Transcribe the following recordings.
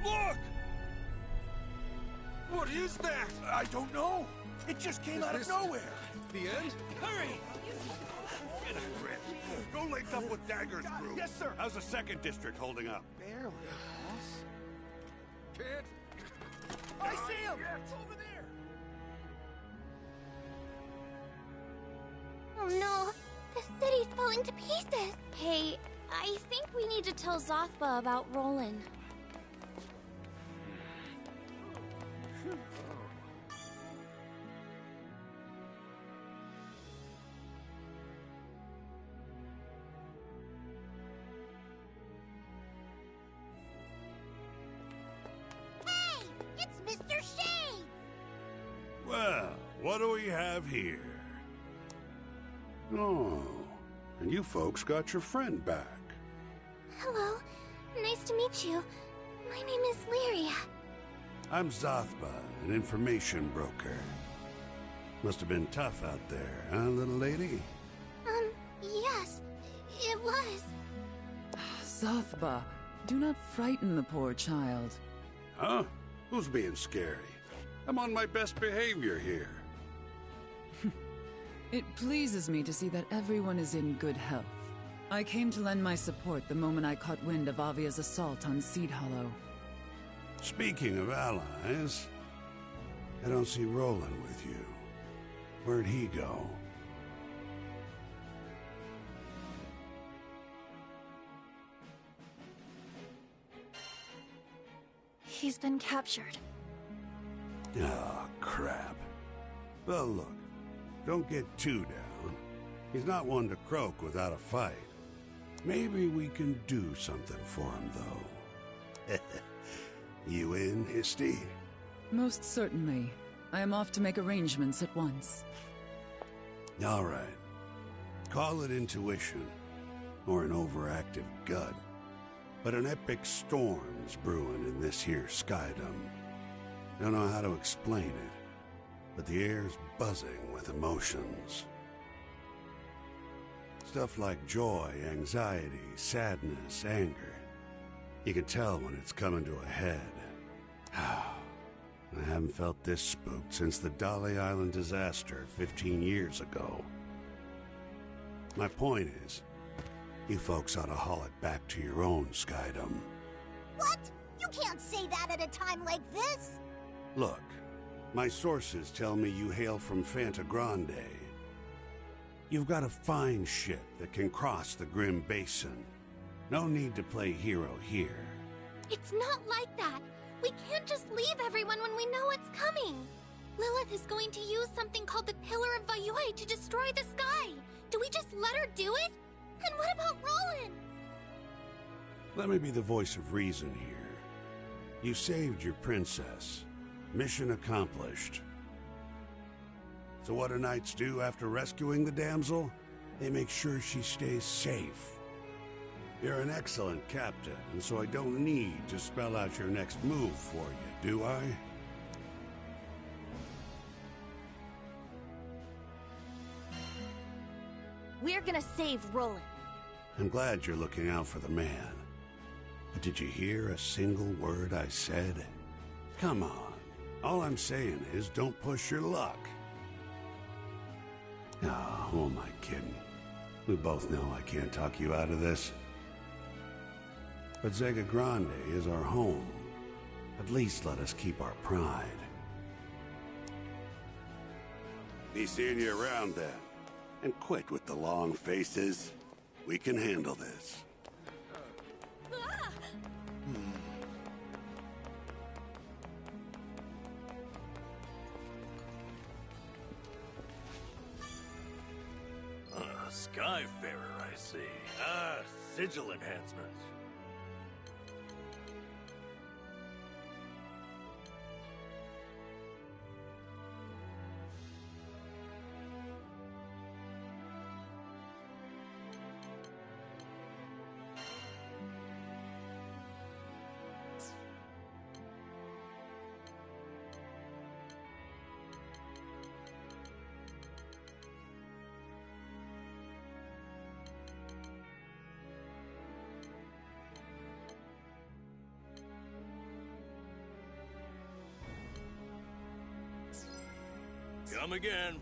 Look! What is that? I don't know. It just came out of nowhere. The end? Hurry! Get a grip. Go link up with Dagger's crew. Yes, sir. How's the second district holding up? Barely, boss. Kid? I see him! Over there! Oh no, the city's falling to pieces. Hey, I think we need to tell Zothba about Roland. Hey, it's Mr. Shades! Well, what do we have here? Oh, and you folks got your friend back. Hello, nice to meet you. My name is Lyria. I'm Zothba, an information broker. Must have been tough out there, huh, little lady? Yes, it was. Zothba, do not frighten the poor child. Huh? Who's being scary? I'm on my best behavior here. It pleases me to see that everyone is in good health. I came to lend my support the moment I caught wind of Avia's assault on Seed Hollow. Speaking of allies, I don't see Roland with you. Where'd he go? He's been captured. Oh, crap. Well, look, don't get too down. He's not one to croak without a fight. Maybe we can do something for him, though. You in, Histy? Most certainly. I am off to make arrangements at once. All right. Call it intuition, or an overactive gut. But an epic storm's brewing in this here skydom. Don't know how to explain it, but the air's buzzing with emotions. Stuff like joy, anxiety, sadness, anger. You can tell when it's coming to a head. I haven't felt this spooked since the Dolly Island disaster 15 years ago. My point is, you folks ought to haul it back to your own skydom. What? You can't say that at a time like this! Look, my sources tell me you hail from Fanta Grande. You've got a fine ship that can cross the Grim Basin. No need to play hero here. It's not like that. We can't just leave everyone when we know it's coming. Lilith is going to use something called the Pillar of Vayui to destroy the sky. Do we just let her do it? And what about Roland? Let me be the voice of reason here. You saved your princess. Mission accomplished. So what do knights do after rescuing the damsel? They make sure she stays safe. You're an excellent captain, so I don't need to spell out your next move for you, do I? We're gonna save Roland. I'm glad you're looking out for the man. But did you hear a single word I said? Come on. All I'm saying is don't push your luck. Oh, who am I kidding? We both know I can't talk you out of this. But Zega Grande is our home. At least let us keep our pride. Be seeing you around then. And quit with the long faces. We can handle this. Skyfarer, I see. Sigil enhancements. Come again.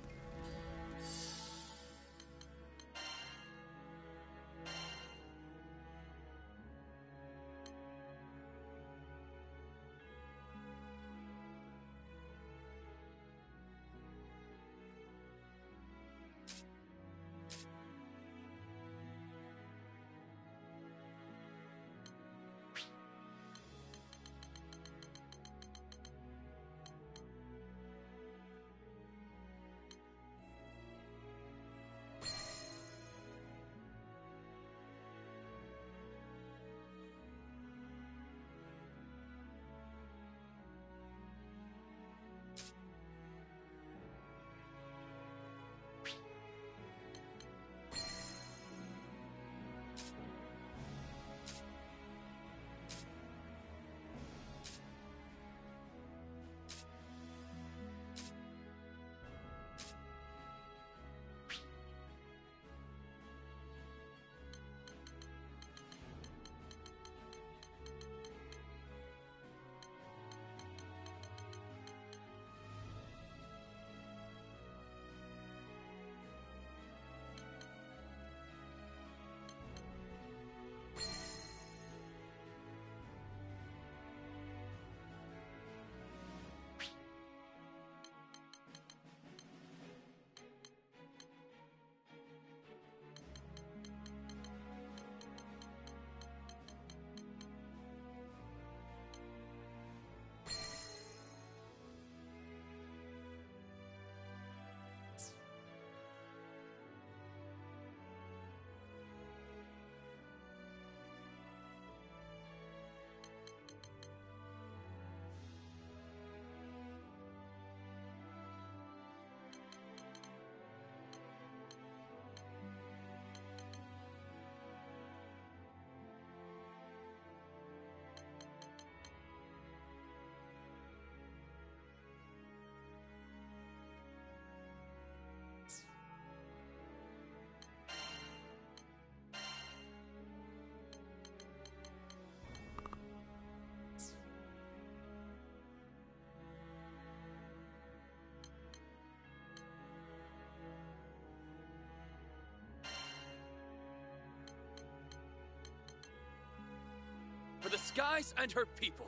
For the skies and her people.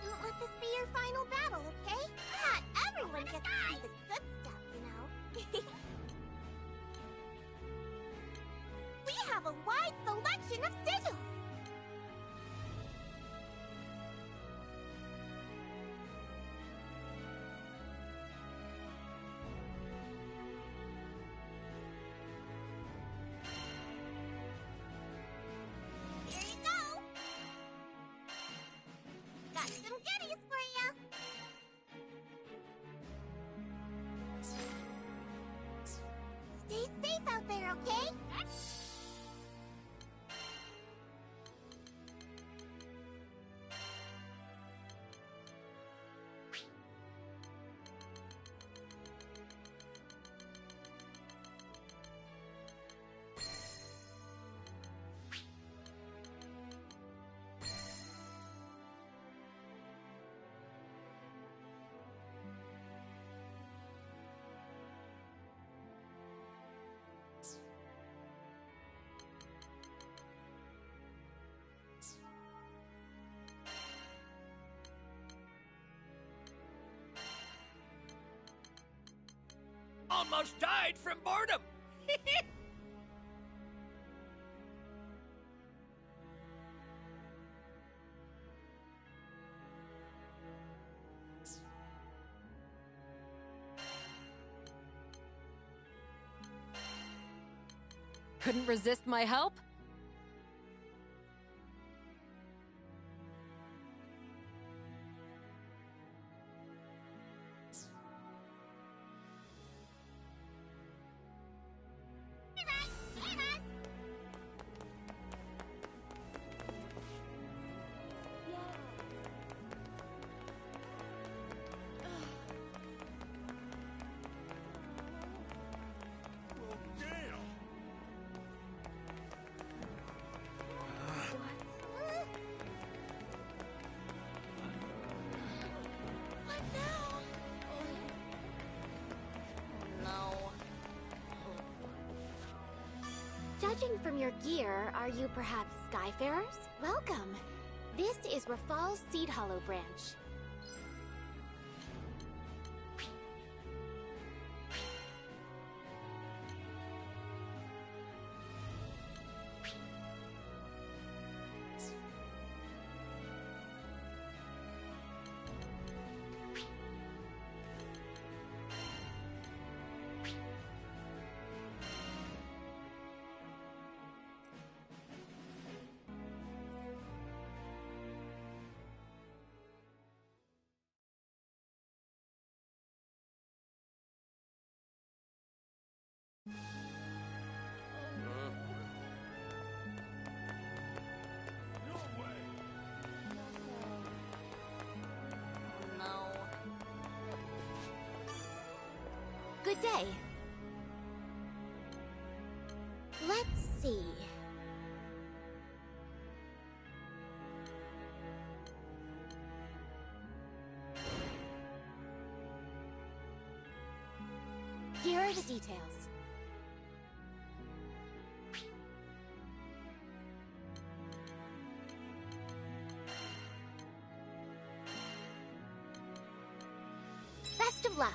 Don't let this be your final battle, okay? Not everyone gets to see the good stuff, you know? We have a wide selection of sigils! Here you go! Got some goodies for you! Stay safe out there, okay? Almost died from boredom. Couldn't resist my help? Judging from your gear, are you perhaps Skyfarers? Welcome. This is Rafal's Seed Hollow branch. Good day. Let's see. Here are the details. Best of luck.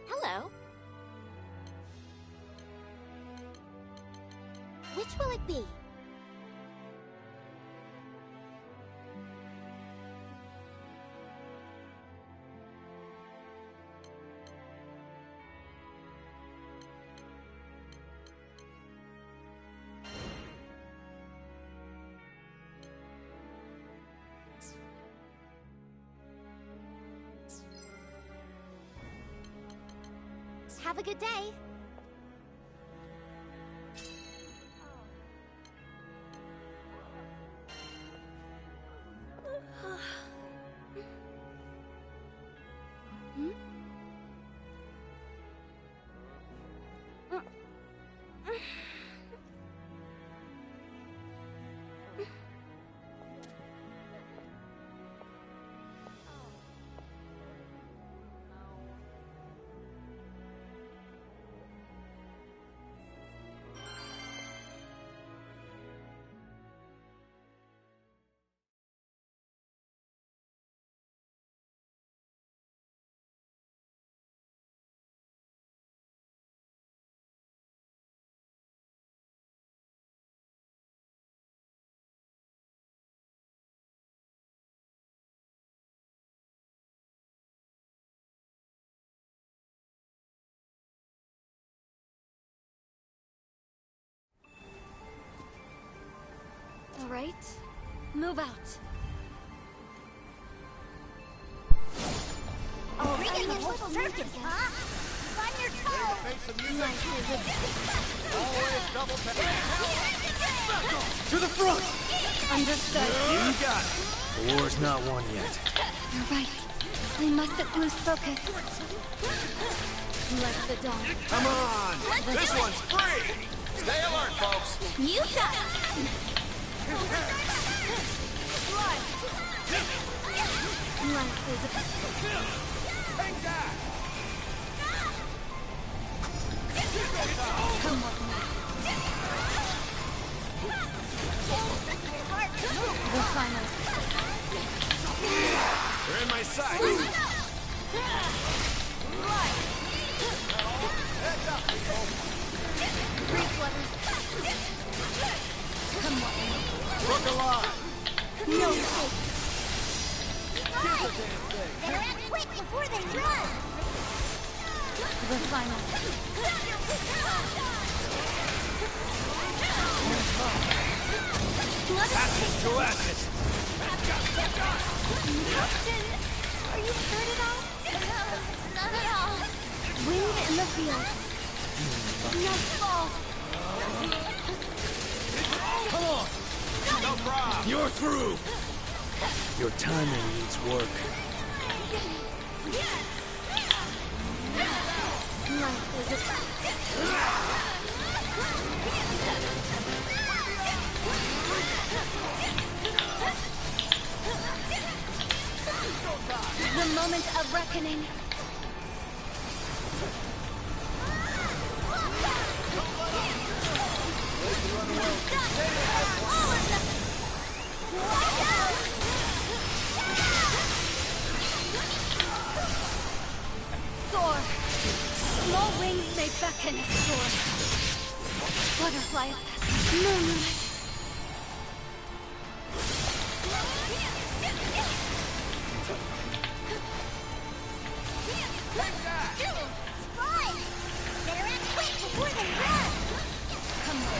Hello. Which will it be? Have a good day. right. Move out. Oh, bringing in full circus, huh? On your toes! Always double tap. To the front! Understood. You got it. The war's not won yet. You're right. We mustn't lose focus. Let the dog. Come on! This one's free! Stay alert, folks! You got it! Life is a... Take that! Come on. The finals. They're in my sight! Three flutters. Come on. Look alive! No mistake. Better act quick before they run! The final. Ashes to ashes! Captain, are you hurt at all? Not at all. Wind in the field. No fall. Come on! No problem! You're through! Your timing needs work. Life is a... The moment of reckoning. Soar. Small wings may beckon us soar. Butterfly effect. Moonlight. Fly! Better act quick before they run! Come on.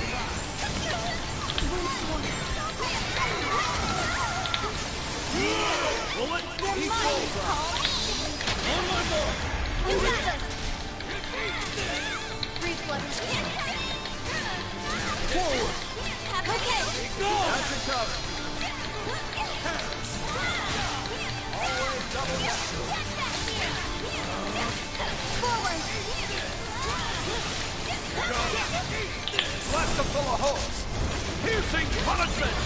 Once more. Bullet! Your mind, Paul. Understood. Three flutters. Forward! Okay. That's your cover. Forward. Blast them full of holes! Piercing punishment!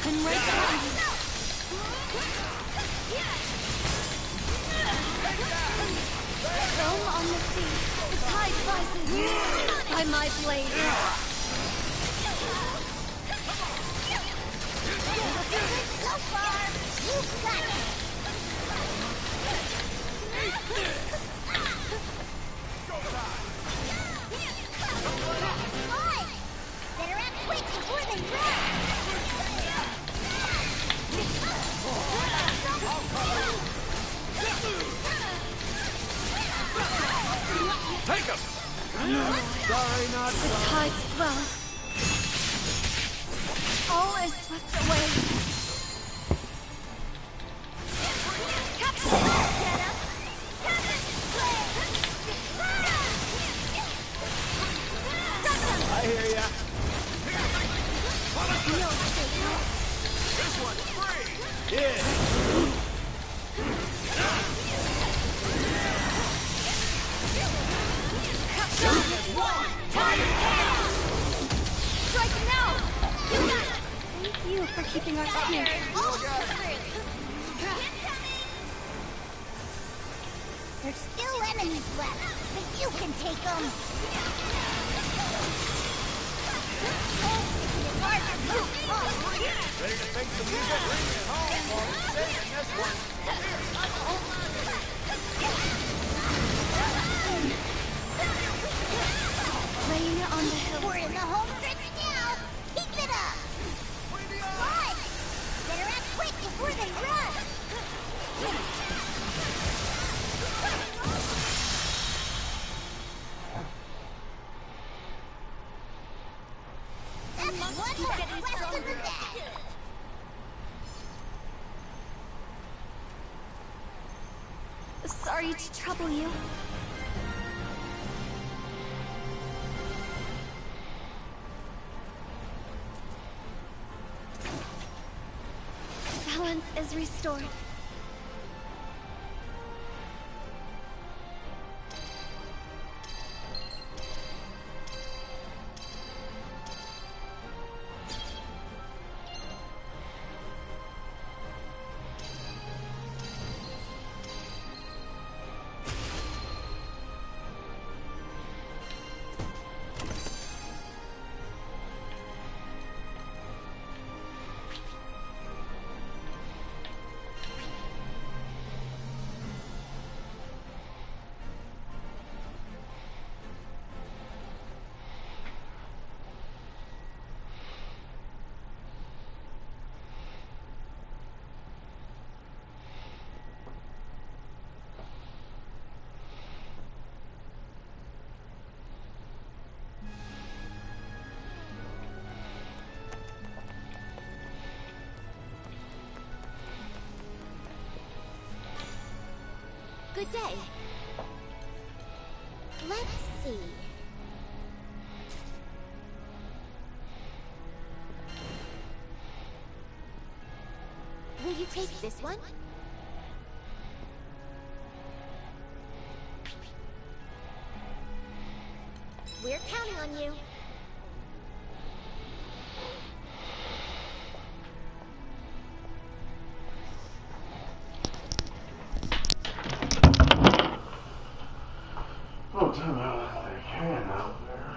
I'm right behind you. Foam on the sea. The tide rises. By my blade. So far, you've got it! Fly! Better act quick before they run! Take him! Sorry, not The tide swells. All is swept away. Captain! I hear ya. No signal. This one's free! Yeah! Strike now! Thank you for keeping our spirit. There's still enemies left, but you can take them! Ready to face the music? Bring it home, boys. Saving this one. Laying it on the hill. We're in the home stretch now. Keep it up. Run! Better act quick before they run. That's one more rest of the day. Sorry to trouble you. Balance is restored. Good day. Let's see. Will you take this one? We're counting on you. Oh, damn it, they can out there.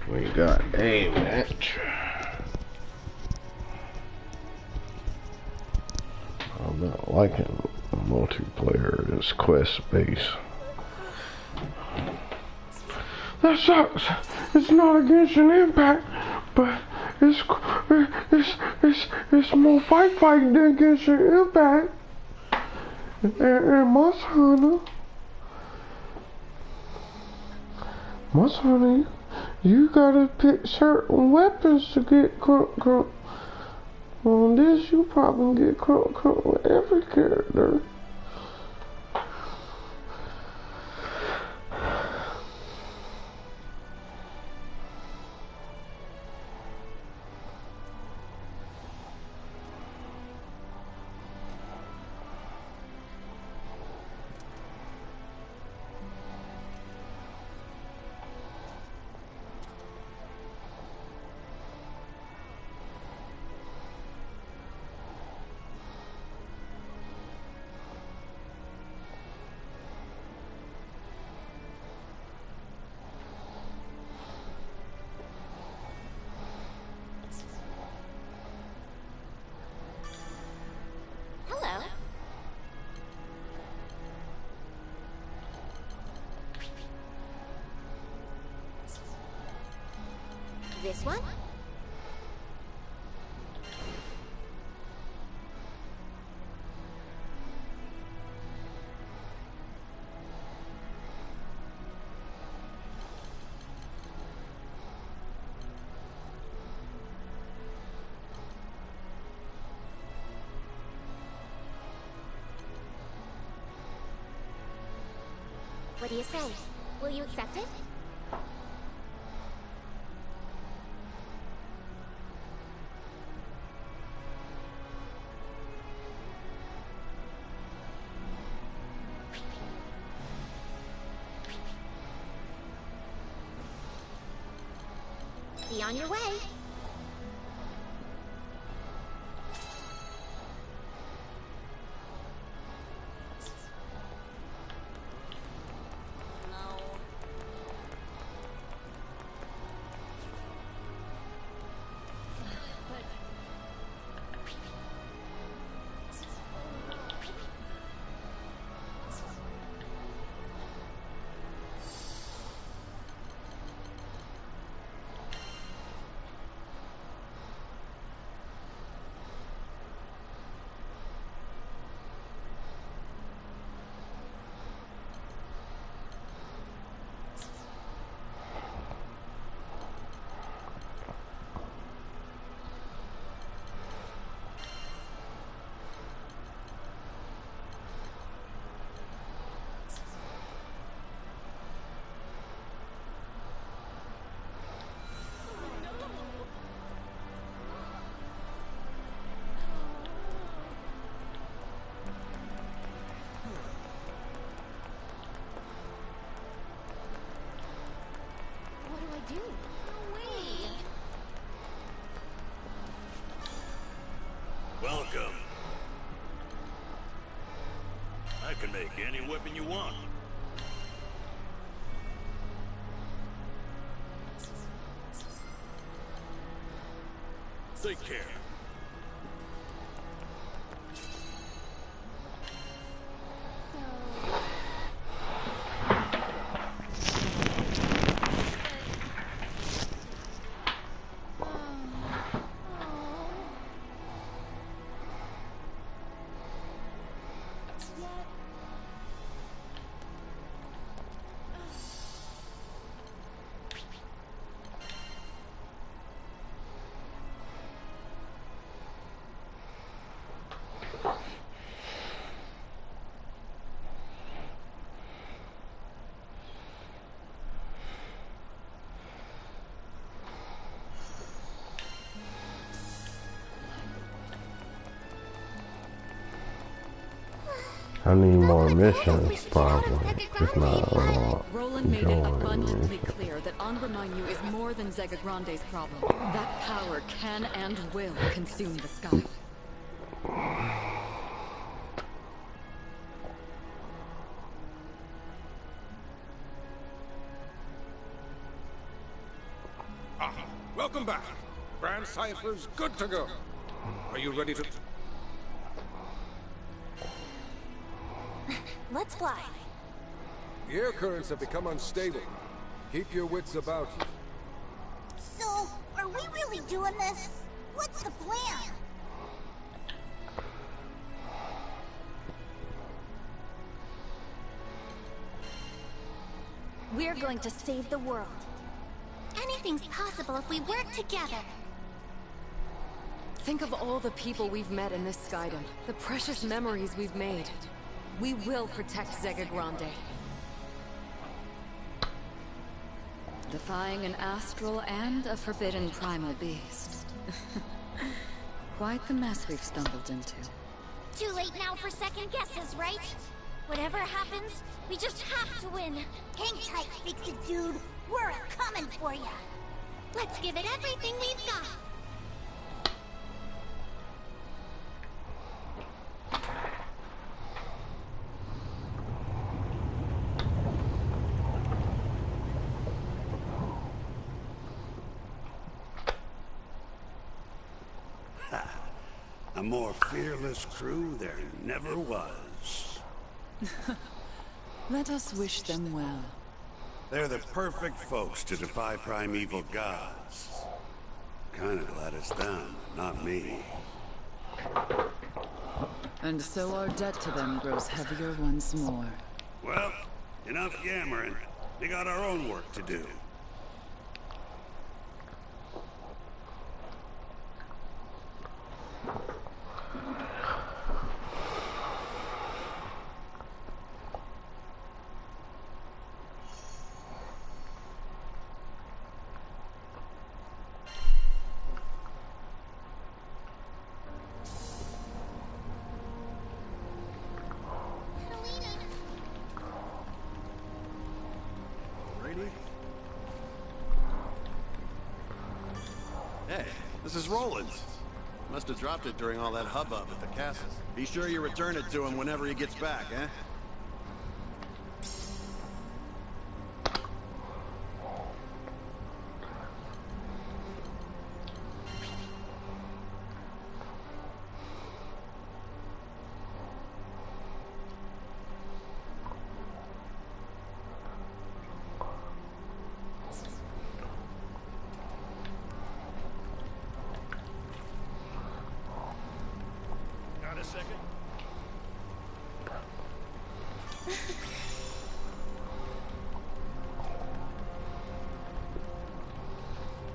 We got a match. I'm not liking the multiplayer. It's quest-based. That sucks. It's not against an impact, but it's more fighting than against an impact. And Monster Hunter, you gotta pick certain weapons to get crunk. On this, you probably get crunk with every character. Hello. This one? What do you say? Will you accept it? Be on your way. Welcome. I can make any weapon you want. Take care. I need more missions, probably. If not, Roland made it abundantly clear that Angramanyu is more than Zegagrande's problem. That power can and will consume the sky. Welcome back. Grand Cypher's good to go. Are you ready to... Let's fly. The air currents have become unstable. Keep your wits about you. So, are we really doing this? What's the plan? We're going to save the world. Anything's possible if we work together. Think of all the people we've met in this Skydom, the precious memories we've made. We will protect Zegagrande. Defying an astral and a forbidden primal beast. Quite the mess we've stumbled into. Too late now for second guesses, right? Whatever happens, we just have to win. Hang tight, Fix-It dude. We're a-coming for ya. Let's give it everything we've got. A more fearless crew there never was. Let us wish them well. They're the perfect folks to defy primeval gods. Kinda let us down, not me. And so our debt to them grows heavier once more. Well, enough yammering. We got our own work to do. Hey, this is Roland's. Must have dropped it during all that hubbub at the castle. Be sure you return it to him whenever he gets back, eh?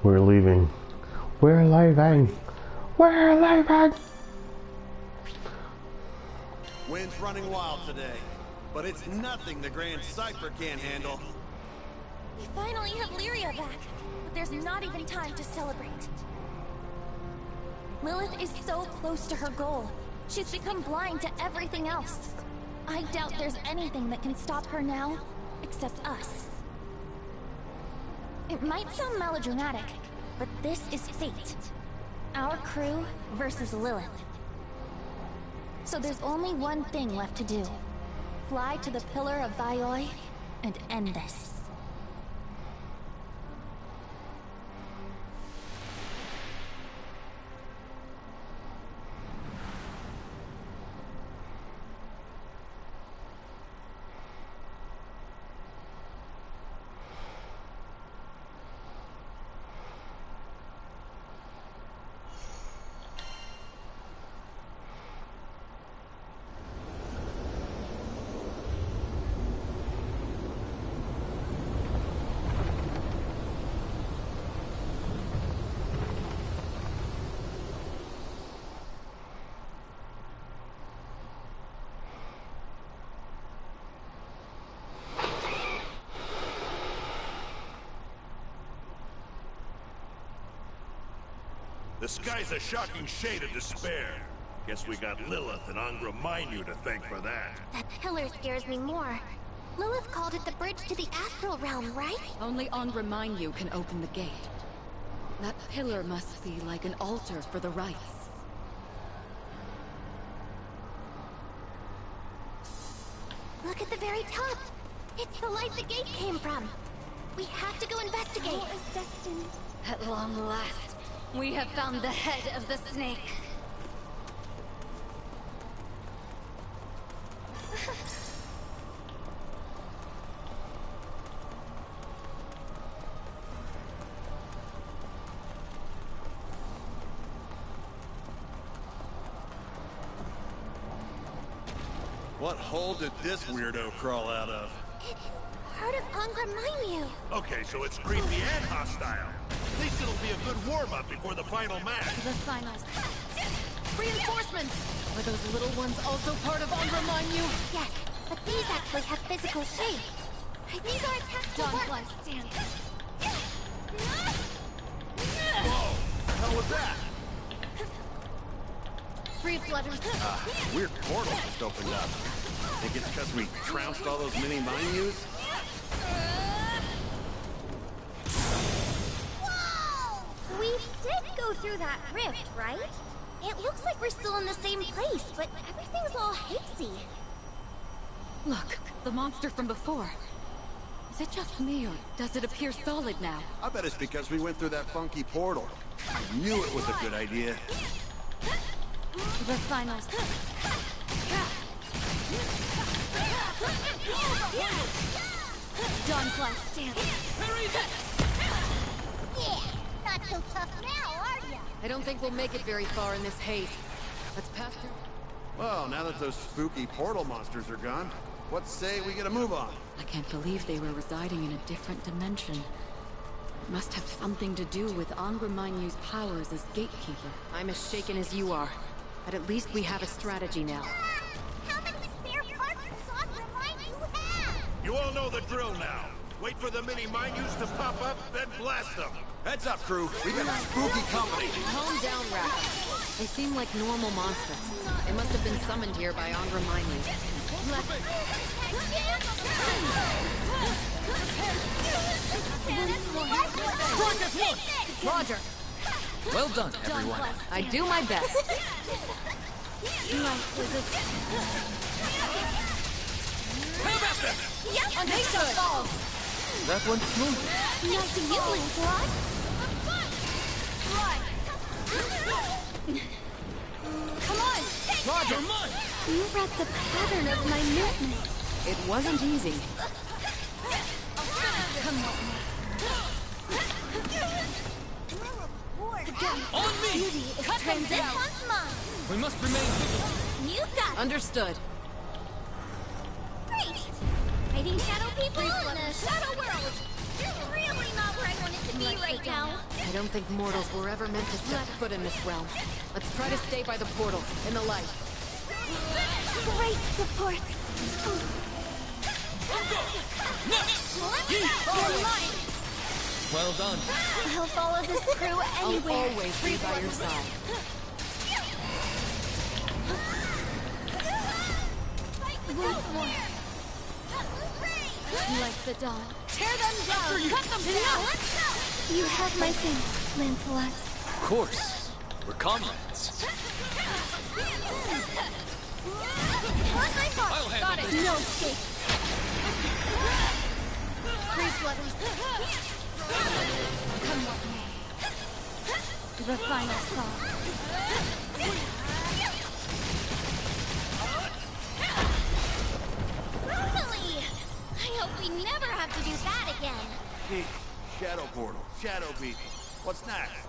We're leaving. We're leaving. We're leaving. Wind's running wild today, but it's nothing the Grand Cypher can't handle. We finally have Lyria back, but there's not even time to celebrate. Lilith is so close to her goal. She's become blind to everything else. I doubt there's anything that can stop her now, except us. It might sound melodramatic, but this is fate. Our crew versus Lilith. So there's only one thing left to do. Fly to the Pillar of Vaioi and end this. The sky's a shocking shade of despair. Guess we got Lilith and Angra Mainyu to thank for that. That pillar scares me more. Lilith called it the bridge to the astral realm, right? Only Angra Mainyu can open the gate. That pillar must be like an altar for the rites. Look at the very top. It's the light the gate came from. We have to go investigate. All is destined. At long last, we have found the head of the snake. What hole did this weirdo crawl out of? It's part of Angra Mainyu. Okay, so it's creepy and hostile. At least it'll be a good warm-up before the final match. The finals. Reinforcements! Are those little ones also part of Angra Mainyu? Yes, but these actually have physical shape. I think our attacks will work. Dawnfly, stand. Whoa! The hell was that? Free flutters. Weird portal just opened up. Think it's because we trounced all those mini Mainyus? Whoa! We did go through that rift, right? It looks like we're still in the same place, but everything's all hazy. Look, the monster from before. Is it just me, or does it appear solid now? I bet it's because we went through that funky portal. I knew it was a good idea. The finals. Dawnfly, stand. Yeah, not so tough now, are ya? I don't think we'll make it very far in this haze. Let's pass through. Well, now that those spooky portal monsters are gone, what say we get a move on? I can't believe they were residing in a different dimension. It must have something to do with Angra Mainyu's powers as gatekeeper. I'm as shaken as you are, but at least we have a strategy now. How many spare parts does Angra Mainyu have? You all know the drill now. Wait for the mini Mainyus to pop up, then blast them. Heads up, crew. We got spooky company. Calm down, Raph. They seem like normal monsters. They must have been summoned here by Angra Mainyu. Roger. Well done, everyone. I do my best. How about that? Yep, Understood. That went smooth. nice to you, Lancelot. Come on! Roger. You read the pattern of my movement. It wasn't easy. Come on. On me! Beauty is Cut them this down. one's mine. We must remain vigilant. You got it. Understood. Great. Fighting shadow people in the shadow world. You're really not where I wanted to be right now. I don't think mortals were ever meant to step foot in this realm. Let's try to stay by the portal, in the light. Great support. Well done. I'll follow this crew I'll anywhere. always be by your side. Like the dawn. Tear them down! Cut them down! You have my thanks, Lancelot. Of course. We're comrades. On my mark. I'll handle Got it. this. No escape. Free flutters. Come with me. The final song. Brutally. I hope we never have to do that again. Gee, shadow portal, shadow beacon. What's next?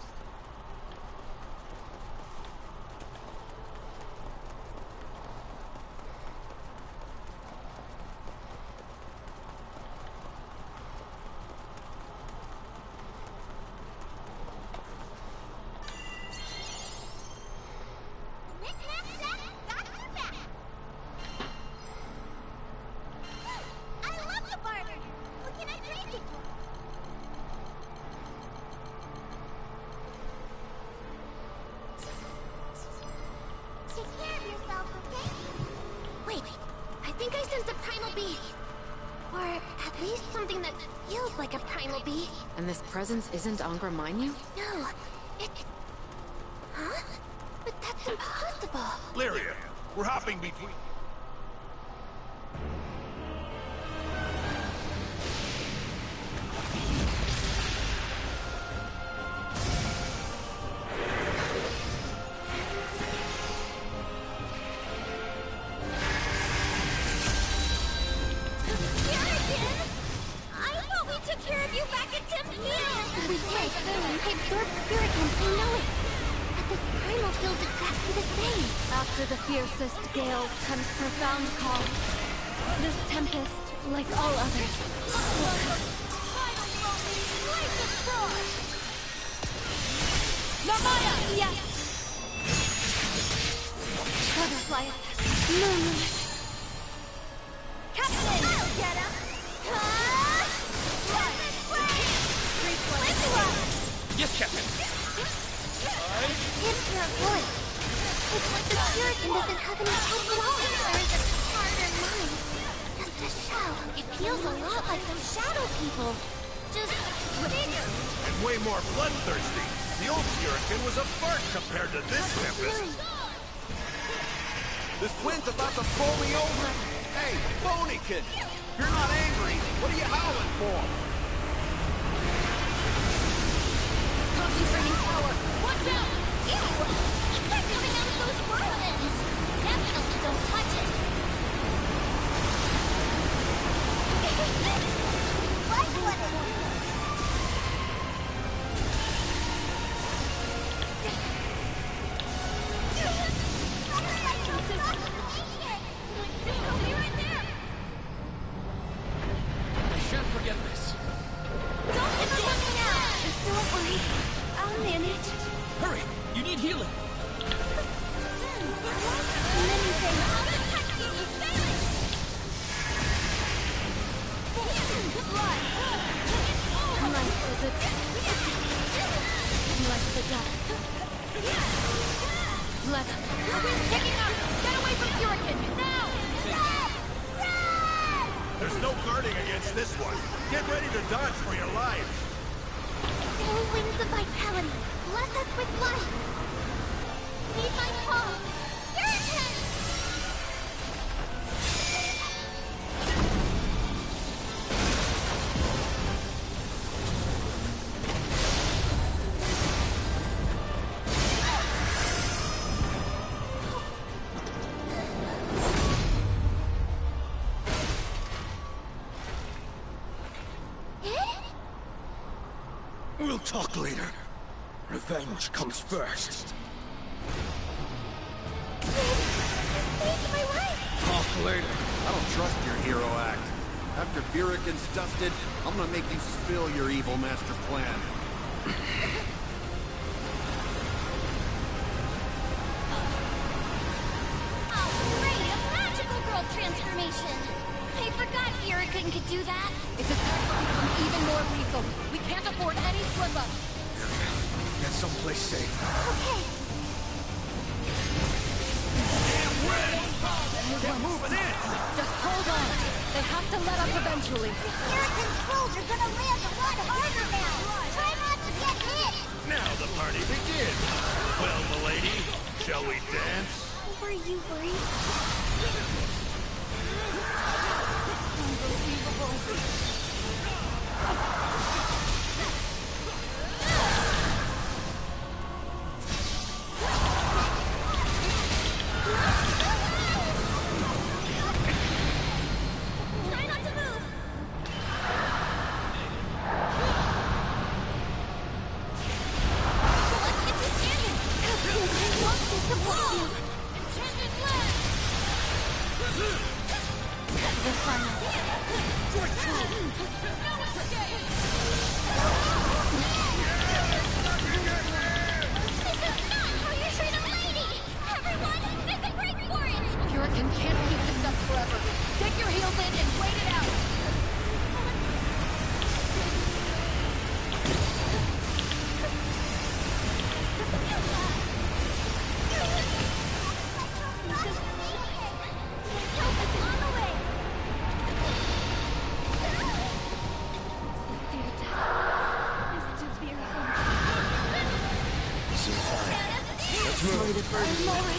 I love the barter. What can I trade you for? look like a primal beast. And this presence isn't Angra Mainyu? No, it's... Huh? But that's impossible. Lyria, we're hopping between... After the fiercest gales comes profound calm. This tempest, like all others, will come. Namaya! Yes! Butterfly effect. Moonlight. Captain! I'll get him! Yes, Captain! It's your voice. It's like the Puritan doesn't have any hope at all. There is a heart or mind. Just a shell. It feels a lot like those shadow people. Just bigger. And way more bloodthirsty. The old Puritan was a fart compared to this tempest. This wind's about to blow me over. Hey, Boneykin! If you're not angry, what are you howling for? Concentrating power. Watch out! Ew! They're coming out of those whirlwinds! Definitely don't touch it! Like what it is! I'll be right there! I shan't forget this. Don't give up on me now! Don't worry. I'll manage. Hurry! You need healing! There's no guarding against this one. Get ready to dodge for your lives. Full wings of vitality. Bless us with life. Feed my paw. Puritan! We'll talk later. Revenge comes first. Saved my life! Talk later. I don't trust your hero act. After Burikin's dusted, I'm gonna make you spill your evil master plan. Oh, great! A magical girl transformation! I forgot Burikin could do that. It's attack will become even more lethal. We can't afford any slip-ups. Get someplace safe. Okay. They're moving in! Just hold on. They have to let up eventually. Burikin's rolls are gonna land a lot harder now. Try not to get hit. Now the party begins. Well, milady, shall we dance? Were you worried? Try not to move. Let's get you standing. I won't disappoint you. Intended leg. I'm alright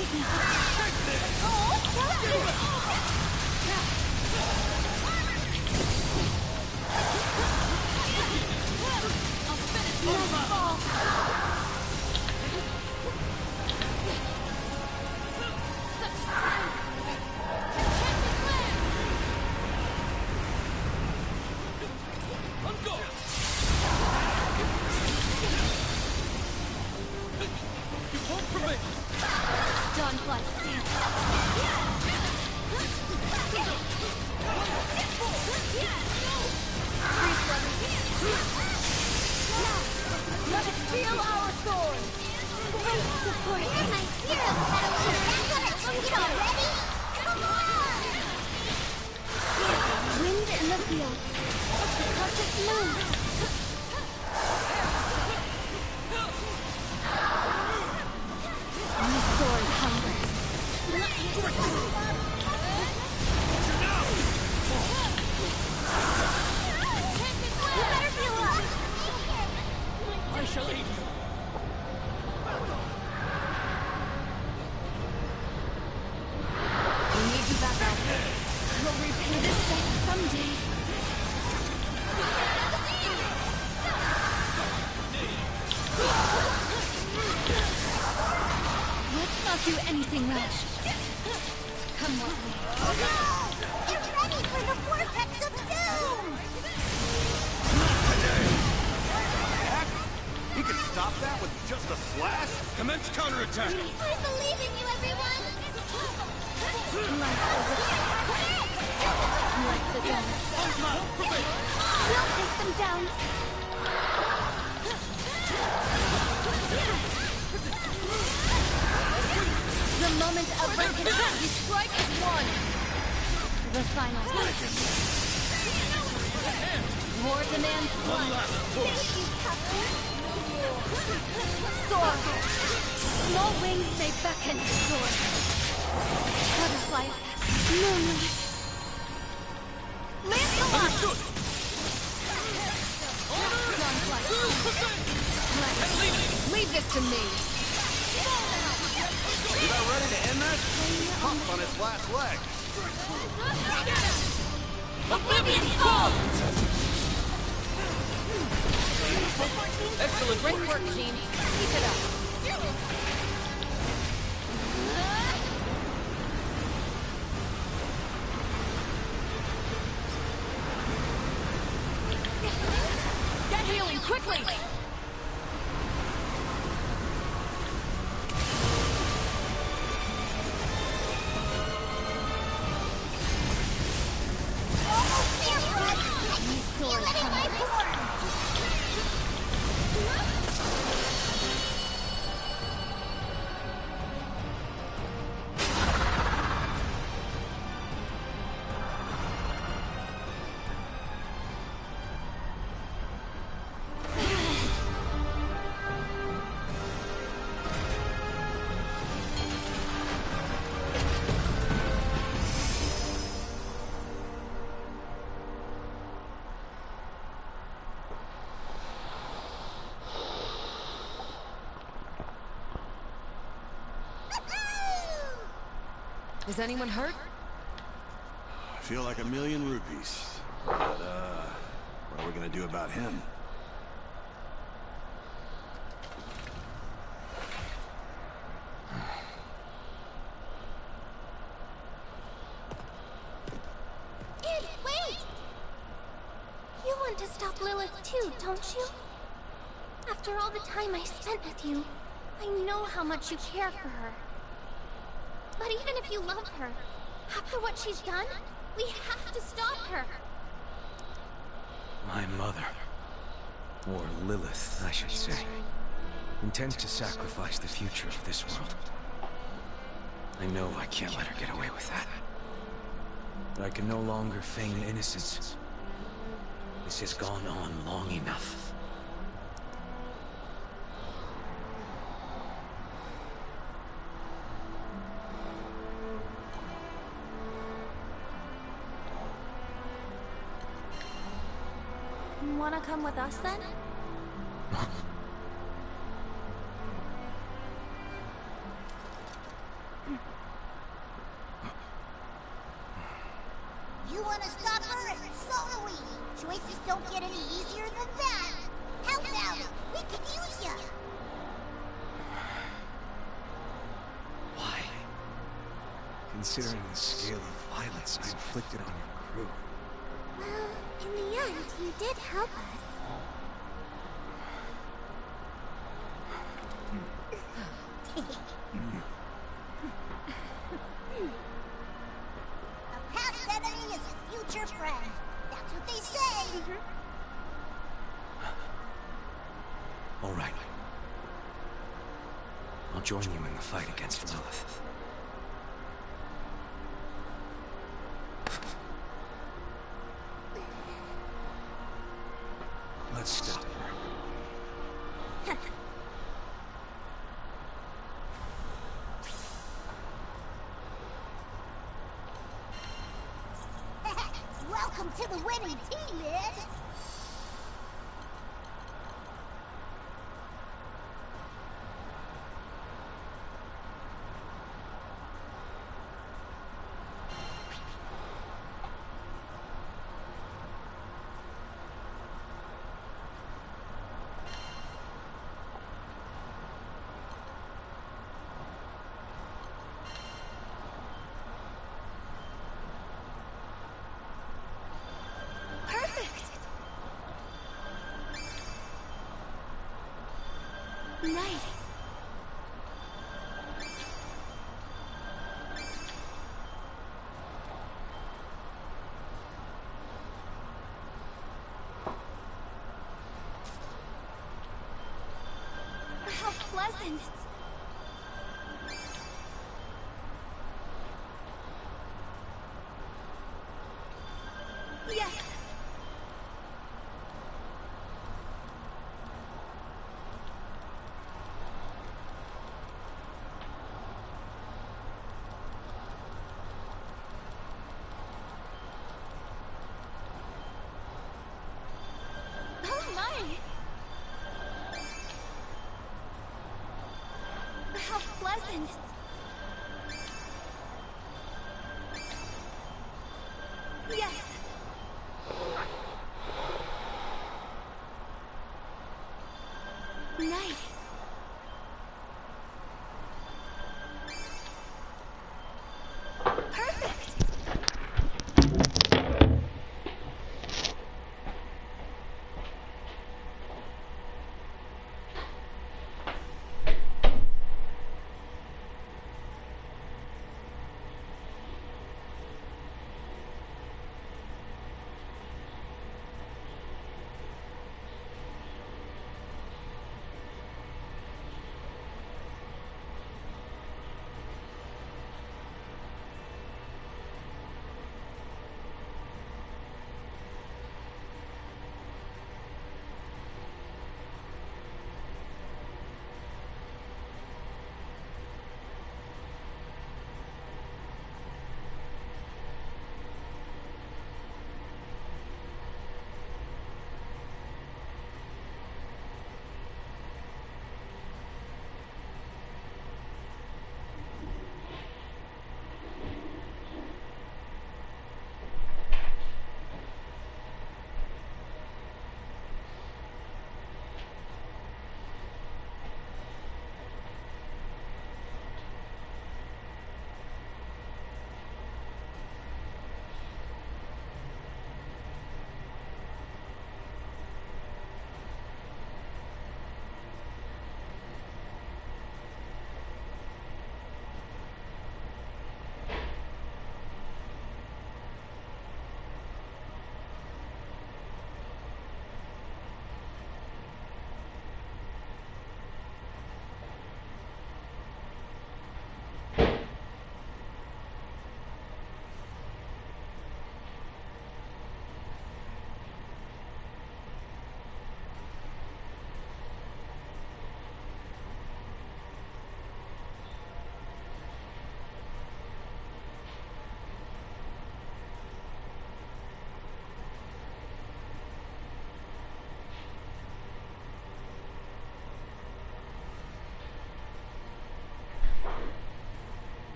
Is anyone hurt? I feel like 1,000,000 rupees. But, what are we gonna do about him? Id, wait! You want to stop Lilith too, don't you? After all the time I spent with you, I know how much you care for her. But even if you love her, after what she's done, we have to stop her. My mother, or Lilith, I should say, intends to sacrifice the future of this world. I know I can't let her get away with that. But I can no longer feign innocence. This has gone on long enough. Wanna come with us then? don't get any easier than that. How about it? We could use ya. Why? Considering the scale of violence I inflicted on your crew. Well, in the end, you did help us. A past enemy is a future friend. That's what they say. All right. I'll join you in the fight against Lilith. Let's stop her. Welcome to the winning team, Ed. Nice. How pleasant. Yes. Oh my! How pleasant! Yes! Nice! Perfect!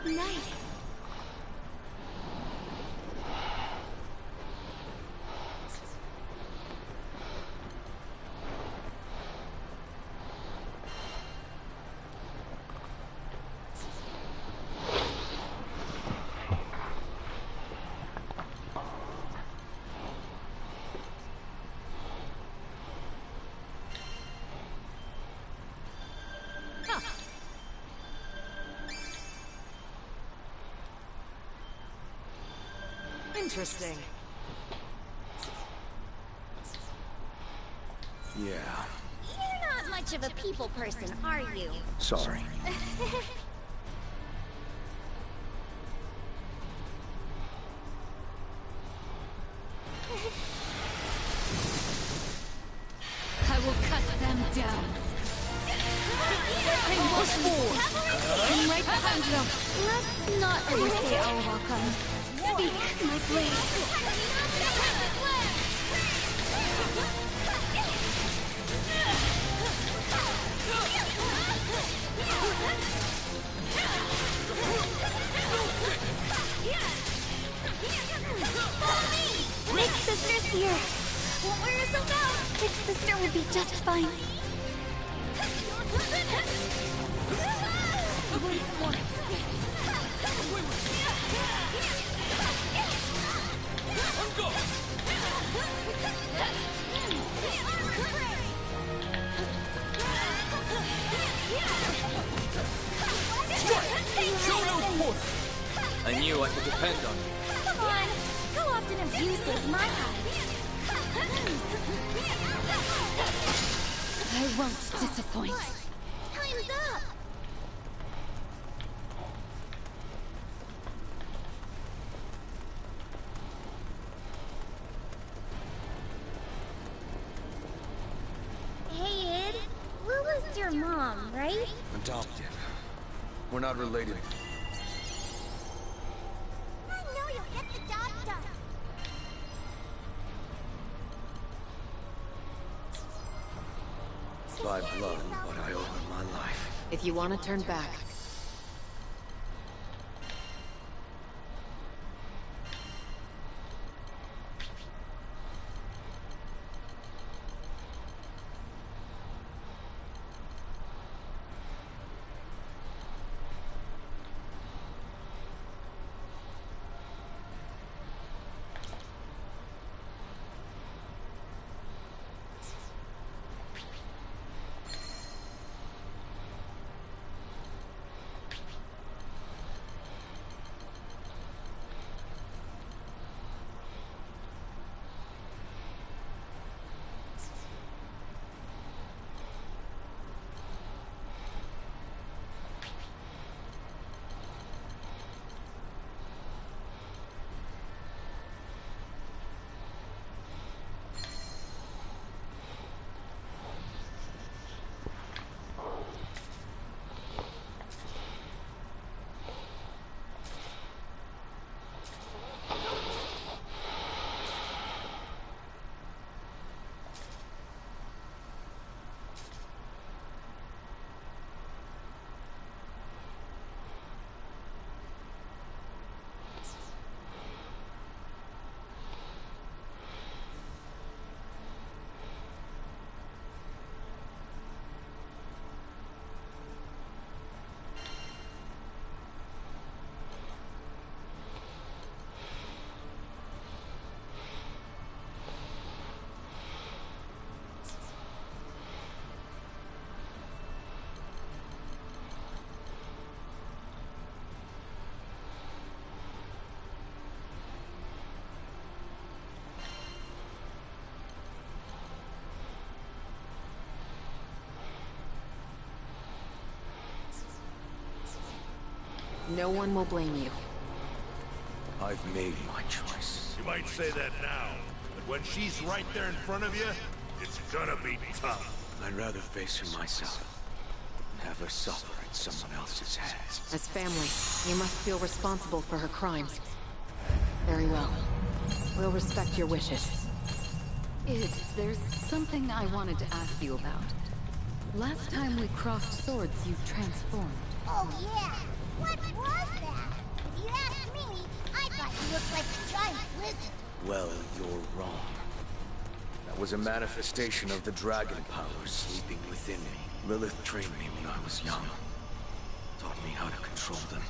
Nice. Interesting. Yeah, You're not much of a people person, are you? sorry. I will cut them down. I push forward. I'm right behind you. Let's not overstay our welcome. Speak, my blade. Big sister's here. What were you about? Big sister will be just fine. I knew I could depend on you. Come on. How often have you saved my life? I won't disappoint. Time's up. Hey, Id. Lula's your mom, right? Adopted. We're not related. I know you'll get the job done. By blood, but I owe her my life. If you want to turn back, no one will blame you. I've made my choice. You might say that now, but when she's right there in front of you, it's gonna be tough. I'd rather face her myself than have her suffer at someone else's hands. As family, you must feel responsible for her crimes. Very well. We'll respect your wishes. Id, there's something I wanted to ask you about. Last time we crossed swords, you transformed. Oh, yeah. What was that? like a giant blizzard. Well, you're wrong. That was a manifestation of the dragon powers sleeping within me. Lilith trained me when I was young. Taught me how to control them.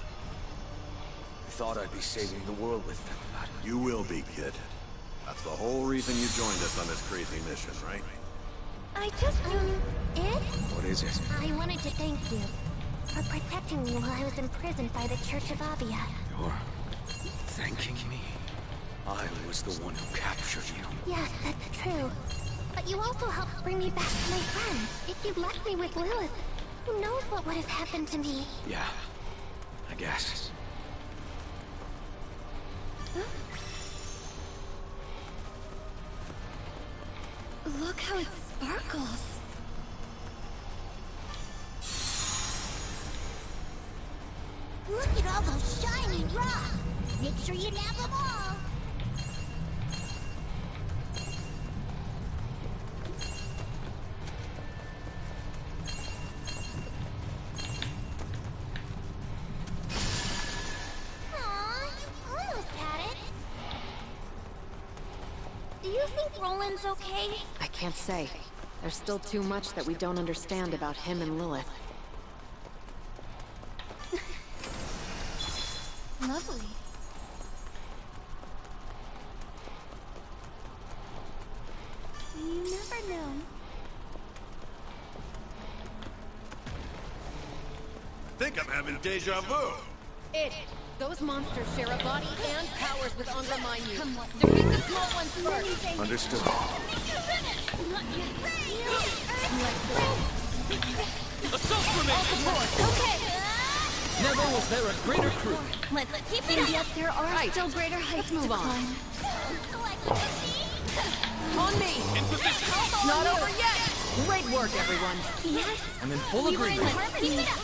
I thought I'd be saving the world with them, but... You will be, kid. That's the whole reason you joined us on this crazy mission, right? I just... Ed? What is it? I wanted to thank you for protecting me while I was imprisoned by the Church of Avia. You're... thanking me? I was the one who captured you. Yes, that's true. But you also helped bring me back to my friends. If you'd left me with Lilith, who knows what would have happened to me? Yeah, I guess. Huh? Look how it sparkles. Look at all those shiny rocks. Make sure you nab them all. Roland's okay? I can't say. There's still too much that we don't understand about him and Lilith. Lovely. You never know. Think I'm having deja vu. Those monsters share a body and powers with Angra Mainyu. Defeat the small ones first. Understood. Assault formation! Okay. Never was there a greater crew. Let's keep it up. Yet there are still greater heights move to on. climb. On me! In position! It's not over yet! Great work, everyone. Yes. I'm in full agreement. Keep it up.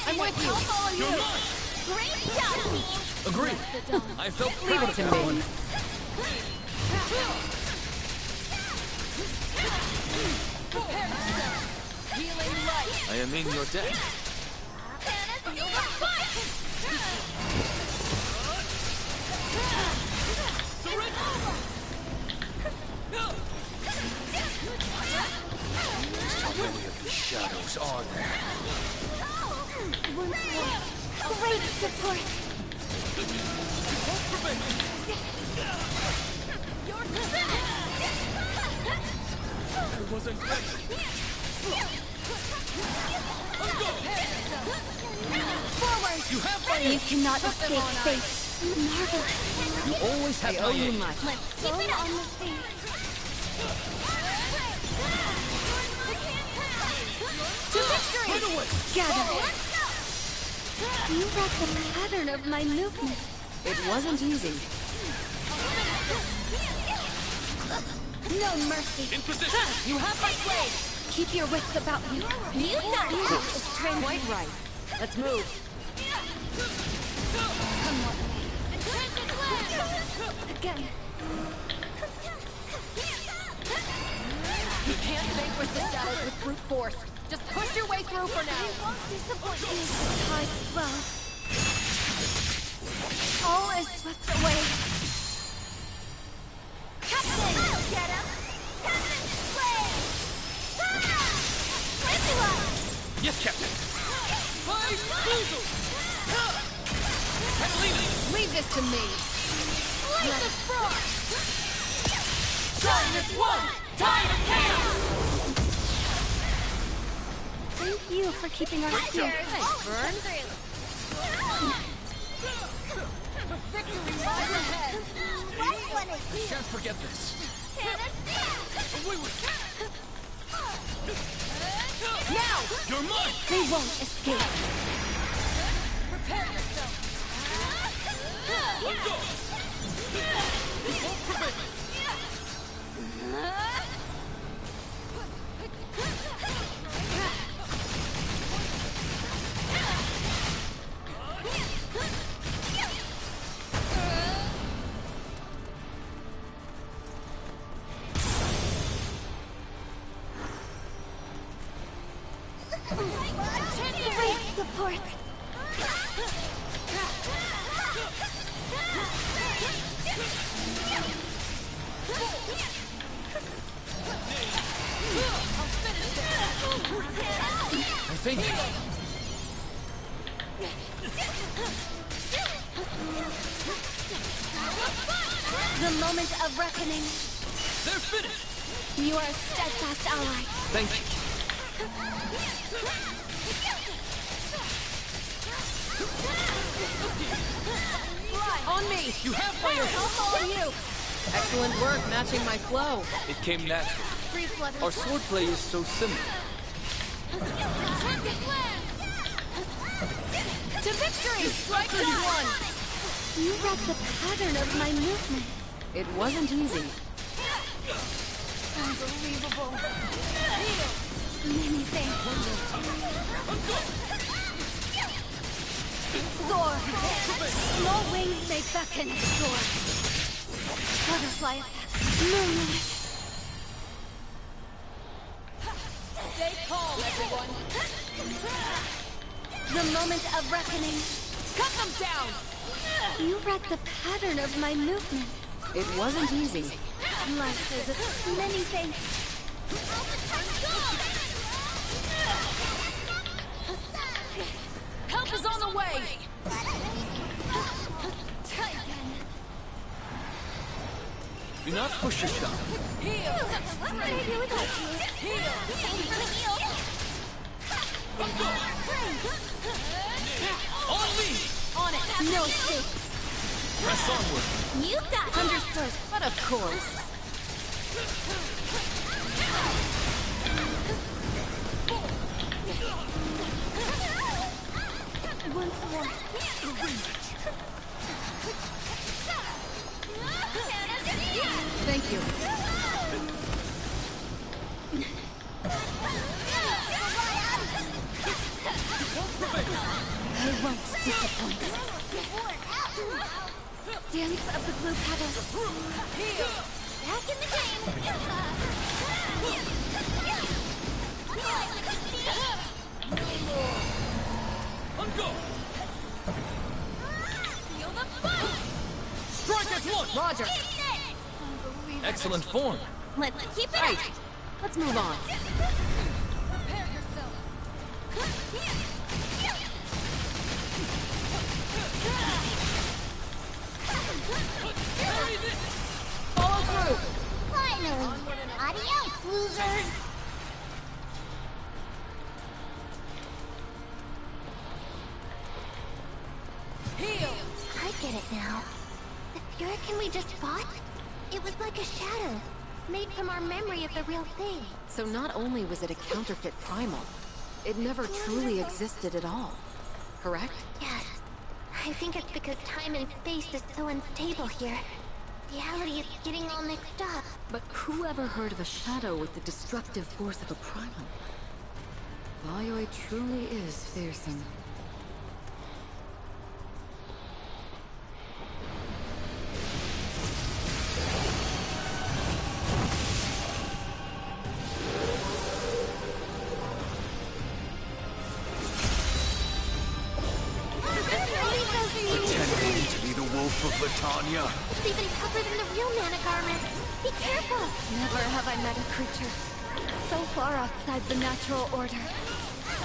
I'm with you. I'll follow you. You're mine. Great job, team. Agreed. I felt Leave proud it to of that me. one. Healing light. I am in your debt. How many of these shadows are there? Great support. I wasn't ready. Forward. You have my You cannot escape fate. Marvelous. You always have I my owe you aid. much. Let's keep it on the sea. To victory! Right away. Gather. You read the pattern of my movement. It wasn't easy. No mercy. In position. You have my blade. Keep your wits about you. You got it. It's trained Quite right. Let's move. Come on. Again. You can't vanquish the shadows with brute force. Just push your way through for now. I won't disappoint you. Tides swell. All is swept away. Captain! I'll get him! Captain Slade! Yes, Captain. Fight Boozle! Catalina! Leave this to me. Let the frost! Time is one! Time of chaos! Thank you for keeping our spirit. Thanks, Vern. Victory lies ahead. Right one is here. Can't forget this. Now! You're mine! They won't escape. Prepare yourself! Let go! You won't prevent me! Great support. I think. The moment of reckoning. They're finished! You are a steadfast ally. Thank you. On me! You have my I'll on you! Excellent work matching my flow. It came natural. Free flood. Our swordplay is so similar. To victory! Strikers won! You read the pattern of my movement. It wasn't easy. Unbelievable. Many thanks. Soar! Small wings may beckon. Soar. Butterfly effect. Moonlight. Stay calm, everyone. The moment of reckoning. Cut them down! You read the pattern of my movement. It wasn't easy. Life is many things. Help is on the way! Do not push yourself. Heal! What can I do without you? Heal! On me! On it! No escape. Press onward. You got it. Understood. But of course. Once more. Thank you. I won't disappoint. Dance of the blue petals. Back in the game. Go! Feel the fight! Strike at once! Roger. Excellent form. Let's keep it Right. up. Let's move on. Prepare yourself! Follow through. Finally! Adios, losers! Heal! I get it now. The Purican we just fought? It was like a shadow, made from our memory of the real thing. So not only was it a counterfeit primal, it never truly existed at all. Correct? Yes. I think it's because time and space is so unstable here. Reality is getting all mixed up. But who ever heard of a shadow with the destructive force of a primal? Vayoi truly is fearsome. Pretending to be the Wolf of Latanya. It's even tougher than the real mana garment. Be careful! Never have I met a creature so far outside the natural order.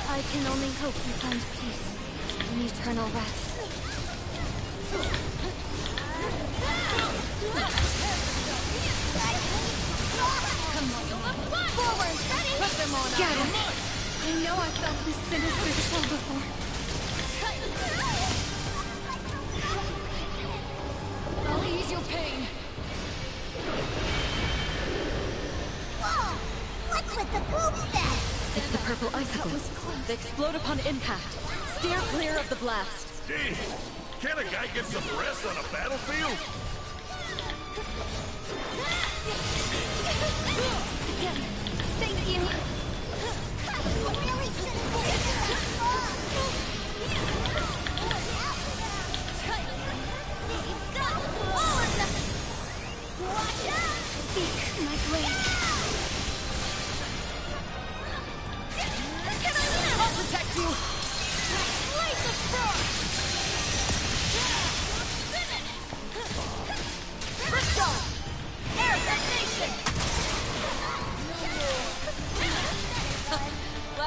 I can only hope you find peace and eternal rest. Forward! Put them on! Got it. I know I felt this sinister chill before. I'll ease your pain! Whoa! What's with the poop set? It's the purple icicles. They explode upon impact. Steer clear of the blast. Gee, can a guy get some rest on a battlefield? Thank you. Really shouldn't be this Watch out! Speak, my blade.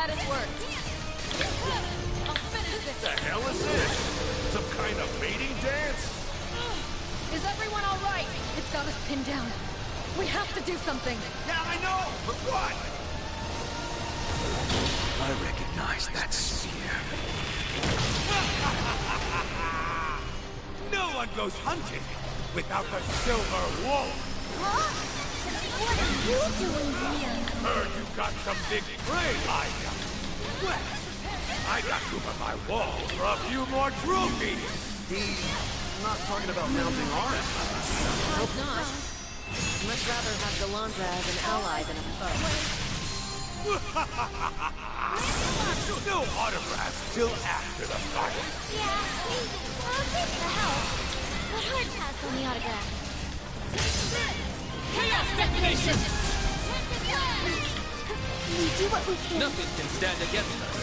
Glad it worked. I'll finish What this. the hell is this? Some kind of mating dance? Is everyone all right? It's got us pinned down. We have to do something. Yeah, I know, but what? I recognize that spear. No one goes hunting without the silver wolf. Huh? What are you doing here? Heard you got some big prey lined up. Well, I got room on my wall for a few more trophies. He's not talking about mounting ours. Hope not. Much rather have Delandra as an ally than a foe. No autographs till after the fight. Yeah, I'll take the help. But hard pass on the autograph. Chaos detonation! We do what we can. Nothing can stand against us.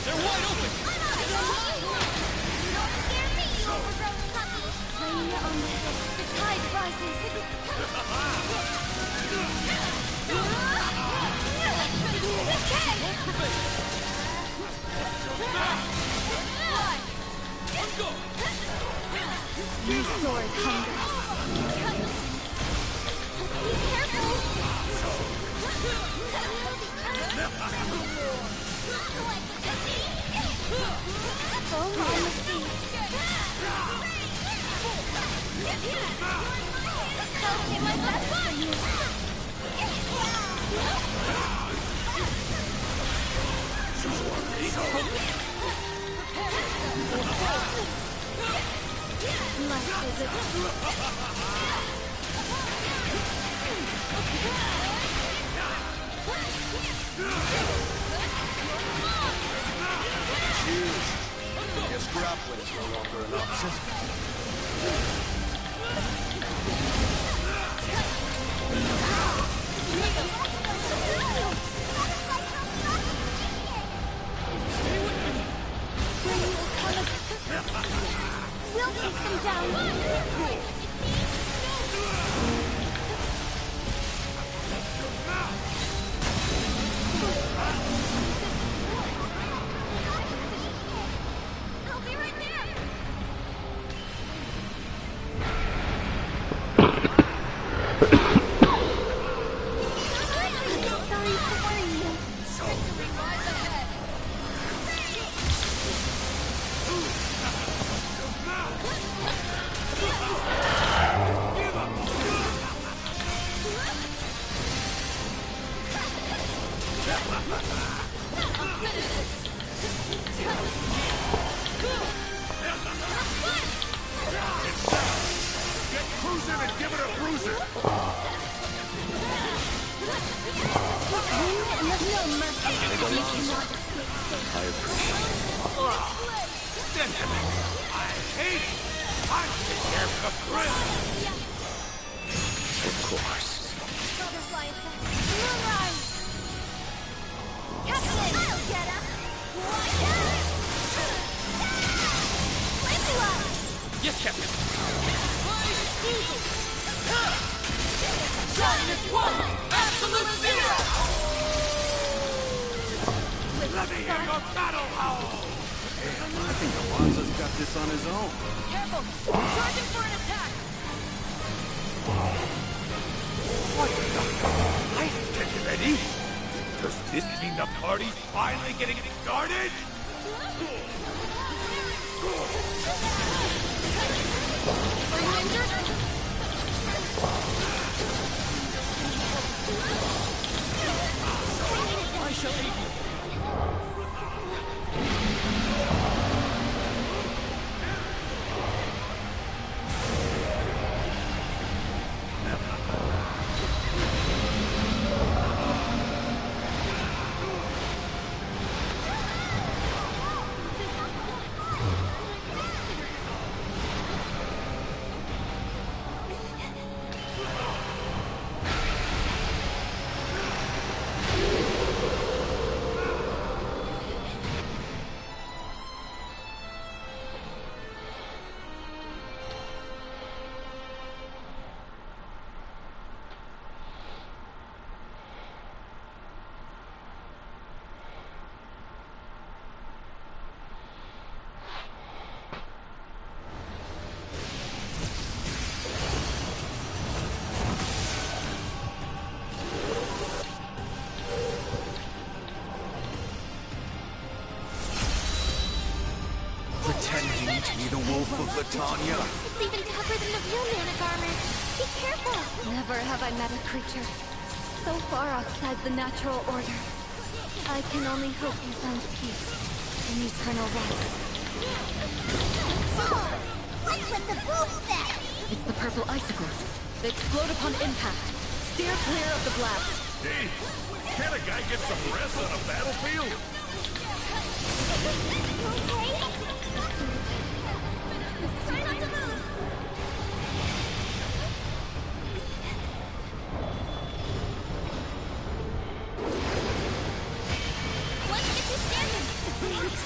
They're wide open! Don't scare me, you overgrown puppy. Rain on the hill. The tide rises. You sword hunger. Be careful. Foam on the sea. I'll do my best for you. Must visit. Guess grappling's no longer an option. We'll take them down. I'll be right there. Sorry to worry you. Victory lies ahead! Get cruising and give it a bruiser! No mercy. You cannot I appreciate it. I hate it. I'm here for the thrill. Of course. Butterfly effect. Moonrise. Captain, I'll get him. Watch out. Likewise. Yes, Captain. Giant one! Absolute zero! Let me hear your battle howl. I think Alonzo's got this on his own. Careful! Charging for an attack! What the? I get ready. Does this mean the party's finally getting started? Are you injured? I shall aid you. Tanya. It's even tougher than the real Manic armor. Be careful! Never have I met a creature so far outside the natural order. I can only hope you find peace in eternal rest. Whoa! What's with the boom set? It's the purple icicles. They explode upon impact. Steer clear of the blast. Hey, can a guy get some rest on a battlefield? Try not to move! Let's get you standing!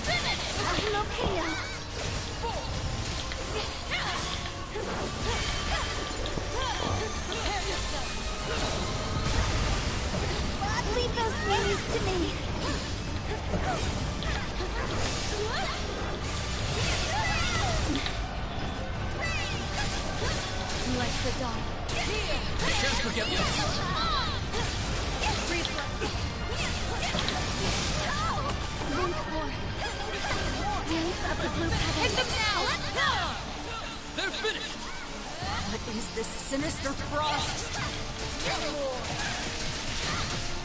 Finish! I'm okay now. Prepare yourself! Leave those things to me. Like the dawn. Can't forget me. Breathe once more. Wings of the blue petals. Hit them now! Let's go! They're finished. What is this sinister frost?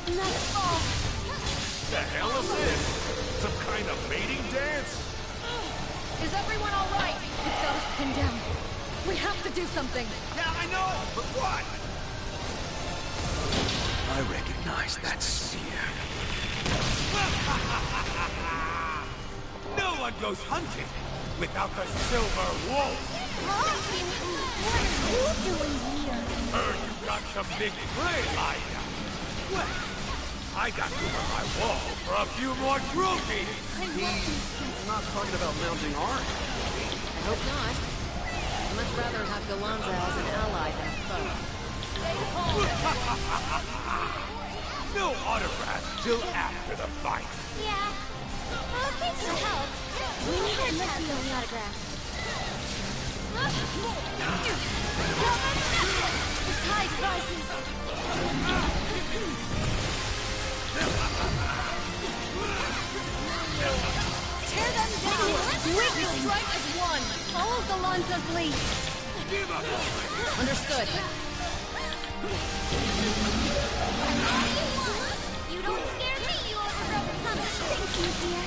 Nightfall. The hell is this? Some kind of mating dance? Is everyone all right? It's got us pinned down. We have to do something. Yeah, I know, but what? I recognize that spear. No one goes hunting without the silver wolf. What are you doing here? Heard you got some big prey lined up. Well, I got you on my wall for a few more trophies. He's not talking about mounting art. I hope not. I'd much rather have Galanza as an ally than a foe. No autographs till after the fight. Yeah. Well, thanks for help. We need her to have the autograph. The tide rises. Tear them down. We can strike as one. Follow Galanza's lead. Understood. You don't scare me, you overgrown puppet. Thank you, dear.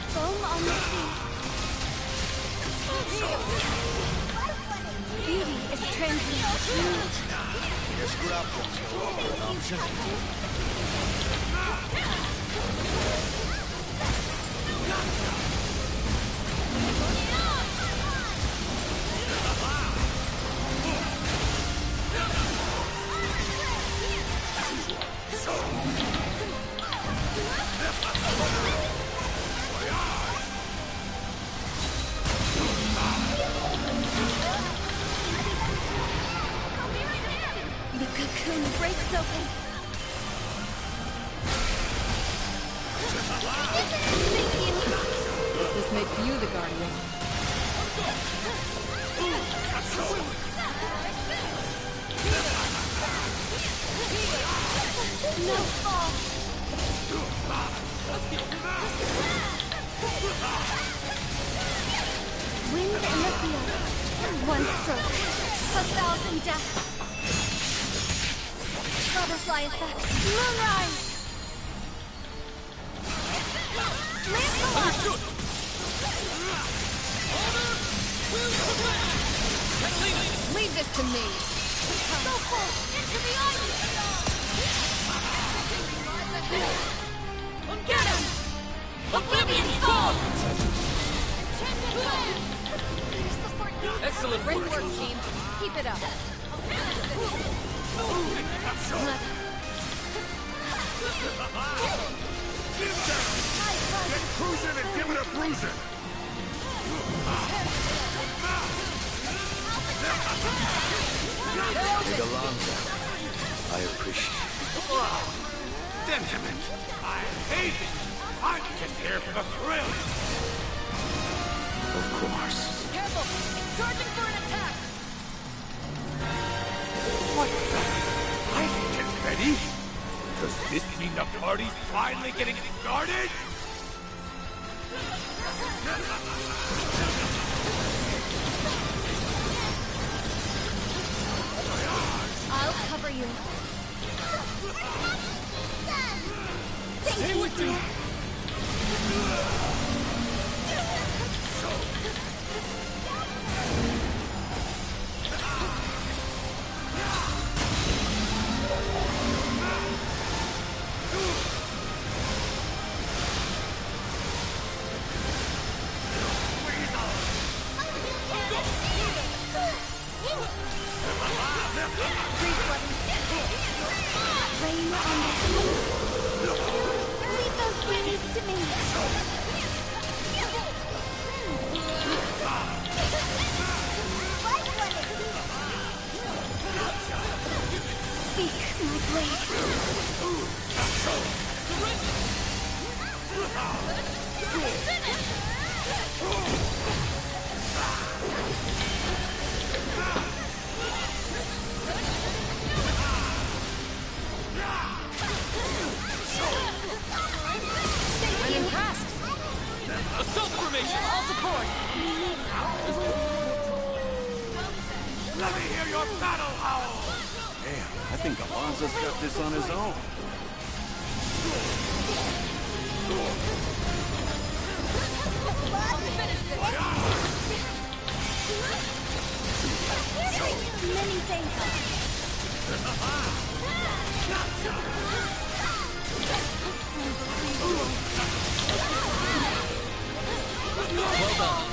Foam on the sea. Beauty is transient. Guess grappling is no longer an option. The cocoon breaks open. This makes you the guardian. No fall. Wind in the field. One stroke. 1,000 deaths. Butterfly effect. Moonrise! Lancelot! Leave this to me. Go full! Into the ice! Get him! Oblivion Fall! Excellent Great work. work, team. Keep it up. Get cruising and give it a bruising! Galanza, I appreciate it. Sentiment. I hate it. I'm just here for the thrill. Of course. Careful! Charging for an attack! What the? I think it's ready. Does this mean the party's finally getting started? I'll cover you. Stay with you. Rain on the sea. Leave those wings to me. Speak, my blade. I'm impressed. Assault formation, all support. Let me hear your battle howl. Damn, I think Alonzo's got this on his own. Many thanks. Well done.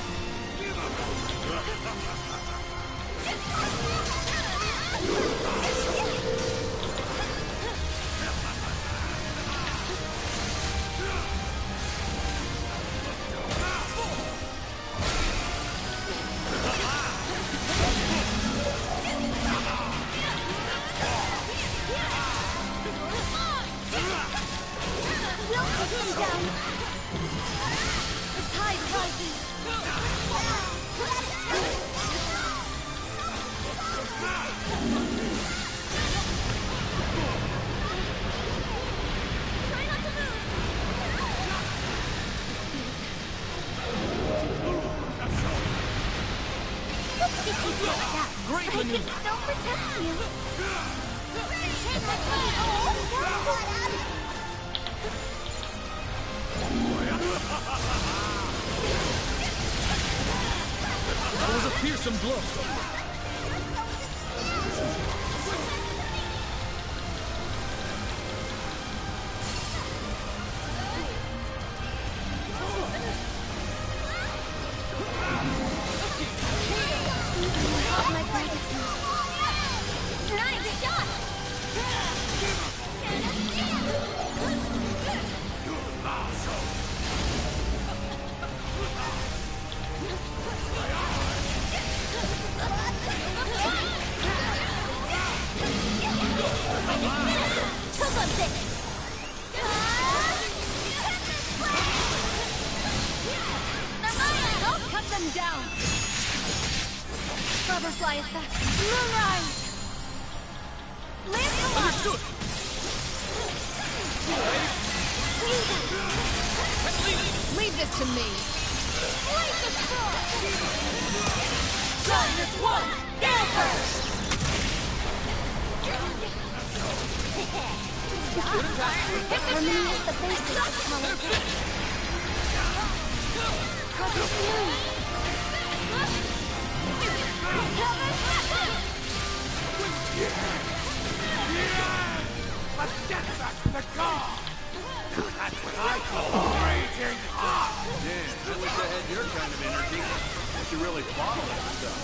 We'll put him down. The tide rises. Try not to move. Let's keep you like that. Great I can maneuver. still protect you. That was a fearsome blow. My gratitude. Nice shot! Choke on this! Don't cut them down. Butterfly effect. Moonrise! Land the line! Understood. Leave this to me. Blaze the sword! Shine this one. Go first. Harmony is the basis of talent. Crush smooth! Let's get back to the car. That's what I call raging hot. Man, I wish I had your kind of energy. You should really bottle that stuff.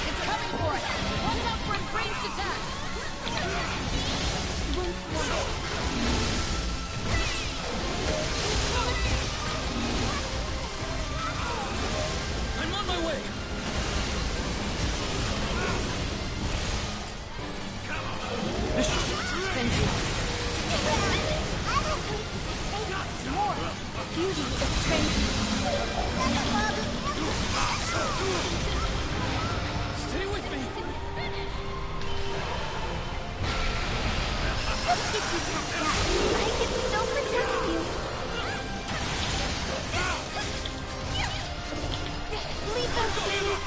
It's coming for it. Watch out for its ranged attack. I'm on my way. This should work. Thank you. More beauty is strength.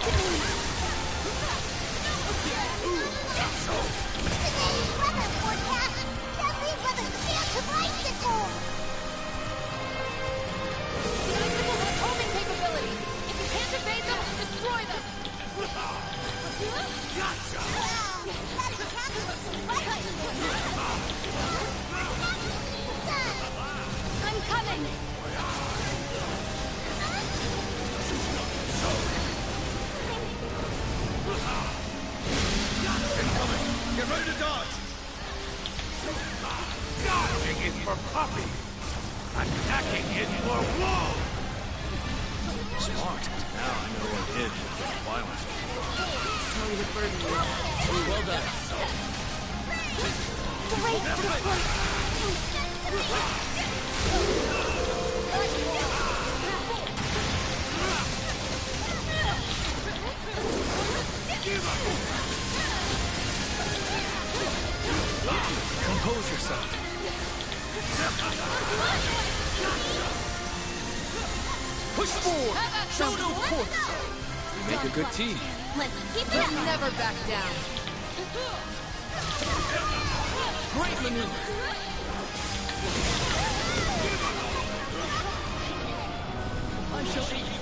Today's weather forecast tells me with a chance of icicles. The icicles have homing capability. If you can't evade them, destroy them. Gotcha! That attack looks frightening. I'm coming. Incoming! Get ready to dodge! Dodging is for puppies! Attacking is for wolves! Smart. Now I know what it is with violence. Sorry to burden you. Well done. Compose yourself. Push forward. Show no quarter. We make a good team. Let's keep it up. Never back down. Great maneuver. I shall aid you.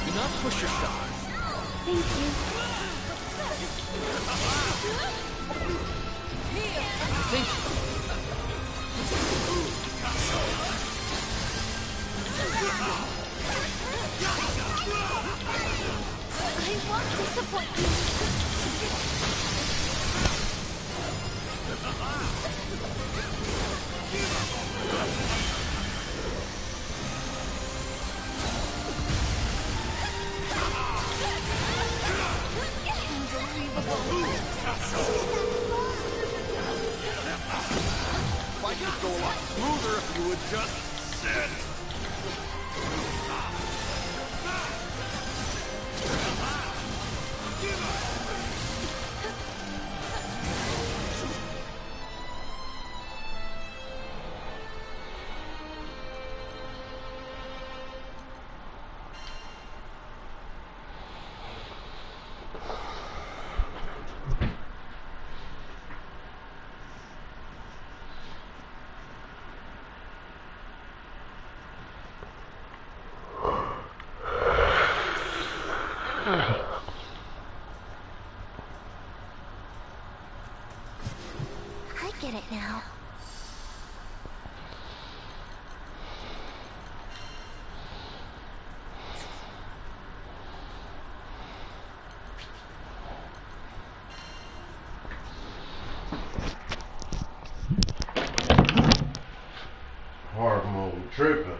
Do not push yourself. Thank you. Thank you. I want to support you. Fight would go a lot smoother if you would just sit. I get it now. Hard mode tripping.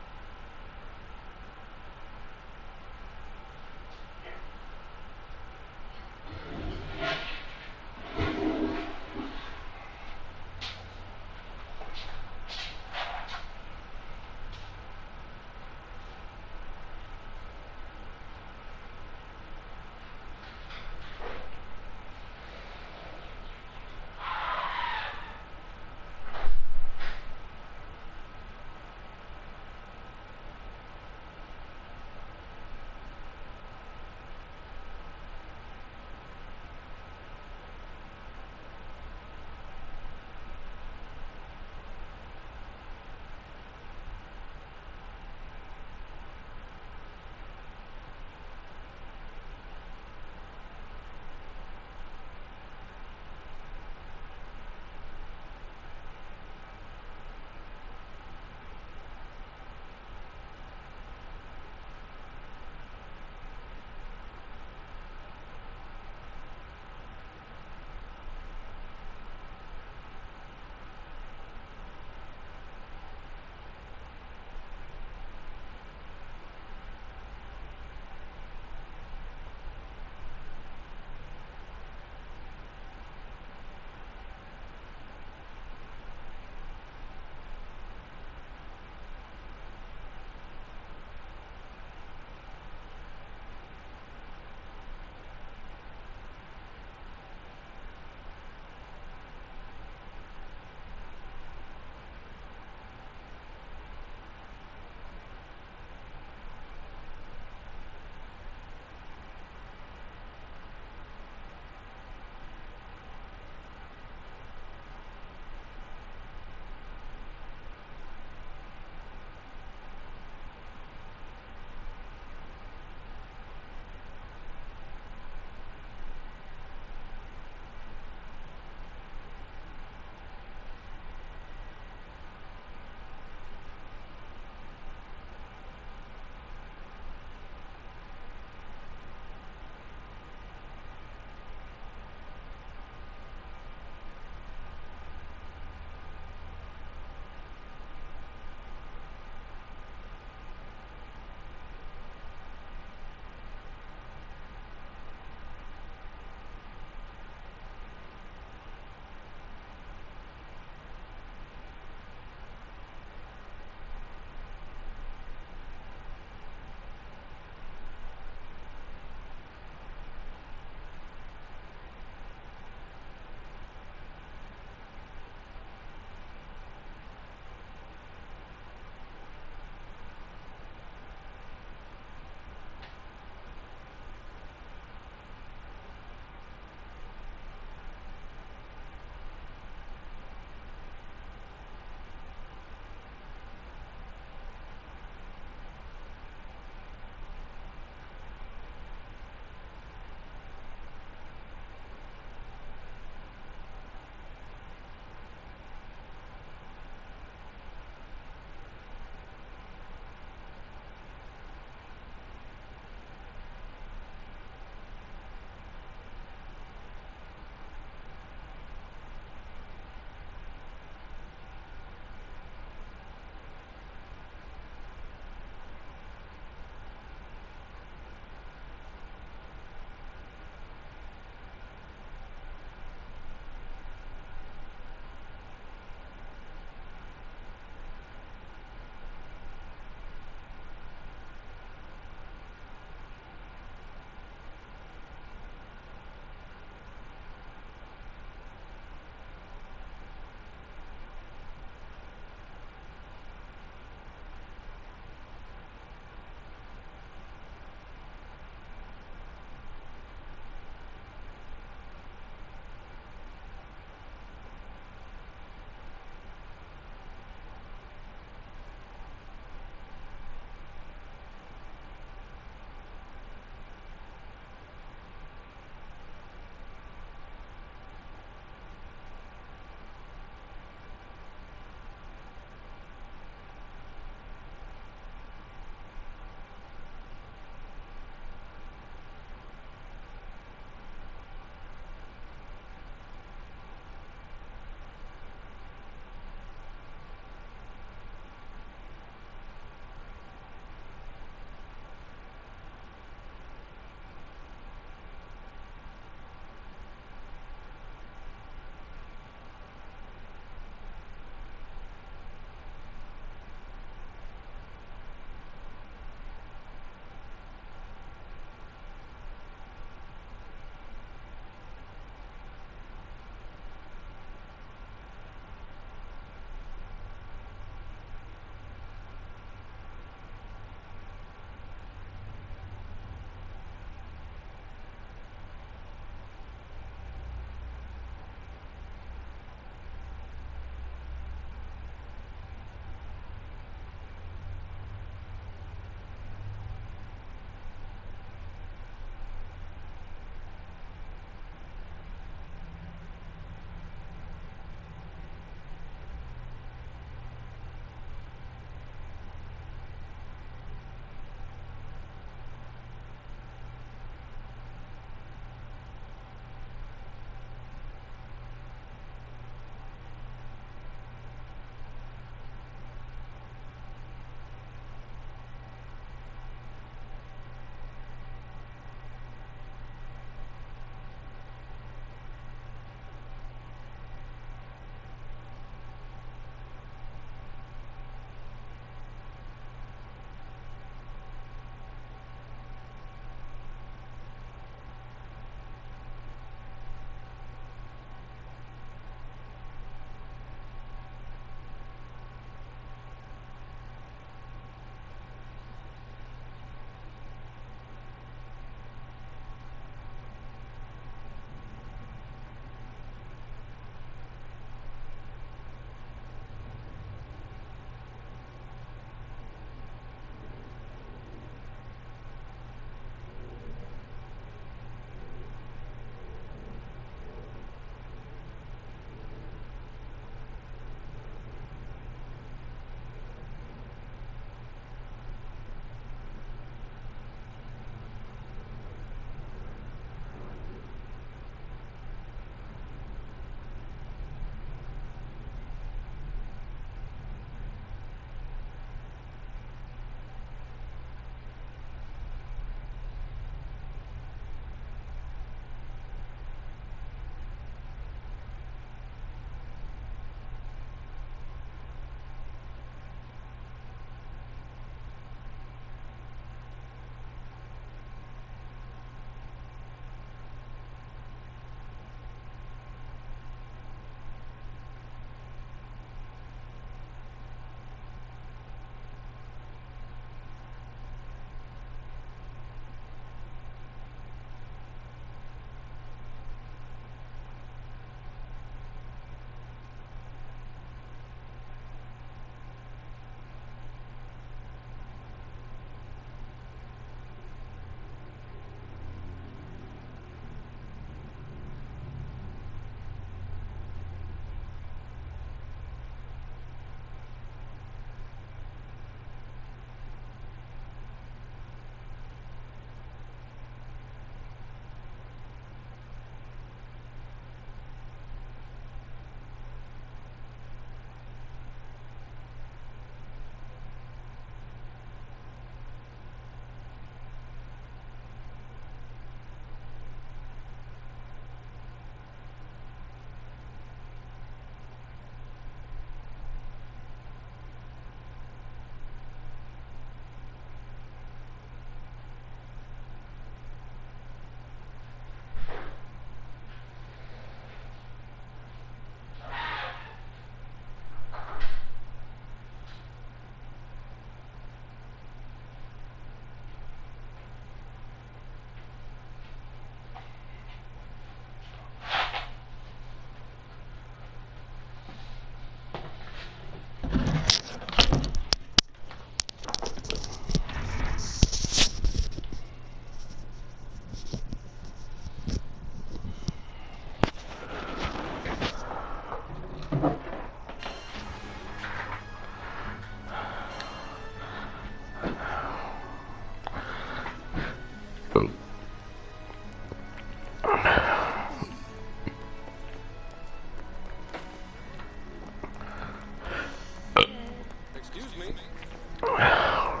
Smell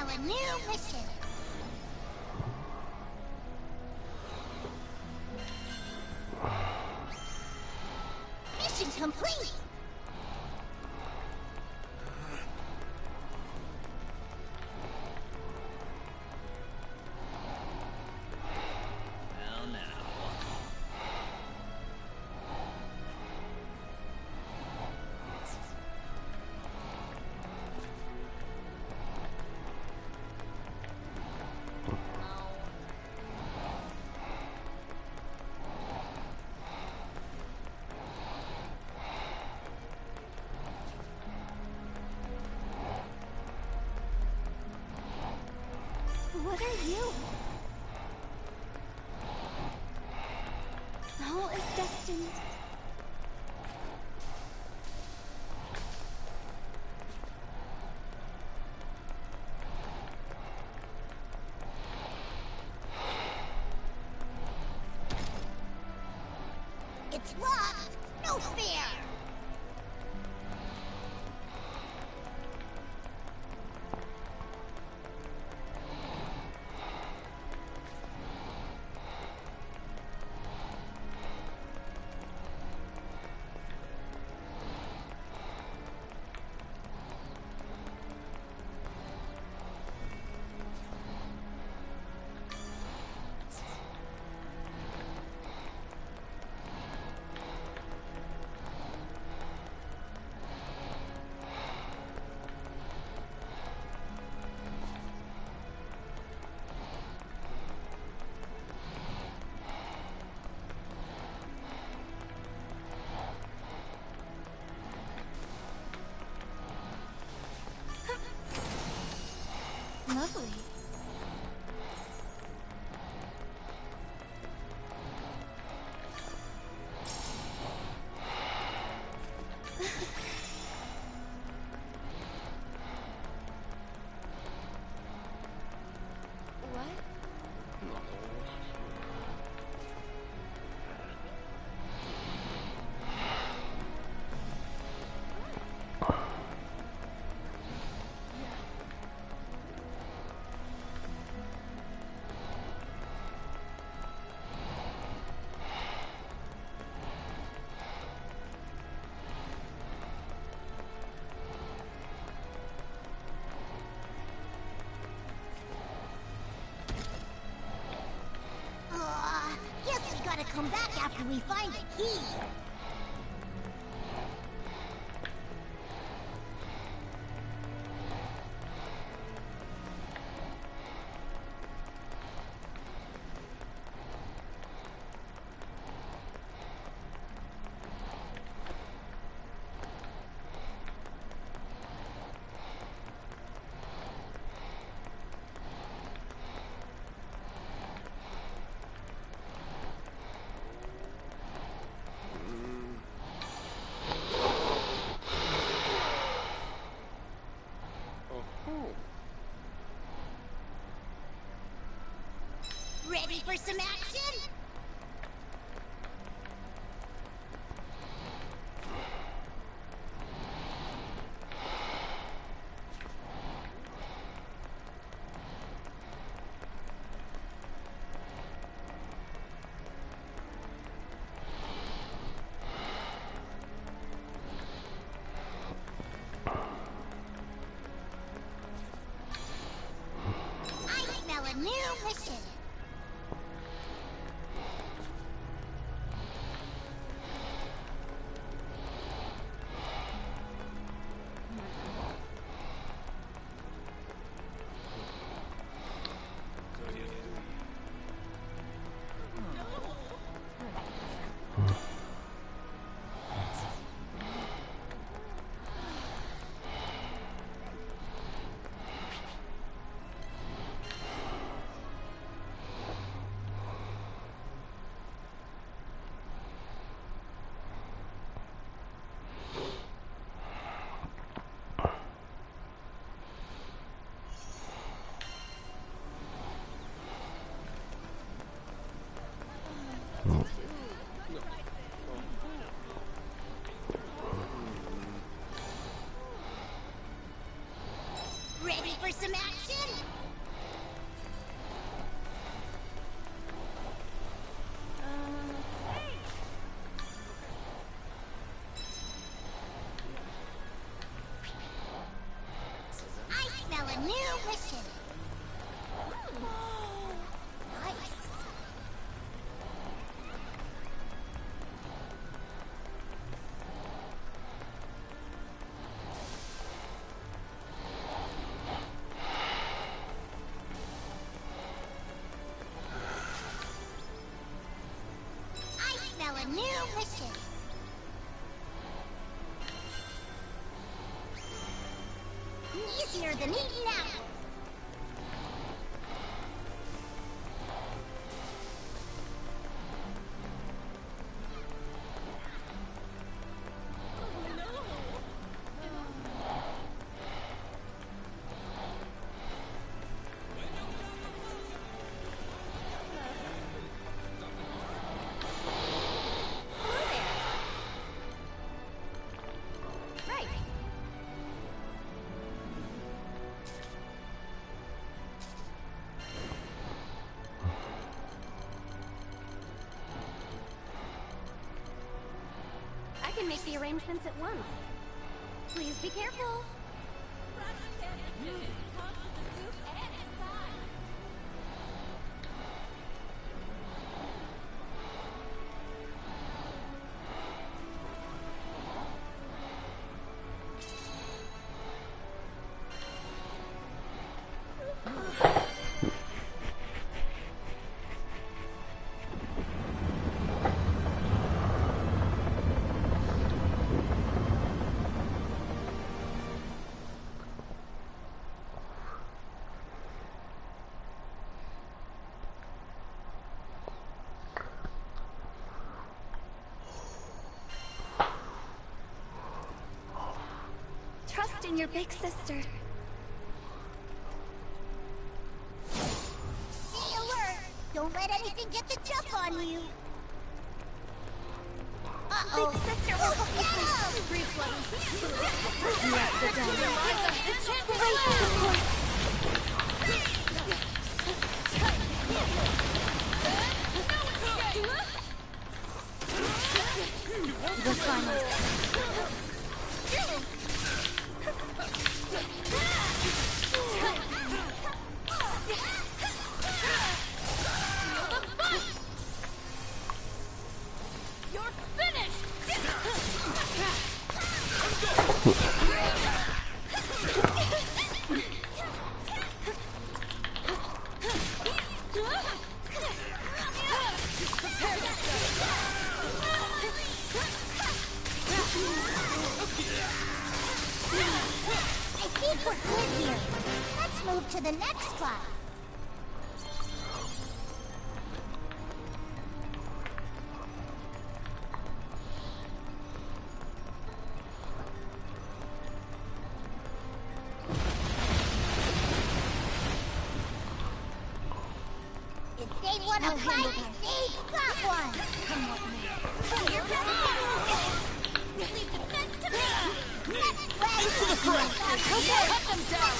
a new mission. Mission complete. Well, now. What are you? All is destined. It's locked. No fear. Lovely. Guess we gotta come back after we find the key. a new mission. Easier than eating apples. I can make the arrangements at once. Please be careful. Trust in your big sister. Be alert! Don't let anything get the jump on you. Uh-oh. Big sister will help you Get him! You at the door. The final. You're finished! I think we're good here. Let's move to the next spot. If they want to fight, they've got one. Come with me. You're ready. Leave defense to me. Into the fray! Cut them down!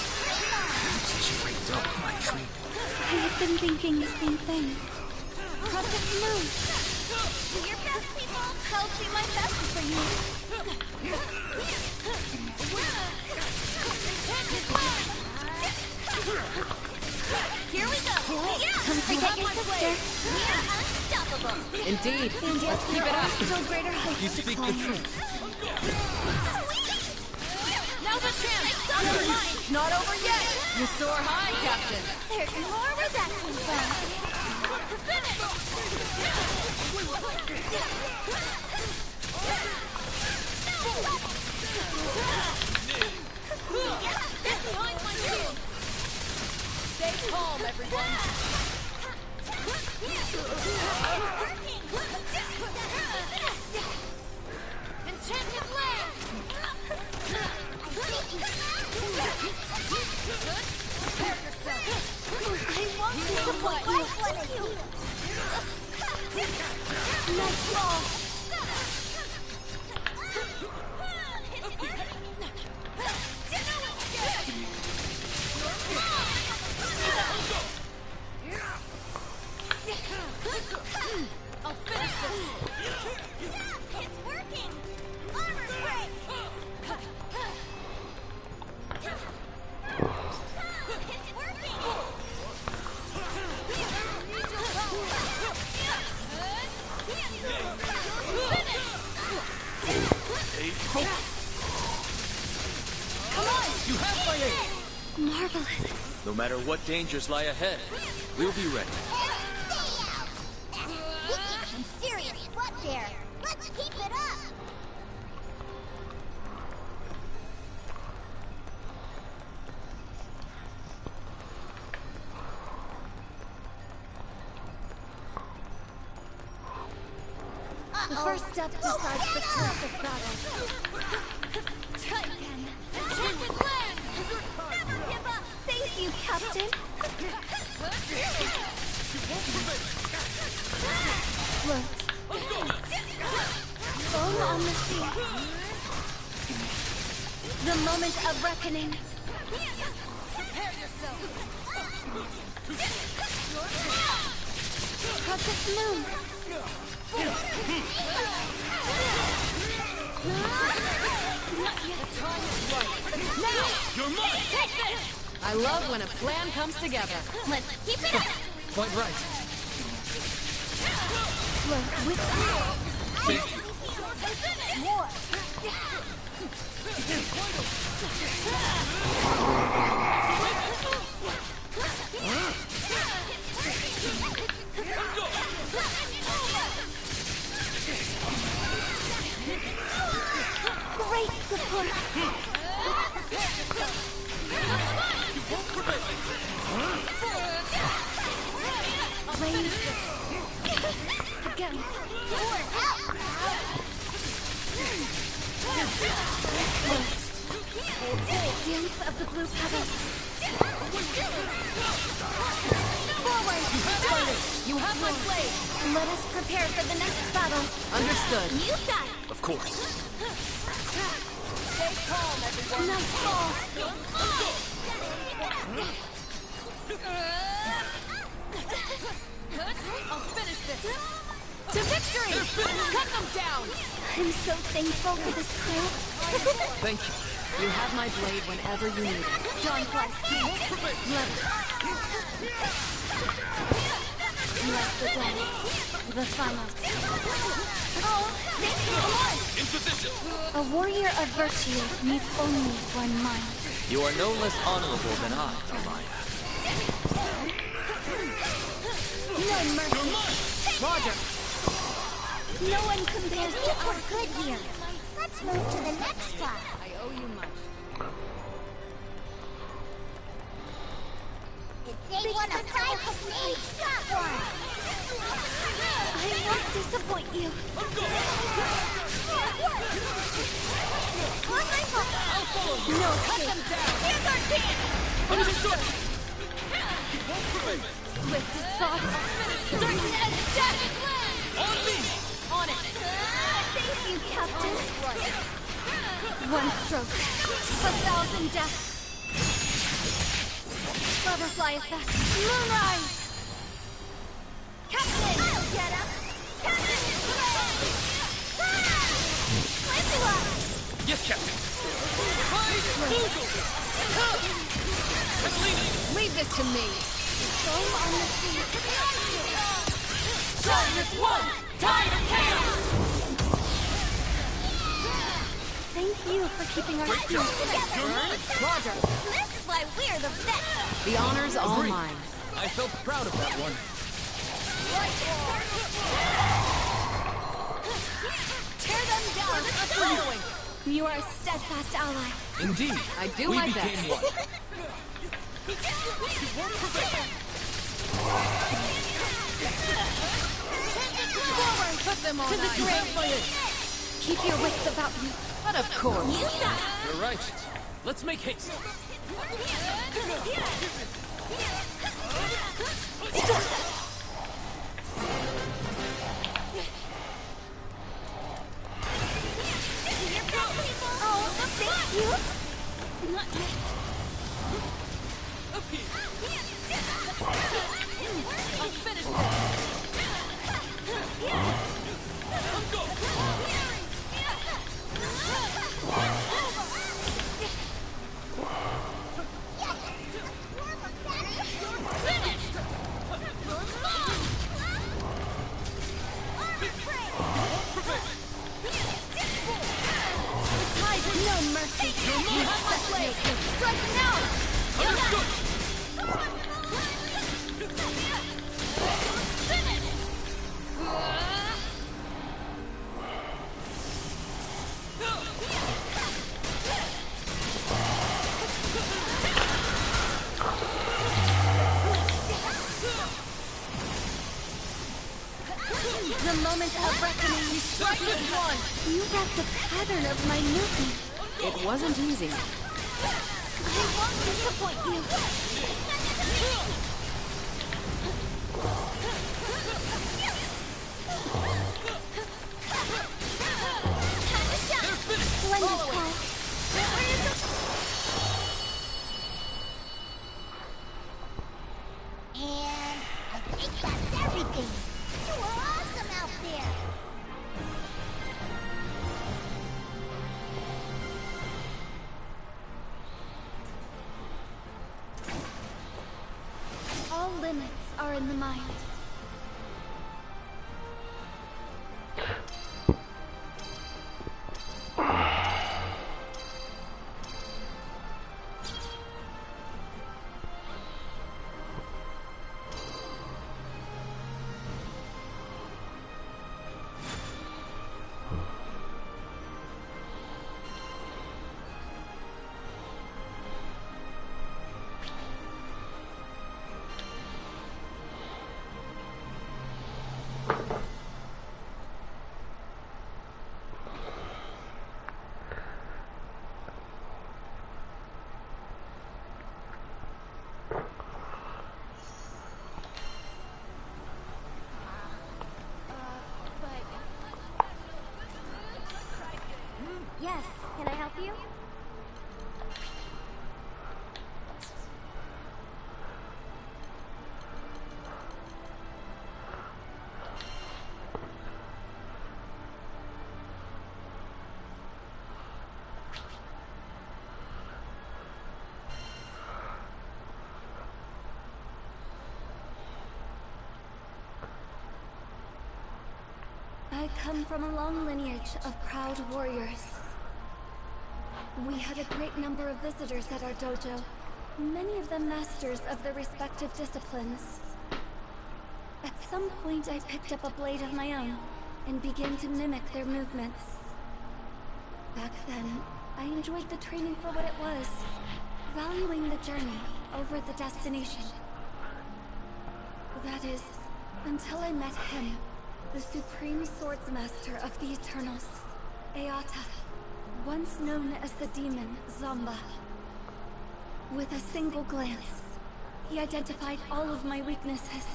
I have been thinking the same thing. Trust us move. Do your best, people. I'll do my best for you. Here we go! Come forget your sister. We're unstoppable. Indeed. Let's keep it up. Still greater heights You to speak the climb. truth. Now's the chance! It's not over yet! You soar high, Captain! There's more where that came from. Behind my shield! Stay calm, everyone! Enchanted land! Prepare yourself! I want to support you. Nice ball. I'll finish this! It's working. Armor break. It's working. Come on! You have my aid! Marvelous. No matter what dangers lie ahead, we'll be ready. Stay out. We keep some serious butt there. first step decides the course of battle. Titan! Never give up! Thank you, Captain! Float. Foam on the sea. The moment of reckoning. Prepare yourself! Crescent Moon! Now! You're mine! Take this! I love when a plan comes together. Let's keep it up! Quite right. Float with Thank you. more! Great support! Rain. Again. Dance of the blue petals. Forward! You have my blade! Let us prepare for the next battle. Understood. You got it! Of course. Stay calm, everyone. Nice ball. I'll finish this! To victory! Cut them down! I'm so thankful for this crew. Thank you. You have my blade whenever you need it. Dawn Flight. Let the dawn. The final. Oh, thank you, Lord! In position. A warrior of virtue needs only one mind. You are no less honorable than I, Amaya. No mercy. Roger! No one compares to our good here. Let's move to the next spot. I owe you much. If they want to fight with me, got one. I won't disappoint you. No, cut them down. Here's our chance. Understood. Swift as thought. Certain as death. On me. On it! Thank you, Captain. One stroke, 1,000 deaths. Butterfly effect. Moonrise! Captain! I'll get him! Captain is ready! Yes, Captain. Leave this to me! Foam on the sea. Darkness one! Tide of chaos! Thank you for keeping our team together. Roger! This is why we're the best. The honor's all mine. I felt proud of that one. Tear them down. Following! You are a steadfast ally. Indeed. I do we my became best. one. Forward. Put them on To the ice. grave. Keep your wits about you. But of course. You got it. You're right. Let's make haste. Oh, thank you. I'll finish this! No mercy. You have my blade. Strike now. The moment of reckoning. Strike one! You read the pattern of my movement. It wasn't easy. I won't disappoint you. Splendid, Paul. And I think that's everything. You were awesome out there. All limits are in the mind. Yes, can I help you? I come from a long lineage of proud warriors. We had a great number of visitors at our dojo, many of them masters of their respective disciplines. At some point I picked up a blade of my own and began to mimic their movements. Back then, I enjoyed the training for what it was, valuing the journey over the destination. That is, until I met him, the supreme swordsmaster of the Eternals, Eata, once known as the demon Zamba. With a single glance, he identified all of my weaknesses.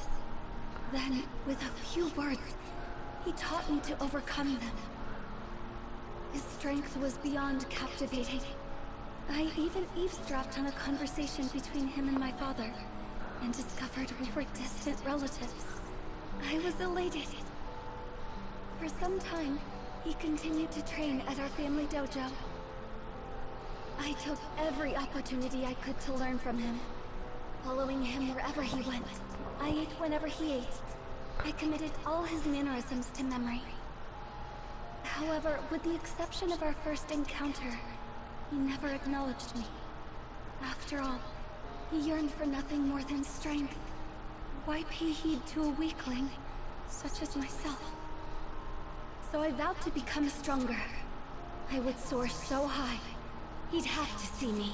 Then, with a few words, he taught me to overcome them. His strength was beyond captivating. I even eavesdropped on a conversation between him and my father, and discovered we were distant relatives. I was elated. For some time, he continued to train at our family dojo. I took every opportunity I could to learn from him, following him wherever he went. I ate whenever he ate. I committed all his mannerisms to memory. However, with the exception of our first encounter, he never acknowledged me. After all, he yearned for nothing more than strength. Why pay heed to a weakling, such as myself? So I vowed to become stronger. I would soar so high, he'd have to see me.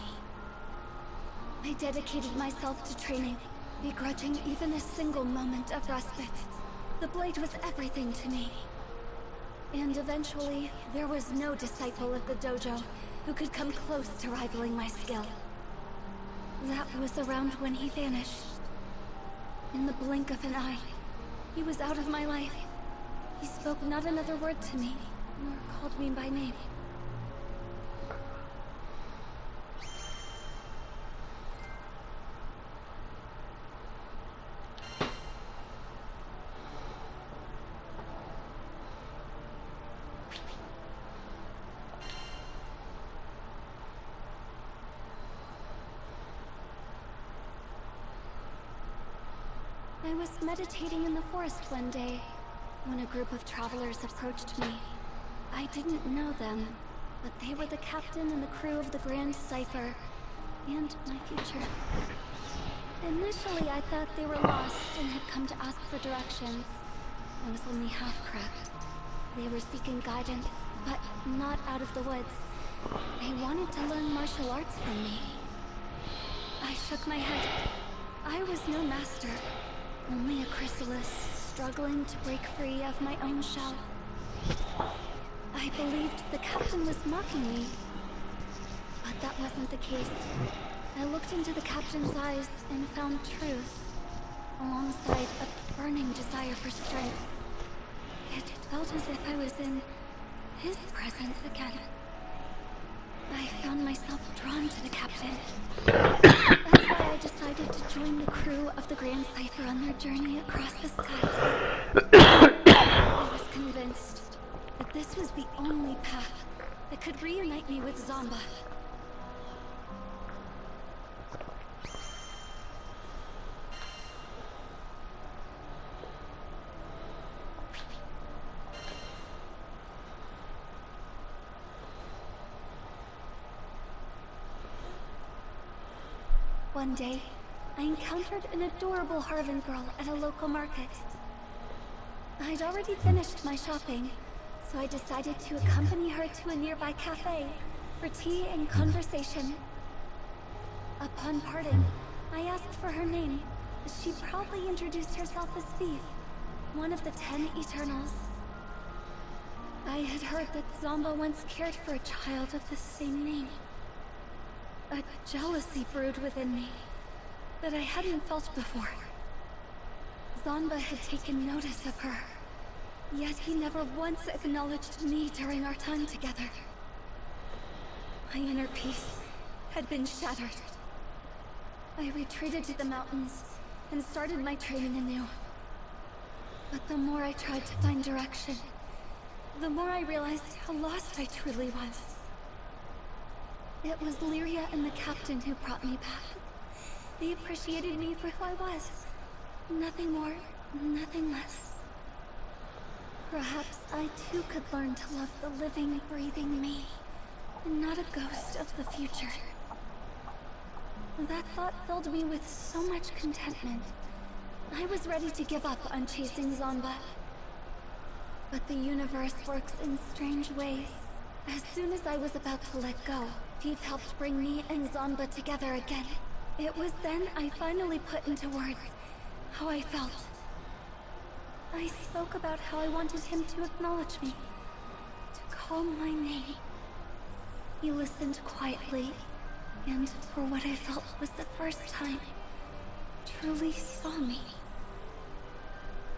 I dedicated myself to training, begrudging even a single moment of respite. The blade was everything to me. And eventually, there was no disciple at the dojo who could come close to rivaling my skill. That was around when he vanished. In the blink of an eye, he was out of my life. He spoke not another word to me, nor called me by name. I was meditating in the forest one day, when a group of travelers approached me. I didn't know them, but they were the captain and the crew of the Grand Cipher, and my future. Initially, I thought they were lost and had come to ask for directions. I was only half correct. They were seeking guidance, but not out of the woods. They wanted to learn martial arts from me. I shook my head. I was no master, only a chrysalis, struggling to break free of my own shell. the captain was mocking me. But that wasn't the case. I looked into the captain's eyes and found truth, alongside a burning desire for strength. It felt as if I was in his presence again. I found myself drawn to the captain. That's why I decided to join the crew of the Grand Cipher on their journey across the skies. I was convinced that this was the only path that could reunite me with Zomba. One day, I encountered an adorable Harvan girl at a local market. I'd already finished my shopping, so I decided to accompany her to a nearby cafe for tea and conversation. Upon parting, I asked for her name. She proudly introduced herself as Thief, one of the 10 Eternals. I had heard that Zomba once cared for a child of the same name. A jealousy brewed within me that I hadn't felt before. Zomba had taken notice of her, yet he never once acknowledged me during our time together. My inner peace had been shattered. I retreated to the mountains and started my training anew. But the more I tried to find direction, the more I realized how lost I truly was. It was Lyria and the captain who brought me back. They appreciated me for who I was. Nothing more, nothing less. Perhaps I too could learn to love the living, breathing me, and not a ghost of the future. That thought filled me with so much contentment. I was ready to give up on chasing Zomba. But the universe works in strange ways. As soon as I was about to let go, Thief helped bring me and Zomba together again. It was then I finally put into words how I felt. I spoke about how I wanted him to acknowledge me, to call my name. He listened quietly, and for what I felt was the first time, truly saw me.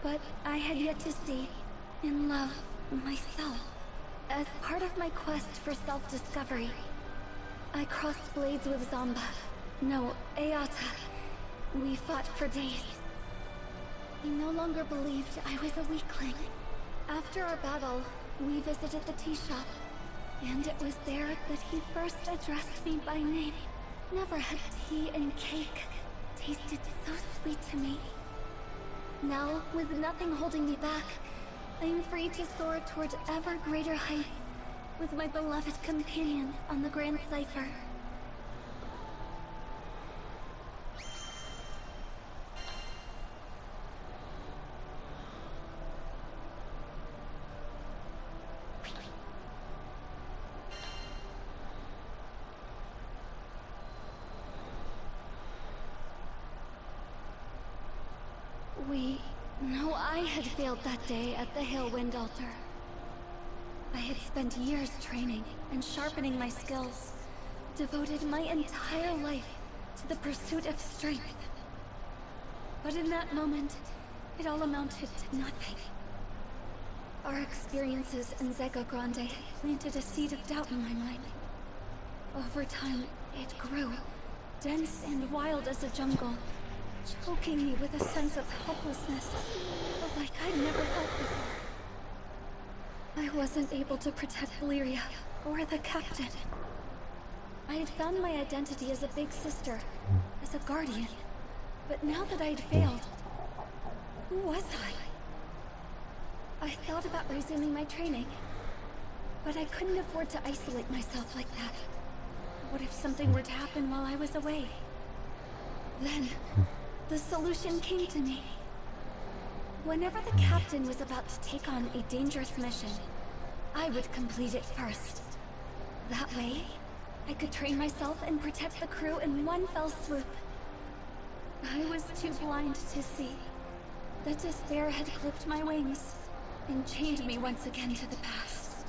But I had yet to see and love myself. As part of my quest for self-discovery, I crossed blades with Zomba. No, Eata. We fought for days. He no longer believed I was a weakling. After our battle, we visited the tea shop, and it was there that he first addressed me by name. Never had tea and cake tasted so sweet to me. Now, with nothing holding me back, I am free to soar toward ever greater heights with my beloved companions on the Grand Cipher. I had failed that day at the Hillwind Altar. I had spent years training and sharpening my skills, devoted my entire life to the pursuit of strength. But in that moment, it all amounted to nothing. Our experiences in Zega Grande had planted a seed of doubt in my mind. Over time, it grew, dense and wild as a jungle, choking me with a sense of helplessness, like I'd never felt before. I wasn't able to protect Lyria or the captain. I had found my identity as a big sister, as a guardian. But now that I'd failed, who was I? I thought about resuming my training, but I couldn't afford to isolate myself like that. What if something were to happen while I was away? Then, the solution came to me. Whenever the captain was about to take on a dangerous mission, I would complete it first. That way, I could train myself and protect the crew in one fell swoop. I was too blind to see that despair had clipped my wings and chained me once again to the past.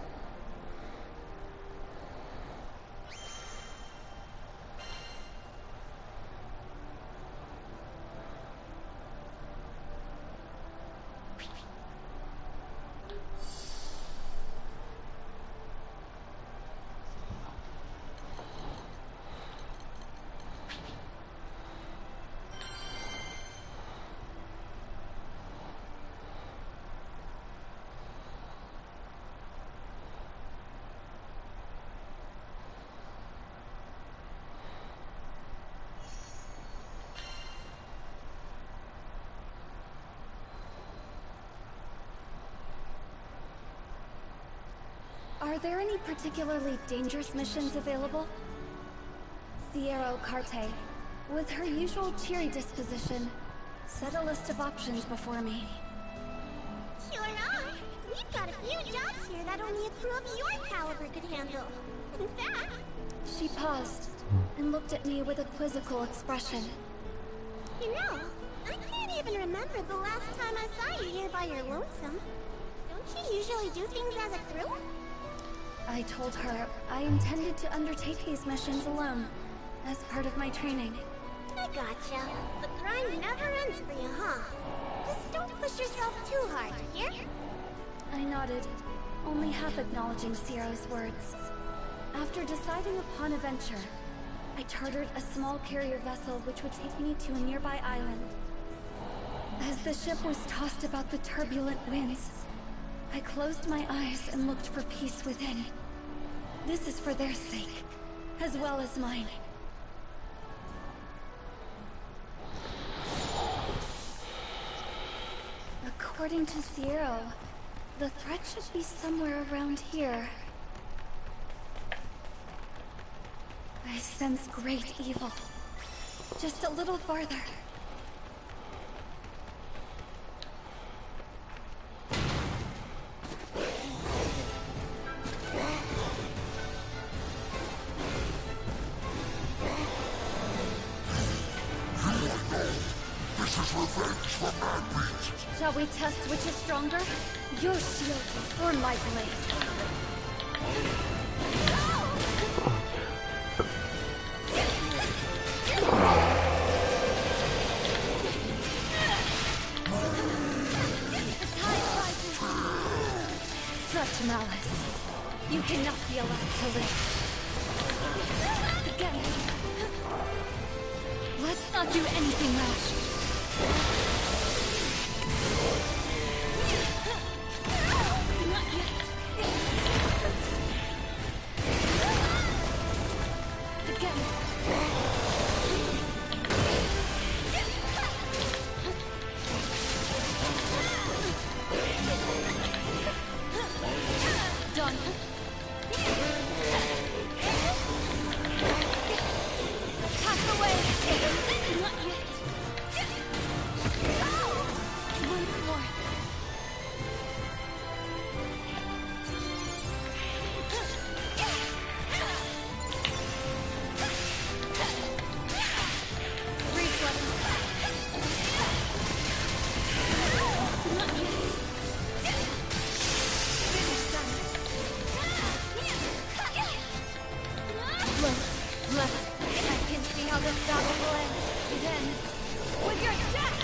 Are there any particularly dangerous missions available? Sierra Carte, with her usual cheery disposition, set a list of options before me. Sure are. We've got a few jobs here that only a crew of your caliber could handle. In fact... She paused and looked at me with a quizzical expression. You know, I can't even remember the last time I saw you here by your lonesome. Don't you usually do things as a crew? I told her I intended to undertake these missions alone, as part of my training. I gotcha. The grind never ends for you, huh? Just don't push yourself too hard, hear? I nodded, only half acknowledging Sierra's words. After deciding upon a venture, I chartered a small carrier vessel which would take me to a nearby island. As the ship was tossed about the turbulent winds, I closed my eyes and looked for peace within. This is for their sake, as well as mine. According to Zero, the threat should be somewhere around here. I sense great evil. Just a little farther. This is revenge for Madbeat. Shall we test which is stronger? Your shield or my blade? Such malice. You cannot be allowed to live. Again. Let's not do anything rash. Again. Done. Pass away. Not yet. Once more. I can see how this battle will end. It ends with your death!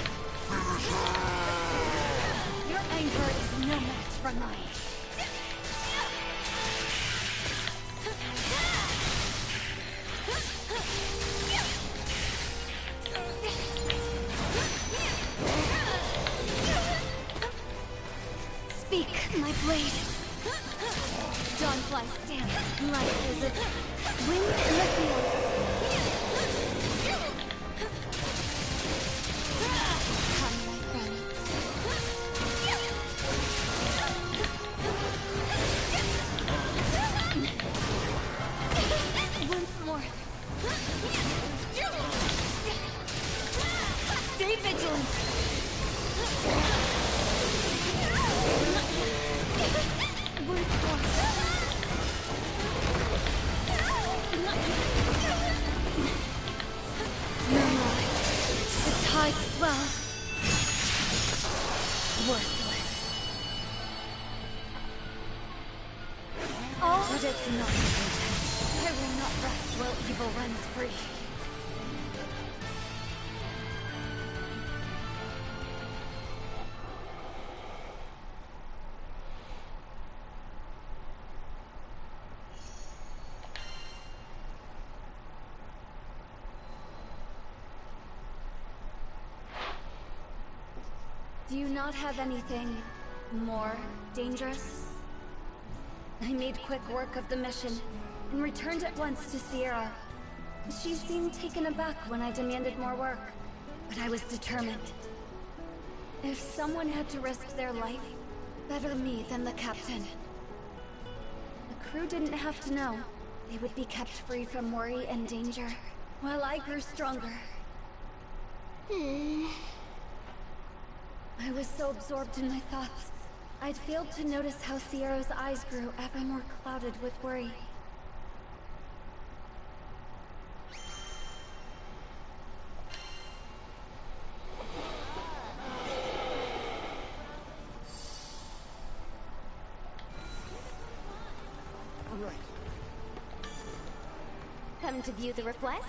Your anger is no match for mine. Speak, my blade. Dawnfly stands. Life is a wind in the fields. Come, my friends. Once more. Stay vigilant. Once more. The tide swells. Worthless. All but it's not content. I will not rest while evil runs free. Do you not have anything more dangerous? I made quick work of the mission and returned at once to Sierra. She seemed taken aback when I demanded more work, but I was determined. If someone had to risk their life, better me than the captain. crew didn't have to know. They would be kept free from worry and danger, while I grew stronger. I was so absorbed in my thoughts, I'd failed to notice how Sierra's eyes grew ever more clouded with worry. Come to view the requests?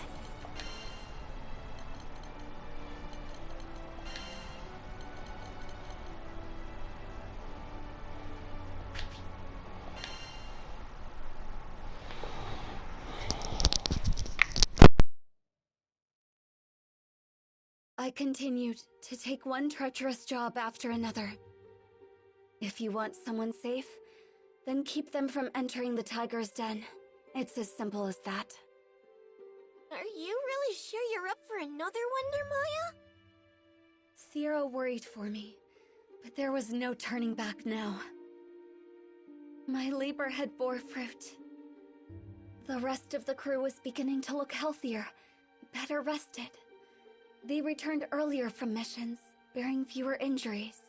I continued to take one treacherous job after another. If you want someone safe, then keep them from entering the tiger's den. It's as simple as that. Are you really sure you're up for another one, Nermaya? Sierra worried for me, but there was no turning back now. My labor had bore fruit. The rest of the crew was beginning to look healthier, better rested. They returned earlier from missions, bearing fewer injuries.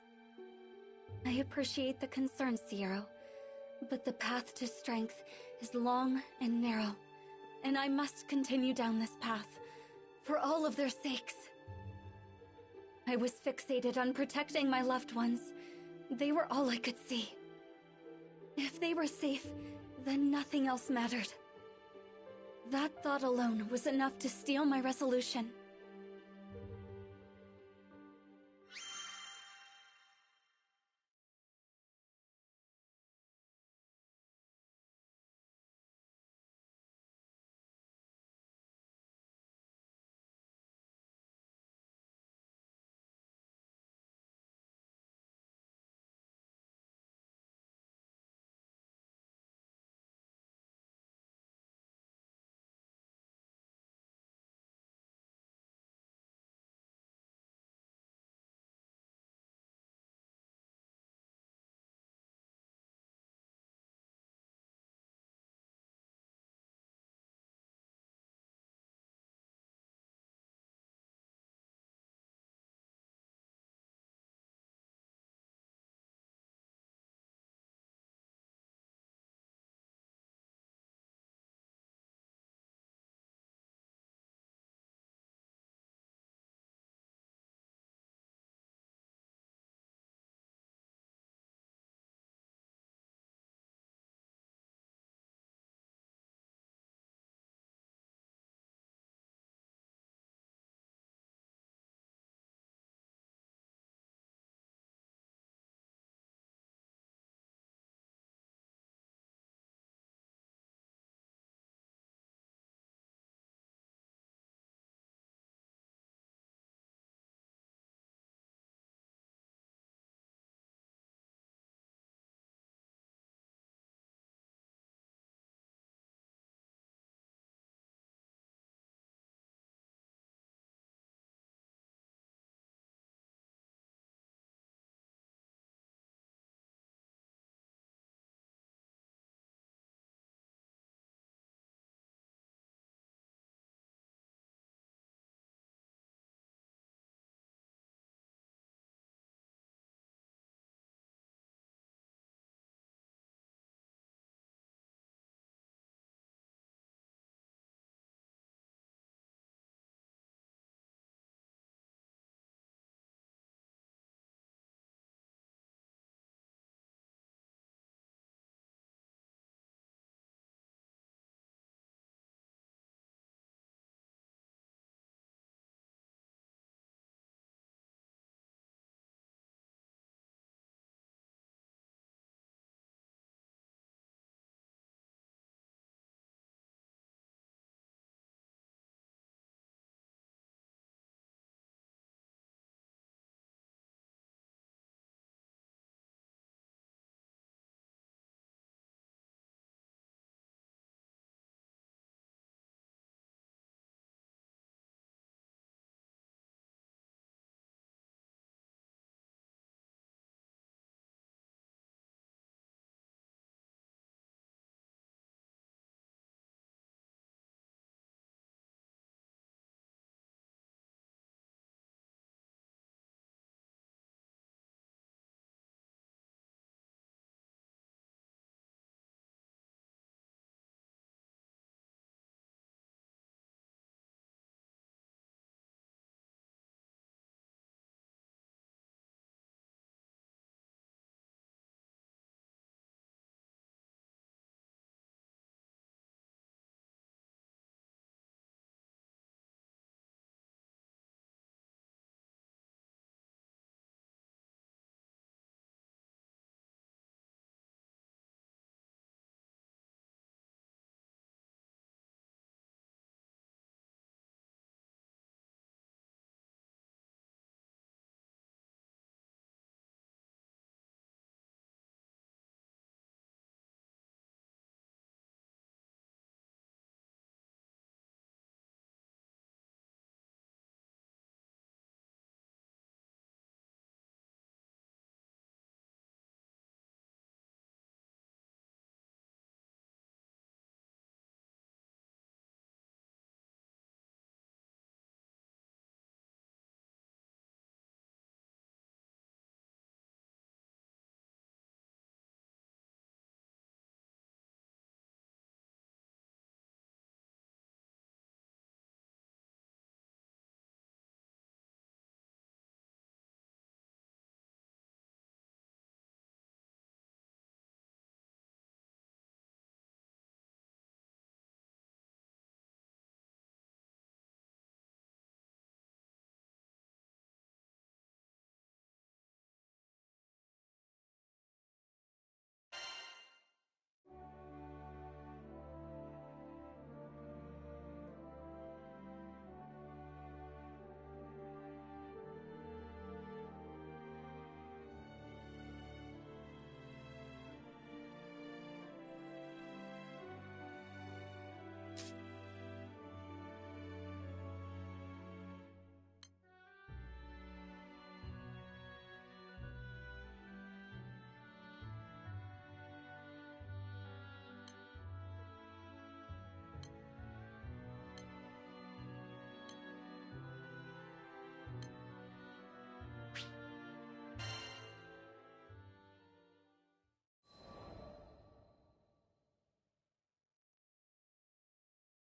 I appreciate the concern, Sierra, but the path to strength is long and narrow, and I must continue down this path, for all of their sakes. I was fixated on protecting my loved ones. They were all I could see. If they were safe, then nothing else mattered. That thought alone was enough to steel my resolution.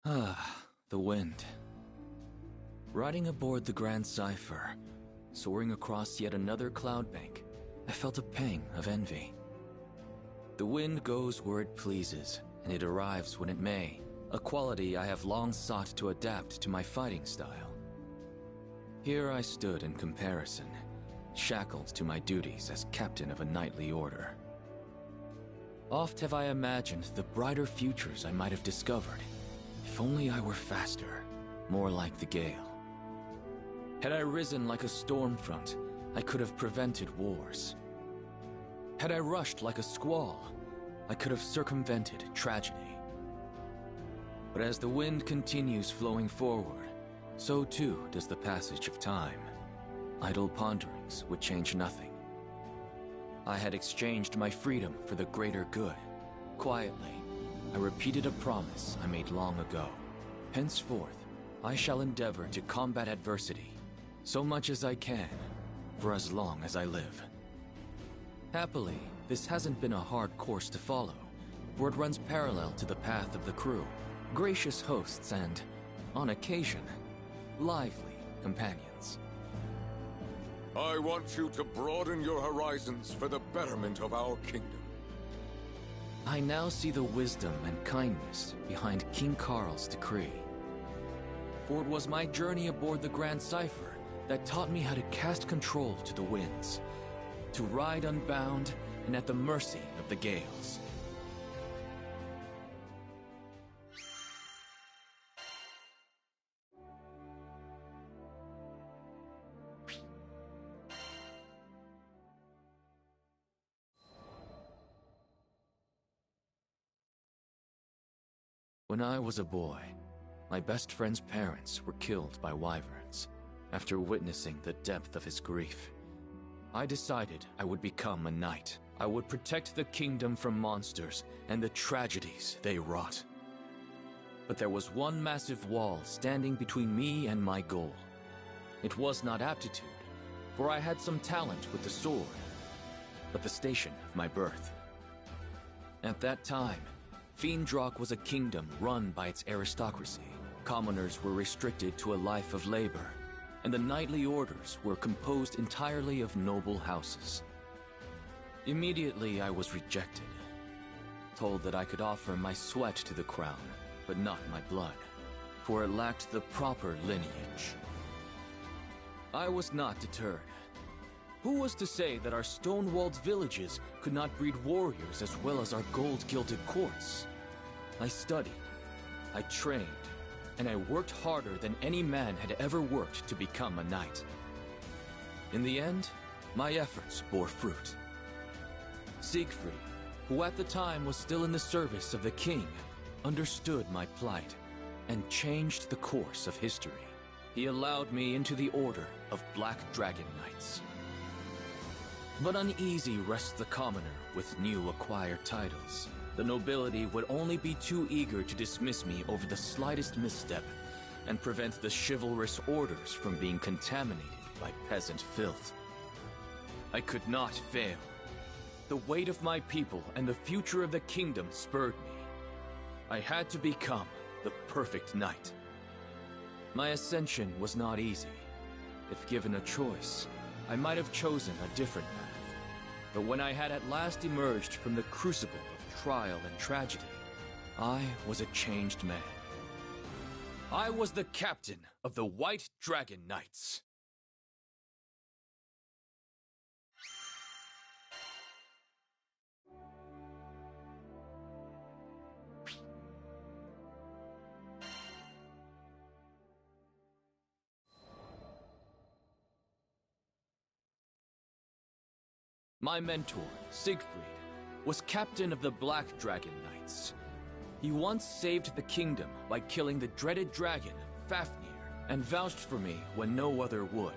Ah, the wind. Riding aboard the Grand Cypher, soaring across yet another cloud bank, I felt a pang of envy. The wind goes where it pleases, and it arrives when it may, a quality I have long sought to adapt to my fighting style. Here I stood in comparison, shackled to my duties as captain of a knightly order. Oft have I imagined the brighter futures I might have discovered, if only I were faster, more like the gale. Had I risen like a storm front, I could have prevented wars. Had I rushed like a squall, I could have circumvented tragedy. But as the wind continues flowing forward, so too does the passage of time. Idle ponderings would change nothing. I had exchanged my freedom for the greater good. Quietly, I repeated a promise I made long ago. Henceforth, I shall endeavor to combat adversity, so much as I can, for as long as I live. Happily, this hasn't been a hard course to follow, for it runs parallel to the path of the crew, gracious hosts and, on occasion, lively companions. I want you to broaden your horizons for the betterment of our kingdom. I now see the wisdom and kindness behind King Carl's decree. For it was my journey aboard the Grand Cypher that taught me how to cast control to the winds, to ride unbound and at the mercy of the gales. When I was a boy, my best friend's parents were killed by wyverns. After witnessing the depth of his grief, I decided I would become a knight. I would protect the kingdom from monsters and the tragedies they wrought. But there was one massive wall standing between me and my goal. It was not aptitude, for I had some talent with the sword, but the station of my birth. At that time, Fiendrock was a kingdom run by its aristocracy. Commoners were restricted to a life of labor, and the knightly orders were composed entirely of noble houses. Immediately I was rejected, told that I could offer my sweat to the crown, but not my blood, for it lacked the proper lineage. I was not deterred. Who was to say that our stone-walled villages could not breed warriors as well as our gold-gilded courts? I studied, I trained, and I worked harder than any man had ever worked to become a knight. In the end, my efforts bore fruit. Siegfried, who at the time was still in the service of the king, understood my plight and changed the course of history. He allowed me into the order of Black Dragon Knights. But uneasy rests the commoner with new acquired titles. The nobility would only be too eager to dismiss me over the slightest misstep and prevent the chivalrous orders from being contaminated by peasant filth. I could not fail. The weight of my people and the future of the kingdom spurred me. I had to become the perfect knight. My ascension was not easy. If given a choice, I might have chosen a different path. But when I had at last emerged from the crucible of trial and tragedy, I was a changed man. I was the captain of the White Dragon Knights. My mentor, Siegfried, was captain of the Black Dragon Knights. He once saved the kingdom by killing the dreaded dragon, Fafnir, and vouched for me when no other would.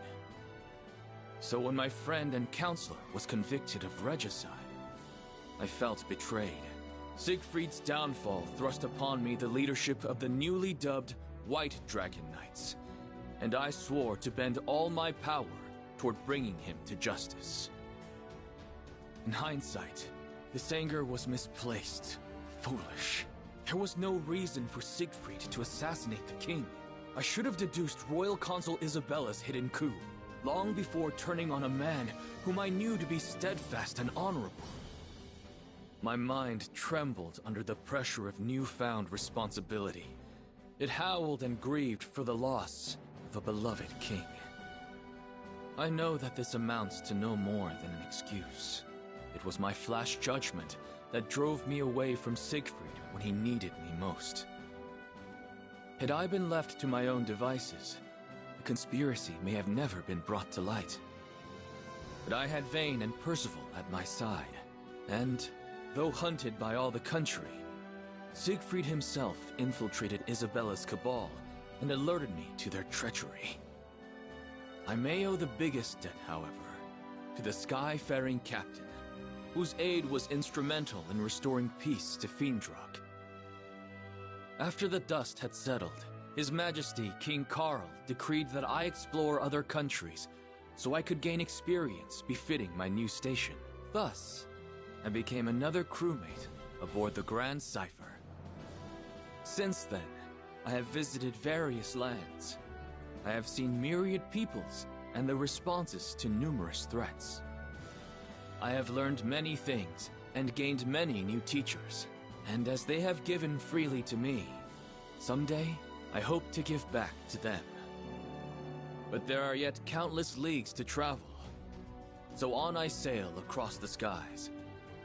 So when my friend and counselor was convicted of regicide, I felt betrayed. Siegfried's downfall thrust upon me the leadership of the newly dubbed White Dragon Knights, and I swore to bend all my power toward bringing him to justice. In hindsight, this anger was misplaced, foolish, There was no reason for Siegfried to assassinate the king. I should have deduced Royal Consul Isabella's hidden coup, long before turning on a man whom I knew to be steadfast and honorable. My mind trembled under the pressure of newfound responsibility. It howled and grieved for the loss of a beloved king. I know that this amounts to no more than an excuse. It was my flash judgment that drove me away from Siegfried when he needed me most. Had I been left to my own devices, the conspiracy may have never been brought to light. But I had Vayne and Percival at my side, and, though hunted by all the country, Siegfried himself infiltrated Isabella's cabal and alerted me to their treachery. I may owe the biggest debt, however, to the Skyfaring Captain, whose aid was instrumental in restoring peace to Fiendrug. After the dust had settled, His Majesty King Carl decreed that I explore other countries so I could gain experience befitting my new station. Thus, I became another crewmate aboard the Grand Cypher. Since then, I have visited various lands. I have seen myriad peoples and their responses to numerous threats. I have learned many things and gained many new teachers, and as they have given freely to me, someday I hope to give back to them. But there are yet countless leagues to travel, so on I sail across the skies,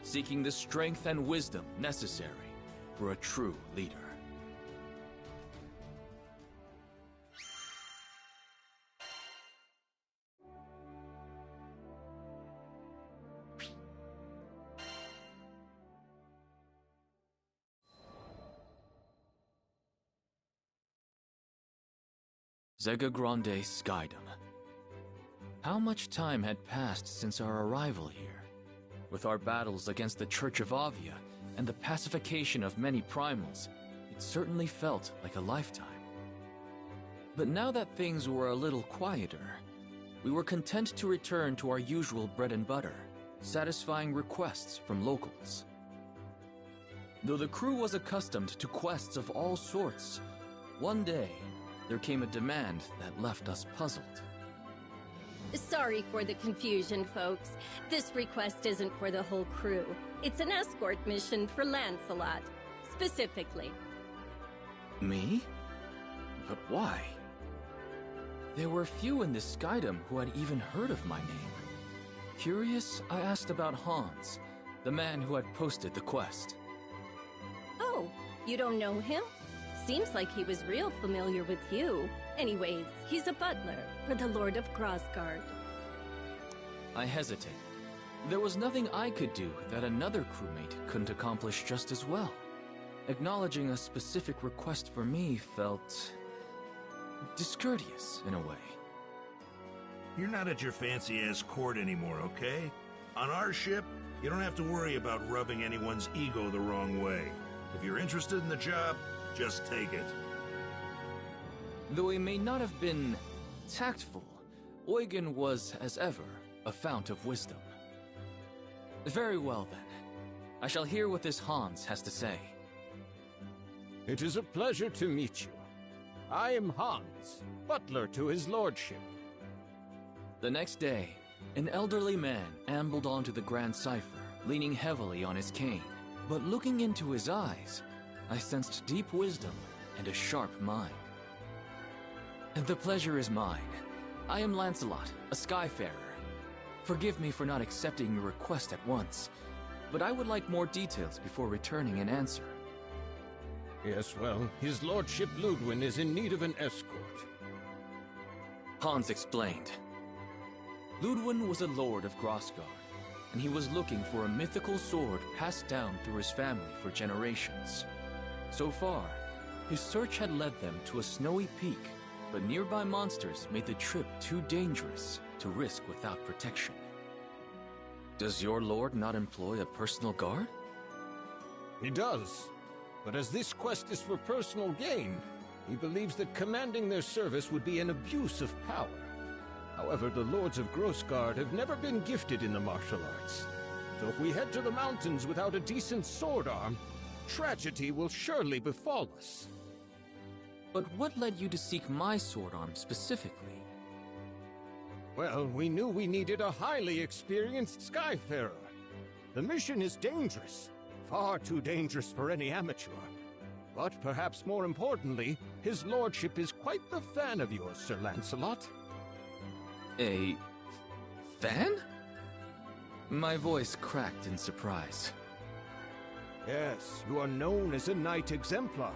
seeking the strength and wisdom necessary for a true leader. Zegagrande Skydom. How much time had passed since our arrival here? With our battles against the Church of Avia and the pacification of many primals, it certainly felt like a lifetime. But now that things were a little quieter, we were content to return to our usual bread and butter, satisfying requests from locals. Though the crew was accustomed to quests of all sorts, one day, there came a demand that left us puzzled. Sorry for the confusion, folks. This request isn't for the whole crew. It's an escort mission for Lancelot, specifically. Me? But why? There were few in this Skydom who had even heard of my name. Curious, I asked about Hans, the man who had posted the quest. Oh, you don't know him? Seems like he was real familiar with you. Anyways, he's a butler for the Lord of Grassgard. I hesitated. There was nothing I could do that another crewmate couldn't accomplish just as well. Acknowledging a specific request for me felt discourteous in a way. You're not at your fancy-ass court anymore, okay? On our ship, you don't have to worry about rubbing anyone's ego the wrong way. If you're interested in the job, just take it. Though he may not have been tactful, Eugen was, as ever, a fount of wisdom. Very well, then. I shall hear what this Hans has to say. It is a pleasure to meet you. I am Hans, butler to his lordship. The next day, an elderly man ambled onto the Grand Cypher, leaning heavily on his cane. But looking into his eyes, I sensed deep wisdom and a sharp mind. The pleasure is mine. I am Lancelot, a Skyfarer. Forgive me for not accepting your request at once, but I would like more details before returning an answer. Yes, well, his lordship Ludwin is in need of an escort. Hans explained. Ludwin was a lord of Grassgard, and he was looking for a mythical sword passed down through his family for generations. So far, his search had led them to a snowy peak, but nearby monsters made the trip too dangerous to risk without protection. Does your lord not employ a personal guard? He does, but as this quest is for personal gain, he believes that commanding their service would be an abuse of power. However, the Lords of Grassgard have never been gifted in the martial arts, so if we head to the mountains without a decent sword arm, tragedy will surely befall us. But what led you to seek my sword arm specifically? Well, we knew we needed a highly experienced Skyfarer. The mission is dangerous. Far too dangerous for any amateur. But perhaps more importantly, his lordship is quite the fan of yours, Sir Lancelot. A... fan? My voice cracked in surprise. Yes, you are known as a knight exemplar,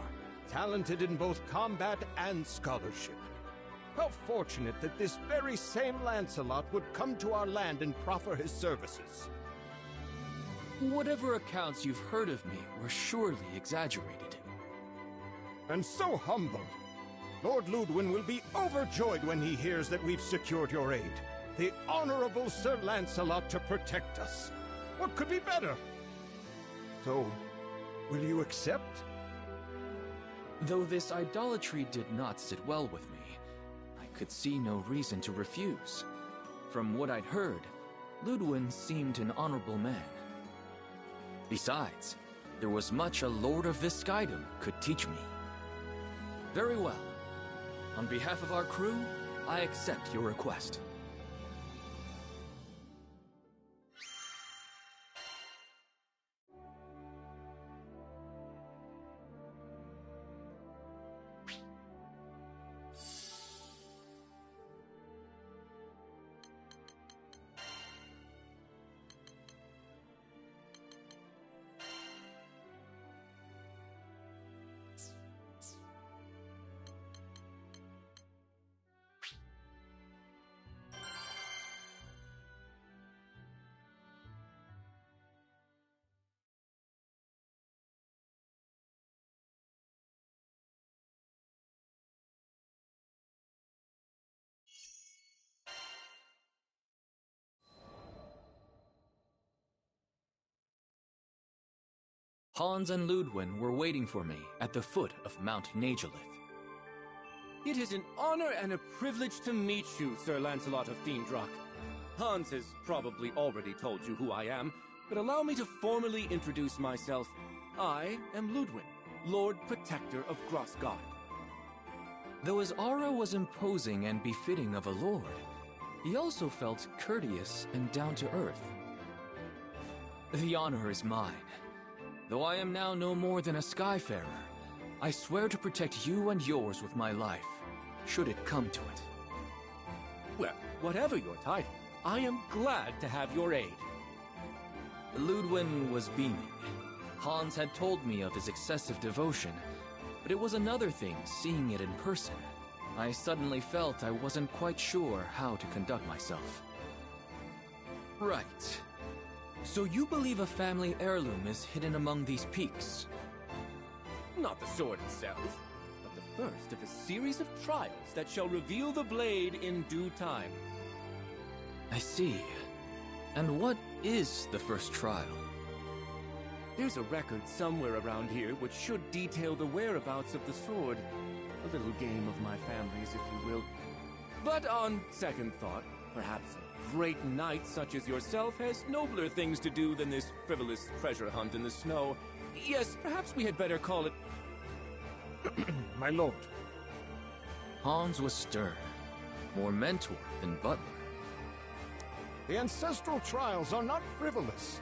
talented in both combat and scholarship. How fortunate that this very same Lancelot would come to our land and proffer his services. Whatever accounts you've heard of me were surely exaggerated. And so humble. Lord Ludwin will be overjoyed when he hears that we've secured your aid. The Honorable Sir Lancelot to protect us. What could be better? So, will you accept? Though this idolatry did not sit well with me, I could see no reason to refuse. From what I'd heard, Ludwin seemed an honorable man. Besides, there was much a Lord of Viscaidum could teach me. Very well. On behalf of our crew, I accept your request. Hans and Ludwin were waiting for me at the foot of Mount Nagelith. It is an honor and a privilege to meet you, Sir Lancelot of Fiendrock. Hans has probably already told you who I am, but allow me to formally introduce myself. I am Ludwin, Lord Protector of Grossgard. Though his aura was imposing and befitting of a lord, he also felt courteous and down-to-earth. The honor is mine. Though I am now no more than a Skyfarer, I swear to protect you and yours with my life, should it come to it. Well, whatever your title, I am glad to have your aid. Ludwin was beaming. Hans had told me of his excessive devotion, but it was another thing seeing it in person. I suddenly felt I wasn't quite sure how to conduct myself. Right. So you believe a family heirloom is hidden among these peaks? Not the sword itself, but the first of a series of trials that shall reveal the blade in due time. I see. And what is the first trial? There's a record somewhere around here which should detail the whereabouts of the sword. A little game of my family's, if you will. But on second thought, perhaps a great knight such as yourself has nobler things to do than this frivolous treasure hunt in the snow. Yes, perhaps we had better call it... My lord. Hans was stern, more mentor than butler. The ancestral trials are not frivolous.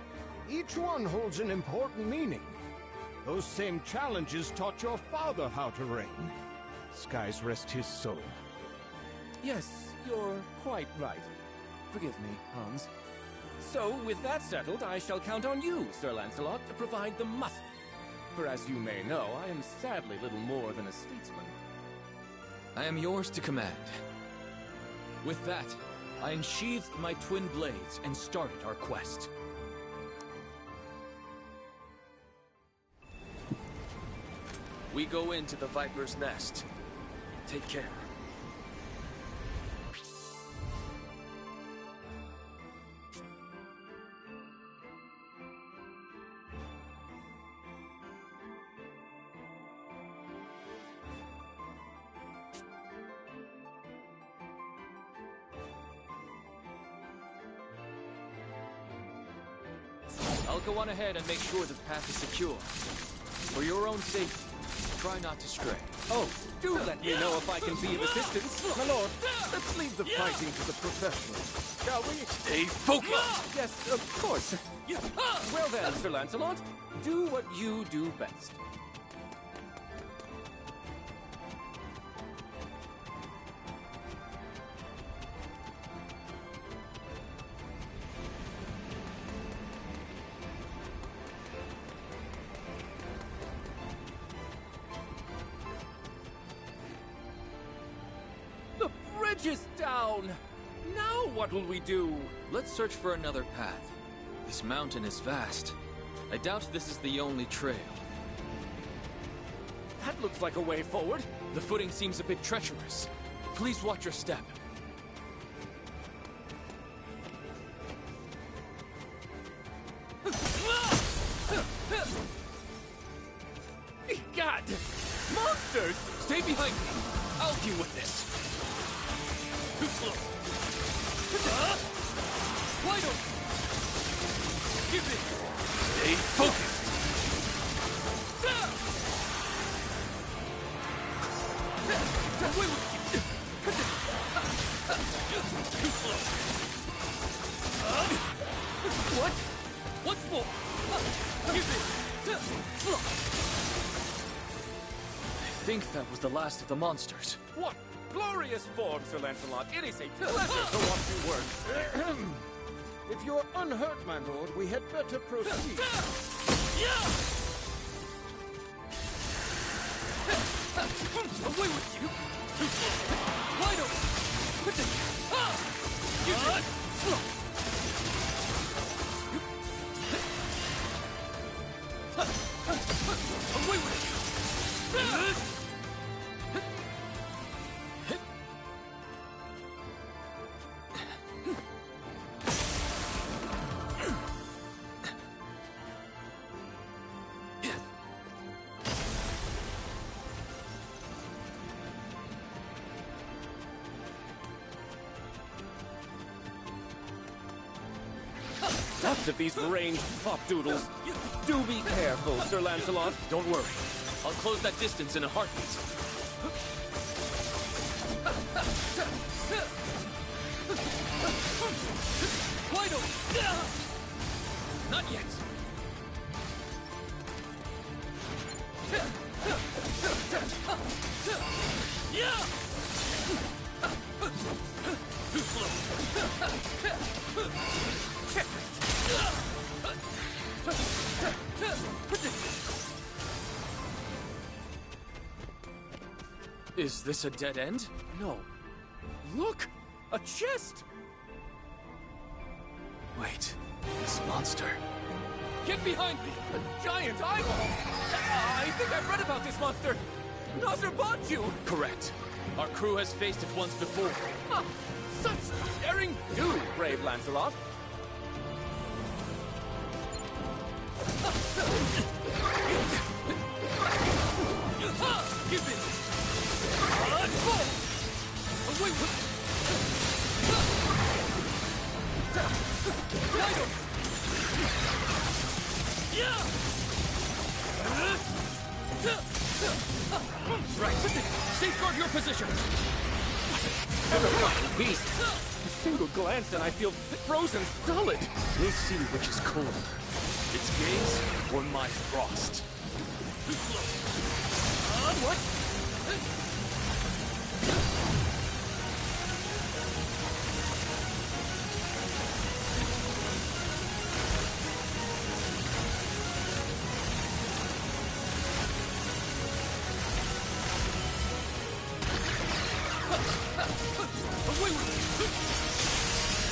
Each one holds an important meaning. Those same challenges taught your father how to reign. Skies rest his soul. Yes, you're quite right. Forgive me, Hans. So, with that settled, I shall count on you, Sir Lancelot, to provide the muscle. For as you may know, I am sadly little more than a statesman. I am yours to command. With that, I unsheathed my twin blades and started our quest. We go into the Viper's Nest. Take care. I'll go on ahead and make sure the path is secure. For your own safety, try not to stray. Oh, do let me know if I can be of assistance. My lord, let's leave the fighting to the professionals, shall we? Stay focused! Yes, of course. Well then, Sir Lancelot, do what you do best. The bridge is down! Now what will we do? Let's search for another path. This mountain is vast. I doubt this is the only trail. That looks like a way forward. The footing seems a bit treacherous. Please watch your step. God! Monsters! Stay behind me! I'll deal with this! Too slow! Wide open! Give it! Stay focused! Away with you! Too slow! What? Once more! Give it! I think that was the last of the monsters. What glorious form, Sir Lancelot! It is a pleasure to watch you work. If you're unhurt, my lord, we had better proceed. Away with you! Wide open! Put this! Use it! Away with you! Lots of these ranged pop-doodles. Do be careful, Sir Lancelot. Don't worry. I'll close that distance in a heartbeat. Wide open! Not yet. Too slow. Is this a dead end? No. Look! A chest! Wait, this monster. Get behind me! A giant eyeball! I think I've read about this monster! Nosferatu! Correct. Our crew has faced it once before. Ah, such daring do, brave Lancelot! Give it! Away with Right. Safeguard your position. Beast! A single glance and I feel frozen solid. We'll see which is colder. Its gaze or my frost. What? Away with you!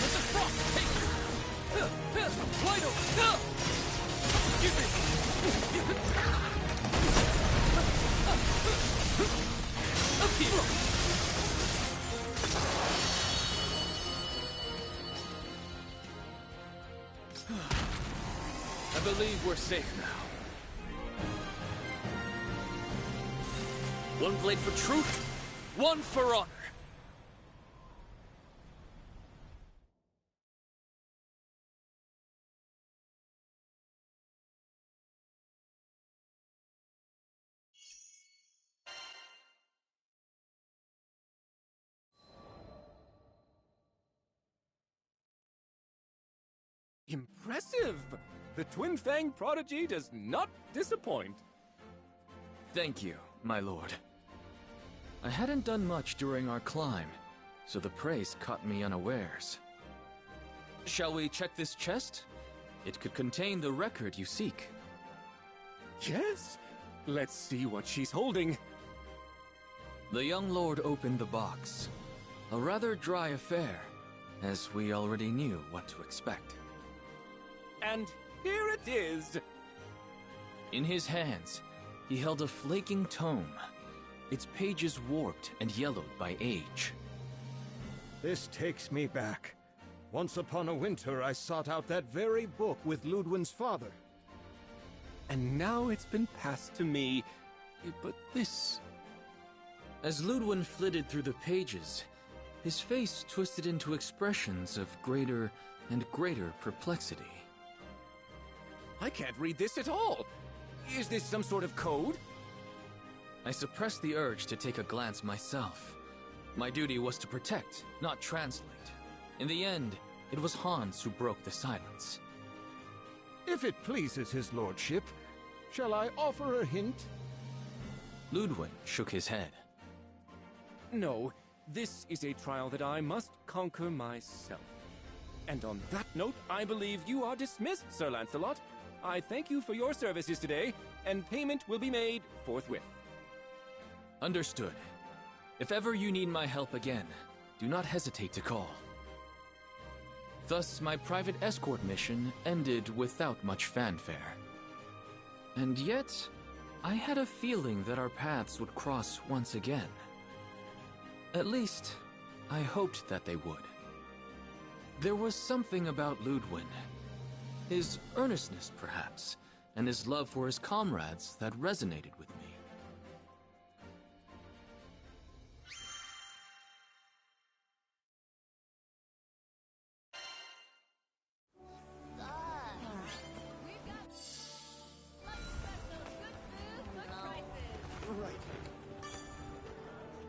Let the frost take you! Wide open! Give it! Up here! I believe we're safe now. One blade for truth, one for honor. Impressive! The Twin Fang prodigy does not disappoint. Thank you, my lord. I hadn't done much during our climb, so the praise caught me unawares. Shall we check this chest? It could contain the record you seek. Yes? Let's see what she's holding. The young lord opened the box. A rather dry affair, as we already knew what to expect. And here it is! In his hands, he held a flaking tome, its pages warped and yellowed by age. This takes me back. Once upon a winter, I sought out that very book with Ludwin's father. And now it's been passed to me. But this... As Ludwin flitted through the pages, his face twisted into expressions of greater and greater perplexity. I can't read this at all! Is this some sort of code? I suppressed the urge to take a glance myself. My duty was to protect, not translate. In the end, it was Hans who broke the silence. If it pleases his lordship, shall I offer a hint? Ludwin shook his head. No, this is a trial that I must conquer myself. And on that note, I believe you are dismissed, Sir Lancelot. I thank you for your services today, and payment will be made forthwith. Understood. If ever you need my help again, do not hesitate to call. Thus, my private escort mission ended without much fanfare. And yet, I had a feeling that our paths would cross once again. At least, I hoped that they would. There was something about Ludwin. His earnestness, perhaps, and his love for his comrades that resonated with me.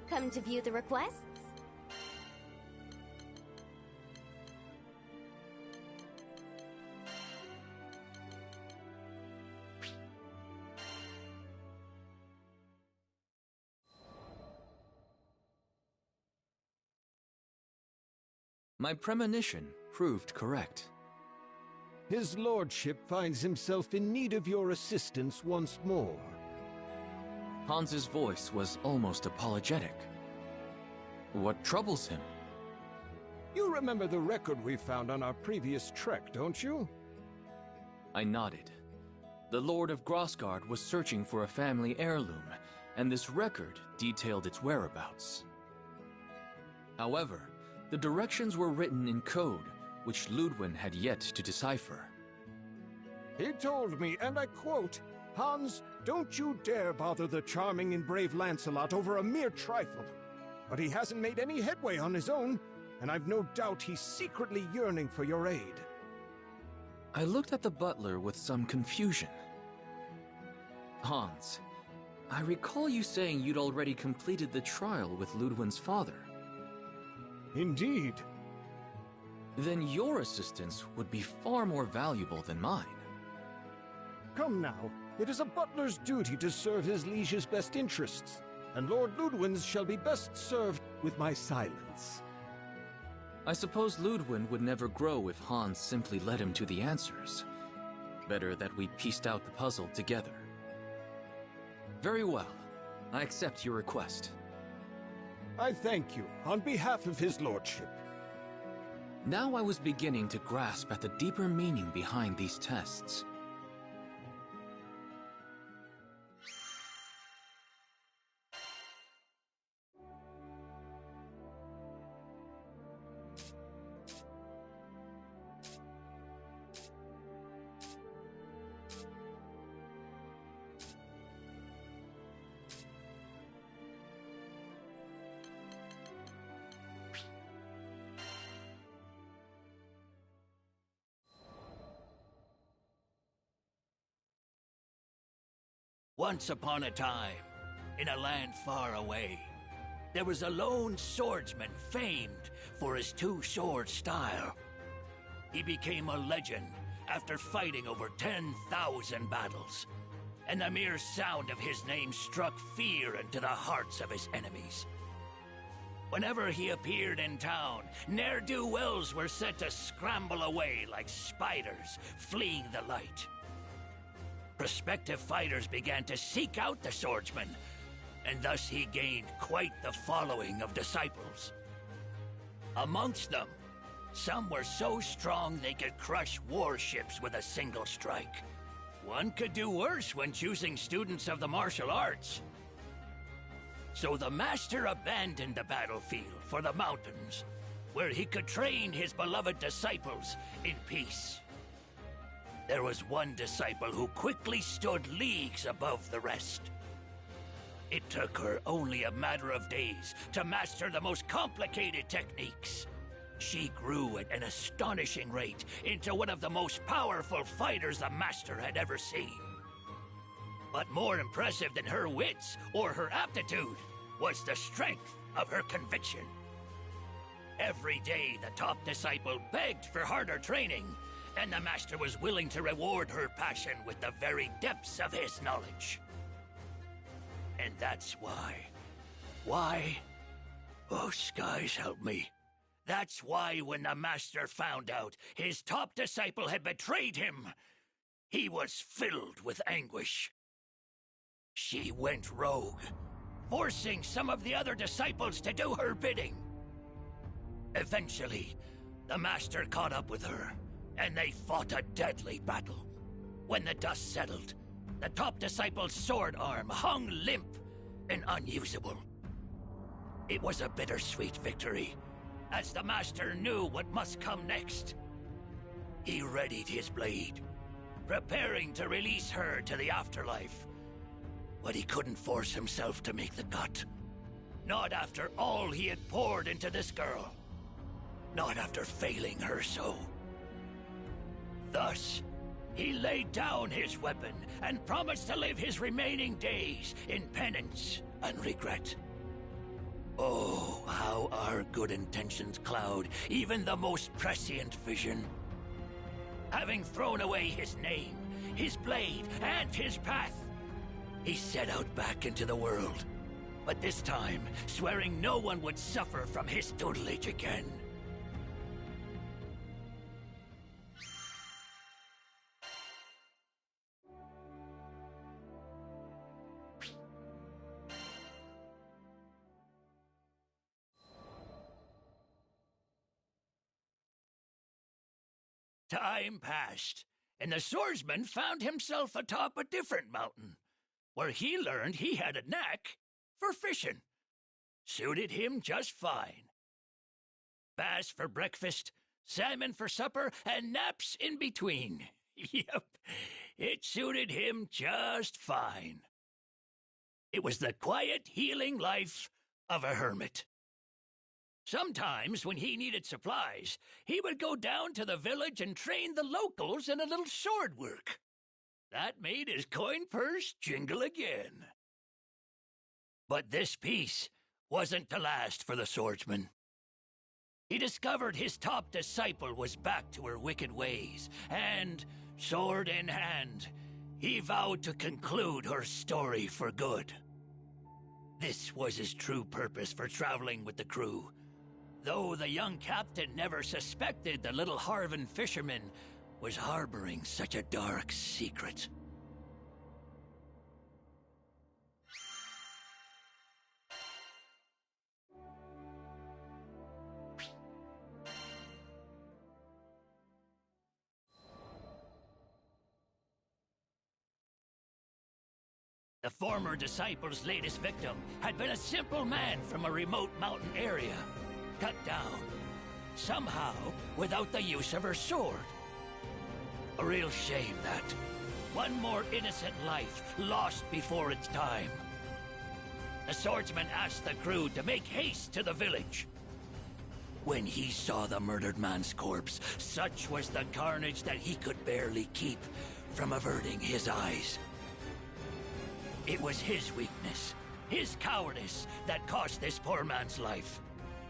Come to view the requests? My premonition proved correct. His lordship finds himself in need of your assistance once more. Hans's voice was almost apologetic. What troubles him? You remember the record we found on our previous trek, don't you? I nodded. The Lord of Grossgard was searching for a family heirloom, and this record detailed its whereabouts. However, the directions were written in code, which Ludwin had yet to decipher. He told me, and I quote, "Hans, don't you dare bother the charming and brave Lancelot over a mere trifle." But he hasn't made any headway on his own, and I've no doubt he's secretly yearning for your aid. I looked at the butler with some confusion. Hans, I recall you saying you'd already completed the trial with Ludwin's father. Indeed. Then your assistance would be far more valuable than mine. Come now, it is a butler's duty to serve his liege's best interests, and Lord Ludwin's shall be best served with my silence. I suppose Ludwin would never grow if Hans simply led him to the answers. Better that we pieced out the puzzle together. Very well. I accept your request. I thank you on behalf of his lordship. Now I was beginning to grasp at the deeper meaning behind these tests. Once upon a time, in a land far away, there was a lone swordsman famed for his two-sword style. he became a legend after fighting over 10,000 battles. And the mere sound of his name struck fear into the hearts of his enemies. Whenever he appeared in town, ne'er-do-wells were said to scramble away like spiders fleeing the light. Prospective fighters began to seek out the swordsman, and thus he gained quite the following of disciples. Amongst them, some were so strong they could crush warships with a single strike. One could do worse when choosing students of the martial arts. So the master abandoned the battlefield for the mountains, where he could train his beloved disciples in peace. There was one disciple who quickly stood leagues above the rest. It took her only a matter of days to master the most complicated techniques. She grew at an astonishing rate into one of the most powerful fighters the master had ever seen. But more impressive than her wits or her aptitude was the strength of her conviction. Every day the top disciple begged for harder training, and the master was willing to reward her passion with the very depths of his knowledge. And that's why. Why? Oh, skies help me. That's why when the master found out his top disciple had betrayed him, he was filled with anguish. She went rogue, forcing some of the other disciples to do her bidding. Eventually, the master caught up with her, and they fought a deadly battle. When the dust settled, the top disciple's sword arm hung limp and unusable. It was a bittersweet victory, as the master knew what must come next. He readied his blade, preparing to release her to the afterlife. But he couldn't force himself to make the cut. Not after all he had poured into this girl. Not after failing her so. Thus, he laid down his weapon and promised to live his remaining days in penance and regret. Oh, how our good intentions cloud even the most prescient vision. Having thrown away his name, his blade, and his path, he set out back into the world, but this time swearing no one would suffer from his tutelage again. Time passed, and the swordsman found himself atop a different mountain, where he learned he had a knack for fishing. Suited him just fine. Bass for breakfast, salmon for supper, and naps in between. Yep, it suited him just fine. It was the quiet, healing life of a hermit. Sometimes, when he needed supplies, he would go down to the village and train the locals in a little sword work. That made his coin purse jingle again. But this peace wasn't to last for the swordsman. He discovered his top disciple was back to her wicked ways, and, sword in hand, he vowed to conclude her story for good. This was his true purpose for traveling with the crew, though the young captain never suspected the little Harvan fisherman was harboring such a dark secret. The former disciple's latest victim had been a simple man from a remote mountain area, cut down, somehow without the use of her sword. A real shame that. One more innocent life lost before its time. The swordsman asked the crew to make haste to the village. When he saw the murdered man's corpse, such was the carnage that he could barely keep from averting his eyes. It was his weakness, his cowardice, that cost this poor man's life.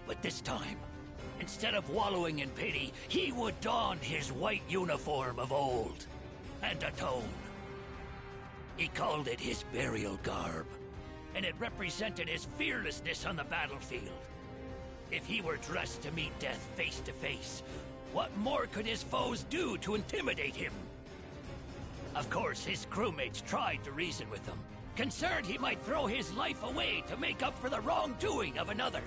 But this time, Instead of wallowing in pity, he would don his white uniform of old and atone. He called it his burial garb, and it represented his fearlessness on the battlefield. If he were dressed to meet death face to face, what more could his foes do to intimidate him? Of course, his crewmates tried to reason with him, concerned he might throw his life away to make up for the wrongdoing of another.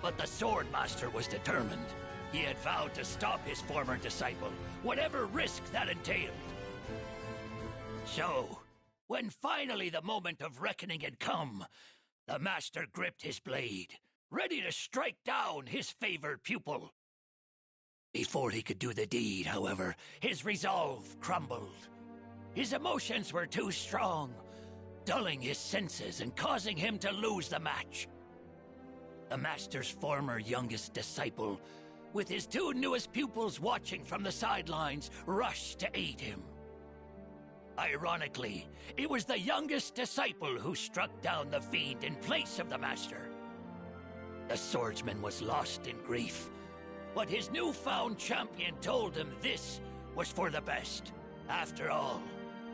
But the Swordmaster was determined. He had vowed to stop his former disciple, whatever risk that entailed. So, when finally the moment of reckoning had come, the Master gripped his blade, ready to strike down his favored pupil. Before he could do the deed, however, his resolve crumbled. His emotions were too strong, dulling his senses and causing him to lose the match. The Master's former youngest disciple, with his two newest pupils watching from the sidelines, rushed to aid him. Ironically, it was the youngest disciple who struck down the fiend in place of the Master. The swordsman was lost in grief, but his newfound champion told him this was for the best. After all,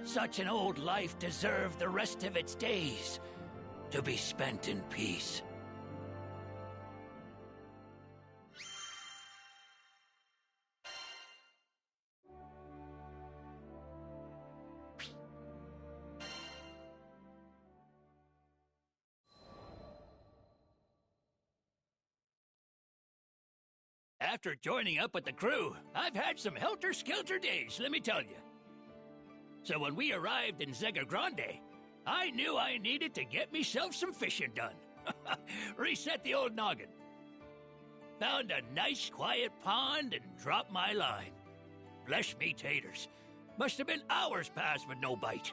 such an old life deserved the rest of its days to be spent in peace. After joining up with the crew, I've had some helter-skelter days, let me tell you. So when we arrived in Zegar Grande, I knew I needed to get myself some fishing done. Reset the old noggin. Found a nice quiet pond and dropped my line. Bless me taters. Must have been hours past with no bite.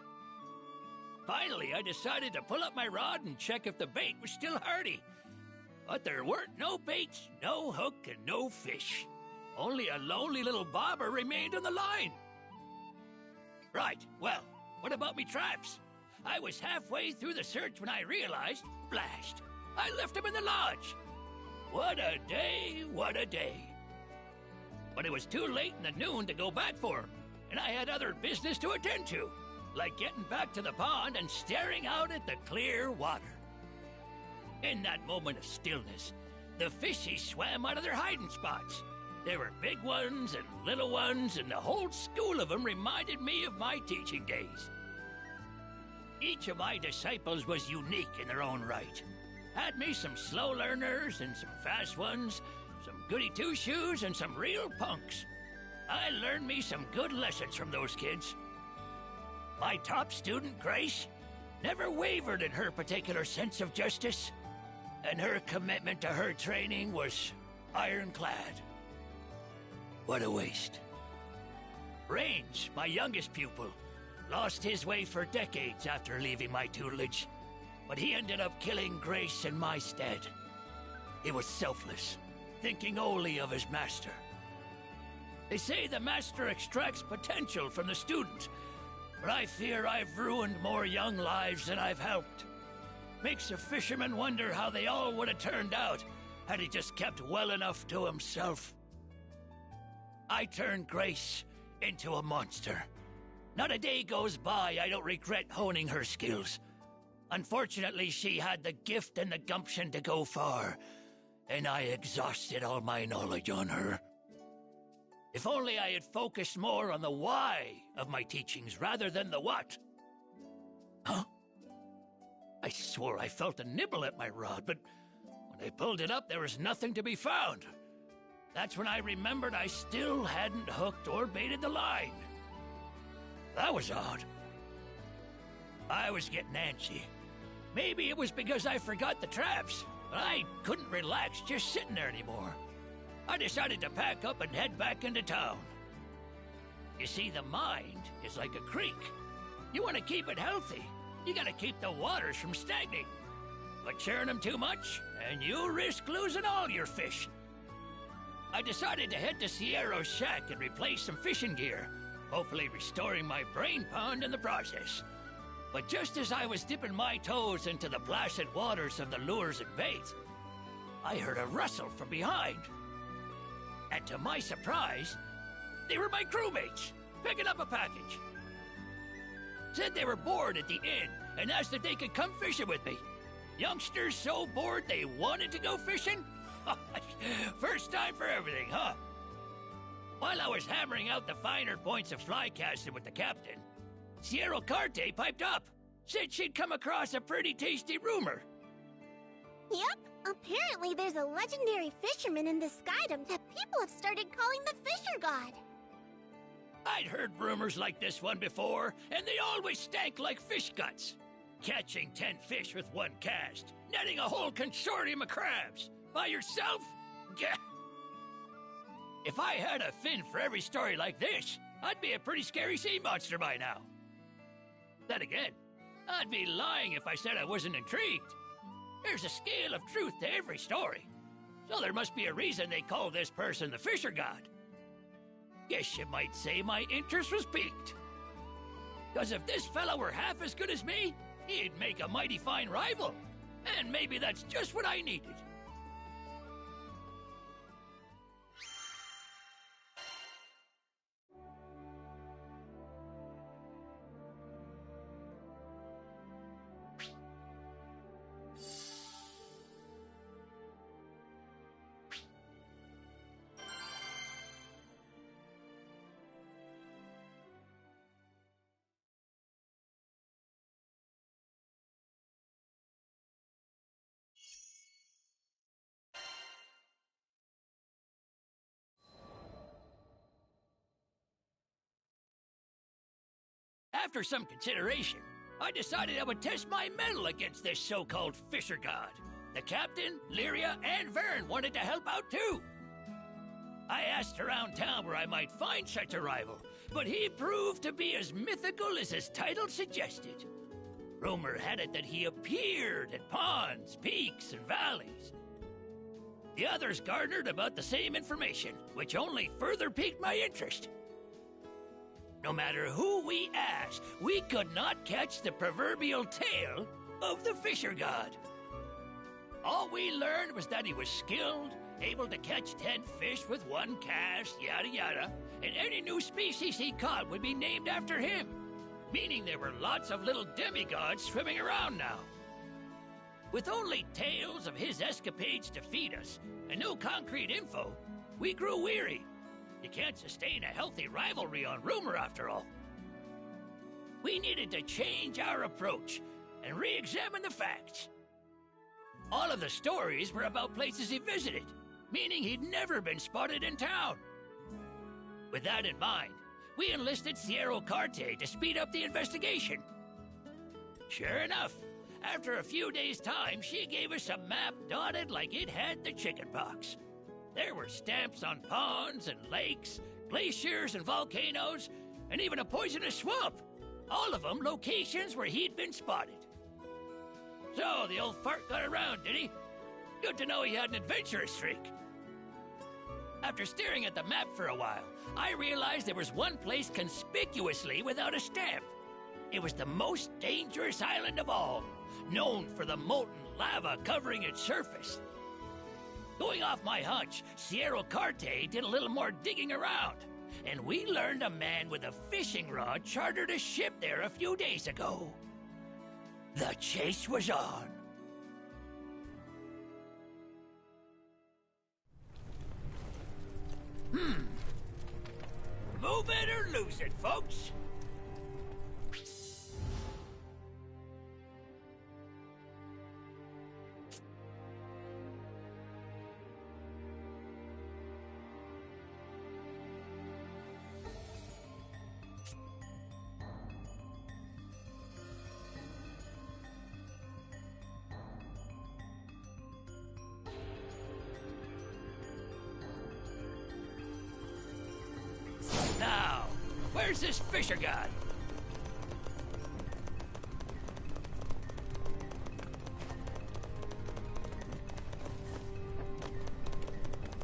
Finally, I decided to pull up my rod and check if the bait was still hardy. But there weren't no baits, no hook, and no fish. Only a lonely little bobber remained on the line. Right, well, what about me traps? I was halfway through the search when I realized, blast, I left them in the lodge. What a day, what a day. But it was too late in the noon to go back for them, and I had other business to attend to, like getting back to the pond and staring out at the clear water. In that moment of stillness, the fishies swam out of their hiding spots. There were big ones and little ones, and the whole school of them reminded me of my teaching days. Each of my disciples was unique in their own right. Had me some slow learners and some fast ones, some goody two-shoes and some real punks. I learned me some good lessons from those kids. My top student, Grace, never wavered in her particular sense of justice, and her commitment to her training was ironclad. What a waste. Rains, my youngest pupil, lost his way for decades after leaving my tutelage, but he ended up killing Grace in my stead. He was selfless, thinking only of his master. They say the master extracts potential from the student, but I fear I've ruined more young lives than I've helped. Makes a fisherman wonder how they all would have turned out had he just kept well enough to himself. I turned Grace into a monster. Not a day goes by I don't regret honing her skills. Unfortunately, she had the gift and the gumption to go far, and I exhausted all my knowledge on her. If only I had focused more on the why of my teachings rather than the what. Huh? I swore I felt a nibble at my rod, but when I pulled it up, there was nothing to be found. That's when I remembered I still hadn't hooked or baited the line. That was odd. I was getting antsy. Maybe it was because I forgot the traps, but I couldn't relax just sitting there anymore. I decided to pack up and head back into town. You see, the mind is like a creek. You want to keep it healthy. You gotta keep the waters from stagnating. But churn them too much, and you risk losing all your fish. I decided to head to Sierra's shack and replace some fishing gear, hopefully restoring my brain pond in the process. But just as I was dipping my toes into the placid waters of the lures and bait, I heard a rustle from behind. And to my surprise, they were my crewmates, picking up a package. Said they were bored at the inn and asked if they could come fishing with me. Youngsters so bored they wanted to go fishing? First time for everything, huh? While I was hammering out the finer points of fly casting with the captain, Sierra Carte piped up. Said she'd come across a pretty tasty rumor. Yep, apparently there's a legendary fisherman in this skydom that people have started calling the Fisher God. I'd heard rumors like this one before, and they always stank like fish guts. Catching 10 fish with one cast, netting a whole consortium of crabs. By yourself? Gah! If I had a fin for every story like this, I'd be a pretty scary sea monster by now. Then again, I'd be lying if I said I wasn't intrigued. There's a scale of truth to every story, so there must be a reason they call this person the Fisher God. Guess you might say my interest was piqued. 'Cause if this fella were half as good as me, he'd make a mighty fine rival. And maybe that's just what I needed. After some consideration, I decided I would test my mettle against this so-called Fisher God. The captain, Lyria, and Vern wanted to help out too. I asked around town where I might find such a rival, but he proved to be as mythical as his title suggested. Rumor had it that he appeared at ponds, peaks, and valleys. The others garnered about the same information, which only further piqued my interest. No matter who we asked, we could not catch the proverbial tail of the Fisher God. All we learned was that he was skilled, able to catch 10 fish with one cast, yada yada, and any new species he caught would be named after him, meaning there were lots of little demigods swimming around now. With only tales of his escapades to feed us, and no concrete info, we grew weary. You can't sustain a healthy rivalry on rumor, after all. We needed to change our approach and re-examine the facts. All of the stories were about places he visited, meaning he'd never been spotted in town. With that in mind, we enlisted Sierra Carte to speed up the investigation. Sure enough, after a few days' time, she gave us a map dotted like it had the chickenpox. There were stamps on ponds and lakes, glaciers and volcanoes, and even a poisonous swamp. All of them locations where he'd been spotted. So, the old fart got around, did he? Good to know he had an adventurous streak. After staring at the map for a while, I realized there was one place conspicuously without a stamp. It was the most dangerous island of all, known for the molten lava covering its surface. Going off my hunch, Sierra Carte did a little more digging around, and we learned a man with a fishing rod chartered a ship there a few days ago. The chase was on. Move it or lose it, folks. Now, where's this Fisher God?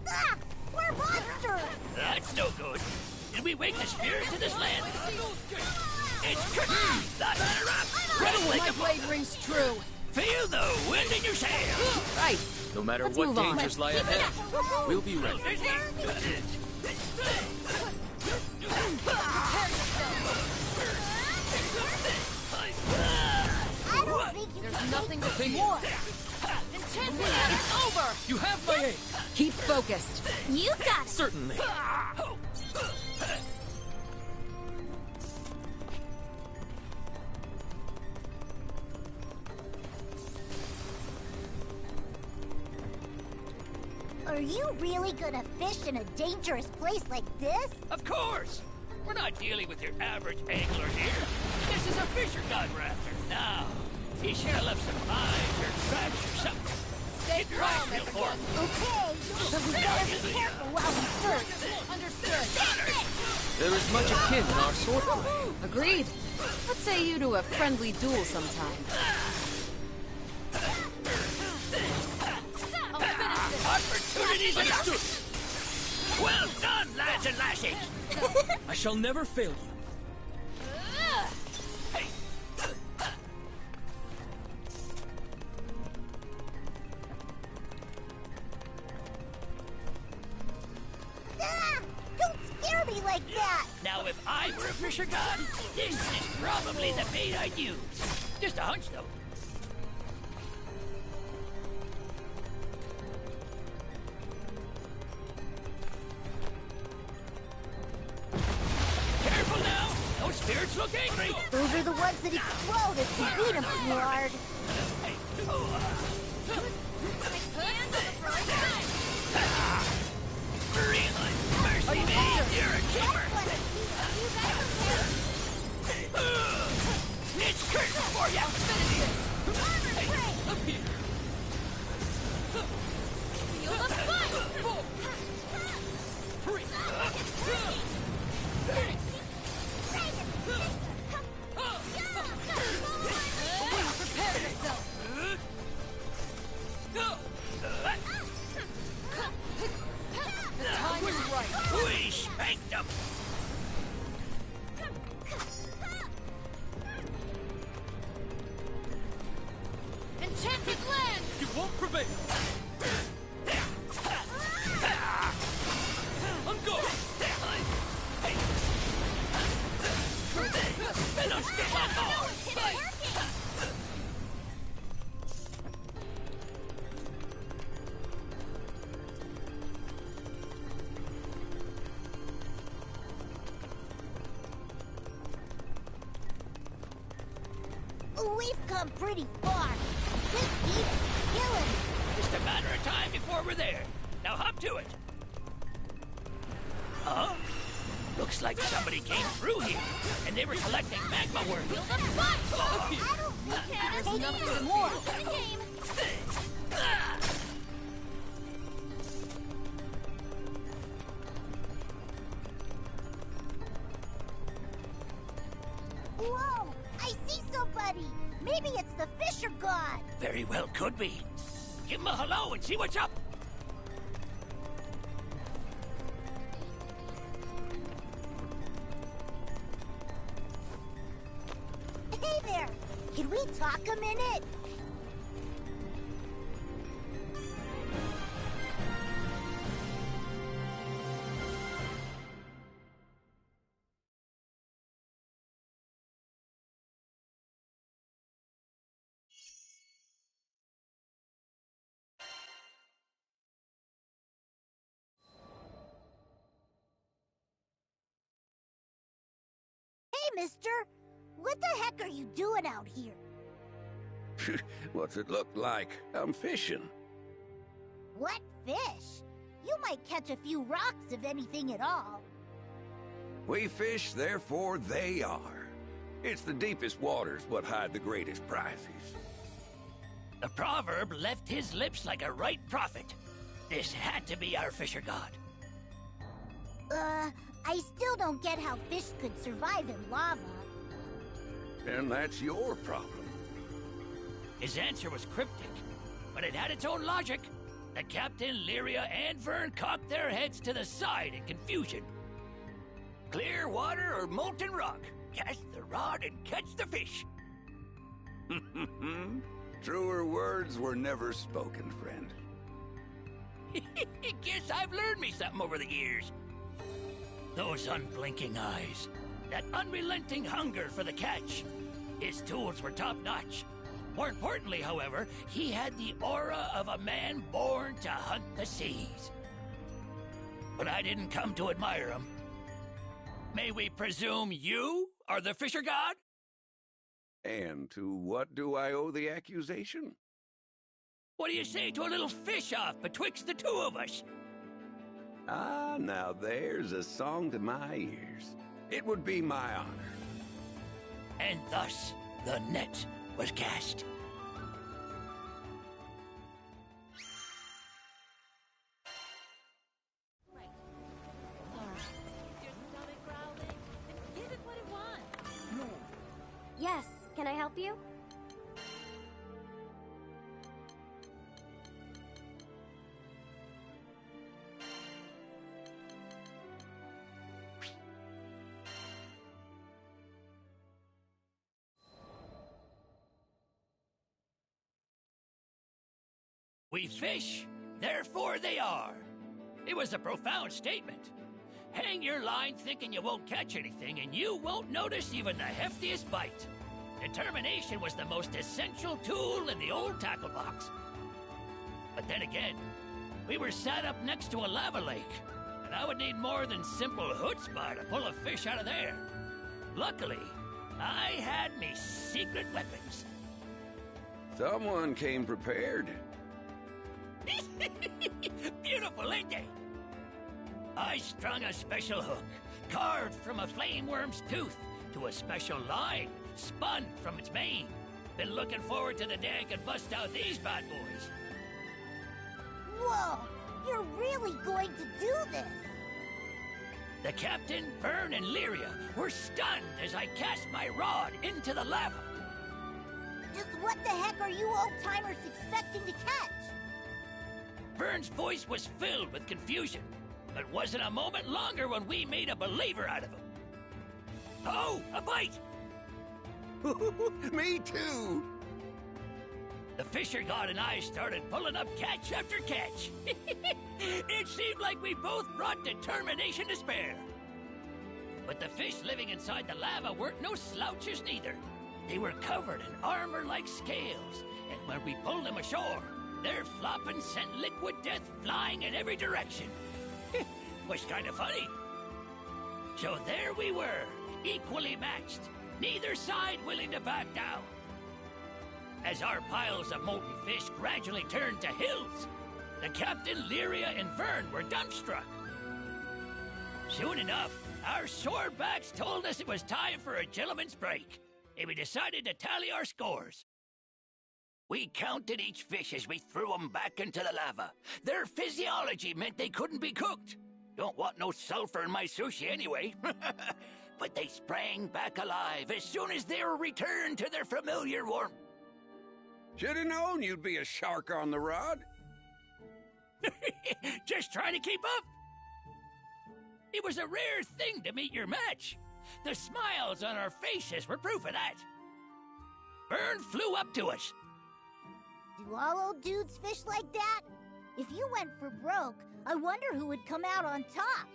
Ah! We're monsters! That's no good. Did we wake the spirits of this land? It's cooking! That's interrupt! Running like my a blade rings true. Feel the wind in your sails! Right. No matter Let's what move on. dangers lie ahead, we'll be ready. I don't think you There's can nothing take to this think. more. Enchantment, it's over! You have my aid! Keep focused. You got it! Certainly. Are you really gonna fish in a dangerous place like this? Of course! We're not dealing with your average angler here. This is a fisher god we're after. Now, he should have left some lines or tracks or something. Stay Get your calm, eyes real everyone. for Okay, but we better be careful while we search. Understood. There is much akin in our swordplay. Agreed. Let's say you to a friendly duel sometime. Opportunities understood. Well done, lads and lassies. I shall never fail you. Hey, Ah! Don't scare me like that! now if I were a fisher god, this is probably the bait I'd use. Just a hunch, though. Careful now! Those spirits look angry! Those are the ones that explode if you beat them too hard. Mercy me! You're a keeper! It's curtain for you! Up here! Feel the fight! Prepare yourself! The time is right. We spanked them! Enchanted land! You won't prevail. I'm going! Fellows, get on board! We've come pretty far. This keeps killing. Just a matter of time before we're there. Now hop to it. Huh? Looks like somebody came through here, and they were collecting magma worms. There's nothing more. Whoa! I see somebody! Maybe it's the Fisher God! Very well could be. Give him a hello and see what's up. Hey there! Can we talk a minute? Hey, mister! What the heck are you doing out here? What's it look like? I'm fishing. What fish? You might catch a few rocks if anything at all. We fish, therefore they are. It's the deepest waters what hide the greatest prizes. The proverb left his lips like a right prophet. This had to be our fisher god. I still don't get how fish could survive in lava. And that's your problem. His answer was cryptic, but it had its own logic. The captain, Lyria, and Vern cocked their heads to the side in confusion. Clear water or molten rock? Cast the rod and catch the fish. Truer words were never spoken, friend. Guess I've learned me something over the years. Those unblinking eyes, that unrelenting hunger for the catch. His tools were top-notch. More importantly, however, he had the aura of a man born to hunt the seas. But I didn't come to admire him. May we presume you are the fisher god? And to what do I owe the accusation? What do you say to a little fish-off betwixt the two of us? Ah, now there's a song to my ears. It would be my honor. And thus, the net was cast. Yes, can I help you? We fish, therefore they are. It was a profound statement. Hang your line thinking you won't catch anything, and you won't notice even the heftiest bite. Determination was the most essential tool in the old tackle box. But then again, we were sat up next to a lava lake, and I would need more than simple chutzpah to pull a fish out of there. Luckily, I had me secret weapons. Someone came prepared. Beautiful, ain't they? I strung a special hook, carved from a flame worm's tooth, to a special line, spun from its mane. Been looking forward to the day I could bust out these bad boys. Whoa! You're really going to do this? The captain, Vern, and Lyria were stunned as I cast my rod into the lava. Just what the heck are you old-timers expecting to catch? Vern's voice was filled with confusion, but wasn't a moment longer when we made a believer out of him. Oh, a bite! Me too! The fisher god and I started pulling up catch after catch. It seemed like we both brought determination to spare. But the fish living inside the lava weren't no slouches neither. They were covered in armor like scales, and when we pulled them ashore, their flopping sent liquid death flying in every direction. Was kind of funny. So there we were, equally matched, neither side willing to back down. As our piles of molten fish gradually turned to hills, the captain, Lyria, and Vern were dumbstruck. Soon enough, our swordbacks told us it was time for a gentleman's break, and we decided to tally our scores. We counted each fish as we threw them back into the lava. Their physiology meant they couldn't be cooked. Don't want no sulfur in my sushi anyway. But they sprang back alive as soon as they were returned to their familiar warmth. Should've known you'd be a shark on the rod. Just trying to keep up. It was a rare thing to meet your match. The smiles on our faces were proof of that. Vern flew up to us. Do all old dudes fish like that? If you went for broke, I wonder who would come out on top.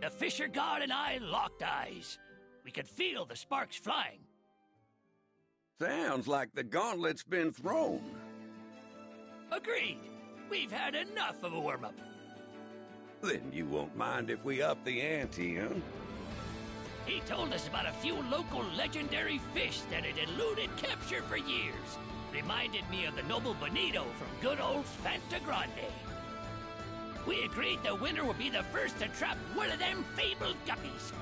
The fisher god and I locked eyes. We could feel the sparks flying. Sounds like the gauntlet's been thrown. Agreed. We've had enough of a warm-up. Then you won't mind if we up the ante, huh? He told us about a few local legendary fish that had eluded capture for years. Reminded me of the noble Bonito from good old Fanta Grande. We agreed the winner would be the first to trap one of them fabled guppies.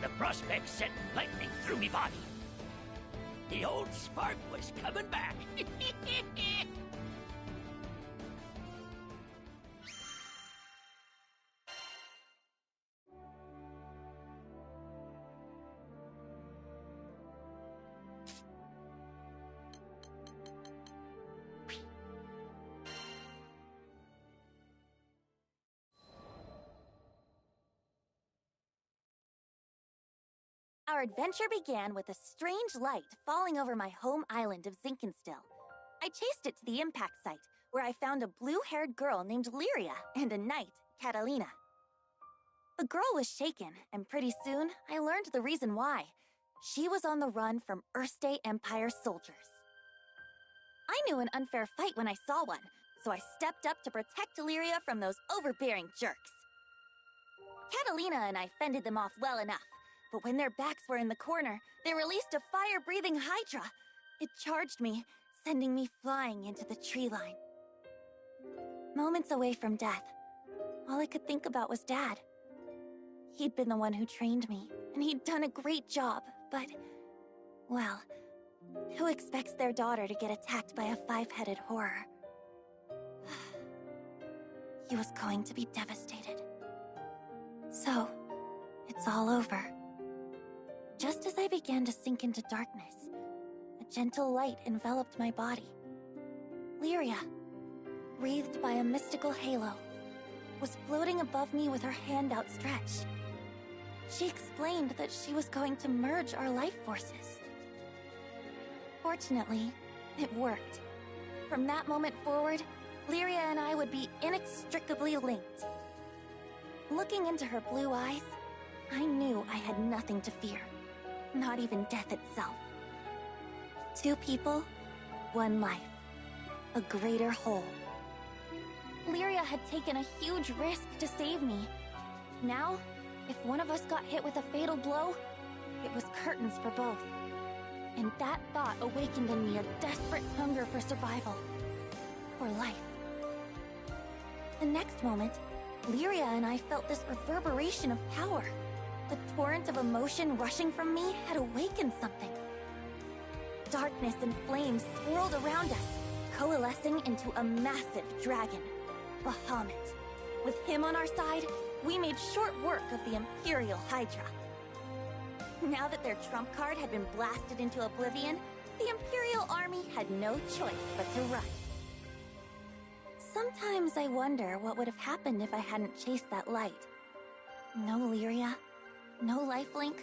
The prospect sent lightning through me body. The old spark was coming back. Our adventure began with a strange light falling over my home island of Zinkenstill. I chased it to the impact site, where I found a blue-haired girl named Lyria and a knight, Catalina. The girl was shaken, and pretty soon, I learned the reason why. She was on the run from Erste Empire soldiers. I knew an unfair fight when I saw one, so I stepped up to protect Lyria from those overbearing jerks. Catalina and I fended them off well enough, but when their backs were in the corner, they released a fire-breathing Hydra. It charged me, sending me flying into the tree line. Moments away from death, all I could think about was Dad. He'd been the one who trained me, and he'd done a great job, but... well, who expects their daughter to get attacked by a five-headed horror? He was going to be devastated. So, it's all over. Just as I began to sink into darkness, a gentle light enveloped my body. Lyria, wreathed by a mystical halo, was floating above me with her hand outstretched. She explained that she was going to merge our life forces. Fortunately, it worked. From that moment forward, Lyria and I would be inextricably linked. Looking into her blue eyes, I knew I had nothing to fear, not even death itself. Two people, one life, a greater whole. Lyria had taken a huge risk to save me. Now, if one of us got hit with a fatal blow, it was curtains for both. And that thought awakened in me a desperate hunger for survival, for life. The next moment, Lyria and I felt this reverberation of power. The torrent of emotion rushing from me had awakened something. Darkness and flames swirled around us, coalescing into a massive dragon, Bahamut. With him on our side, we made short work of the Imperial Hydra. Now that their trump card had been blasted into oblivion, the Imperial Army had no choice but to run. Sometimes I wonder what would have happened if I hadn't chased that light. No Lyria, no lifelink,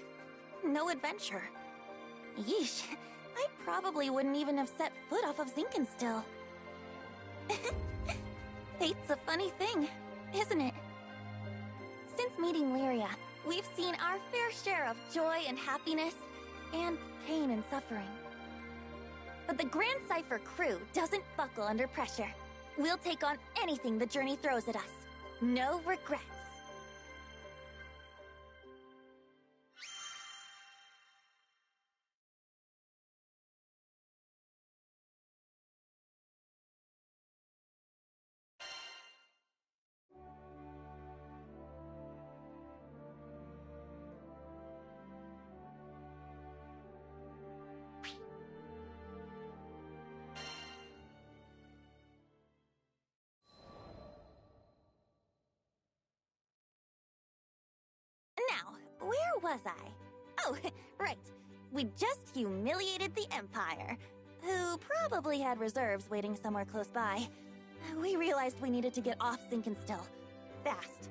no adventure. Yeesh, I probably wouldn't even have set foot off of Zinkenstill. Fate's a funny thing, isn't it? Since meeting Lyria, we've seen our fair share of joy and happiness, and pain and suffering. But the Grand Cypher crew doesn't buckle under pressure. We'll take on anything the journey throws at us. No regrets. Now, where was I? Oh, right. We just humiliated the Empire, who probably had reserves waiting somewhere close by. We realized we needed to get off Zinkenstill. Fast.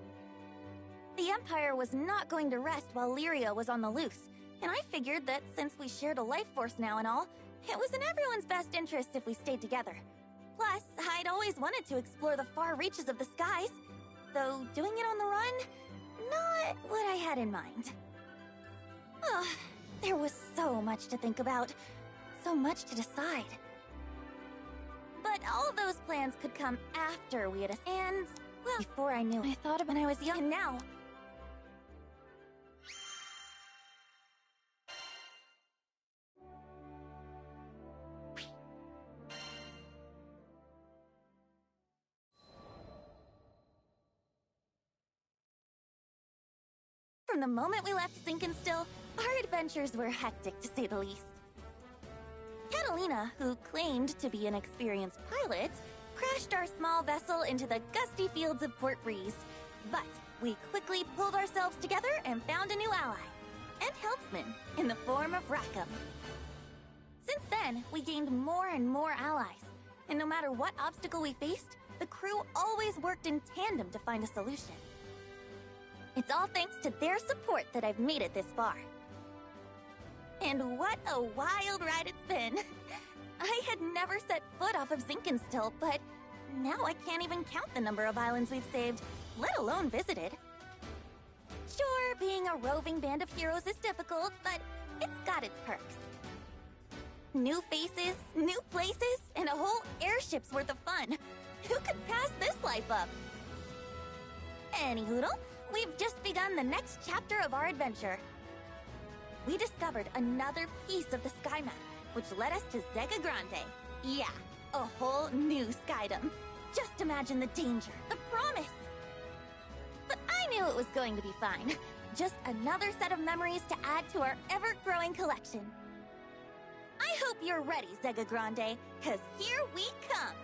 The Empire was not going to rest while Lyria was on the loose, and I figured that since we shared a life force now and all, it was in everyone's best interest if we stayed together. Plus, I'd always wanted to explore the far reaches of the skies, though doing it on the run, not what I had in mind. Oh, there was so much to think about, so much to decide. But all of those plans could come after we had and, well, before I knew, I thought of when I was young, and now... From the moment we left Zinkenstill, our adventures were hectic to say the least. Catalina, who claimed to be an experienced pilot, crashed our small vessel into the gusty fields of Port Breeze. But we quickly pulled ourselves together and found a new ally, and helpsman, in the form of Rackham. Since then, we gained more and more allies, and no matter what obstacle we faced, the crew always worked in tandem to find a solution. It's all thanks to their support that I've made it this far. And what a wild ride it's been. I had never set foot off of Zinkenstill, but now I can't even count the number of islands we've saved, let alone visited. Sure, being a roving band of heroes is difficult, but it's got its perks. New faces, new places, and a whole airship's worth of fun. Who could pass this life up? Anyhoodle, we've just begun the next chapter of our adventure. We discovered another piece of the sky map, which led us to Zega Grande. Yeah, a whole new Skydom. Just imagine the danger, the promise. But I knew it was going to be fine. Just another set of memories to add to our ever-growing collection. I hope you're ready, Zega Grande, 'cause here we come!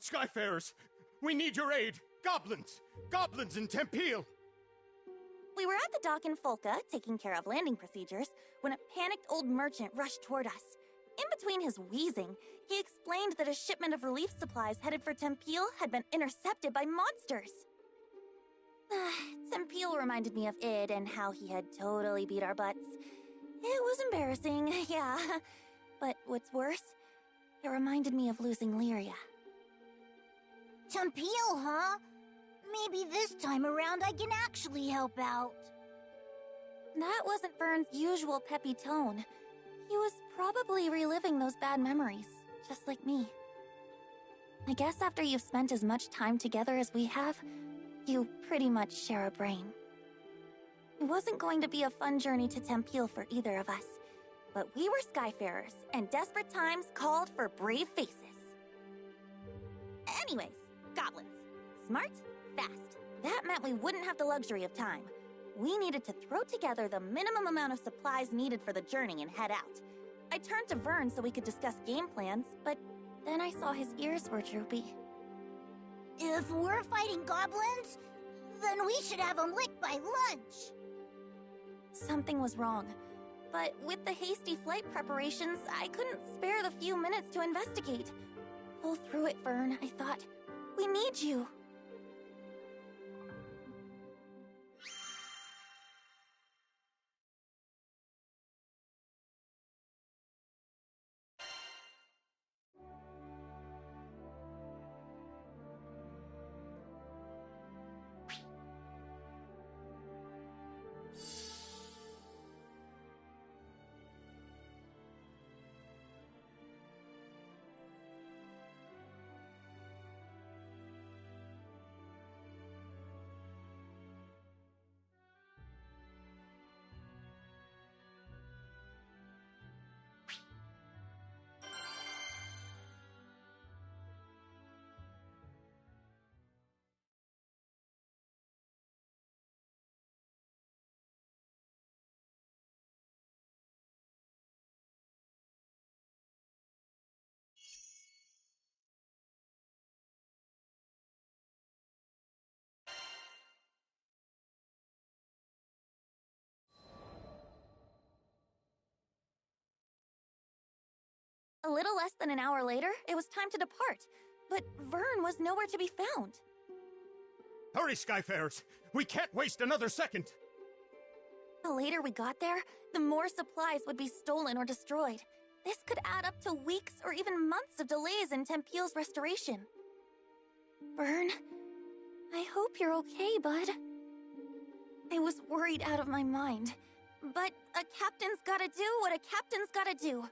Skyfarers! We need your aid! Goblins! Goblins in Tempeal! We were at the dock in Folka, taking care of landing procedures, when a panicked old merchant rushed toward us. In between his wheezing, he explained that a shipment of relief supplies headed for Tempeal had been intercepted by monsters. Tempeal reminded me of Id and how he had totally beat our butts. It was embarrassing, yeah. But what's worse, it reminded me of losing Lyria. Tempeal, huh? Maybe this time around I can actually help out. That wasn't Vern's usual peppy tone. He was probably reliving those bad memories, just like me. I guess after you've spent as much time together as we have, you pretty much share a brain. It wasn't going to be a fun journey to Tempeal for either of us, but we were Skyfarers, and desperate times called for brave faces. Anyways, goblins. Smart, fast. That meant we wouldn't have the luxury of time. We needed to throw together the minimum amount of supplies needed for the journey and head out. I turned to Vern so we could discuss game plans, but then I saw his ears were droopy. If we're fighting goblins, then we should have them licked by lunch. Something was wrong. But with the hasty flight preparations, I couldn't spare the few minutes to investigate. Pull through it, Vern, I thought. We need you. A little less than an hour later, it was time to depart, but Vern was nowhere to be found. Hurry, Skyfarers! We can't waste another second! The later we got there, the more supplies would be stolen or destroyed. This could add up to weeks or even months of delays in Tempeal's restoration. Vern, I hope you're okay, bud. I was worried out of my mind, but a captain's gotta do what a captain's gotta do.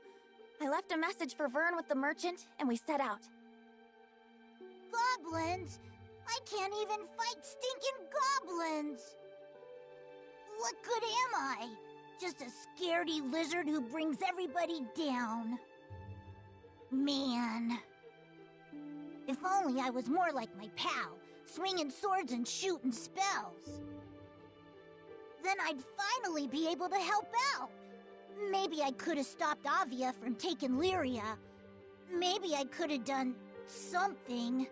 I left a message for Vern with the merchant, and we set out. Goblins? I can't even fight stinking goblins! What good am I? Just a scaredy lizard who brings everybody down. Man. If only I was more like my pal, swinging swords and shooting spells. Then I'd finally be able to help out. Maybe I could have stopped Avia from taking Lyria. Maybe I could have done something.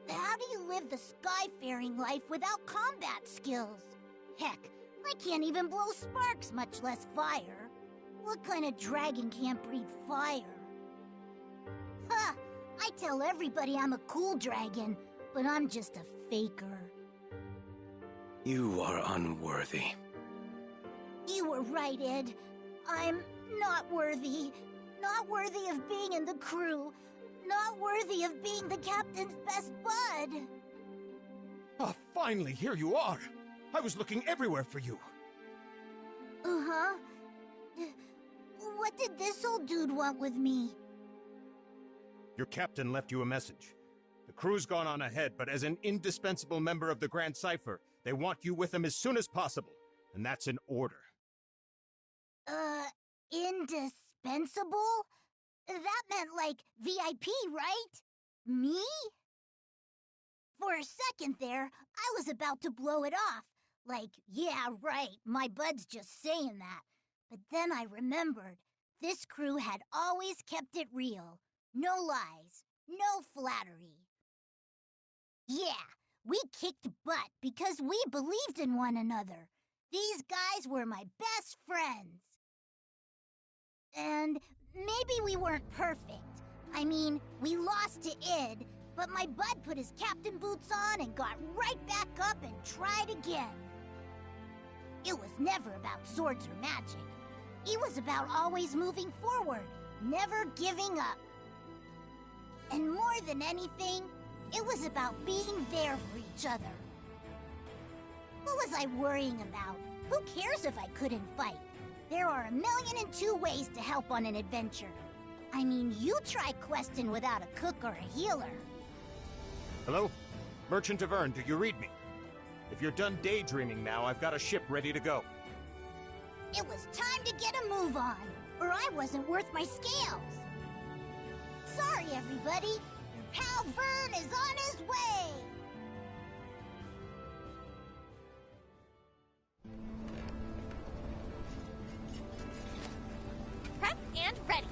How do you live the skyfaring life without combat skills? Heck, I can't even blow sparks, much less fire. What kind of dragon can't breathe fire? Ha! I tell everybody I'm a cool dragon, but I'm just a faker. You are unworthy. You were right, Ed. I'm not worthy. Not worthy of being in the crew. Not worthy of being the captain's best bud. Ah, finally, here you are! I was looking everywhere for you. Uh-huh. What did this old dude want with me? Your captain left you a message. The crew's gone on ahead, but as an indispensable member of the Grand Cipher, they want you with them as soon as possible. And that's an order. Indispensable? That meant, like, VIP, right? Me? For a second there, I was about to blow it off. Like, yeah, right, my bud's just saying that. But then I remembered, this crew had always kept it real. No lies. No flattery. Yeah, we kicked butt because we believed in one another. These guys were my best friends. And maybe we weren't perfect. I mean, we lost to Id, but my bud put his captain boots on and got right back up and tried again. It was never about swords or magic. It was about always moving forward, never giving up. And more than anything, it was about being there for each other. What was I worrying about? Who cares if I couldn't fight? There are 1,000,002 ways to help on an adventure. I mean, you try questing without a cook or a healer. Hello? Merchant of Ern, do you read me? If you're done daydreaming now, I've got a ship ready to go. It was time to get a move on, or I wasn't worth my scales. Sorry, everybody. Your pal Vern is on his way. Prep and ready.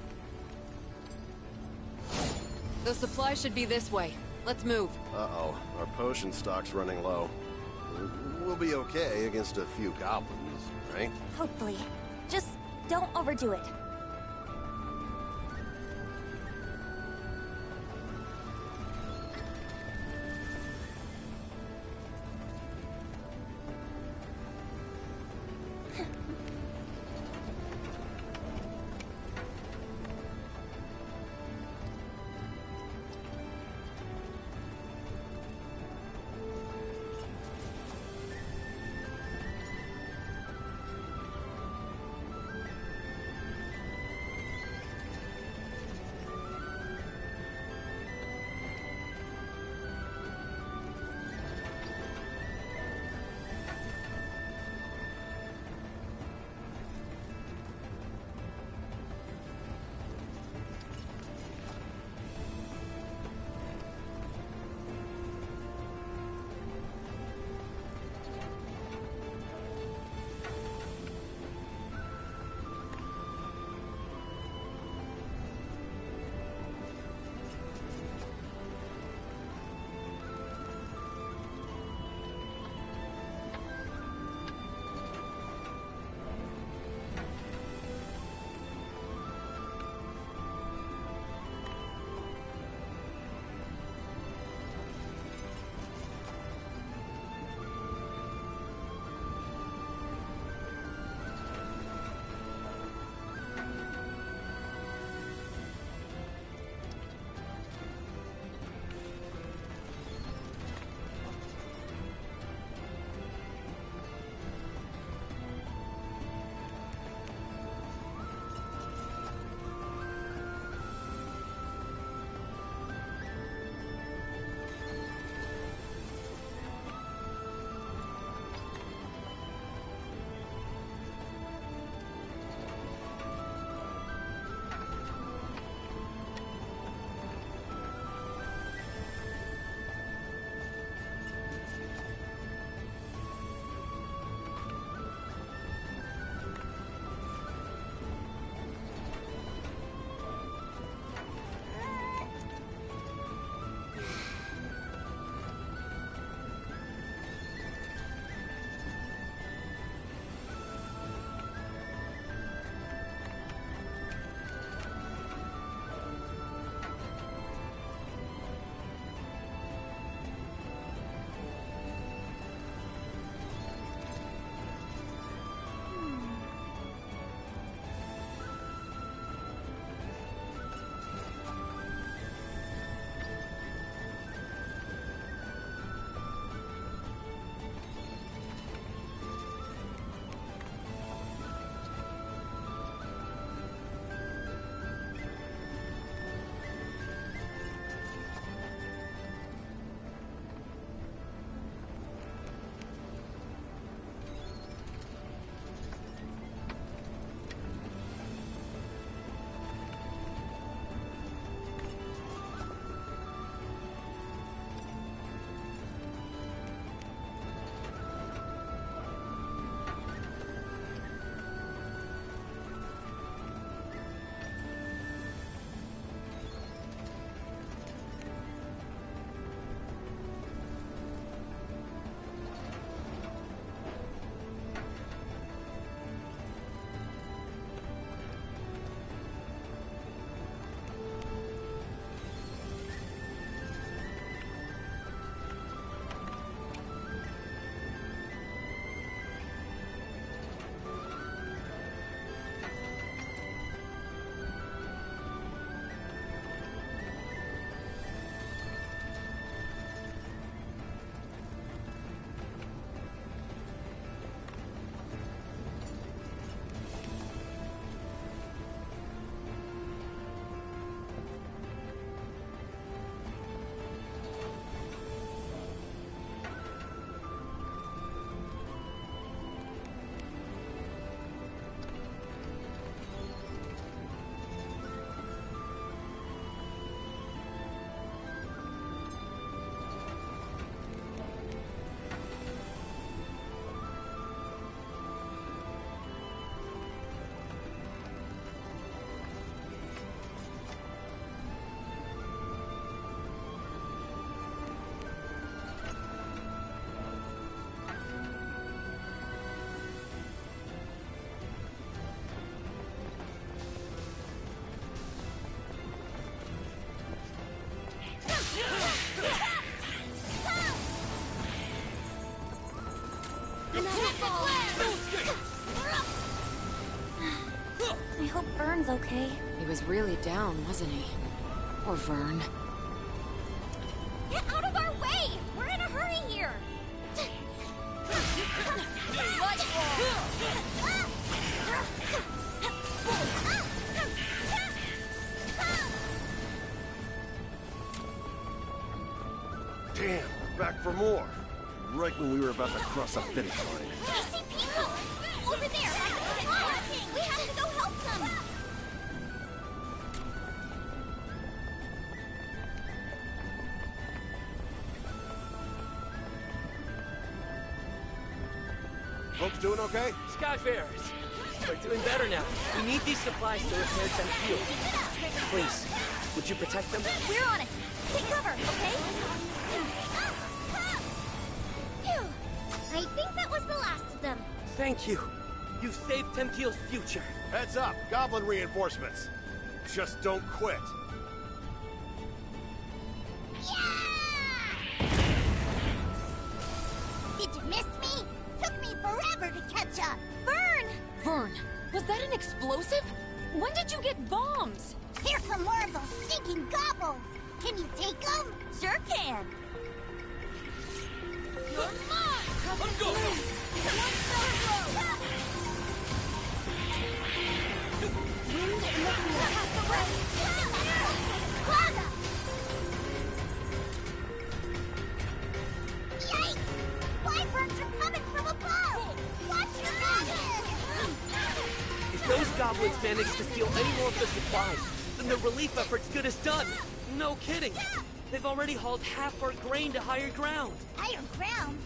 The supply should be this way. Let's move. Uh-oh. Our potion stock's running low. We'll be okay against a few goblins, right? Hopefully. Just don't overdo it. I hope Vern's okay. He was really down, wasn't he? Poor Vern. Get out of our way! We're in a hurry here! Damn, we're back for more. Right when we were about to cross a finish line. I see people! Over there! We have to go help them! Folks doing okay? Skyfarers! We're doing better now. We need these supplies to repair Tempeal. Please, would you protect them? We're on it! Take cover, okay? Phew. I think that was the last of them. Thank you. You've saved Tempeal's future. Heads up, goblin reinforcements. Just don't quit. Did you miss me? Took me forever to catch up. Vern! Vern, was that an explosive? When did you get bombs? Here come more of those stinking goblins. Can you take them? Sure can. You're mine! Let's go! Wind and Yikes! Wyverns are coming from above! Watch your back! If those goblins manage to steal any more of the supplies, then the relief effort's good as done. No kidding. They've already hauled half our grain to higher ground. Higher ground?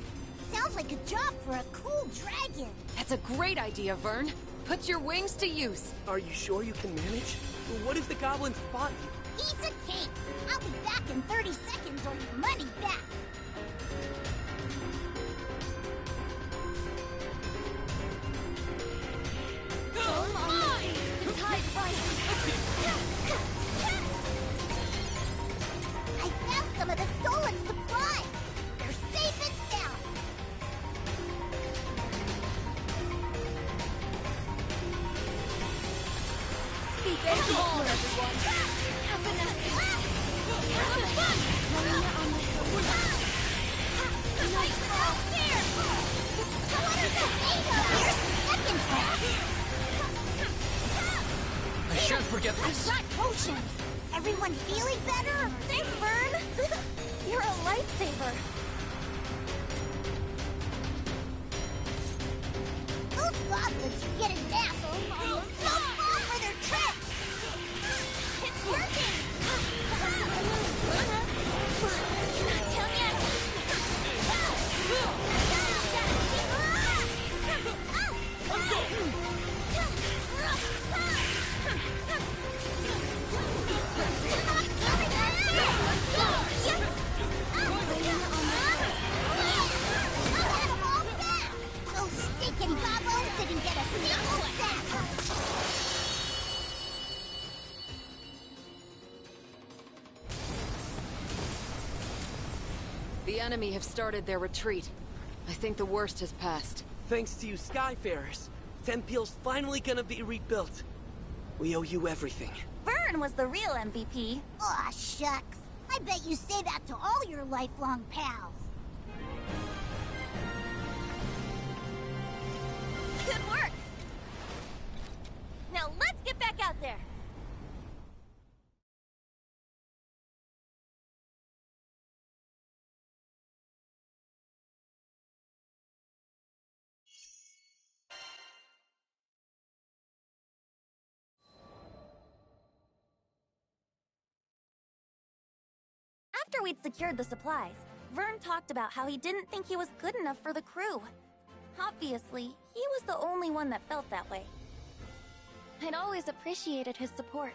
Sounds like a job for a cool dragon. That's a great idea, Vern. Put your wings to use. Are you sure you can manage? What if the goblins spot you? Piece of cake! I'll be back in 30 seconds or your money back! I found some of the stolen supplies! They're safe and sound! Speak and call, everyone. I shan't forget this. I've got potions! Everyone feeling better? Thanks, Vern! You're a lifesaver. Those goblins are getting nasty! So far for their tricks! It's working! Those stinking goblins didn't get a single cent! The enemy have started their retreat. I think the worst has passed. Thanks to you Skyfarers, Tempeal's finally gonna be rebuilt. We owe you everything. Vern was the real MVP. Aw, shucks. I bet you say that to all your lifelong pals. Good work! Now let's get back out there! After we'd secured the supplies, Vern talked about how he didn't think he was good enough for the crew. Obviously, he was the only one that felt that way. I'd always appreciated his support.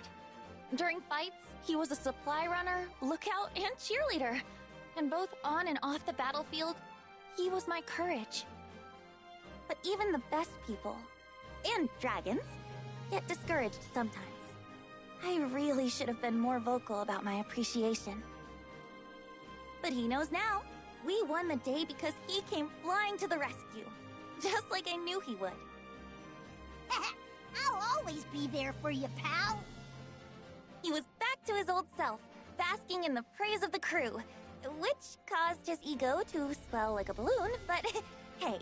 During fights, he was a supply runner, lookout, and cheerleader. And both on and off the battlefield, he was my courage. But even the best people, and dragons, get discouraged sometimes. I really should have been more vocal about my appreciation. But he knows now. We won the day because he came flying to the rescue. Just like I knew he would. I'll always be there for you, pal. He was back to his old self, basking in the praise of the crew, which caused his ego to swell like a balloon, but hey,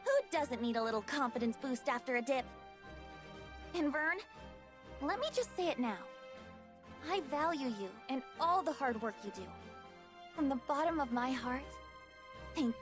who doesn't need a little confidence boost after a dip? And Vern, let me just say it now. I value you and all the hard work you do. From the bottom of my heart, thank you.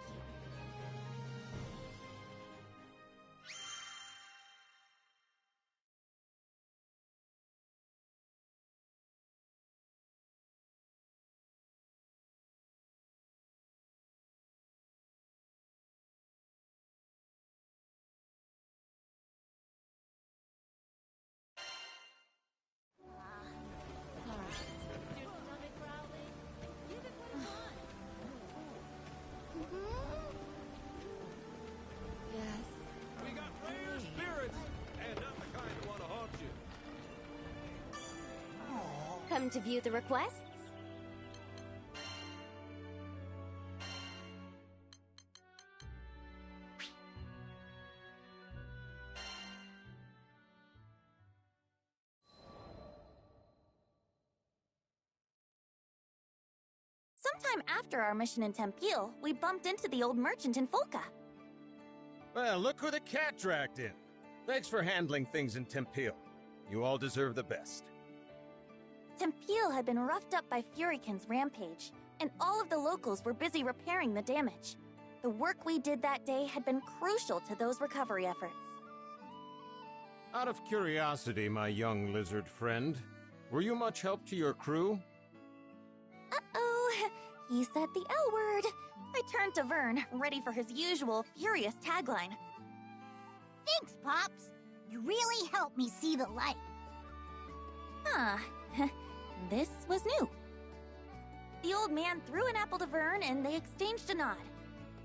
We got rare spirits, and not the kind who want to haunt you. Come to view the requests? Sometime after our mission in Tempeal, we bumped into the old merchant in Folca. Well, look who the cat dragged in. Thanks for handling things in Tempeal. You all deserve the best. Tempeal had been roughed up by Furykin's rampage, and all of the locals were busy repairing the damage. The work we did that day had been crucial to those recovery efforts. Out of curiosity, my young lizard friend, were you much help to your crew? Uh-oh, he said the L word. I turned to Vern, ready for his usual furious tagline. Thanks, Pops. You really helped me see the light. Huh. This was new. The old man threw an apple to Vern and they exchanged a nod.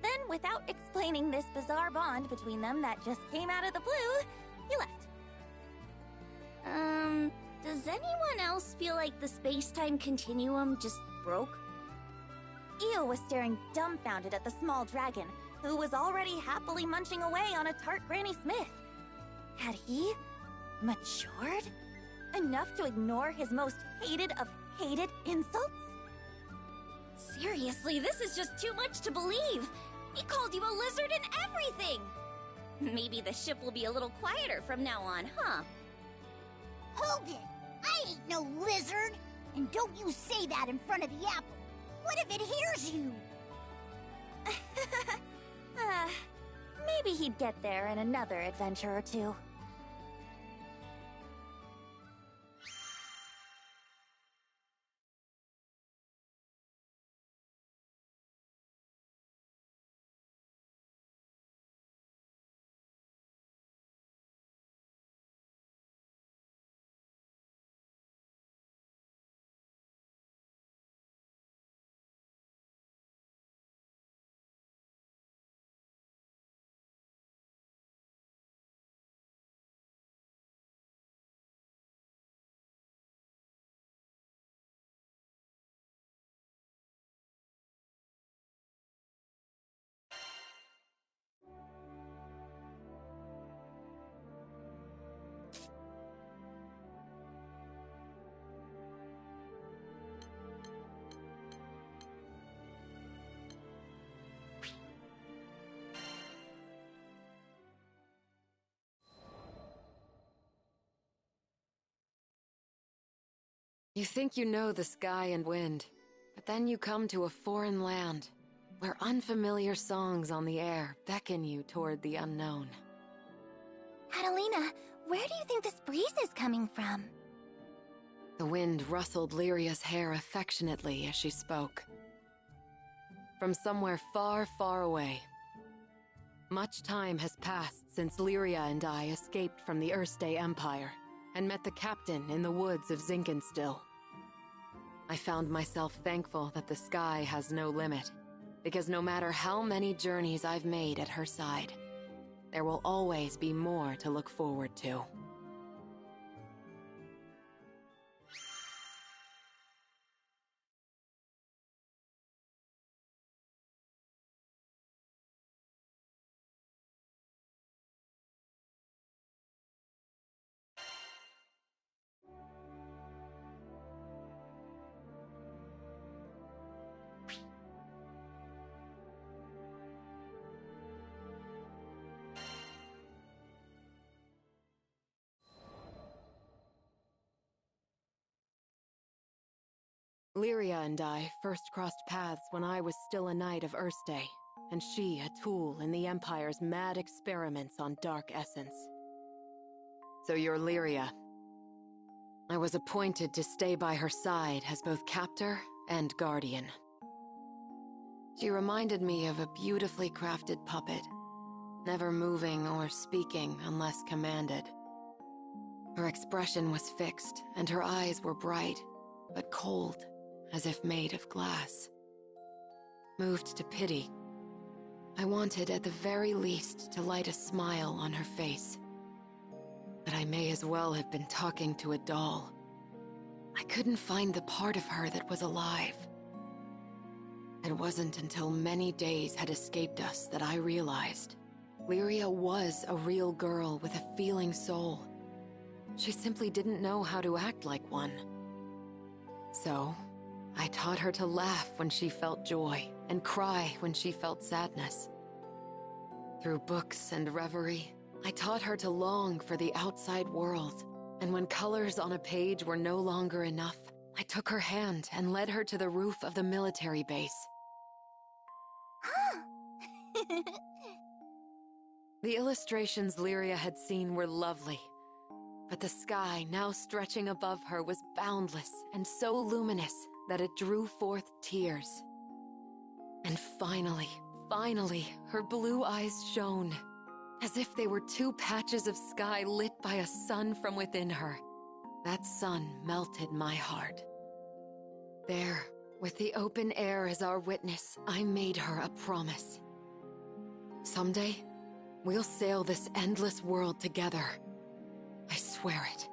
Then, without explaining this bizarre bond between them that just came out of the blue, he left. Does anyone else feel like the space-time continuum just broke? Io was staring dumbfounded at the small dragon, who was already happily munching away on a tart Granny Smith. Had he matured enough to ignore his most hated of hated insults? Seriously, this is just too much to believe. He called you a lizard and everything. Maybe the ship will be a little quieter from now on, huh? Hold it! I ain't no lizard! And don't you say that in front of the apple! What if it hears you? Maybe he'd get there in another adventure or two. You think you know the sky and wind, but then you come to a foreign land, where unfamiliar songs on the air beckon you toward the unknown. Catalina, where do you think this breeze is coming from? The wind rustled Lyria's hair affectionately as she spoke. From somewhere far, far away. Much time has passed since Lyria and I escaped from the Erste Empire and met the captain in the woods of Zinkenstill. I found myself thankful that the sky has no limit, because no matter how many journeys I've made at her side, there will always be more to look forward to. Lyria and I first crossed paths when I was still a knight of Erste, and she a tool in the Empire's mad experiments on Dark Essence. So you're Lyria. I was appointed to stay by her side as both captor and guardian. She reminded me of a beautifully crafted puppet, never moving or speaking unless commanded. Her expression was fixed, and her eyes were bright, but cold, as if made of glass. Moved to pity, I wanted at the very least to light a smile on her face. But I may as well have been talking to a doll. I couldn't find the part of her that was alive. It wasn't until many days had escaped us that I realized Lyria was a real girl with a feeling soul. She simply didn't know how to act like one. So, I taught her to laugh when she felt joy and cry when she felt sadness. Through books and reverie, I taught her to long for the outside world, and when colors on a page were no longer enough, I took her hand and led her to the roof of the military base. The illustrations Lyria had seen were lovely, but the sky now stretching above her was boundless and so luminous that it drew forth tears. And finally, her blue eyes shone, as if they were two patches of sky lit by a sun from within her. That sun melted my heart. There, with the open air as our witness, I made her a promise. Someday, we'll sail this endless world together. I swear it.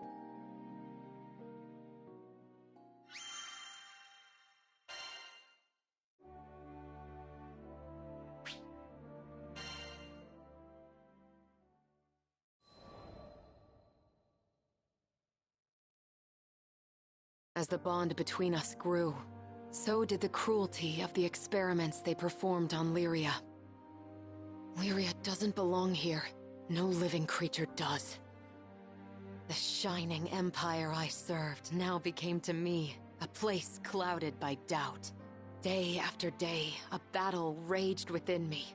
As the bond between us grew, so did the cruelty of the experiments they performed on Lyria. Lyria doesn't belong here. No living creature does. The shining empire I served now became to me a place clouded by doubt. Day after day, a battle raged within me,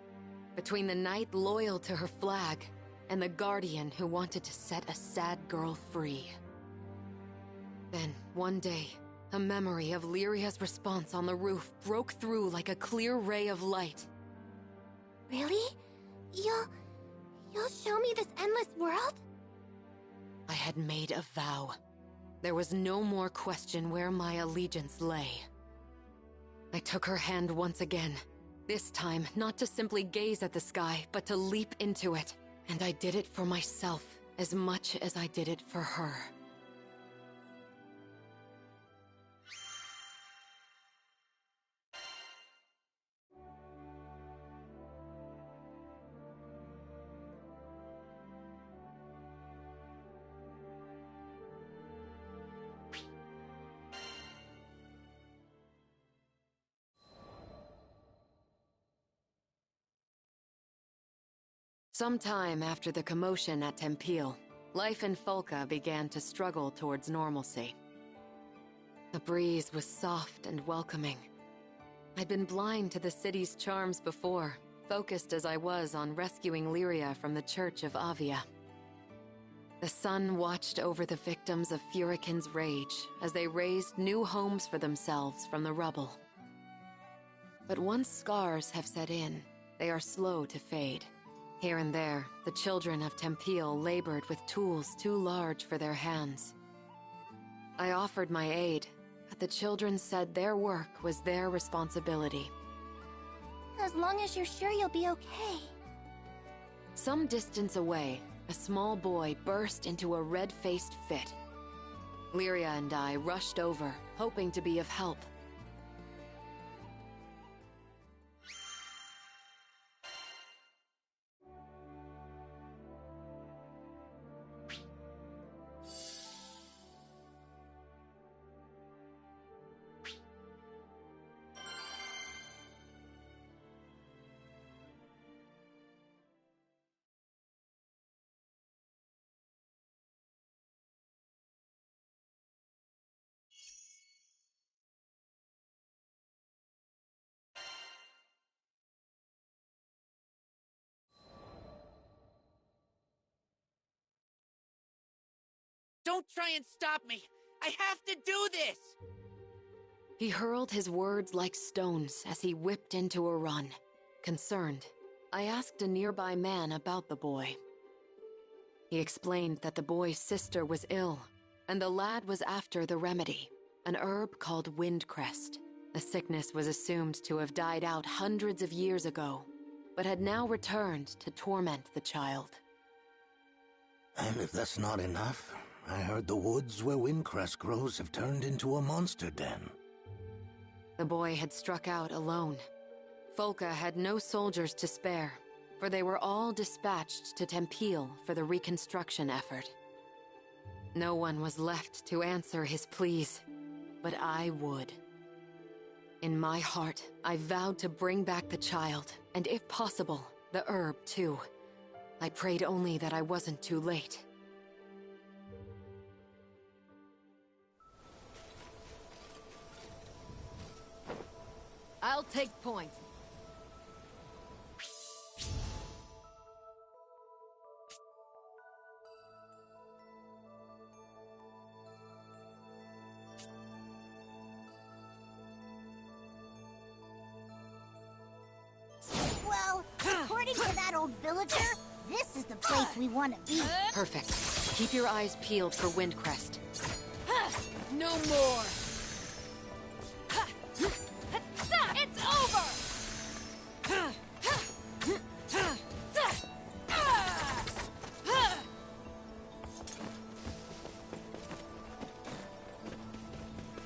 between the knight loyal to her flag and the guardian who wanted to set a sad girl free. Then, one day, a memory of Lyria's response on the roof broke through like a clear ray of light. Really? You'll show me this endless world? I had made a vow. There was no more question where my allegiance lay. I took her hand once again. This time, not to simply gaze at the sky, but to leap into it. And I did it for myself as much as I did it for her. Sometime after the commotion at Tempeal, life in Folca began to struggle towards normalcy. The breeze was soft and welcoming. I'd been blind to the city's charms before, focused as I was on rescuing Lyria from the Church of Avia. The sun watched over the victims of Furikin's rage as they raised new homes for themselves from the rubble. But once scars have set in, they are slow to fade. Here and there, the children of Tempeal labored with tools too large for their hands. I offered my aid, but the children said their work was their responsibility. As long as you're sure you'll be okay. Some distance away, a small boy burst into a red-faced fit. Lyria and I rushed over, hoping to be of help. Don't try and stop me! I have to do this! He hurled his words like stones as he whipped into a run. Concerned, I asked a nearby man about the boy. He explained that the boy's sister was ill, and the lad was after the remedy, an herb called Windcrest. The sickness was assumed to have died out hundreds of years ago, but had now returned to torment the child. And if that's not enough, I heard the woods where Windcrest grows have turned into a monster den. The boy had struck out alone. Folka had no soldiers to spare, for they were all dispatched to Tempeal for the reconstruction effort. No one was left to answer his pleas, but I would. In my heart, I vowed to bring back the child, and if possible, the herb too. I prayed only that I wasn't too late. I'll take point. Well, according to that old villager, this is the place we want to be. Perfect. Keep your eyes peeled for Windcrest. No more! It's over!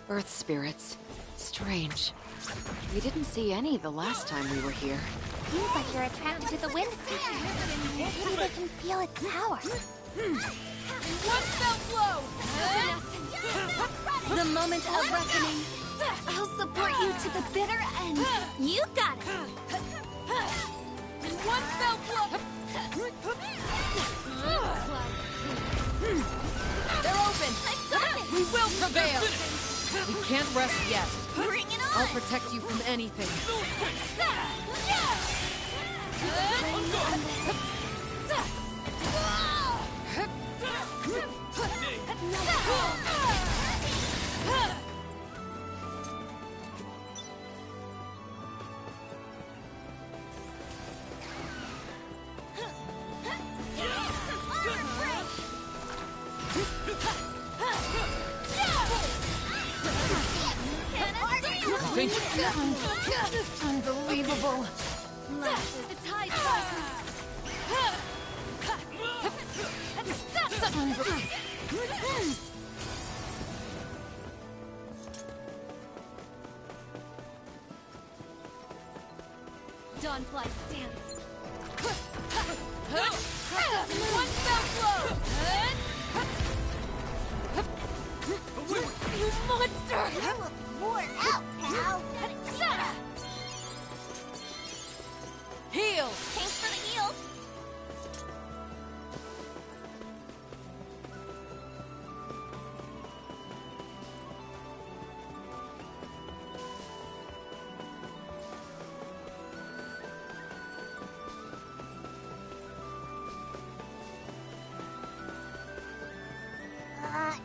Earth spirits. Strange. We didn't see any the last time we were here. Seems like you're attracted to the wind speaker. Maybe they can feel its power. One fell blow! The moment of reckoning. I'll support you to the bitter end. You got it! One fell blow! They're open! We will prevail! We can't rest yet. Bring it on! I'll protect you from anything. Unbelievable. The tide rises. Dawnfly stands. One fell blow! You monster! You look worn out, pal. Heal! Thanks for the heal.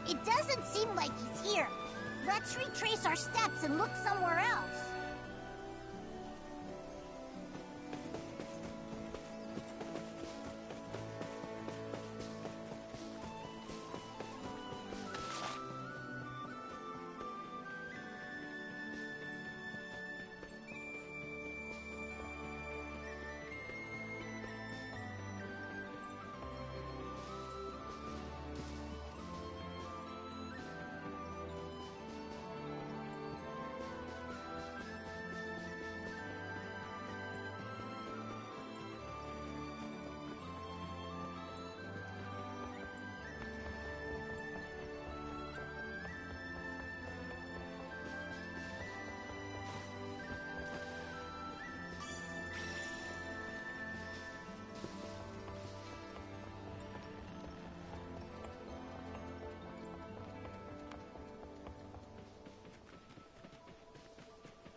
It doesn't seem like he's here. Let's retrace our steps and look somewhere else.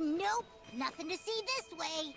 Nope, nothing to see this way.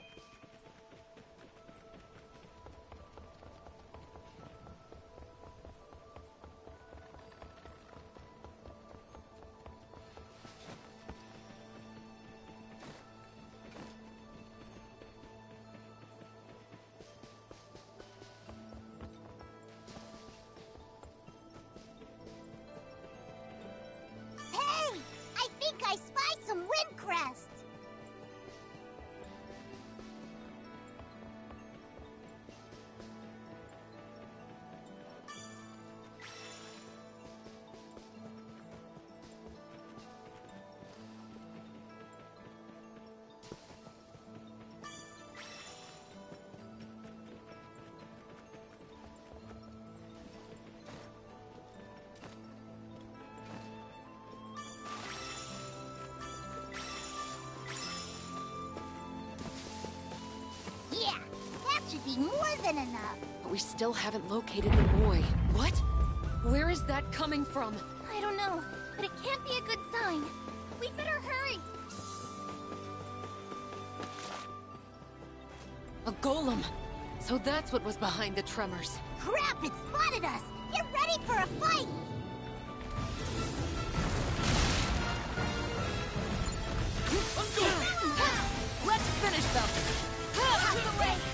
been enough. But we still haven't located the boy. What? Where is that coming from? I don't know, but it can't be a good sign. We'd better hurry. A golem. So that's what was behind the tremors. Crap, it spotted us! Get ready for a fight! Let's finish them! Out of the way!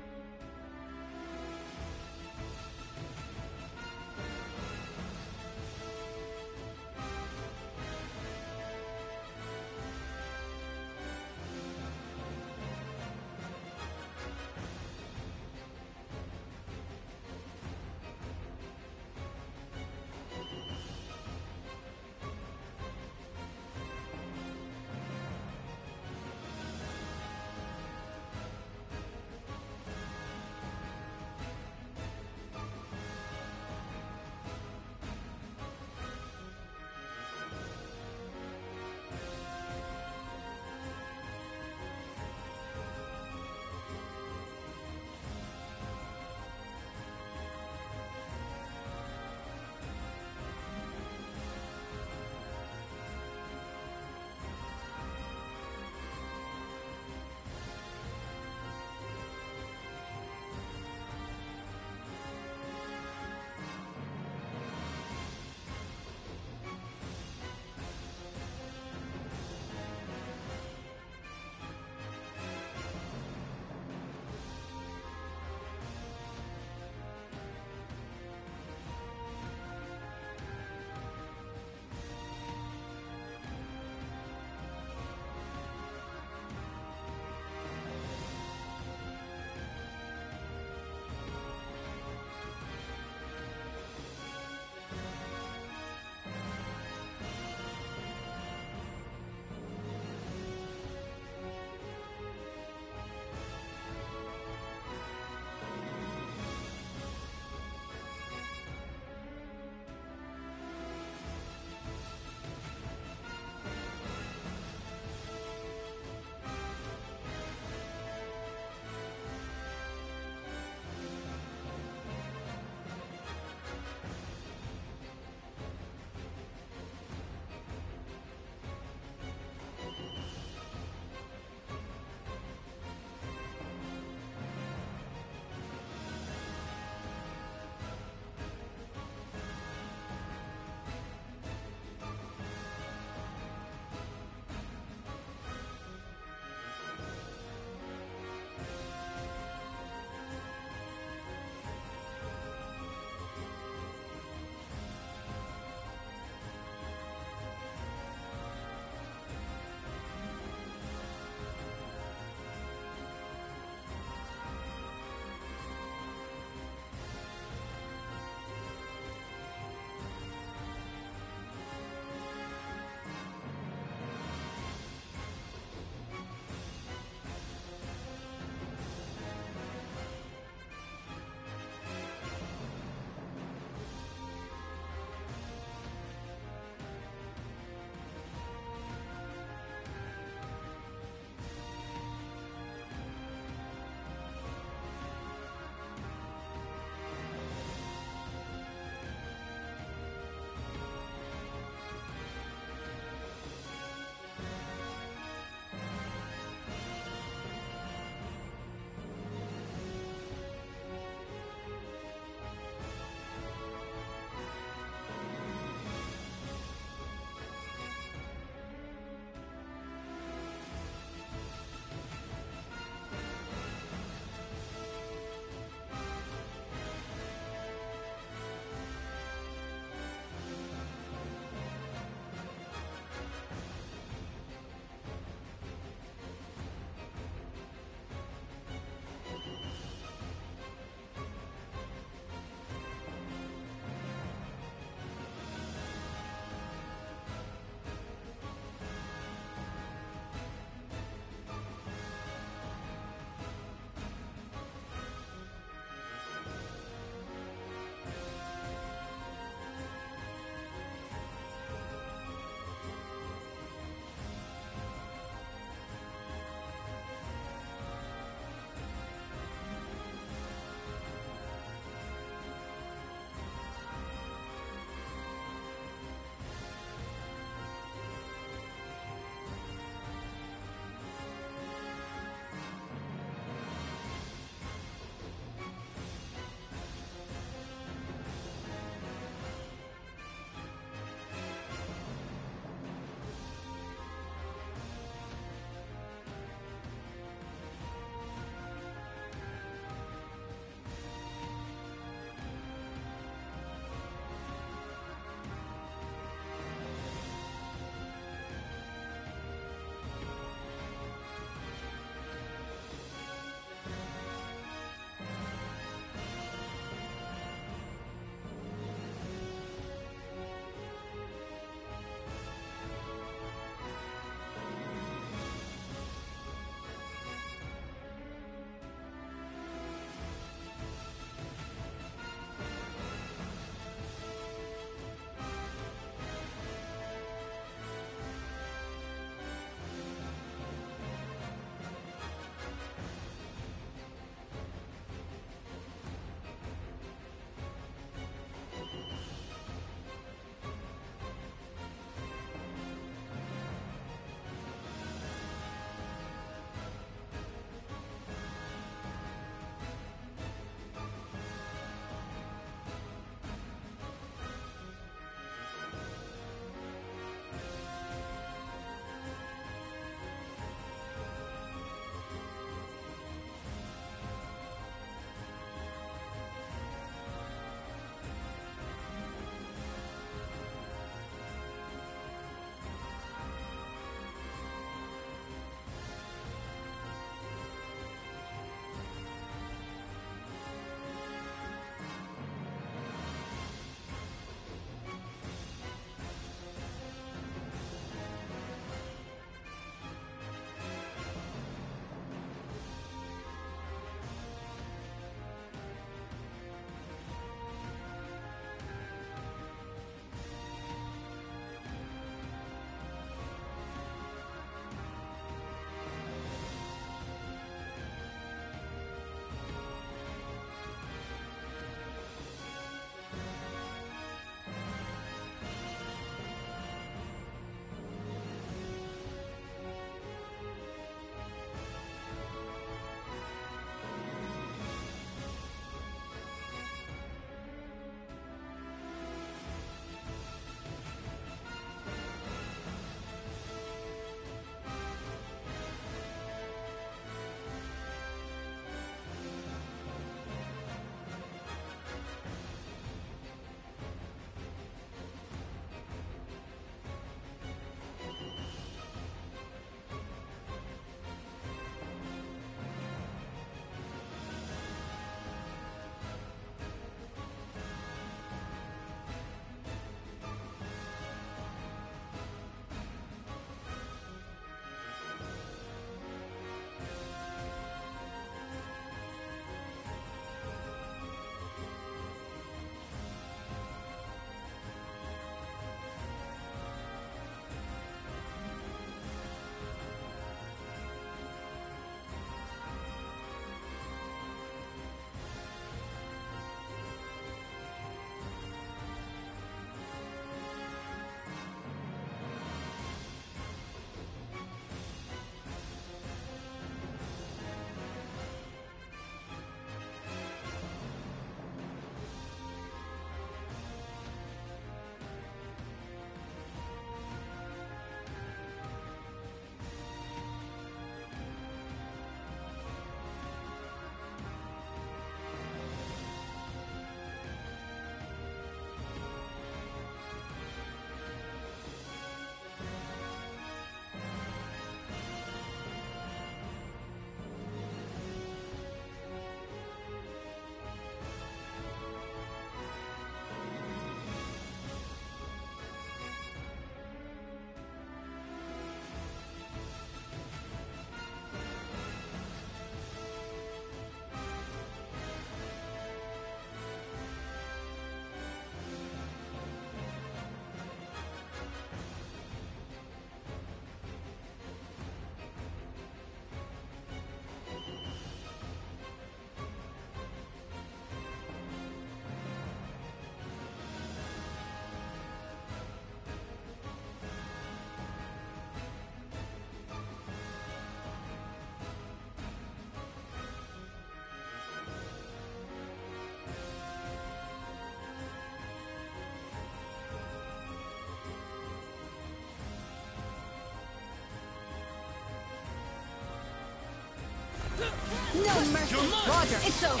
No mercy. Roger, it's over.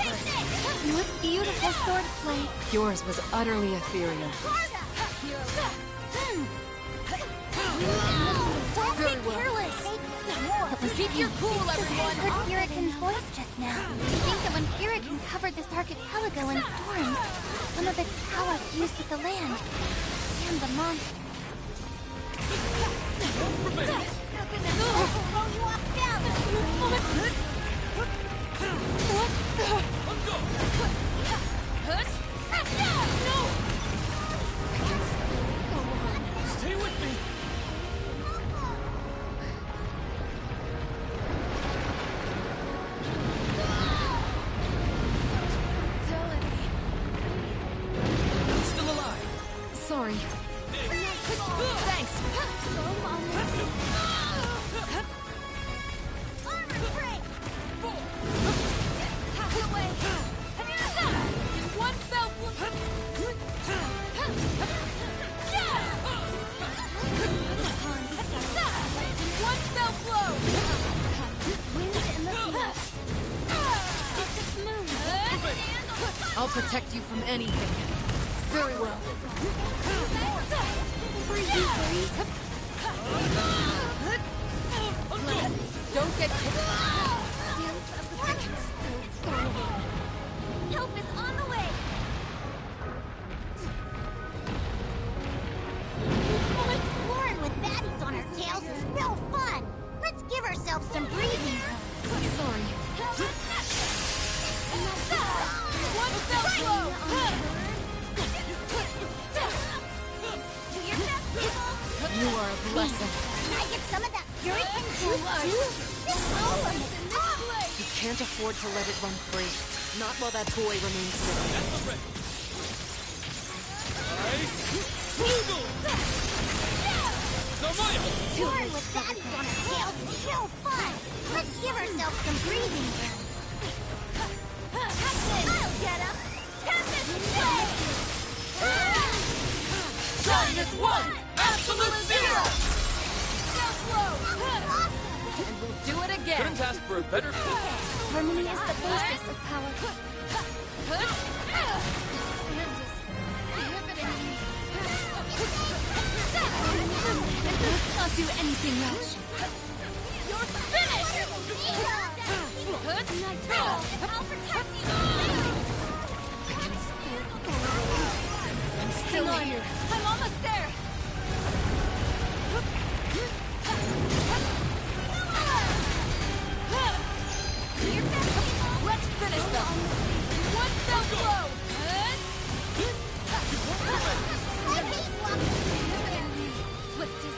What beautiful swordplay. Yours was utterly ethereal. Don't Very be well. careless. Keep your cool, I everyone. heard Furikin's voice just now. I think that when Furikin covered this archipelago in storms, some of its power fused with the land and the monster. Stay with me! Still alive! Sorry. Thanks. One fell One fell blow! I'll protect you from anything. Very well. Don't get hit. Help is on the way! Exploring with baddies on our tails is no fun! Let's give ourselves some breathing room. Sorry. One fell blow! Do your best, people! You are a blessing. Can I get some of that Furikin juice too? This golem is awesome! You can't afford to let it run free. Not while that boy remains living. Touring with baddies on our tails is so fun! Let's give ourselves some breathing room. I'll get him! Tempest Blade! Darkness 1! Absolute 0! And we'll do it again! Couldn't ask for a better fit. Harmony is the basis of power. Not do anything else. You're finished! I'll protect you! I'm still here. I'm almost there. Let's finish them. One fell blow. Swift as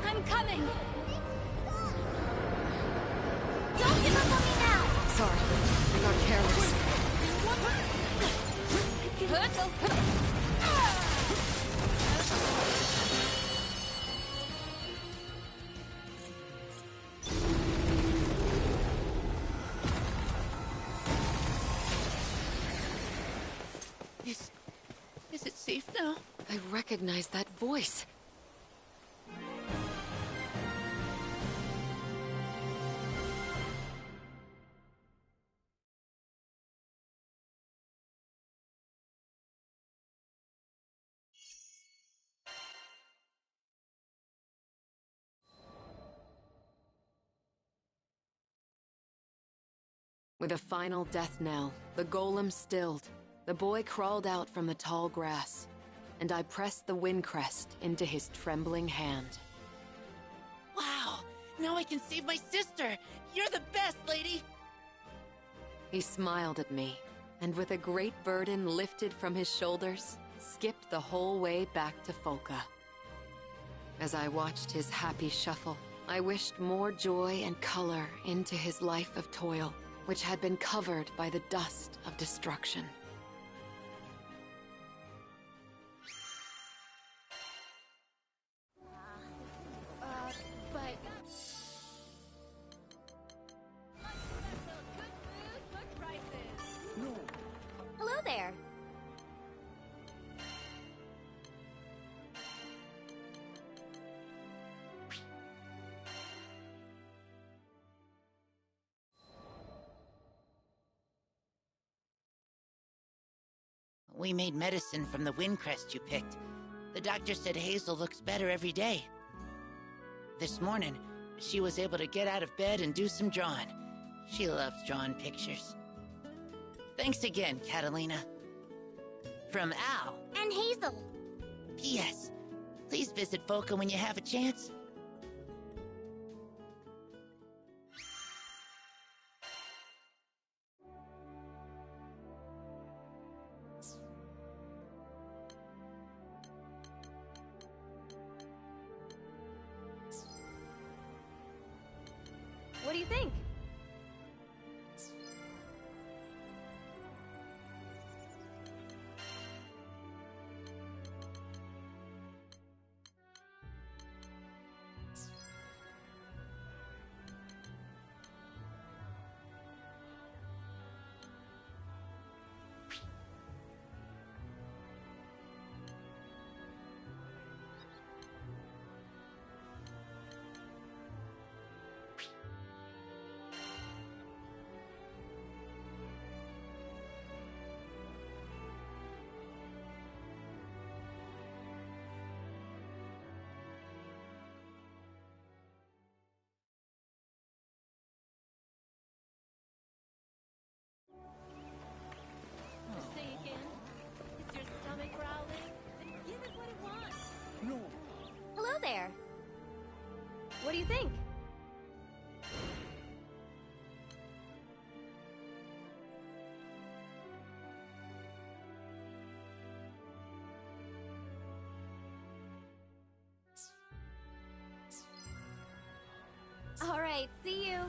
I'm coming. Don't give up on me now! Sorry. I got careless. Is it safe now? I recognize that voice. With a final death knell, the golem stilled. The boy crawled out from the tall grass, and I pressed the wind crest into his trembling hand. Wow! Now I can save my sister! You're the best, lady! He smiled at me, and with a great burden lifted from his shoulders, skipped the whole way back to Folka. As I watched his happy shuffle, I wished more joy and color into his life of toil, which had been covered by the dust of destruction. But... Hello there. We made medicine from the windcrest you picked. The doctor said Hazel looks better every day. This morning, she was able to get out of bed and do some drawing. She loves drawing pictures. Thanks again, Catalina. From Al. And Hazel. P.S. Please visit Foca when you have a chance. What do you think? Say again? Is your stomach growling? Then give it what it wants. No. Hello there. What do you think? All right, see you.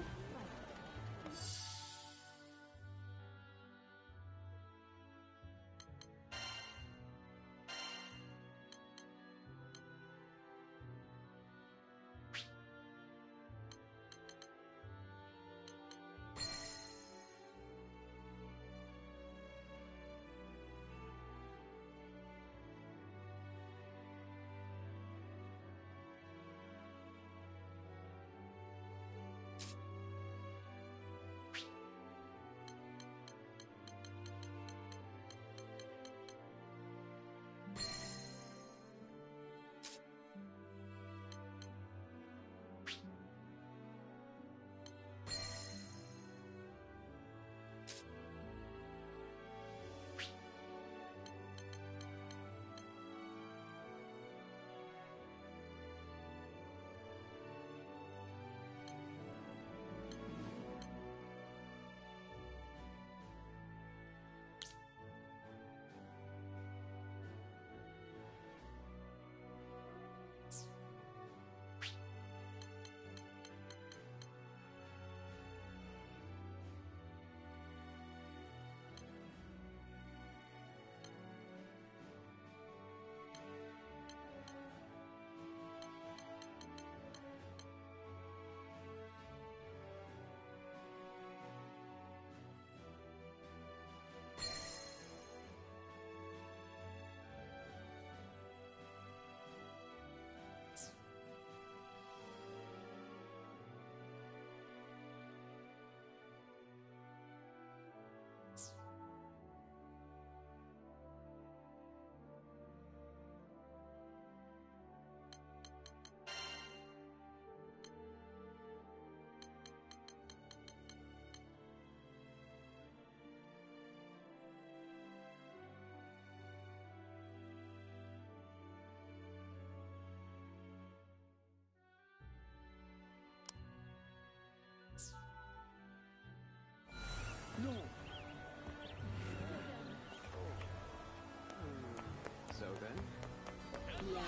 No. So then? Yeah?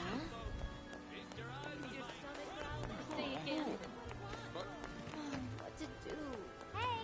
Say again. What to do? Hey!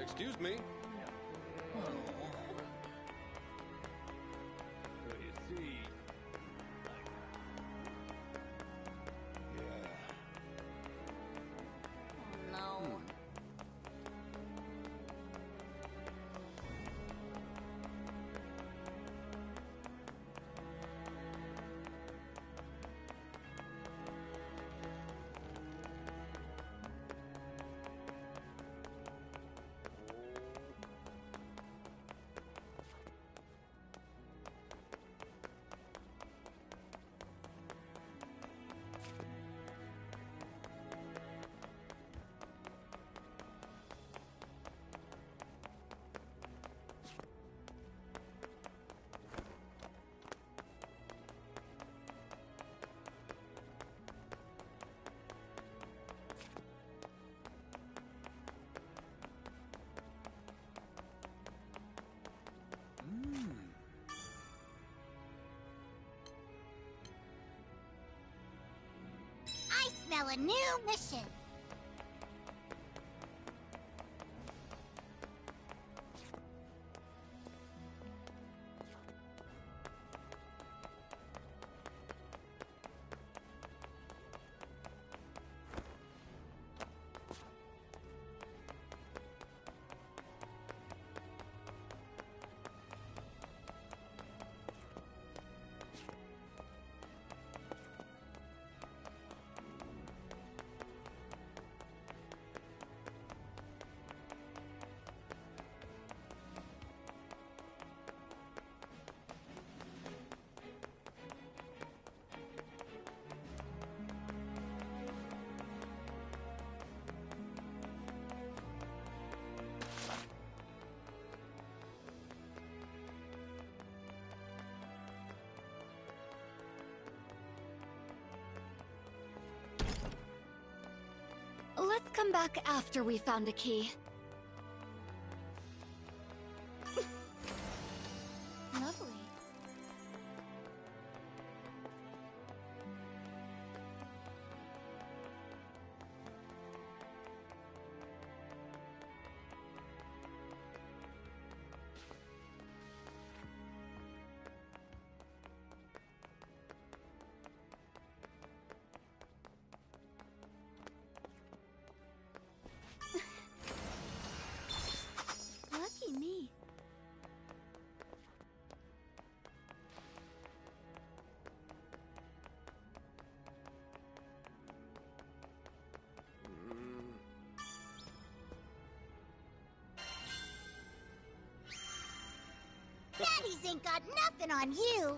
Excuse me. So you see... Oh, no. I smell a new mission. Let's come back after we found a key. Lovely. Lucky me. Daddies ain't got nothing on you.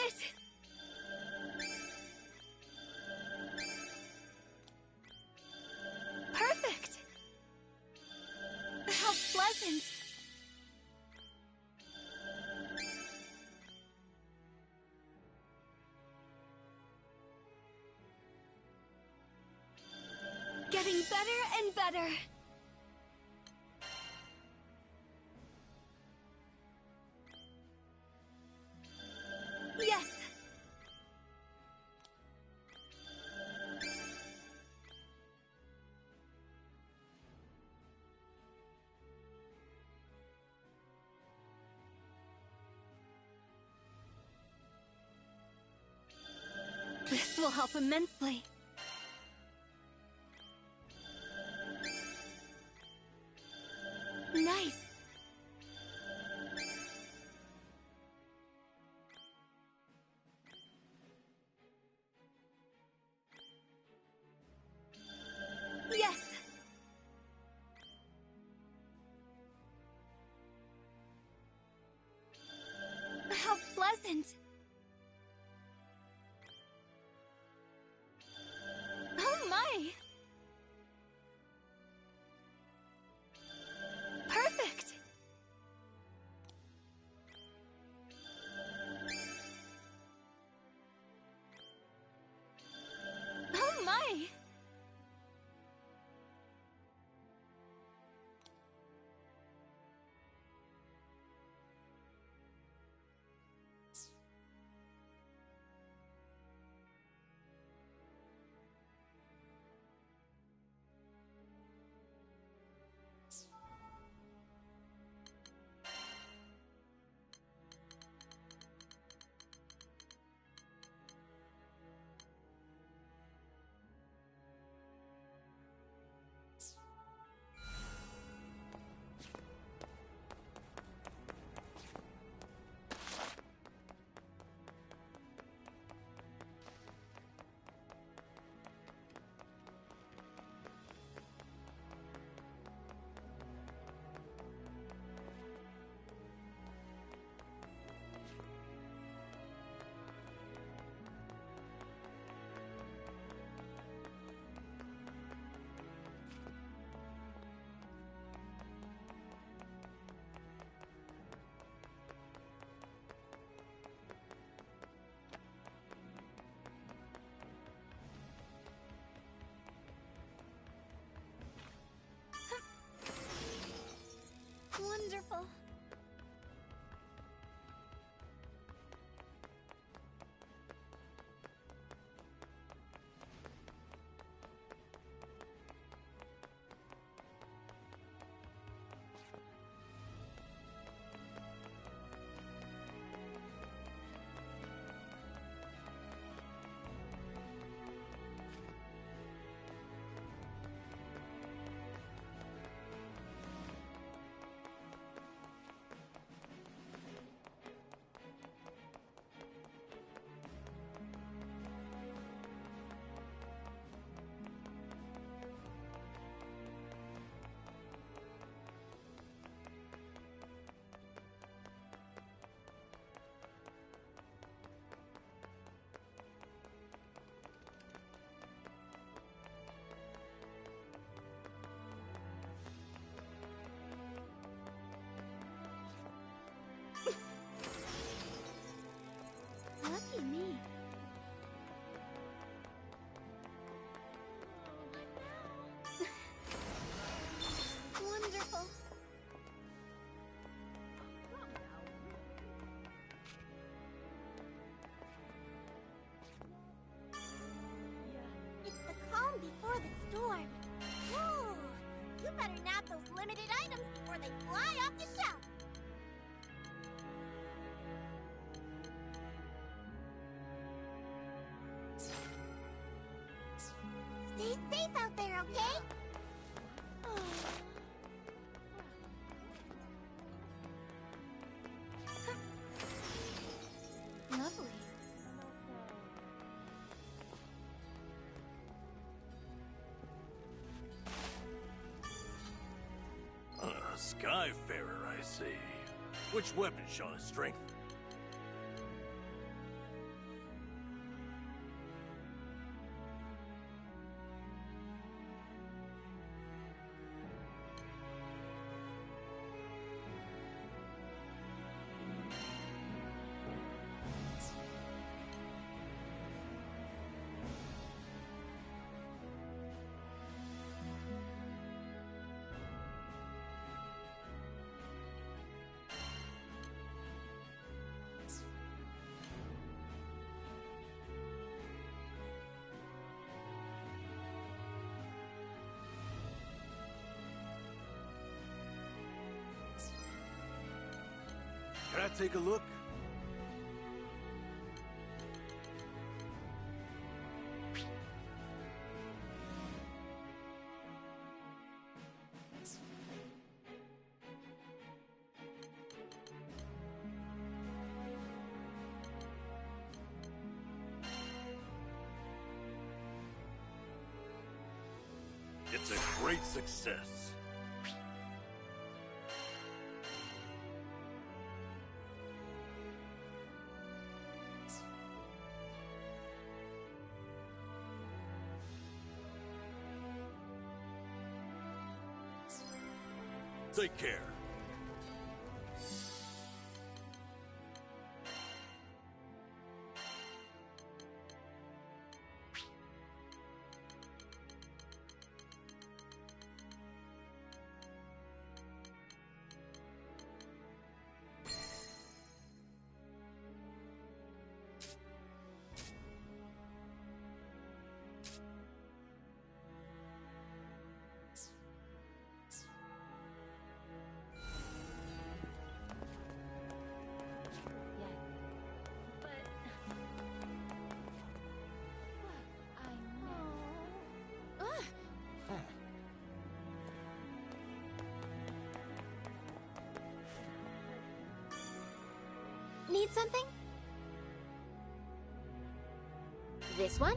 it! Perfect! How pleasant! Getting better and better. Yes. This will help immensely. Nice. Yes. How pleasant. Oh my. Perfect. Oh my. Wonderful. Lucky me. Wonderful. It's the calm before the storm. Whoa! You better nab those limited items before they fly off the shelf. Stay safe out there, okay? Oh. Lovely. Skyfarer, I see. Which weapon show his strength? Can I take a look? It's a great success. Take care. Need something? This one?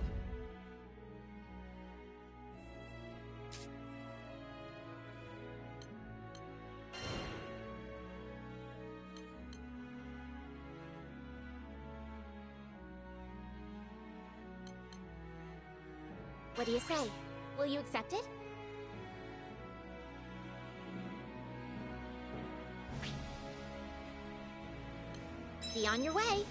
What do you say? Will you accept it? Be on your way.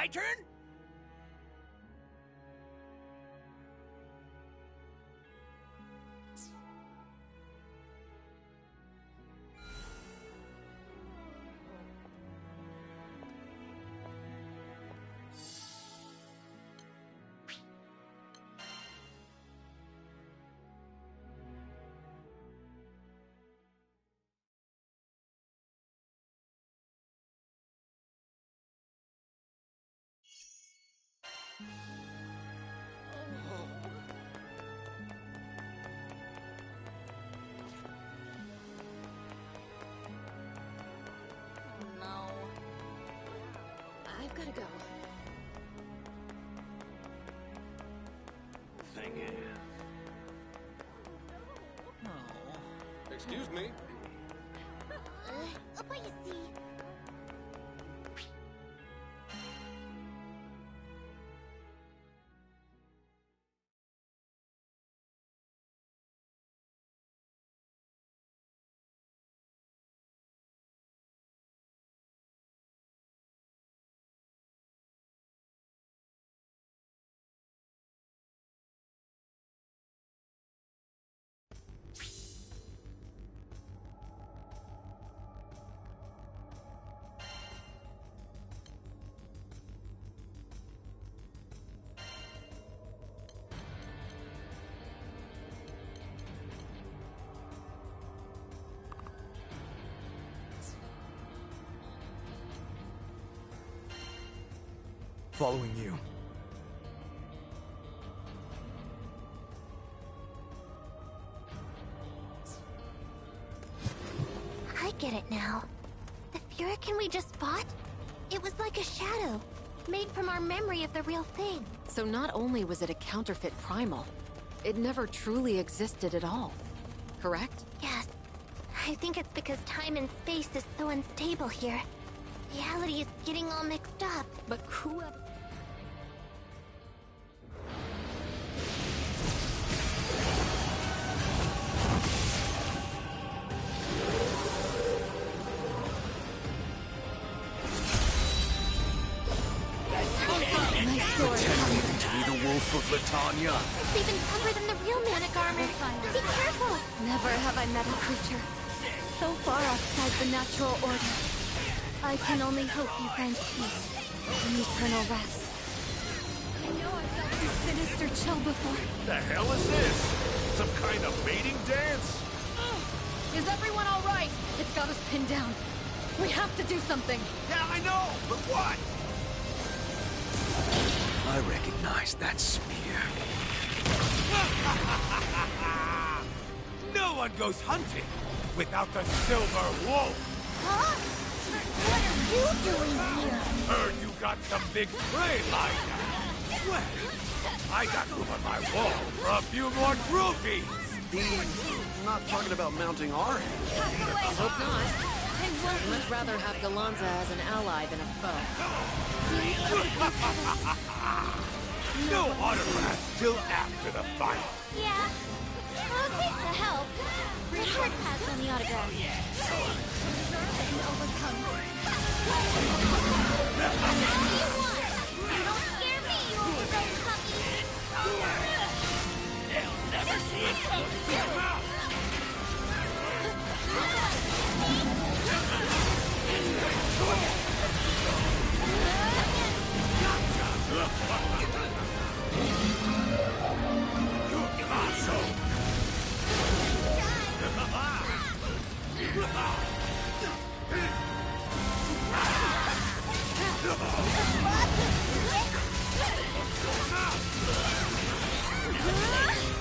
my turn? No. I've gotta go. Thing is... Excuse me? Up by you see. Following you. I get it now. The Furican we just fought? It was like a shadow, made from our memory of the real thing. So not only was it a counterfeit primal, it never truly existed at all. Correct? Yes. I think it's because time and space is so unstable here. Reality is getting all mixed up. But whoever... Of Latanya. It's even tougher than the real Manic armor. Be careful! Never have I met a creature so far outside the natural order. I can only hope you find peace and eternal rest. I know I've felt this sinister chill before. The hell is this? Some kind of mating dance? Is everyone all right? It's got us pinned down. We have to do something. Yeah, I know, but what? I recognize that spear. No one goes hunting without the silver wolf. Huh? What are you doing here? Heard you got some big prey lined up. Well, I got room on my wall for a few more trophies. He's not talking about mounting our heads. I hope not. I'd much rather have Galanza as an ally than a foe. No autographs till after the fight. Yeah. I'll take the help. Richard passed on the autograph. I can overcome. All you want. You don't scare me, you overgrown puppy. They'll never see it coming.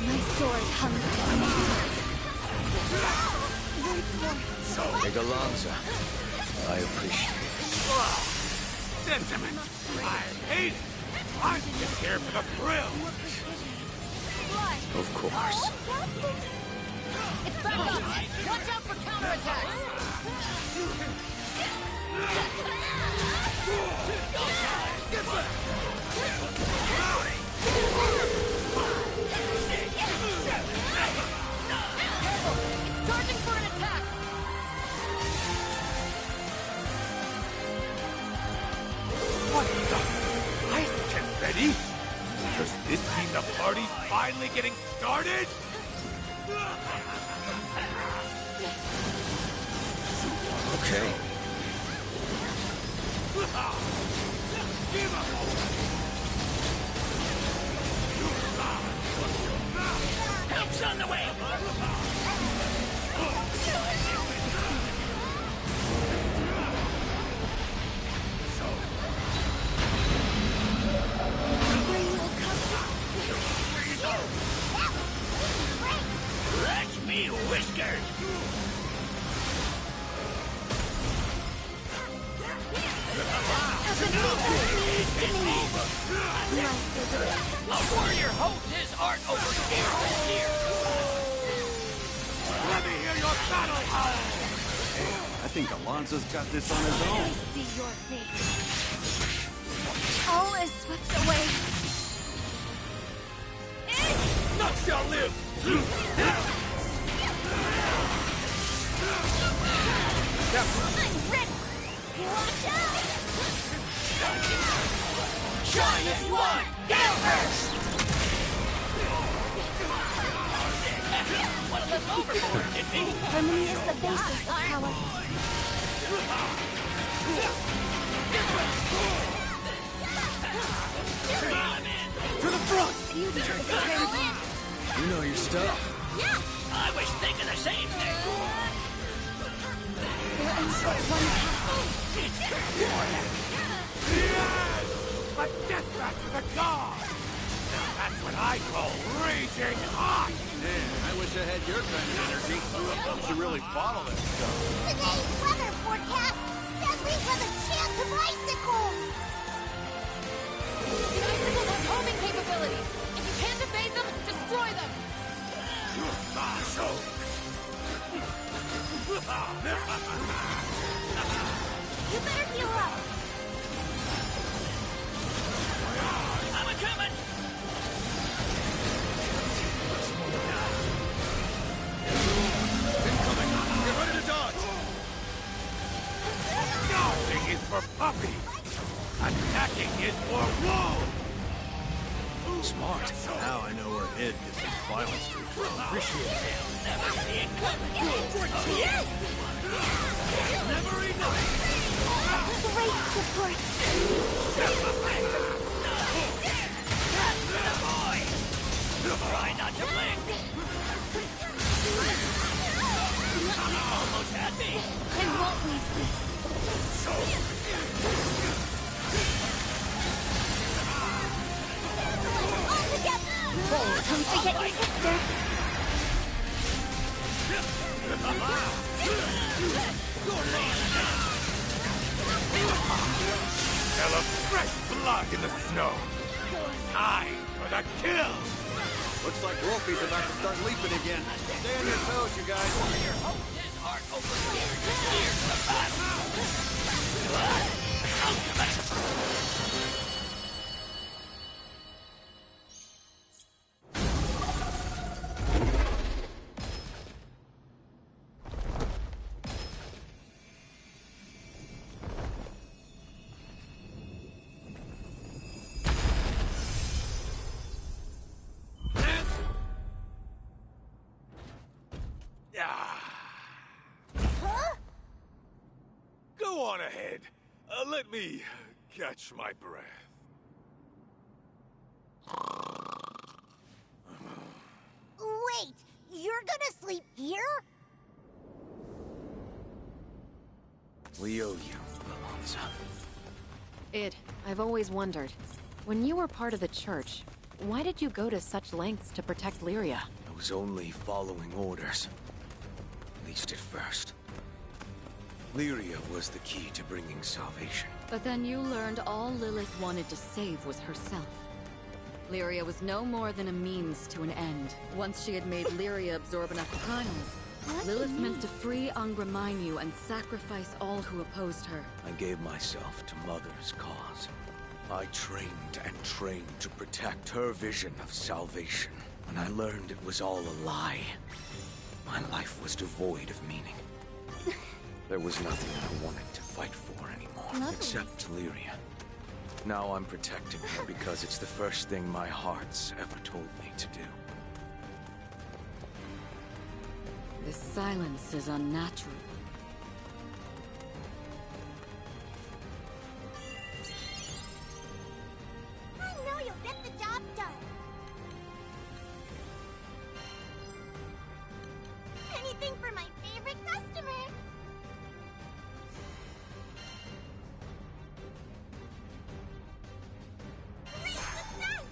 My sword hungry. Hey, Galanza. I appreciate it. Sentiment. I hate it. I'm just here for the thrill. Of course. It's back up! Watch out for counterattacks! Get back! Careful! It's charging for an attack! What the? finally getting started? Okay. Help's on the way! Let's be Whiskers! A warrior holds his heart over fear and fear. Let me hear your battle howl! I think Alonso's got this on his own. I see your fate. All is swept away. None shall live! I'm ready! Watch out! Shine if you want! Get first! One of them overboard, did we? Harmony is the basis of power. To the front! Beauty is paramount. You know your stuff. Yeah! I was thinking the same thing! There is but one path. Yes! A death match with a god! That's what I call raging hot! Man, I wish I had your kind of energy. You should really bottle that stuff. Today's weather forecast says we've got a chance of icicles! The icicles have homing capabilities! If you can't evade them, destroy them! You better heal up! I'm a-coming! Incoming! Get ready to dodge! Dodging is for puppies! Attacking is for wolves! Smart. Now I know where Ed gets his violence from. Appreciate it. Never see it coming! Yes! Never enough! Great support. Try not to blink! Almost had me! I won't lose this. All together! Come to get your sister. Smell of fresh blood in the snow! Time for the kill! Looks like Wolfie's about to start leaping again. Stay on your toes, you guys. His heart over fear to fear the battle! Go on ahead. Let me catch my breath. Wait, you're gonna sleep here? We owe you, Alonso. Id, I've always wondered. When you were part of the church, why did you go to such lengths to protect Lyria? I was only following orders. At least at first. Lyria was the key to bringing salvation. But then you learned all Lilith wanted to save was herself. Lyria was no more than a means to an end. Once she had made Lyria absorb enough primals, Lilith meant to free Angra Mainyu and sacrifice all who opposed her. I gave myself to Mother's cause. I trained and trained to protect her vision of salvation. When I learned it was all a lie, my life was devoid of meaning. There was nothing I wanted to fight for anymore, except Lyria. Now I'm protecting her because it's the first thing my heart's ever told me to do. This silence is unnatural. I know you'll get the job done. Anything for my favorite customer. Reach the sun!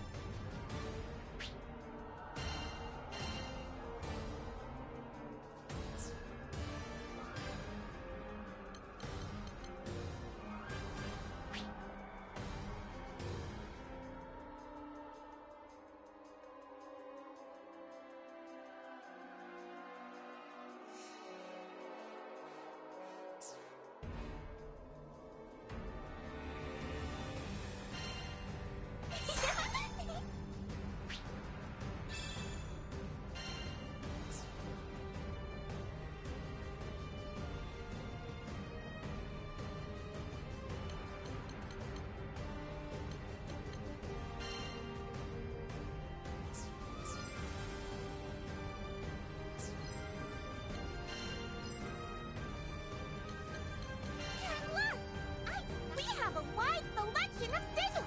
We have a wide selection of sizzles!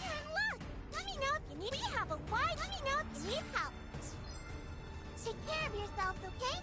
And look! Let me know if you need... We have a wide... Let me know if you need help. Take care of yourselves, okay?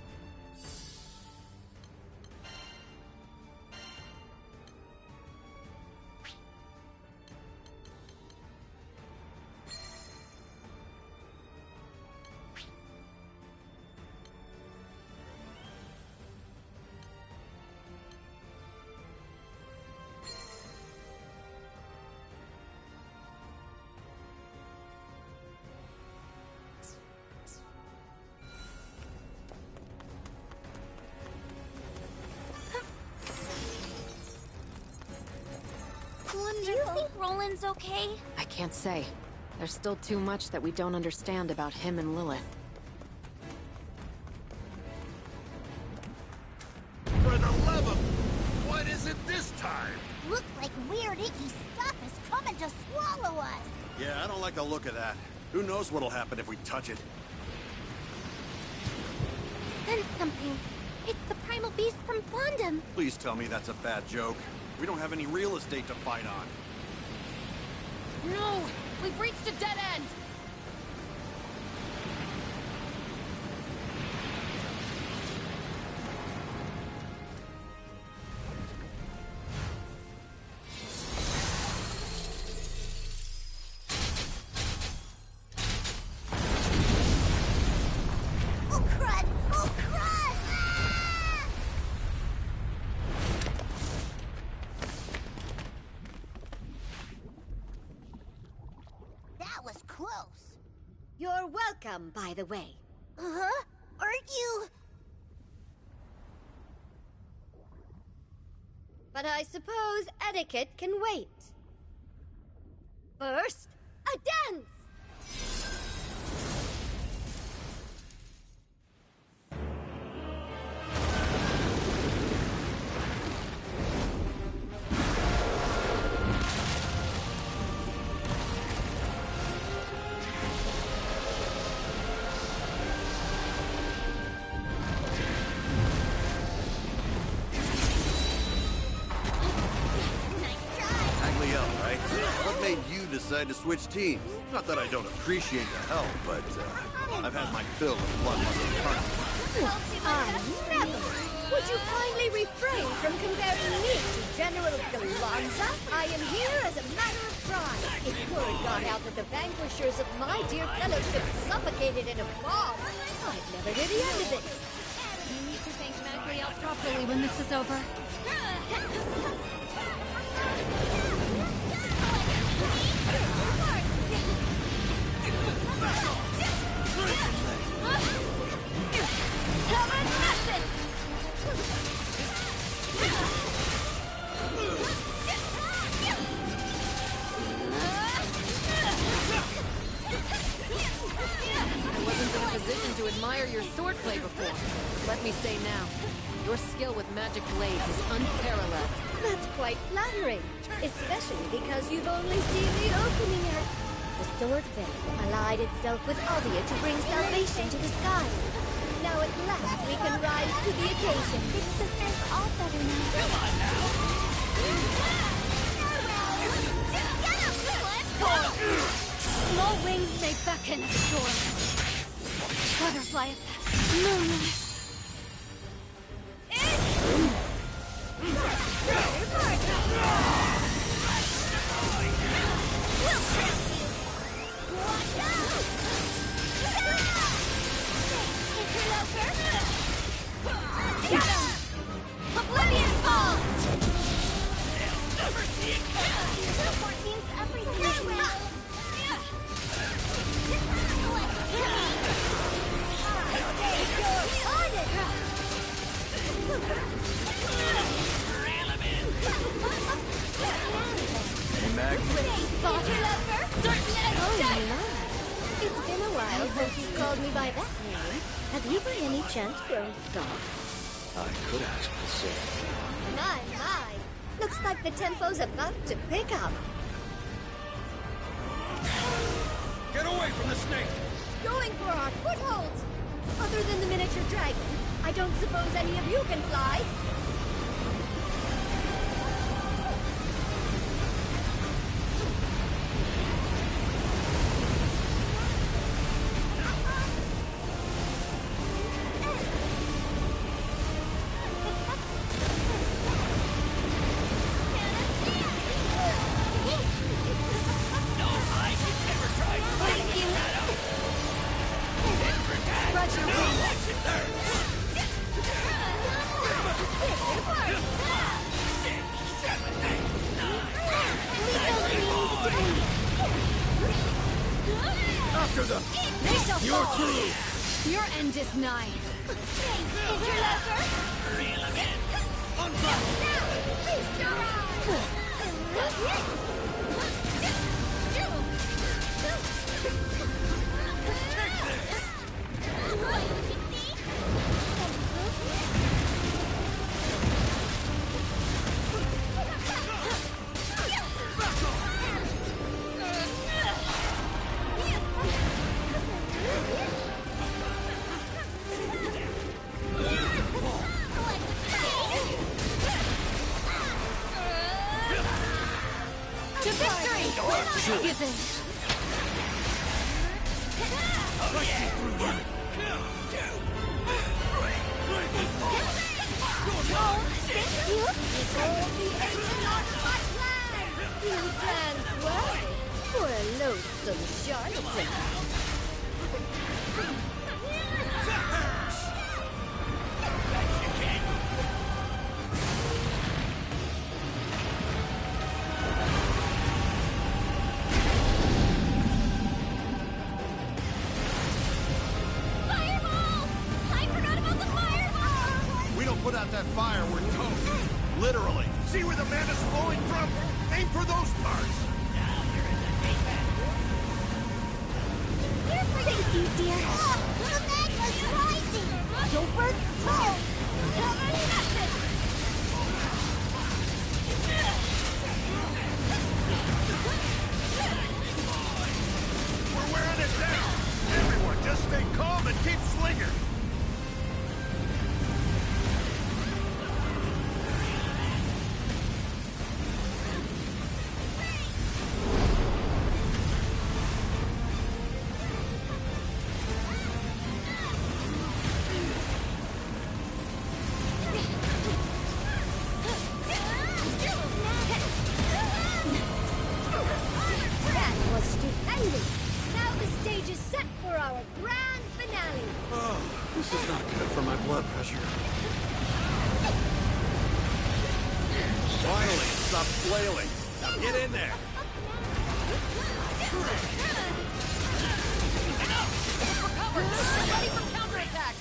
Do you think Roland's okay? I can't say. There's still too much that we don't understand about him and Lilith. For the love of... What is it this time? Looks like weird icky stuff is coming to swallow us. Yeah, I don't like the look of that. Who knows what'll happen if we touch it? Sense something. It's the primal beast from Fondom. Please tell me that's a bad joke. We don't have any real estate to fight on. No! We've reached a dead end! Oh crud! Oh crud! Ah! That was close. You're welcome, by the way. Uh-huh. Aren't you? But I suppose etiquette can wait. First, a dance! Agliel, right? What made you decide to switch teams? Not that I don't appreciate the help, but I've had my fill of bloodlust carnivores. I never! Would you kindly refrain from comparing me to General Galanza? I am here as a matter of pride. If word got out that the vanquishers of my dear fellowship suffocated in a fog, I'd never hear the end of it. You need to thank Magliel properly when this is over. I wasn't in a position to admire admire your swordplay before. Let me say now, your skill with magic blades is unparalleled. That's quite flattering, especially because you've only seen the opening act. The sword faith allied itself with Aldia to bring salvation to the sky. Now at last we can rise to the occasion. It's the sense all better now. Come on now! Small wings may beckon a storm. Butterfly effect. Moonlight. Oblivion Fall! They'll never see it coming! Teleport means everything. It's been a while since you called me by that name. Have you by any chance grown soft? I could ask the same. My. Looks like the tempo's about to pick up. Get away from the snake! Going for our footholds! Other than the miniature dragon, I don't suppose any of you can fly? After them! They shall You're fall. through! Your end is nigh. Reel 'em in! To victory! Give in. You planned well for a loathsome charlatan. We don't put out that fire, we're toast. Literally. See where the mana's flowing from? Aim for those parts. Thank you, dear. The magma's rising! Don't burn slow! We're wearing it down. Everyone, just stay calm and keep slinging. That was stupendous! Now the stage is set for our grand finale! Oh, this is not good for my blood pressure. Finally, stop flailing. Now get in there. Ready for counterattack!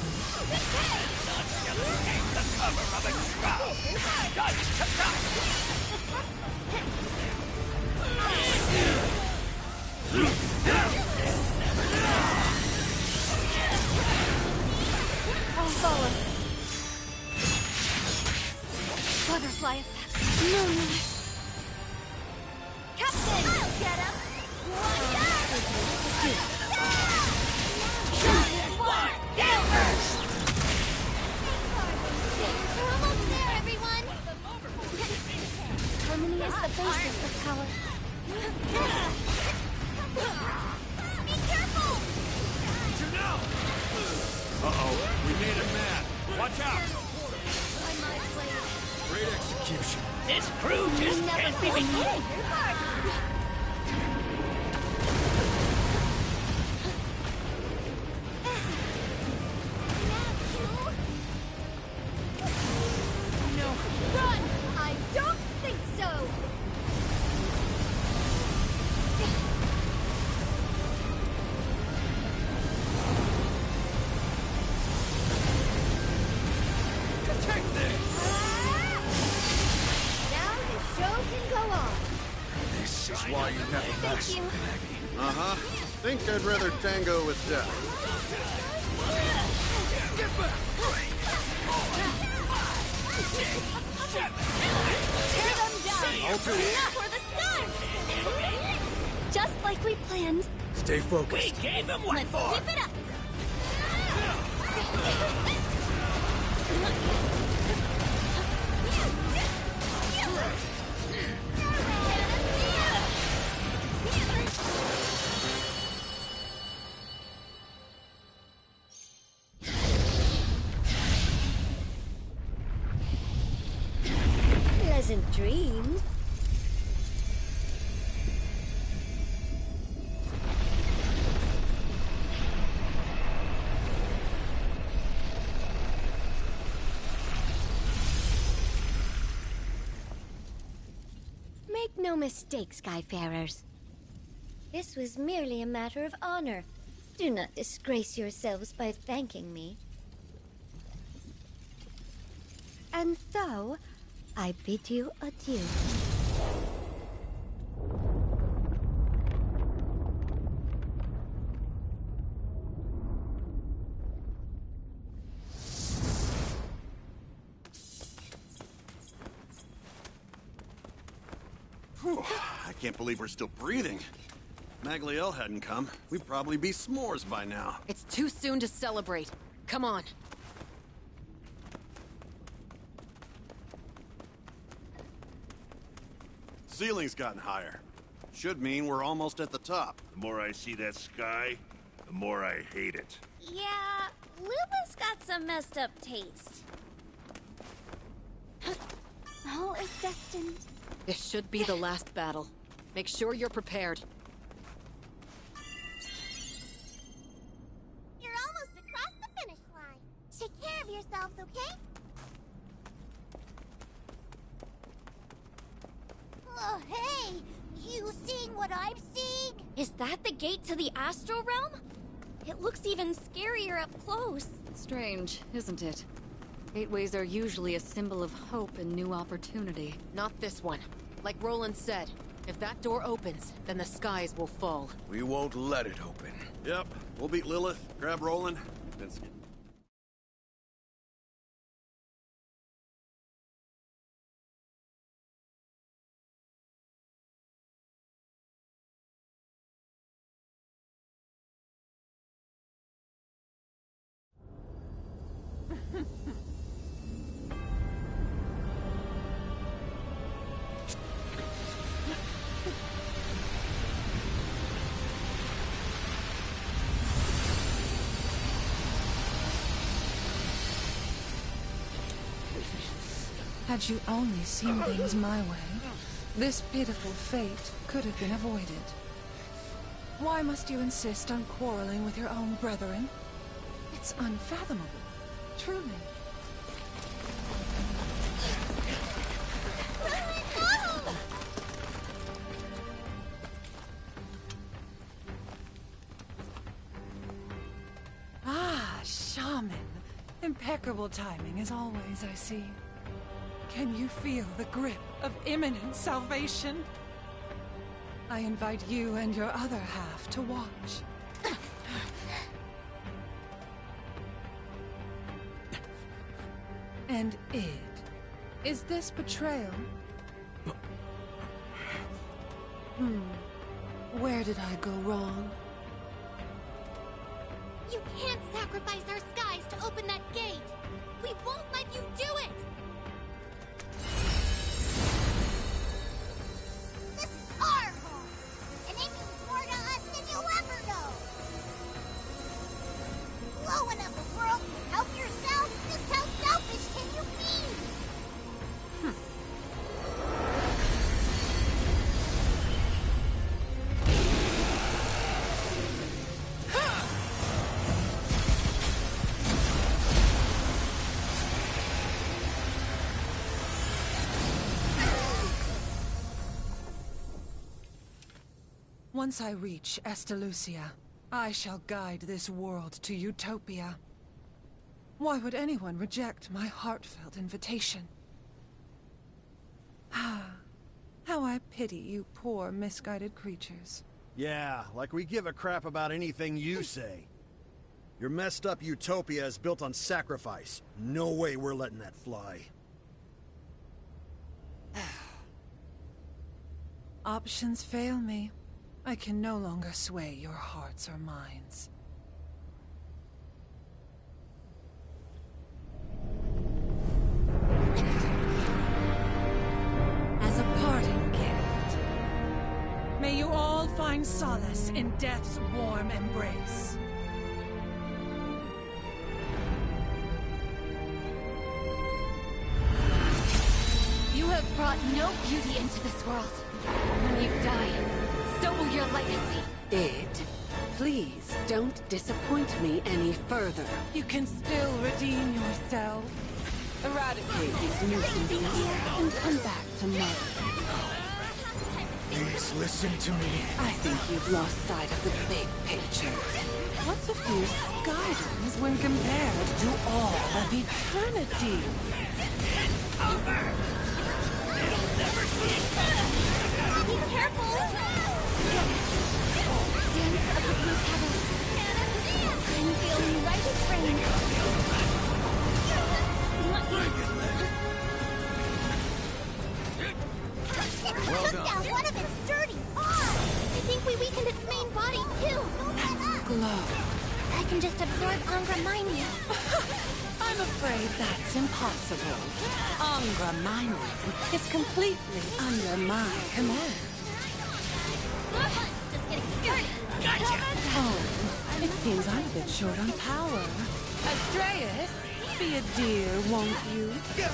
Take the cover of a shroud! Dodge to follow. Butterfly effect. No noise. Captain! I'll get him! We're almost there, everyone! Harmony is the basis of power. Be careful! You know! Uh-oh, we made him mad. Watch out! Great execution. This crew just can't be beaten. No. Run! I don't think so! Take this! Now the show can go on. This is why you never mess with Maggie. Uh-huh. Think I'd rather tango with death. Get back! Tear them down! All too Now for the start! Just like we planned. Stay focused. We gave him what for! Keep it up! Pleasant dreams. Make no mistake, Skyfarers. This was merely a matter of honor. Do not disgrace yourselves by thanking me. And so, I bid you adieu. Whew, I can't believe we're still breathing. Magliel hadn't come, we'd probably be s'mores by now. It's too soon to celebrate. Come on. Ceiling's gotten higher. Should mean we're almost at the top. The more I see that sky, the more I hate it. Yeah, Lulu's got some messed up taste. All is destined. This should be the last battle. Make sure you're prepared. You're almost across the finish line. Take care of yourselves, okay? Oh, hey! You seeing what I'm seeing? Is that the gate to the Astral Realm? It looks even scarier up close. Strange, isn't it? Gateways are usually a symbol of hope and new opportunity. Not this one. Like Roland said, if that door opens, then the skies will fall. We won't let it open. Yep, we'll beat Lilith, grab Roland, and... Had you only seen things my way, this pitiful fate could have been avoided. Why must you insist on quarreling with your own brethren? It's unfathomable, truly. Ah, Shaman. Impeccable timing as always, I see. Can you feel the grip of imminent salvation? I invite you and your other half to watch. And id. Is this betrayal? Where did I go wrong? You can't sacrifice our skies to open that gate! We won't let you do it! This is our home, and it means more to us than you'll ever know. Blowing up the world to help yourself? Just how selfish can you be? Once I reach Estalucia, I shall guide this world to Utopia. Why would anyone reject my heartfelt invitation? How I pity you poor, misguided creatures. Yeah, like we give a crap about anything you say. Your messed up Utopia is built on sacrifice. No way we're letting that fly. Options fail me. I can no longer sway your hearts or minds. As a parting gift, may you all find solace in death's warm embrace. You have brought no beauty into this world. When you die, so will your legacy. Id, please don't disappoint me any further. You can still redeem yourself. Eradicate these nuisances and come back to mother. Please listen to me. I think you've lost sight of the big picture. What's a few Skydons when compared to all of eternity? It's over! It'll never be again! Be careful! Dance of the Blue Pebbles. I'm feeling right as rain. Well done. Took down one of its sturdy paws. I think we weakened its main body, too. Glow. I can just absorb Angra Mainyu. I'm afraid that's impossible. Angra Mainyu is completely under my command. Just getting started. Gotcha! Oh, it seems I'm a bit short on power. Astreus, be a dear, won't you? Damn!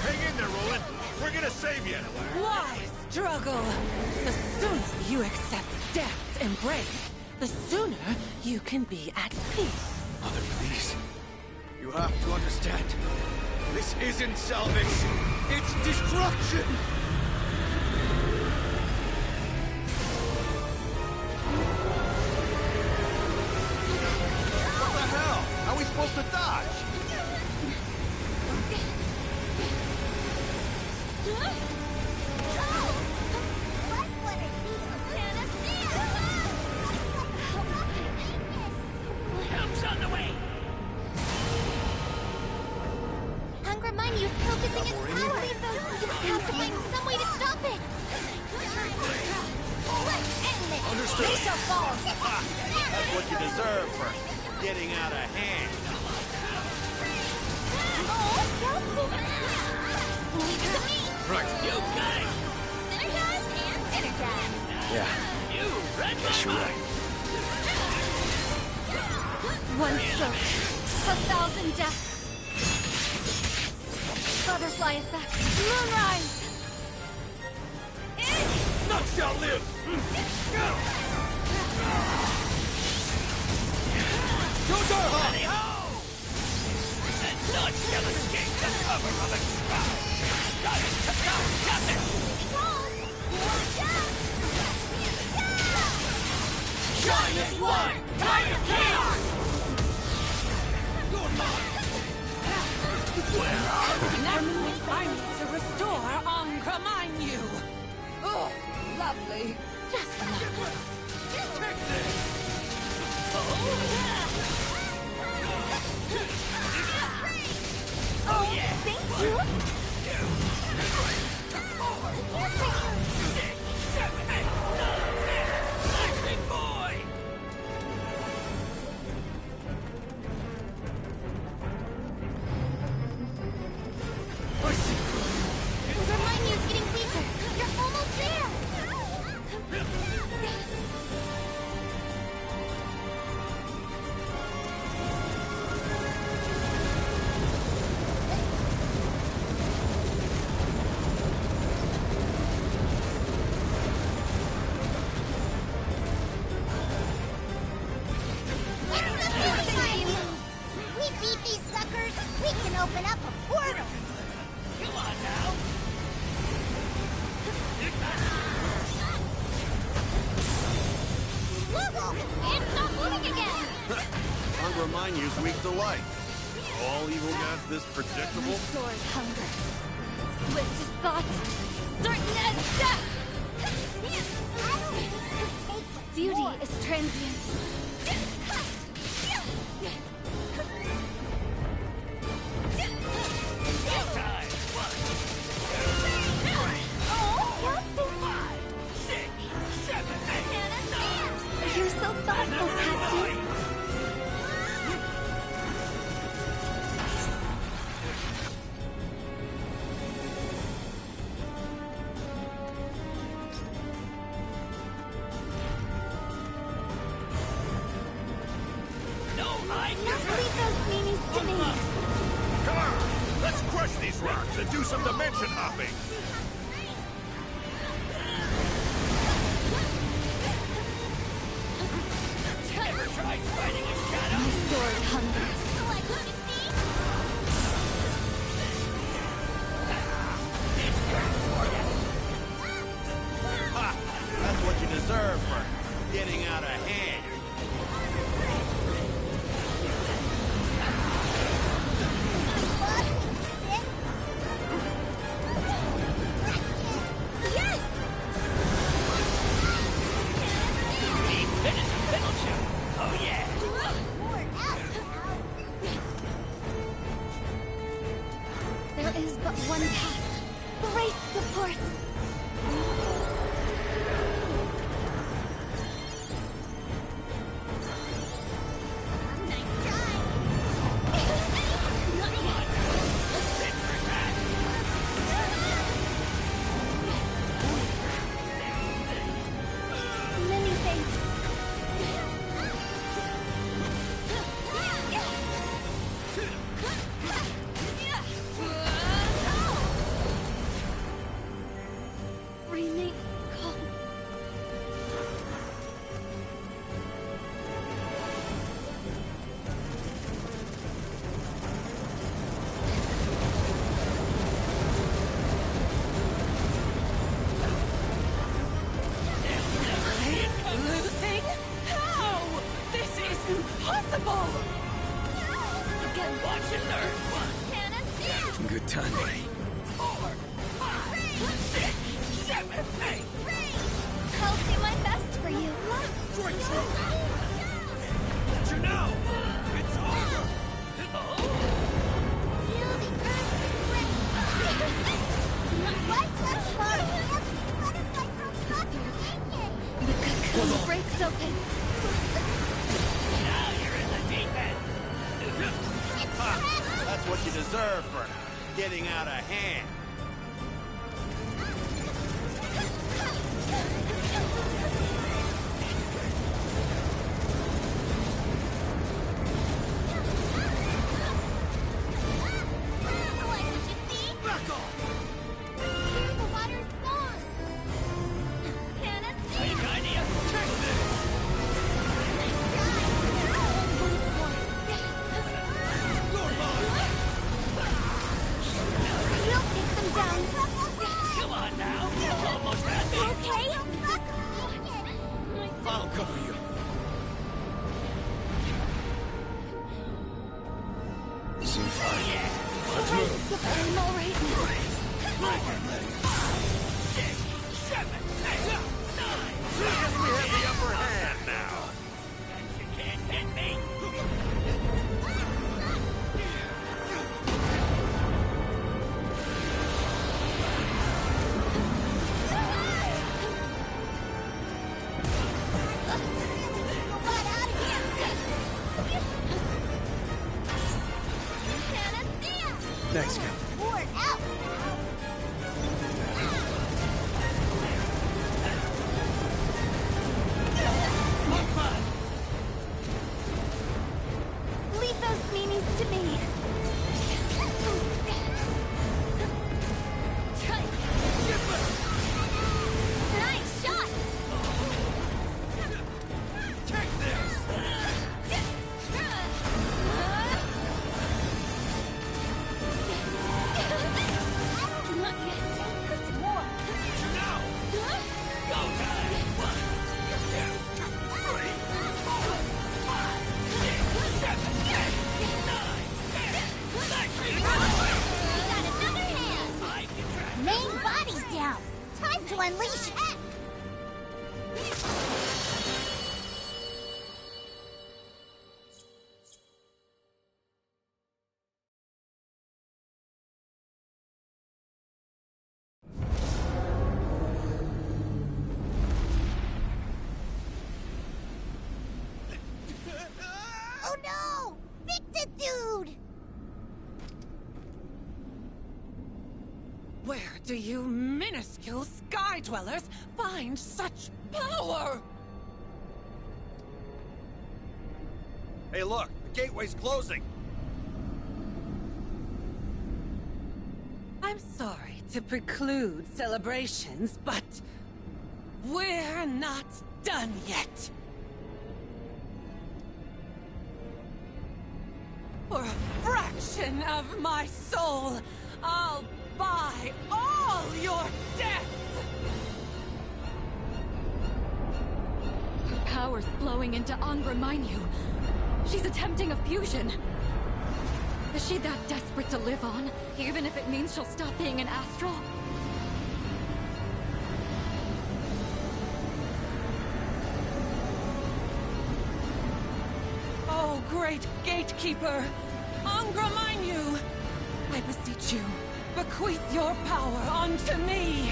Hang in there, Roland. We're gonna save you. Why struggle? The sooner you accept death's embrace, the sooner you can be at peace. Mother, please. You have to understand. This isn't salvation. It's destruction! What the hell? How are we supposed to dodge? Help's on the way! Angra Mainyu's focusing its power. We have to find some way to stop it. Let's end this. Understood. We shall fall. That's what you deserve for getting out of hand. Leave it to me. Right. You got it! Synergize and synergize. Yeah. You read my Guess you're mind. right. One stroke, 1,000 deaths. Butterfly effect. Moonrise! None shall live! Tally-ho! And none shall escape the cover of its shroud! Got it! Got it! Shine as one! Time of chaos! You're mine! Where are we? I need to restore Angra Mainyu. Oh, lovely. Just lovely. Take this! Oh! Angramainu's weak to light. All evil gods this predictable? Sword hunger. Swift as thought. Certain as death! Beauty is transient. You're so thoughtful, Patsy. Leave those meanies to me. Come on, let's crush these rocks and do some dimension hopping. Ever tried fighting a shadow? My sword hungers. Ha! That's what you deserve for getting out of hand. Yes! Finish a fiddle show. Oh yeah. There is but one path. Brace the force. Many thanks. Remain calm. Losing? How? This is impossible! Again. Watch and learn. 1, Good timing. 3, 4, 5, 6, 7, 8. I'll do my best for you. Let you know! It's over! The cocoon breaks open. Now you're in the deep end. Ha! That's what you deserve for getting out of hand. Back off! Here the water's gone. Titania, take this! You're mine! We'll take them down. Come on now. It's almost at me. Okay? I'll cover you. Seem fine. Let's move. I'm all right now. 6, 7, 8, 9. We have the upper hand now. You can't hit me. Thanks, Captain. We're out. Leave those meanies to me. Nice shot! Take this! do you minuscule Sky Dwellers find such power? Hey, look! The gateway's closing! I'm sorry to preclude celebrations, but we're not done yet. For a fraction of my soul, I'll buy all your death! Her power's flowing into Angra Mainyu. She's attempting a fusion. Is she that desperate to live on, even if it means she'll stop being an astral? Oh, great gatekeeper! Angra Mainyu! I beseech you, bequeath your power unto me!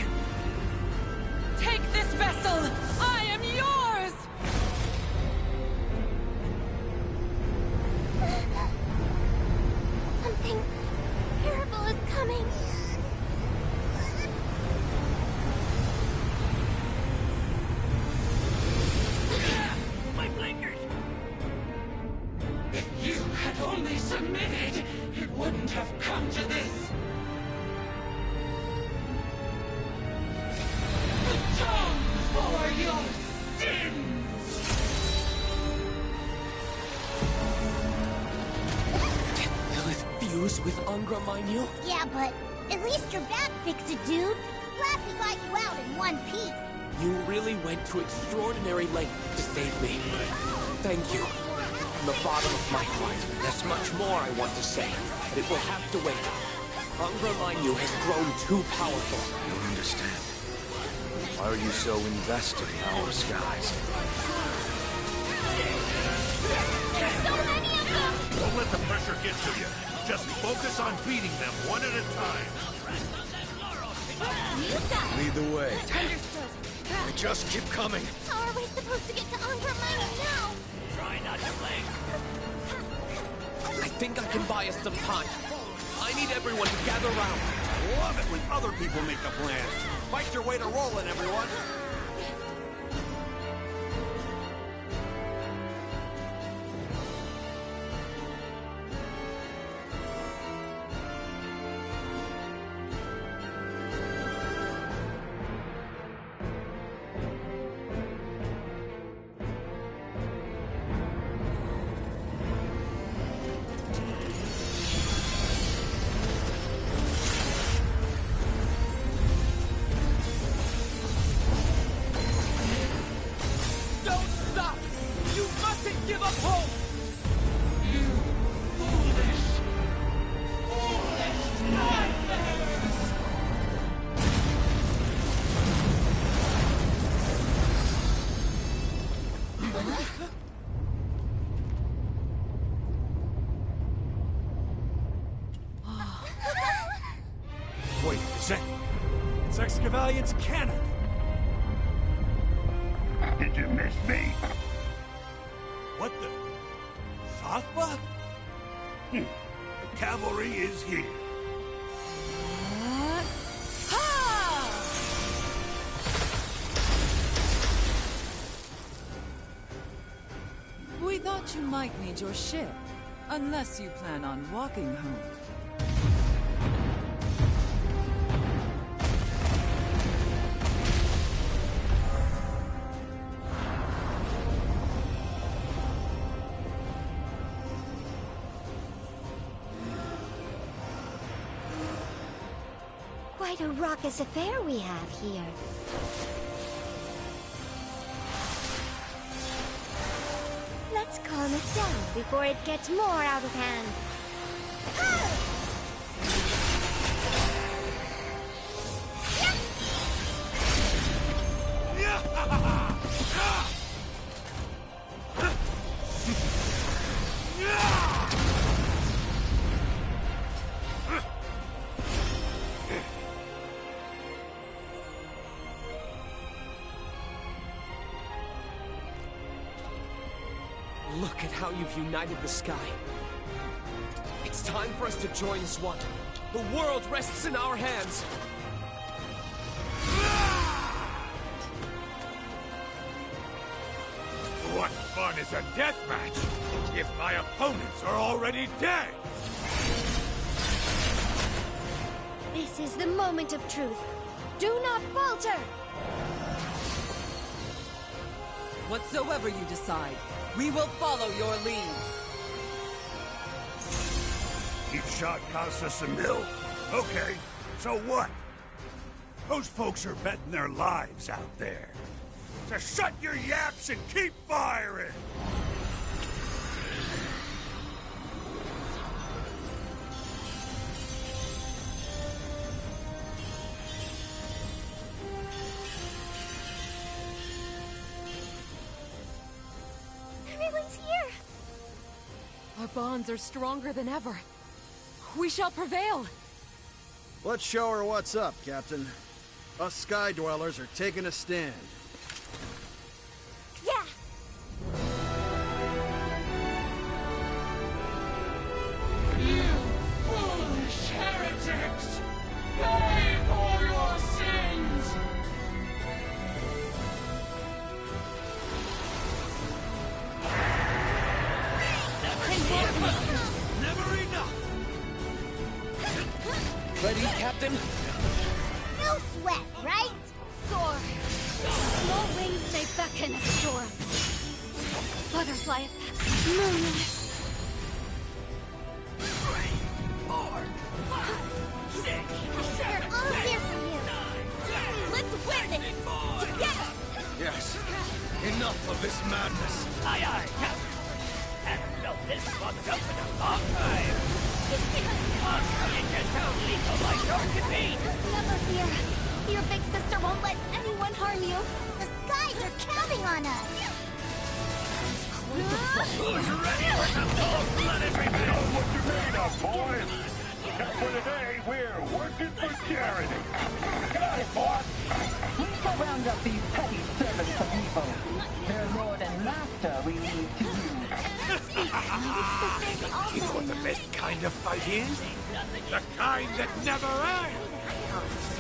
Take this vessel! I am yours! Something terrible is coming. My blinkers! If you had only submitted, it wouldn't have come to this. Atone for your sins! Did Lilith fuse with Angra Mainyu? Yeah, but at least your back fixed it, dude. Laffy got you out in one piece. You really went to extraordinary lengths to save me. Thank you. From the bottom of my heart. There's much more I want to say, but it will have to wait. Angra Mainyu has grown too powerful. I don't understand. Why are you so invested in our skies? There's so many of them! Don't let the pressure get to you. Just focus on beating them one at a time. You guys! Lead the way. Understood. We just keep coming. How are we supposed to get to Angra Mainyu now? Try not to blink. I think I can buy us some time. I need everyone to gather round. Love it when other people make the plans. Fight your way to rolling, everyone. Wait, is that... It's Excavalian's cannon! Did you miss me? What the... Sothba? The cavalry is here. We thought you might need your ship, unless you plan on walking home. Quite a raucous affair we have here. Let's calm it down before it gets more out of hand. Look at how you've united the sky. It's time for us to join as one. The world rests in our hands. What fun is a deathmatch if my opponents are already dead? This is the moment of truth. Do not falter! Whatsoever you decide, we will follow your lead. Each shot costs us a mil. Okay, so what? Those folks are betting their lives out there. So shut your yaps and keep firing! Everyone's here! Our bonds are stronger than ever. We shall prevail! Let's show her what's up, Captain. Us Sky Dwellers are taking a stand. Yeah! You foolish heretics! Pay for your sins! Never enough! Ready, Captain? No sweat, right? Soar! Small wings may beckon a storm. Butterfly effect. Moonlight. 3, 4, 5, 6, 7, We're all here for you. Let's win this! Together! Yes. Enough of this madness. Aye, aye, Captain. Haven't felt this bugged up in a long time. It's just how lethal my sword can be. Never fear. Your big sister won't let anyone harm you. The skies are counting on us. Who's ready for some cold-blooded revenge? What you made of, boys? And for today, we're working for charity. Got it, boss. We shall round up these petty servants of evil. Their lord and master we leave to you. You know what the best kind of fight is? The kind that never ends!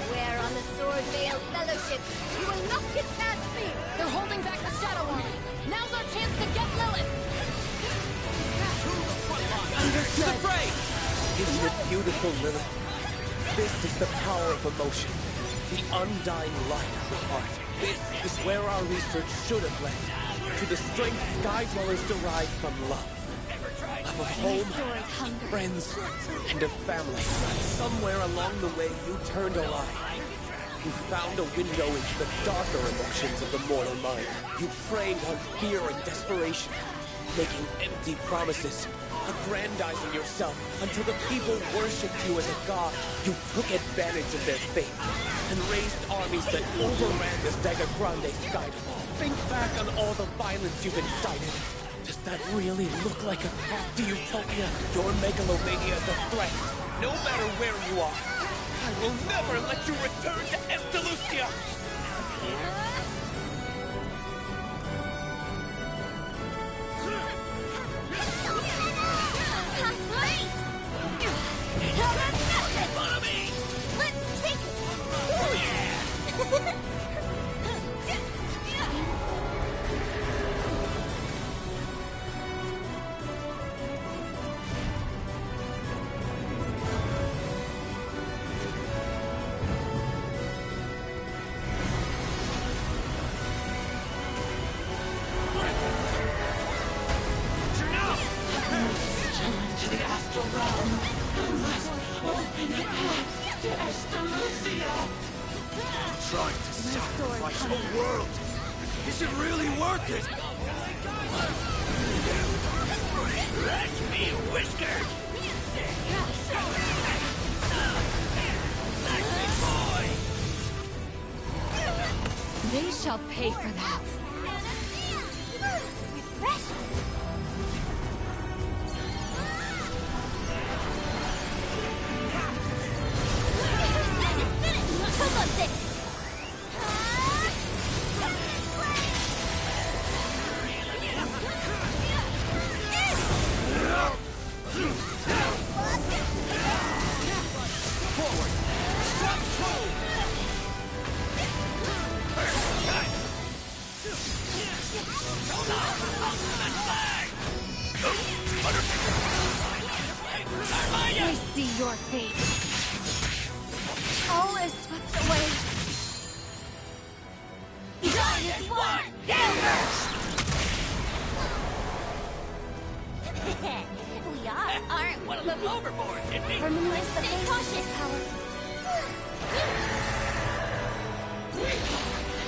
Swear on the Sword Veil Fellowship, you will not get past me! They're holding back the Shadow Army. Now's our chance to get Lilith! Understood. The fray! Isn't it beautiful, Lilith? This is the power of emotion. The undying light of the heart. This is where our research should have led. To the strength Sky Dwellers derive from love. Love of home, friends, and of family. Somewhere along the way, you turned a lie. You found a window into the darker emotions of the mortal mind. You preyed on fear and desperation, making empty promises, aggrandizing yourself until the people worshipped you as a god. You took advantage of their faith and raised armies that overran the Dagger Grande Skydom. Think back on all the violence you've incited. Does that really look like a path to utopia? Your megalomania is a threat, no matter where you are. I will never let you return to Estalucia! Follow me! Let's take it! Oh, yeah! Trying to sacrifice the world! Is it really worth it? That's me, Whiskers! They shall pay for that. Come on, this! First your fate. All is swept away. Giant one! We aren't One of them overboard, didn't we? Harmony is the Stay cautious, power.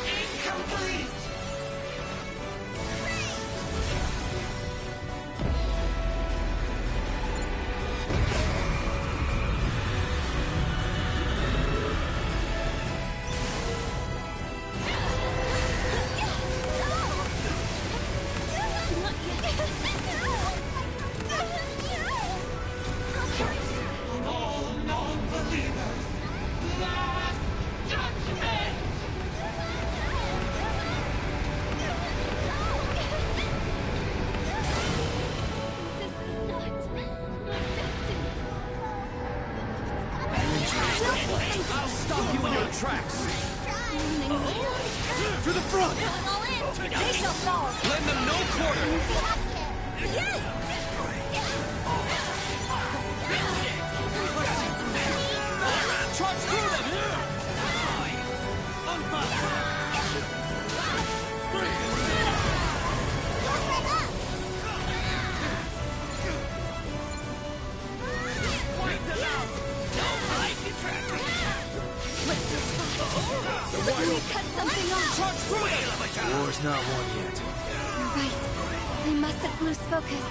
Incomplete! All non-believers, last judgment! I'll stop you in your tracks! To the front! They shall fall. Lend them no quarter! Yes! Charge through them! Cut something off. Charge through them! War's not won yet. You're right. I mustn't lose focus.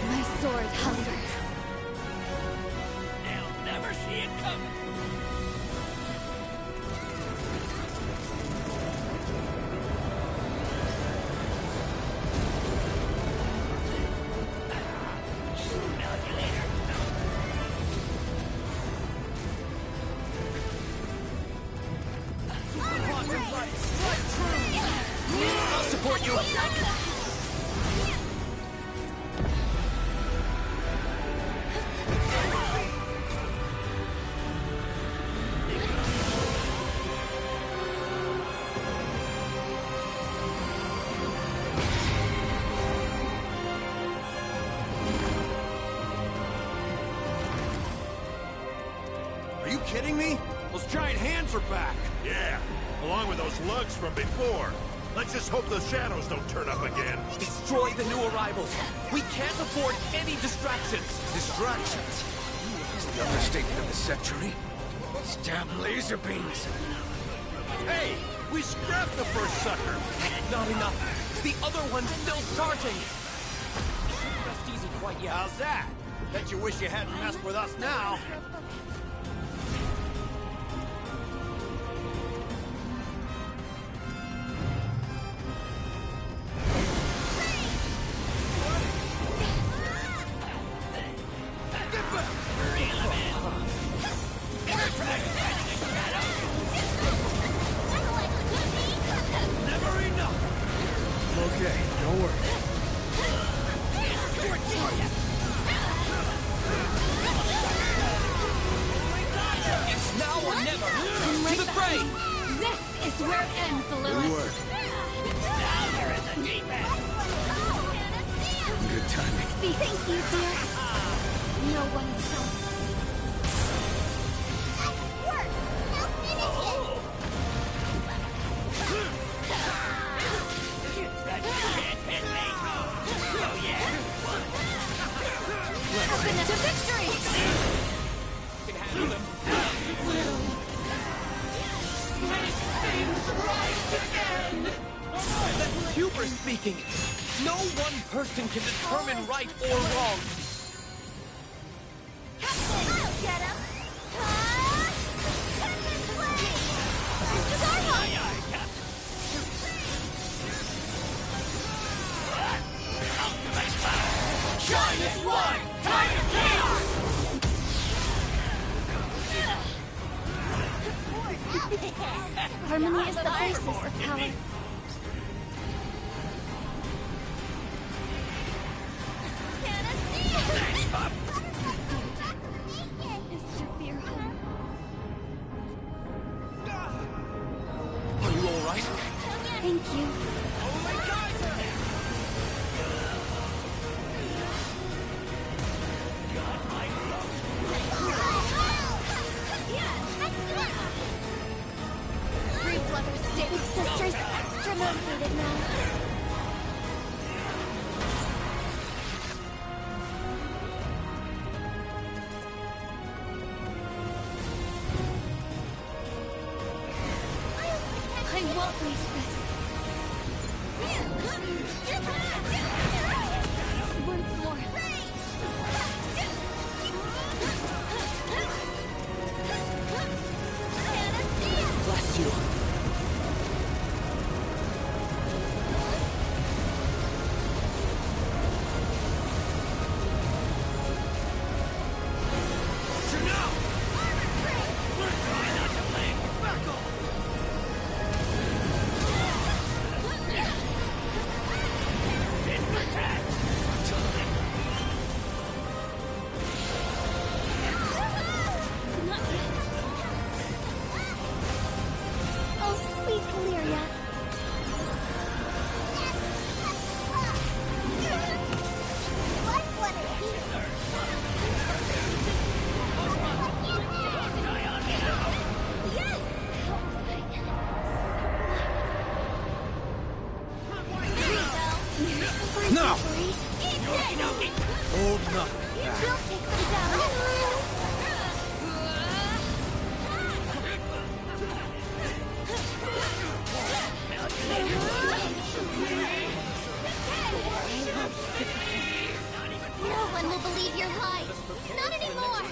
My sword hungers. They'll never see it coming. I'll support you! Are you kidding me? Those giant hands are back! Yeah, along with those lugs from before. Let's just hope the shadows don't turn up again. Destroy the new arrivals! We can't afford any distractions! Distractions? Is the understatement of the century? Stab laser beams! Hey! We scrapped the first sucker! Not enough! The other one's still charging! Shouldn't rest easy quite yet. How's that? Bet you wish you hadn't messed with us now. Okay, don't worry. It's now or never! To the fray! This is where it ends, Lilith. Good work. Now you're in the deep end. Good timing. Thank you, dear. No one's done. Work! Now finish it! That you can't hit me. Oh, yeah. Happen to victory! Can handle them. That's Hubris speaking. No one person can determine right or wrong. I'll get him! Giant one! Time to chaos! Harmony is the basis of power. Thanks, Pop. Is Saphir home? face this. Once more. Bless you. Oh, sweet Valeria. No! Hold nothing back. We'll take them down. No one will believe your lies. Not anymore.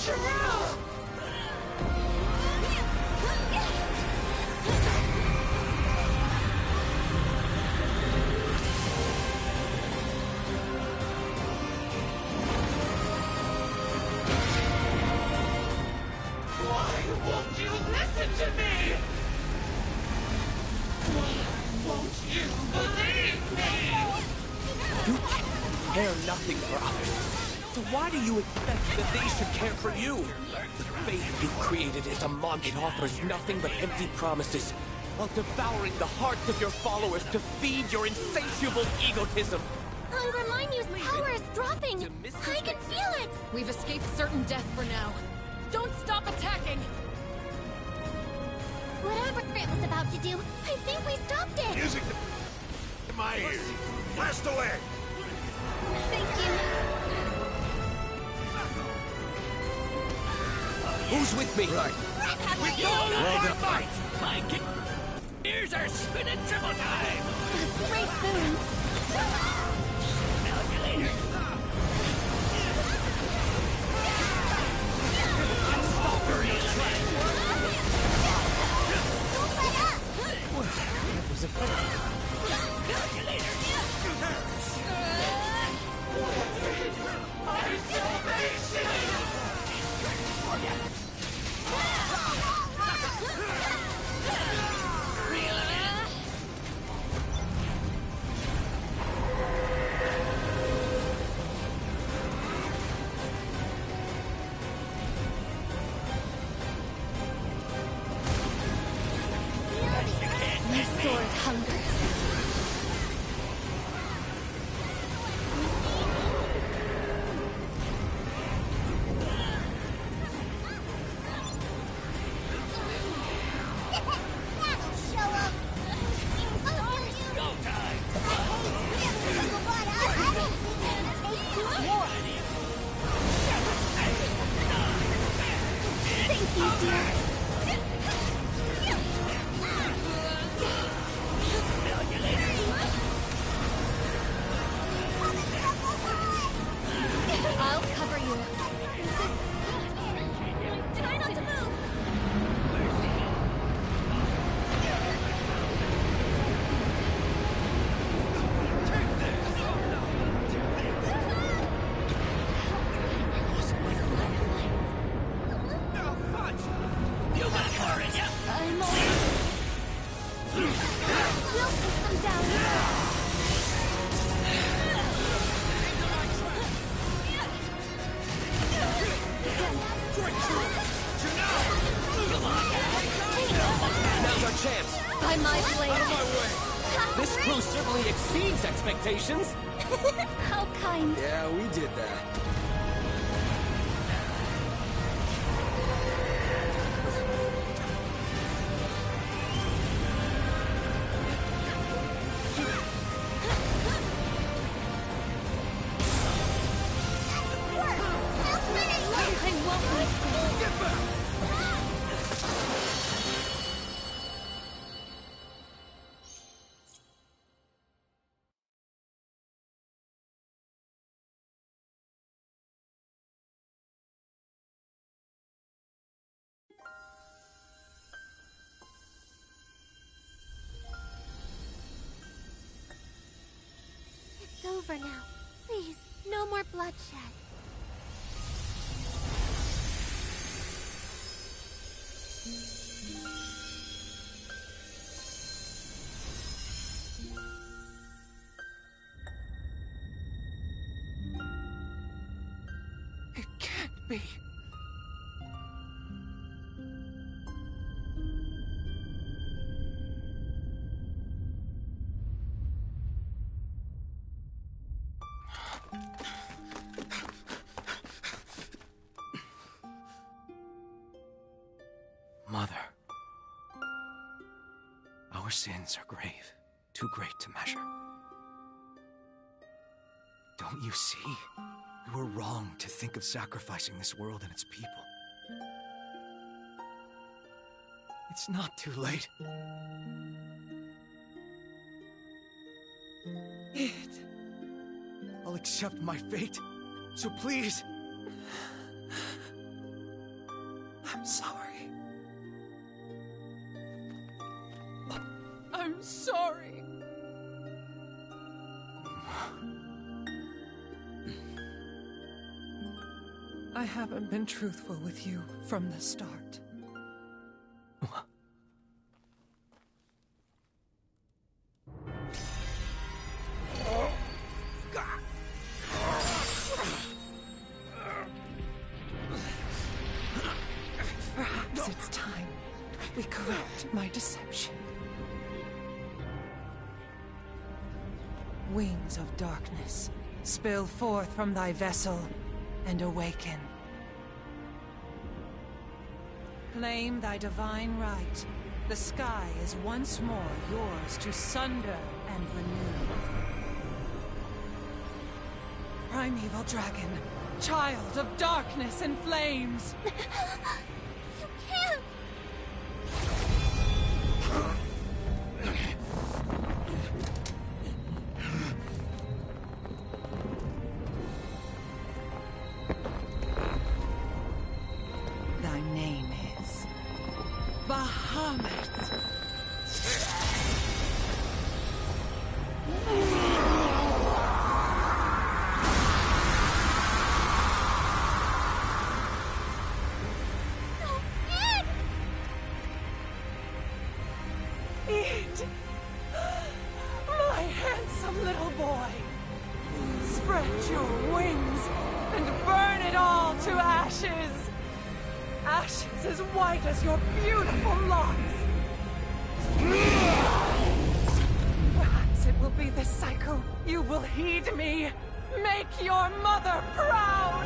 You care nothing for others. So why do you expect that they should care for you? The faith you've created is a monster. It offers nothing but empty promises, while devouring the hearts of your followers to feed your insatiable egotism. Hunger Minew's power is dropping! I can feel it! We've escaped certain death for now. Don't stop attacking! Whatever Grant was about to do, I think we stopped it! Music to my ears. Blast away! Thank you. Who's with me? Right. We go on fight! My ears are spinning triple time! A great boon. Calculator! Stop your Don't let up! That was effective. Calculator! My sword hungers. I'll cover you. Try not to move. You got more in ya! I'm all right. We'll take them down. Now's our chance. By my blade. Out of my way. This crew certainly exceeds expectations. How kind. Yeah, we did that. I won't waste this. Get back! It's over now. Please, no more bloodshed. It can't be. Mother. Our sins are grave, too great to measure. Don't you see? We were wrong to think of sacrificing this world and its people. It's not too late. I'll accept my fate, so please, I haven't been truthful with you from the start. Perhaps it's time we correct my deception. Wings of darkness, spill forth from thy vessel and awaken. Claim thy divine right. The sky is once more yours to sunder and renew. Primeval dragon, child of darkness and flames! You can't! Thy name is Bahamut. Eat! My handsome little boy! Spread your wings and burn it all to ashes! Ashes as white as your beautiful locks! Perhaps it will be this cycle. You will heed me! Make your mother proud!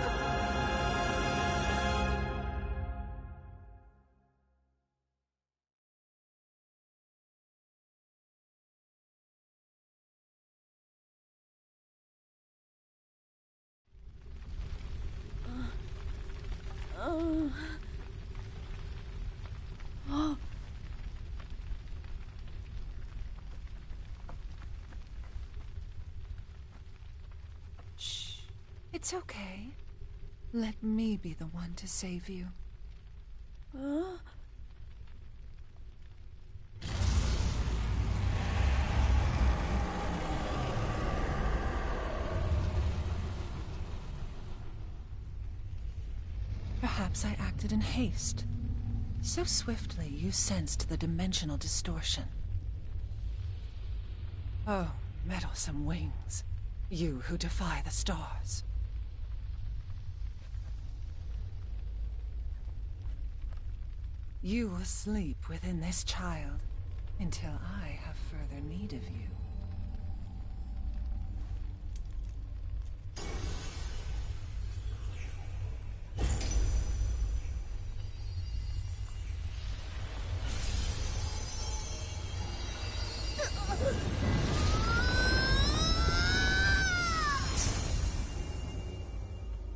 Shh. It's okay. Let me be the one to save you. Perhaps I acted in haste. So swiftly you sensed the dimensional distortion. Oh, meddlesome wings. You who defy the stars. You will sleep within this child until I have further need of you.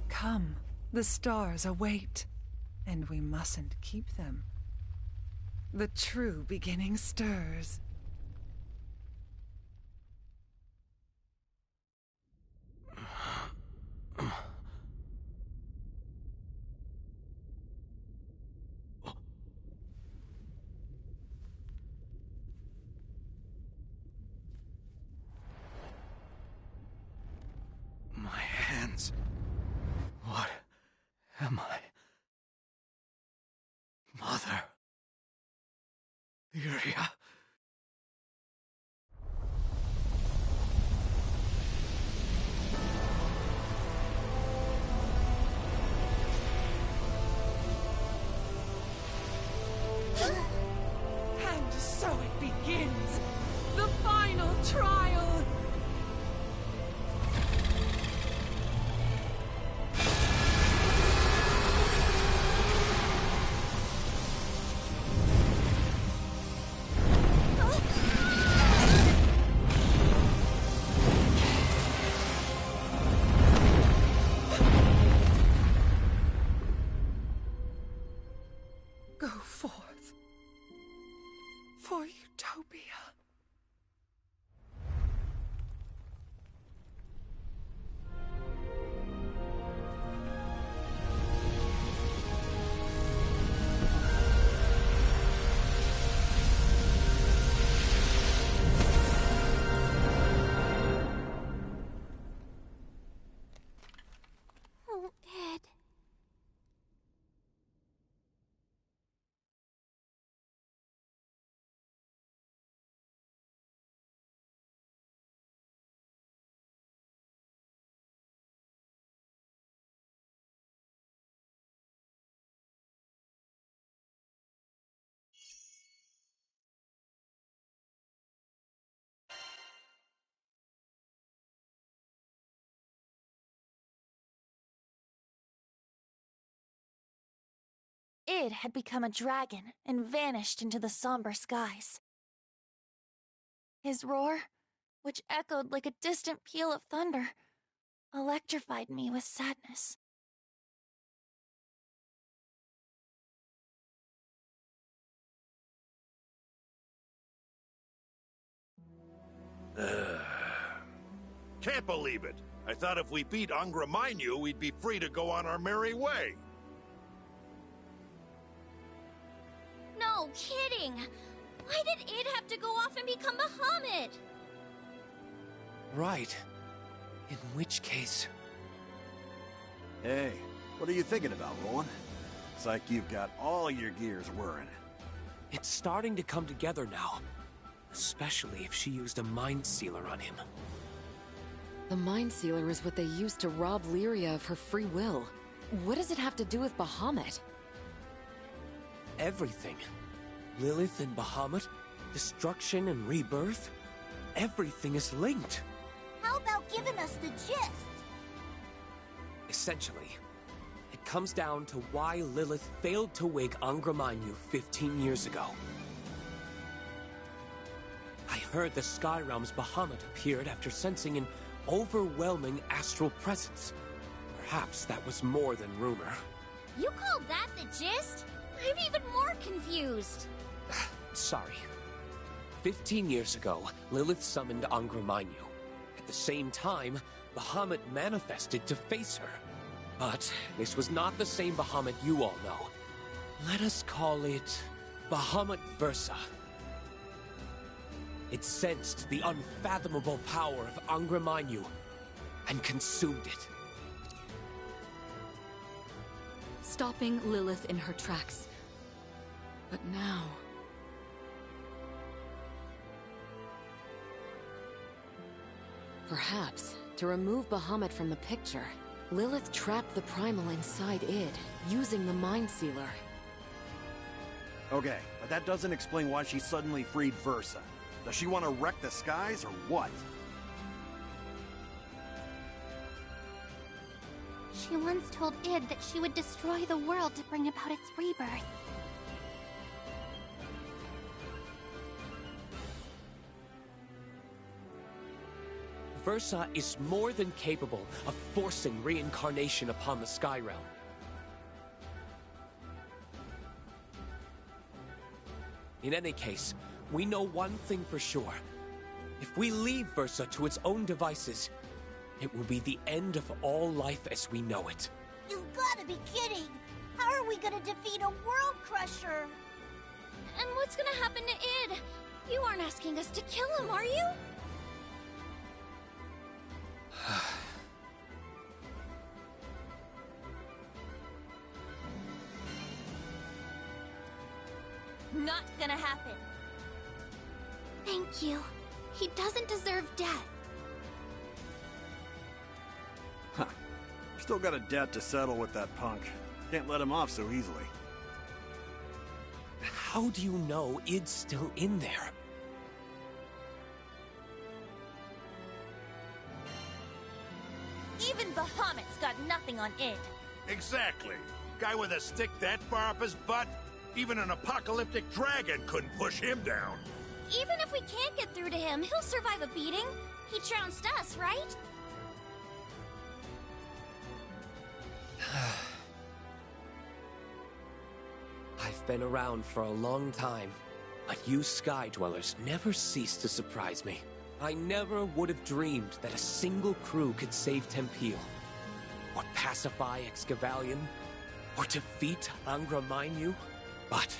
Come, the stars await, and we mustn't keep them. The true beginning stirs. My hands. What am I? Mother. Lyria. And so it begins! The final trial! Id had become a dragon and vanished into the somber skies. His roar, which echoed like a distant peal of thunder, electrified me with sadness. Can't believe it. I thought if we beat Angra Mainyu, we'd be free to go on our merry way. No kidding! Why did Id have to go off and become Bahamut? Right. In which case... Hey, what are you thinking about, Roland? It's like you've got all your gears whirring. It's starting to come together now. Especially if she used a Mind Sealer on him. The Mind Sealer is what they used to rob Lyria of her free will. What does it have to do with Bahamut? Everything. Lilith and Bahamut, destruction and rebirth. Everything is linked. How about giving us the gist? Essentially, it comes down to why Lilith failed to wake Angra Mainyu 15 years ago. I heard the Sky Realm's Bahamut appeared after sensing an overwhelming astral presence. Perhaps that was more than rumor. You call that the gist? I'm even more confused. Sorry. 15 years ago, Lilith summoned Angra Mainyu. At the same time, Bahamut manifested to face her. But this was not the same Bahamut you all know. Let us call it Bahamut Versa. It sensed the unfathomable power of Angra Mainyu and consumed it. Stopping Lilith in her tracks. But now... Perhaps, to remove Bahamut from the picture, Lilith trapped the Primal inside Id, using the Mind Sealer. Okay, but that doesn't explain why she suddenly freed Versa. Does she want to wreck the skies, or what? She once told Id that she would destroy the world to bring about its rebirth. Versa is more than capable of forcing reincarnation upon the Sky Realm. In any case, we know one thing for sure. If we leave Versa to its own devices, it will be the end of all life as we know it. You've gotta be kidding! How are we gonna defeat a World Crusher? And what's gonna happen to Id? You aren't asking us to kill him, are you? Not gonna happen. Thank you. He doesn't deserve death. Huh. Still got a debt to settle with that punk. Can't let him off so easily. How do you know Id's still in there? Even Bahamut's got nothing on Id. Exactly. Guy with a stick that far up his butt? Even an apocalyptic dragon couldn't push him down. Even if we can't get through to him, he'll survive a beating. He trounced us, right? I've been around for a long time, but you Sky Dwellers never cease to surprise me. I never would have dreamed that a single crew could save Tempeal, or pacify Excavalion, or defeat Angra Mainyu. But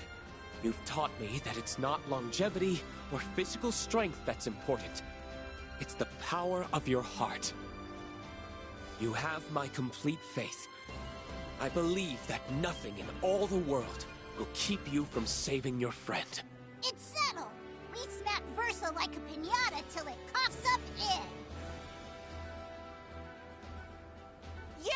you've taught me that it's not longevity or physical strength that's important. It's the power of your heart. You have my complete faith. I believe that nothing in all the world will keep you from saving your friend. It's settled! We smack Versa like a piñata till it coughs up Id! Yeah!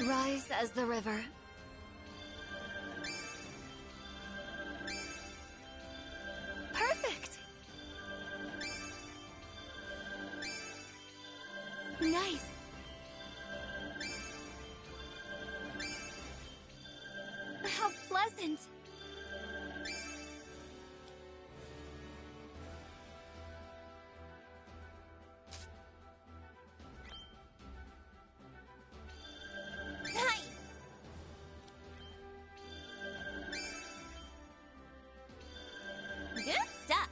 Rise as the river. Perfect! Nice. How pleasant. Nice. Good stuff.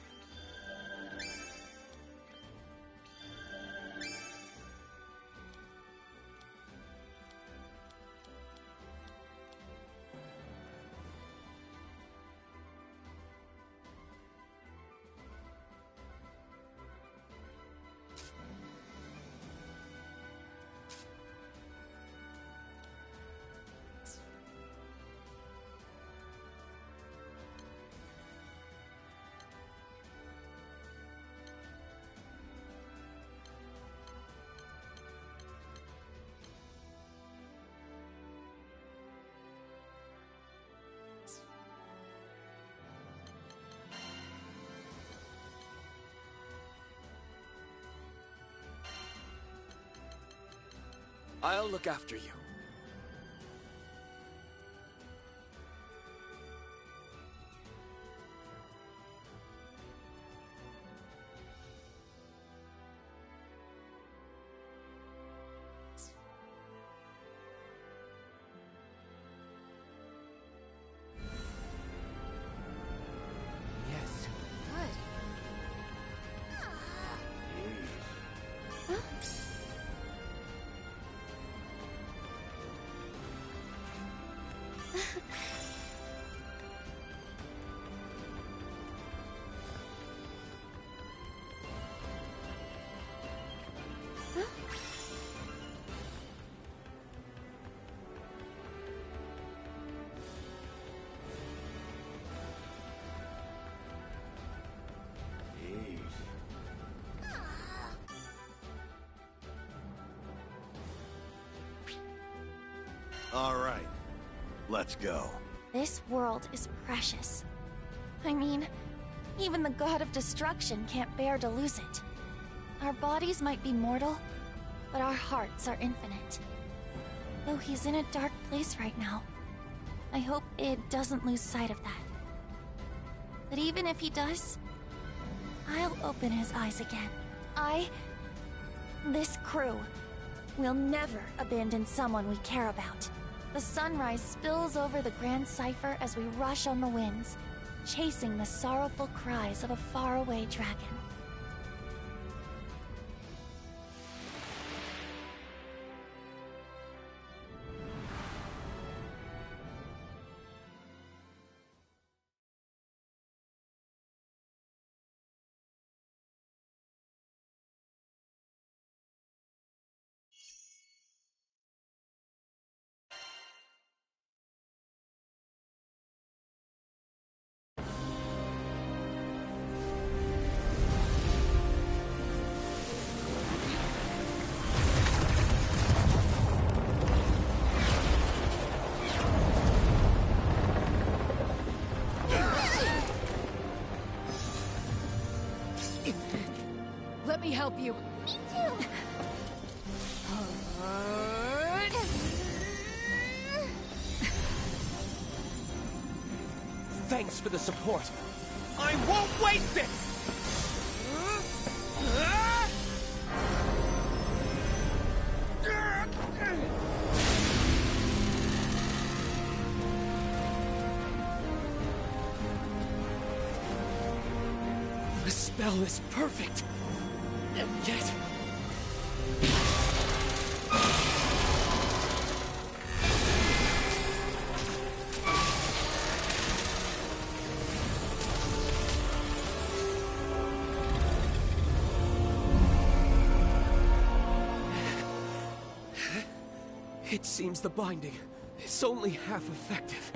I'll look after you. Yes. Good. All right, let's go. This world is precious. I mean, even the god of destruction can't bear to lose it. Our bodies might be mortal, but our hearts are infinite. Though he's in a dark place right now, I hope Id doesn't lose sight of that. But even if he does, I'll open his eyes again. This crew, will never abandon someone we care about. The sunrise spills over the Grand Cipher as we rush on the winds, chasing the sorrowful cries of a faraway dragon. Let me help you. Me too. Thanks for the support. I won't waste it! The spell is perfect. And yet... It seems the binding is only half effective.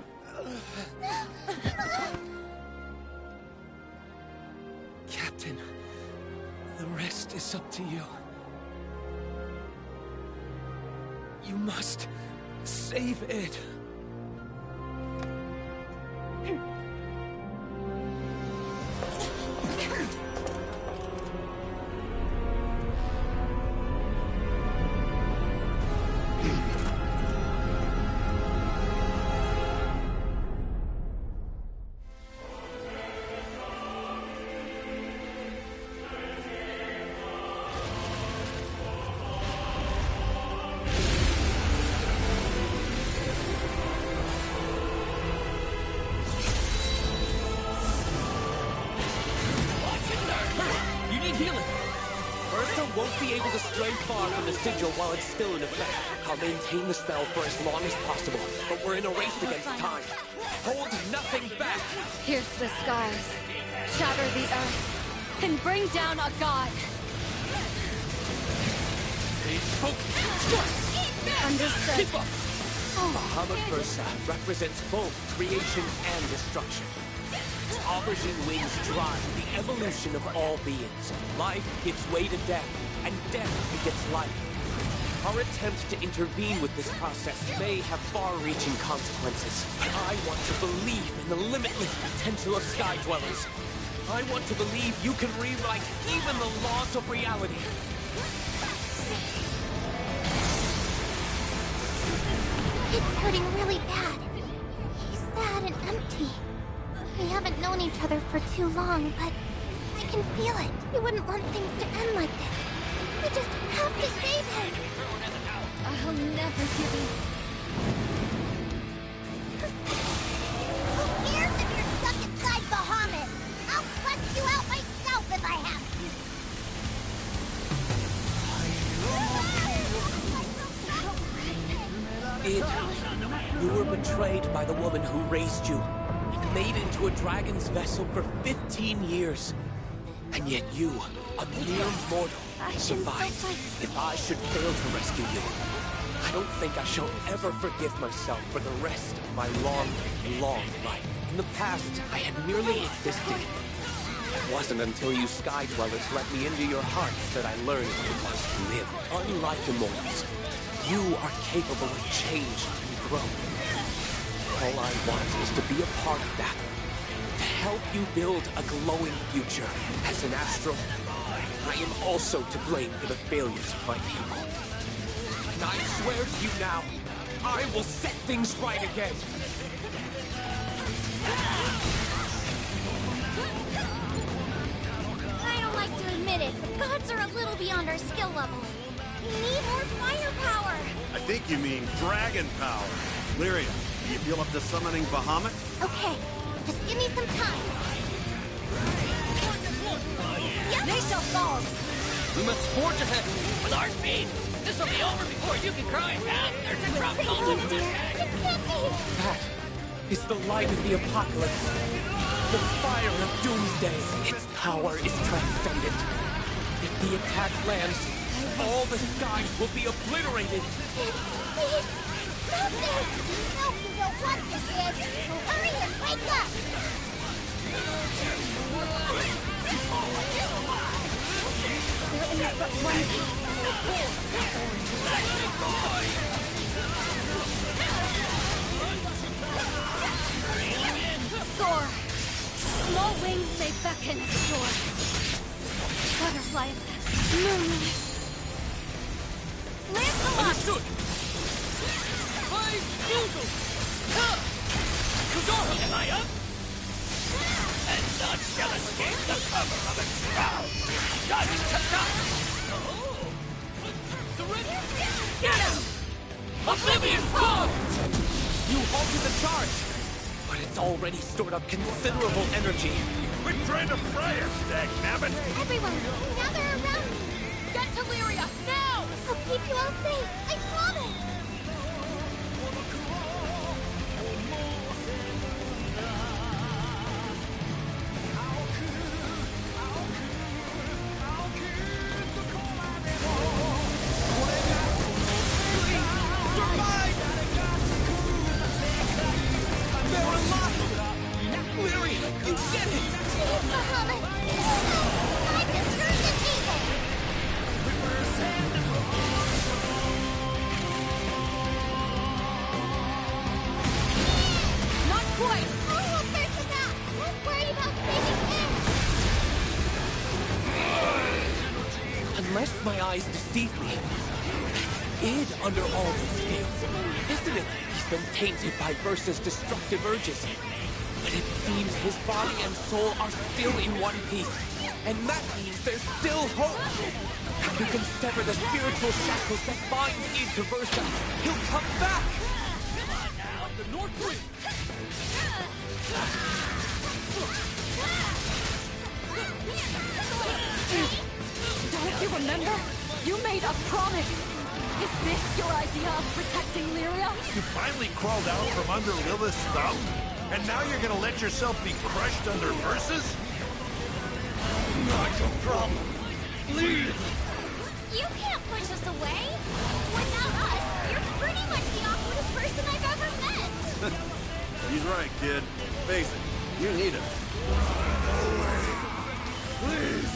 Captain, the rest is up to you. You must Save it. While it's still in effect, I'll maintain the spell for as long as possible, but we're in a race against time. Hold nothing back! Pierce the skies, shatter the earth, and bring down a god! Understood. Bahamut Versa represents both creation and destruction. Its aubergine wings drive the evolution of all beings. Life gives way to death, and death begets life. Our attempt to intervene with this process may have far-reaching consequences, but I want to believe in the limitless potential of Sky Dwellers. I want to believe you can rewrite even the laws of reality. It's hurting really bad. He's sad and empty. We haven't known each other for too long, but I can feel it. We wouldn't want things to end like this. We just have to save him. I'll never give in. Who cares if you're stuck inside Bahamut? I'll bust you out myself if I have to. You were betrayed by the woman who raised you, and made into a dragon's vessel for 15 years. And yet you, a mere mortal, survived. If I should fail to rescue you, I don't think I shall ever forgive myself for the rest of my long, long life. In the past, I had merely existed. It wasn't until you Sky Dwellers let me into your hearts that I learned what it was to live. Unlike immortals, you are capable of change and growth. All I want is to be a part of that. To help you build a glowing future. As an Astral, I am also to blame for the failures of my people. And I swear to you now, I will set things right again. I don't like to admit it, but gods are a little beyond our skill level. We need more firepower. I think you mean dragon power. Lyria, do you feel up to summoning Bahamut? Okay, just give me some time. Yep. They shall fall. We must forge ahead with our speed. This will be over before you can cry out. There's a drop called in this guy. That is the light of the apocalypse. The fire of doomsday. Its power is transcendent. If the attack lands, all the skies will be obliterated. Please, stop this! You know you don't want this, Sid. So hurry and wake up! There is but one path. Soar! Small wings may beckon, soar. Butterfly effect, moonlight. Lancelot! Understood! Five Google! Kudoro, am I up? And none shall escape the cover of a shroud! Dodge to dodge! Get him! Oblivion Fog! You halted the charge, but it's already stored up considerable energy. Quit trying to fry us, dagnabbit! Everyone, gather around me. Get to Lyria, now! I'll keep you all safe, I promise. deeply. Id under all those scales, isn't it? He's been tainted by Versa's destructive urges. But it seems his body and soul are still in one piece. And that means there's still hope. If we can sever the spiritual shackles that bind Id to Versa, he'll come back! Come on now, the North Wind! Don't you remember? You made a promise! Is this your idea of protecting Lyria? You finally crawled out from under Lilith's thumb? And now you're gonna let yourself be crushed under Versus? Not your problem. Leave! You can't push us away! Without us, you're pretty much the awkwardest person I've ever met! He's right, kid. Face it, you need us. Please!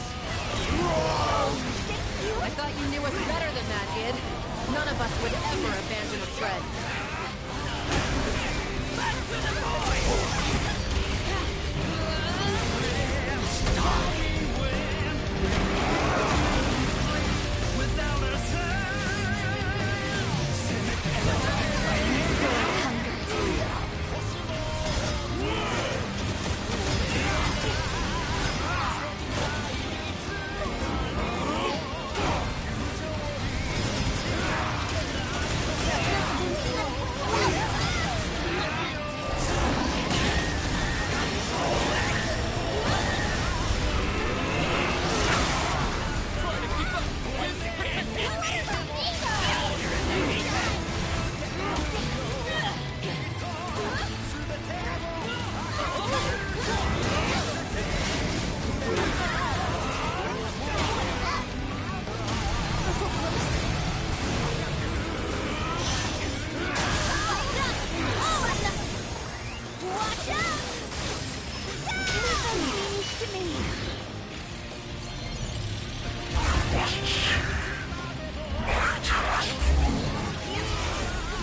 I thought you knew us better than that, Id. None of us would ever abandon a thread. Back to the boy!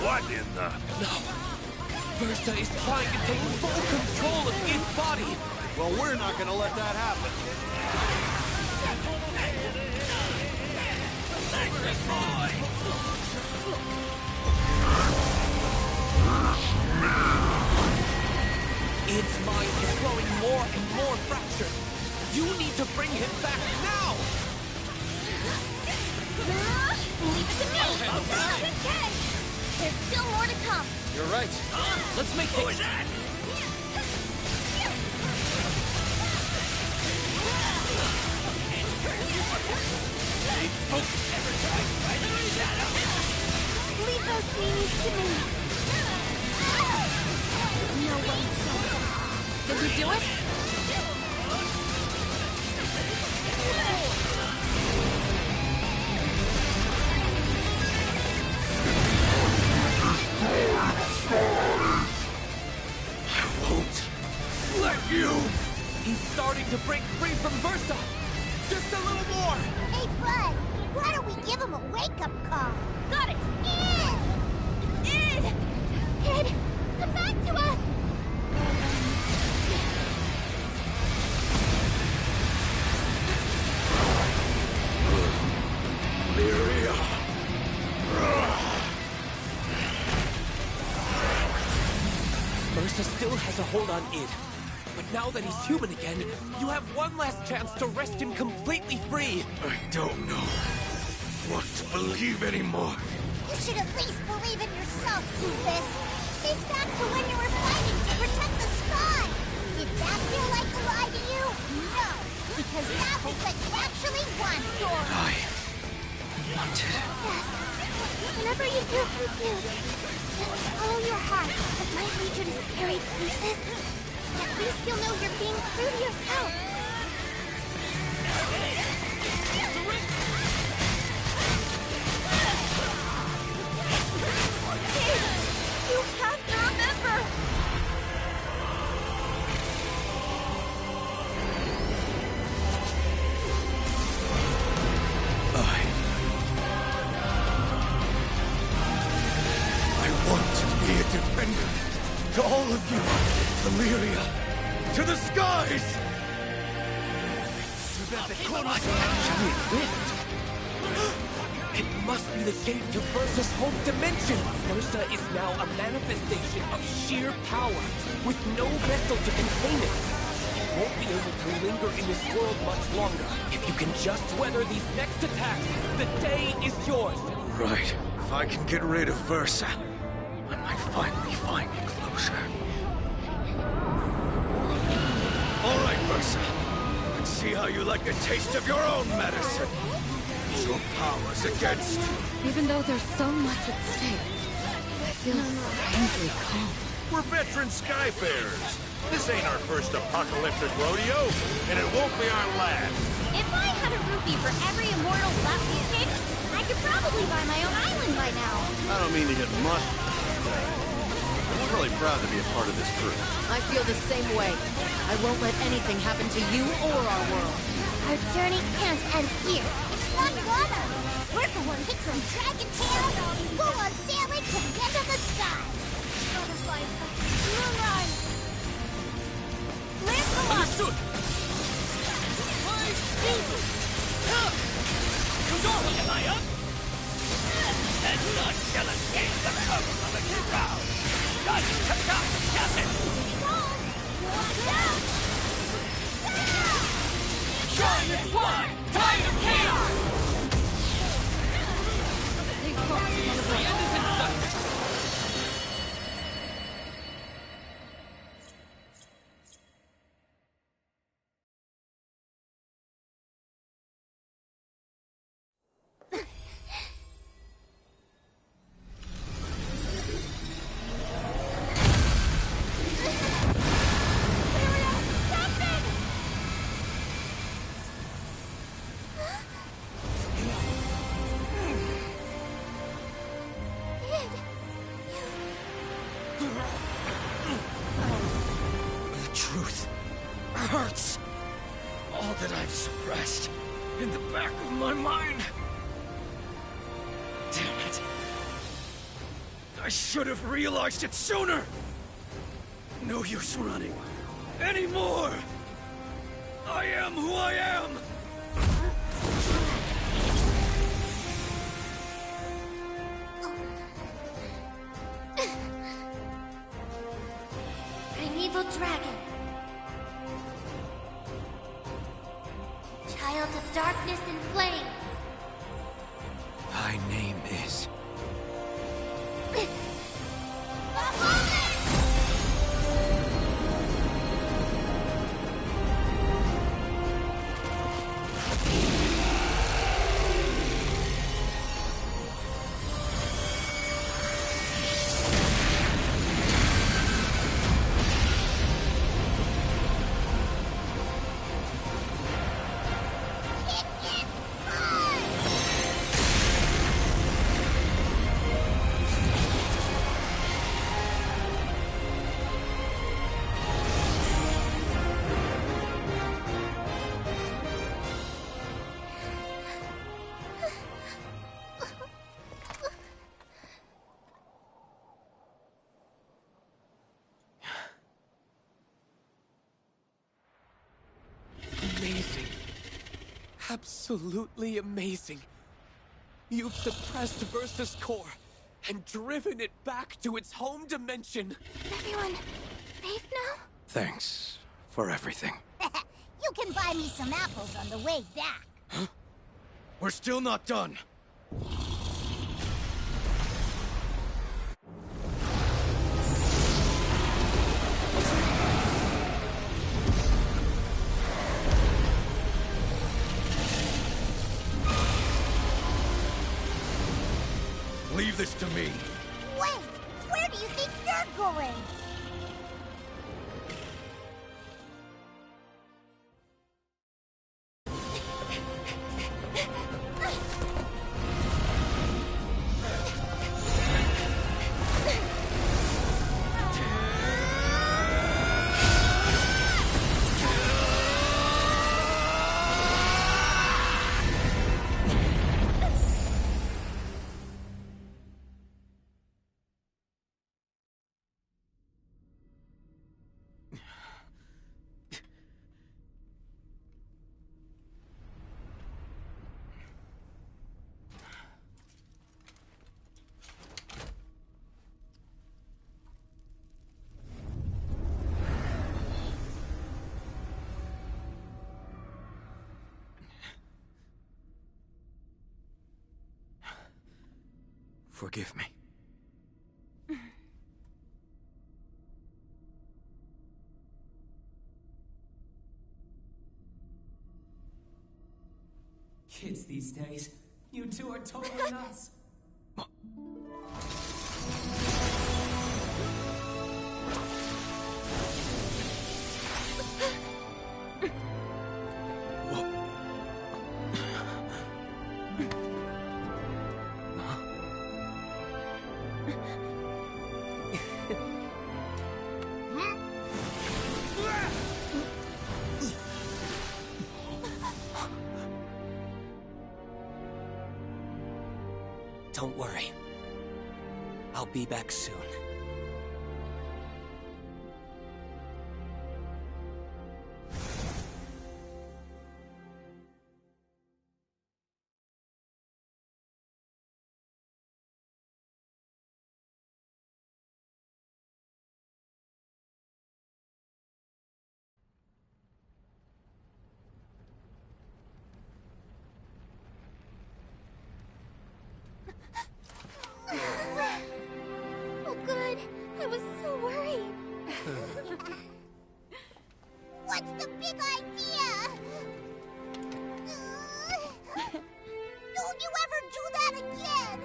What in the... No. Versa is trying to take full control of Id's body. Well, we're not gonna let that happen. Id's mind is growing more and more fractured. You need to bring him back now! Leave it to me! Okay! There's still more to come! You're right. Let's make things... that? Leave those beanies to me! No one's safe. Did we do it? I won't let you! He's starting to break free from Versa! Just a little more! Hey, Bud, why don't we give him a wake-up call? Got it! Id! Id! Id! Come back to us! Lyria! Versa still has a hold on Id. But now that he's human again, you have one last chance to wrest him completely free. I don't know what to believe anymore. You should at least believe in yourself, Rufus. Think back to when you were fighting to protect the sky. Did that feel like a lie to you? No, because that was what you actually wanted. I wanted... Yes. Whenever you feel confused, just follow your heart. It might lead you to scary places. At least you'll know you're being true to yourself. You have to remember! I want to be a defender. To all of you. To Lyria. To the skies! So that the corners... Giant rift! It must be the gate to Versa's home dimension! Versa is now a manifestation of sheer power, with no vessel to contain it. It won't be able to linger in this world much longer. If you can just weather these next attacks, the day is yours! Right. If I can get rid of Versa, I might finally find closure. All right, Versa. Let's see how you like a taste of your own medicine. Your powers against you. Even though there's so much at stake, I feel strangely calm. We're veteran Skyfarers. This ain't our first apocalyptic rodeo, and it won't be our last. If I had a rupee for every immortal Latvian king, I could probably buy my own island by now. I don't mean to get mushy. I'm really proud to be a part of this crew. I feel the same way. I won't let anything happen to you or our world. Our journey can't end here. It's not gonna. We're going to kick some dragon tail, go on sailing to the end of the sky. Butterflies, moonrise. Understood! Am I up? And none shall escape the cover of a crowd. Captain! Giant one! Tide of chaos! The end is in sight! The truth hurts. All that I've suppressed in the back of my mind. Damn it. I should have realized it sooner. No use running anymore. I am who I am. Primeval dragon. Child of darkness and flames. Thy name is... Amazing. Absolutely amazing. You've suppressed Versa's core and driven it back to its home dimension. Is everyone safe now? Thanks for everything. You can buy me some apples on the way back. Huh? We're still not done. Leave this to me. Wait! Where do you think you're going? Forgive me. Kids these days, you two are totally nuts. Don't worry. I'll be back soon. Oh, good. I was so worried. What's the big idea? Don't you ever do that again!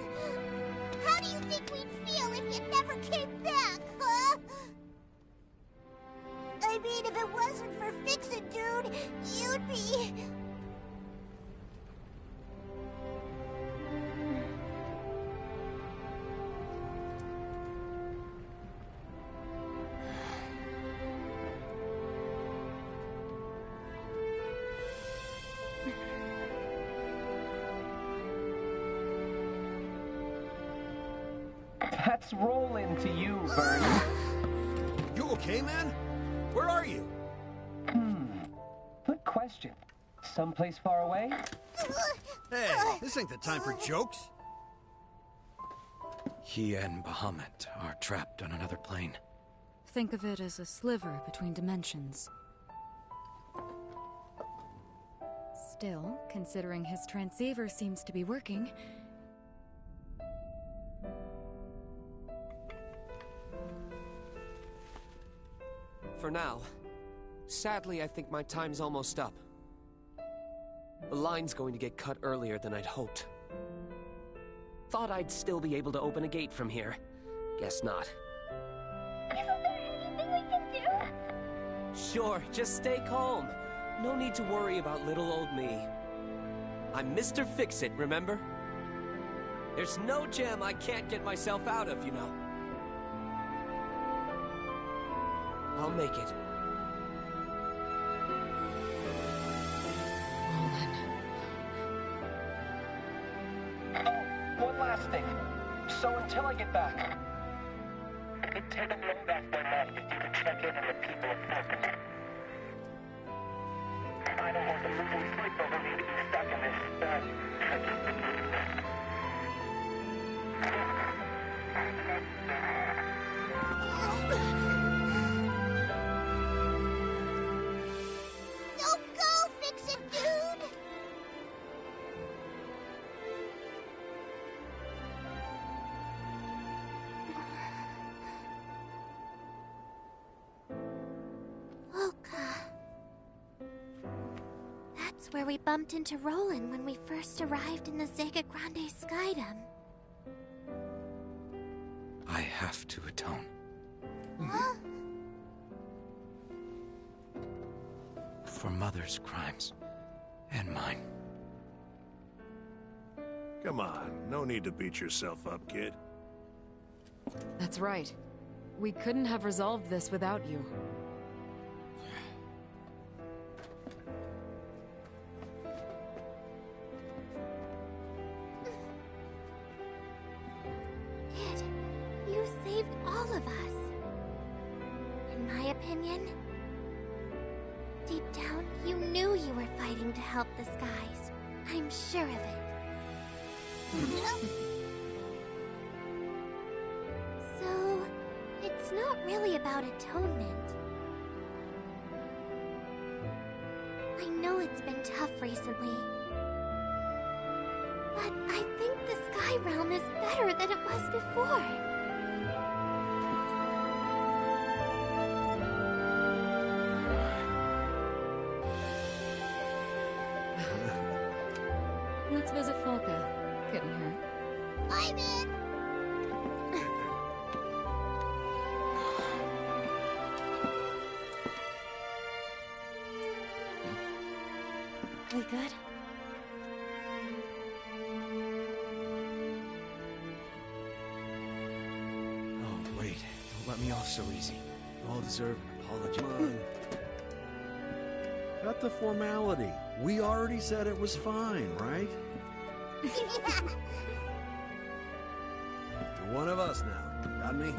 How do you think we'd feel if you never came back, huh? I mean, if it wasn't for Fix-It, dude, you'd be... Let's roll into you, Bernie. You okay, man? Where are you? Good question. Someplace far away? Hey, this ain't the time for jokes. He and Bahamut are trapped on another plane. Think of it as a sliver between dimensions. Still, considering his transceiver seems to be working... For now. Sadly, I think my time's almost up. The line's going to get cut earlier than I'd hoped. Thought I'd still be able to open a gate from here. Guess not. Isn't there anything we can do? Sure, just stay calm. No need to worry about little old me. I'm Mr. Fix-It, remember? There's no jam I can't get myself out of, you know. I'll make it. One last thing. So until I get back... Take a look back there, Matt, if you can check in on the people of Focus. I don't want them losing sleep over me to be stuck in this, Don't go, Fix-It, dude! Volca. That's where we bumped into Roland when we first arrived in the Zega Grande Skydom. I have to atone. Huh? For Mother's crimes. And mine. Come on, no need to beat yourself up, kid. That's right. We couldn't have resolved this without you. Kid, you saved all of us. In my opinion, deep down, you knew you were fighting to help the skies. I'm sure of it. So, it's not really about atonement. I know it's been tough recently. But I think the sky Sky Realm is better than it was before. Let's visit Folka. Couldn't hurt. I'm in! We good? Oh, wait. Don't let me off so easy. You all deserve an apology. Come on. Cut the formality. We already said it was fine, right? You're one of us now. Got me?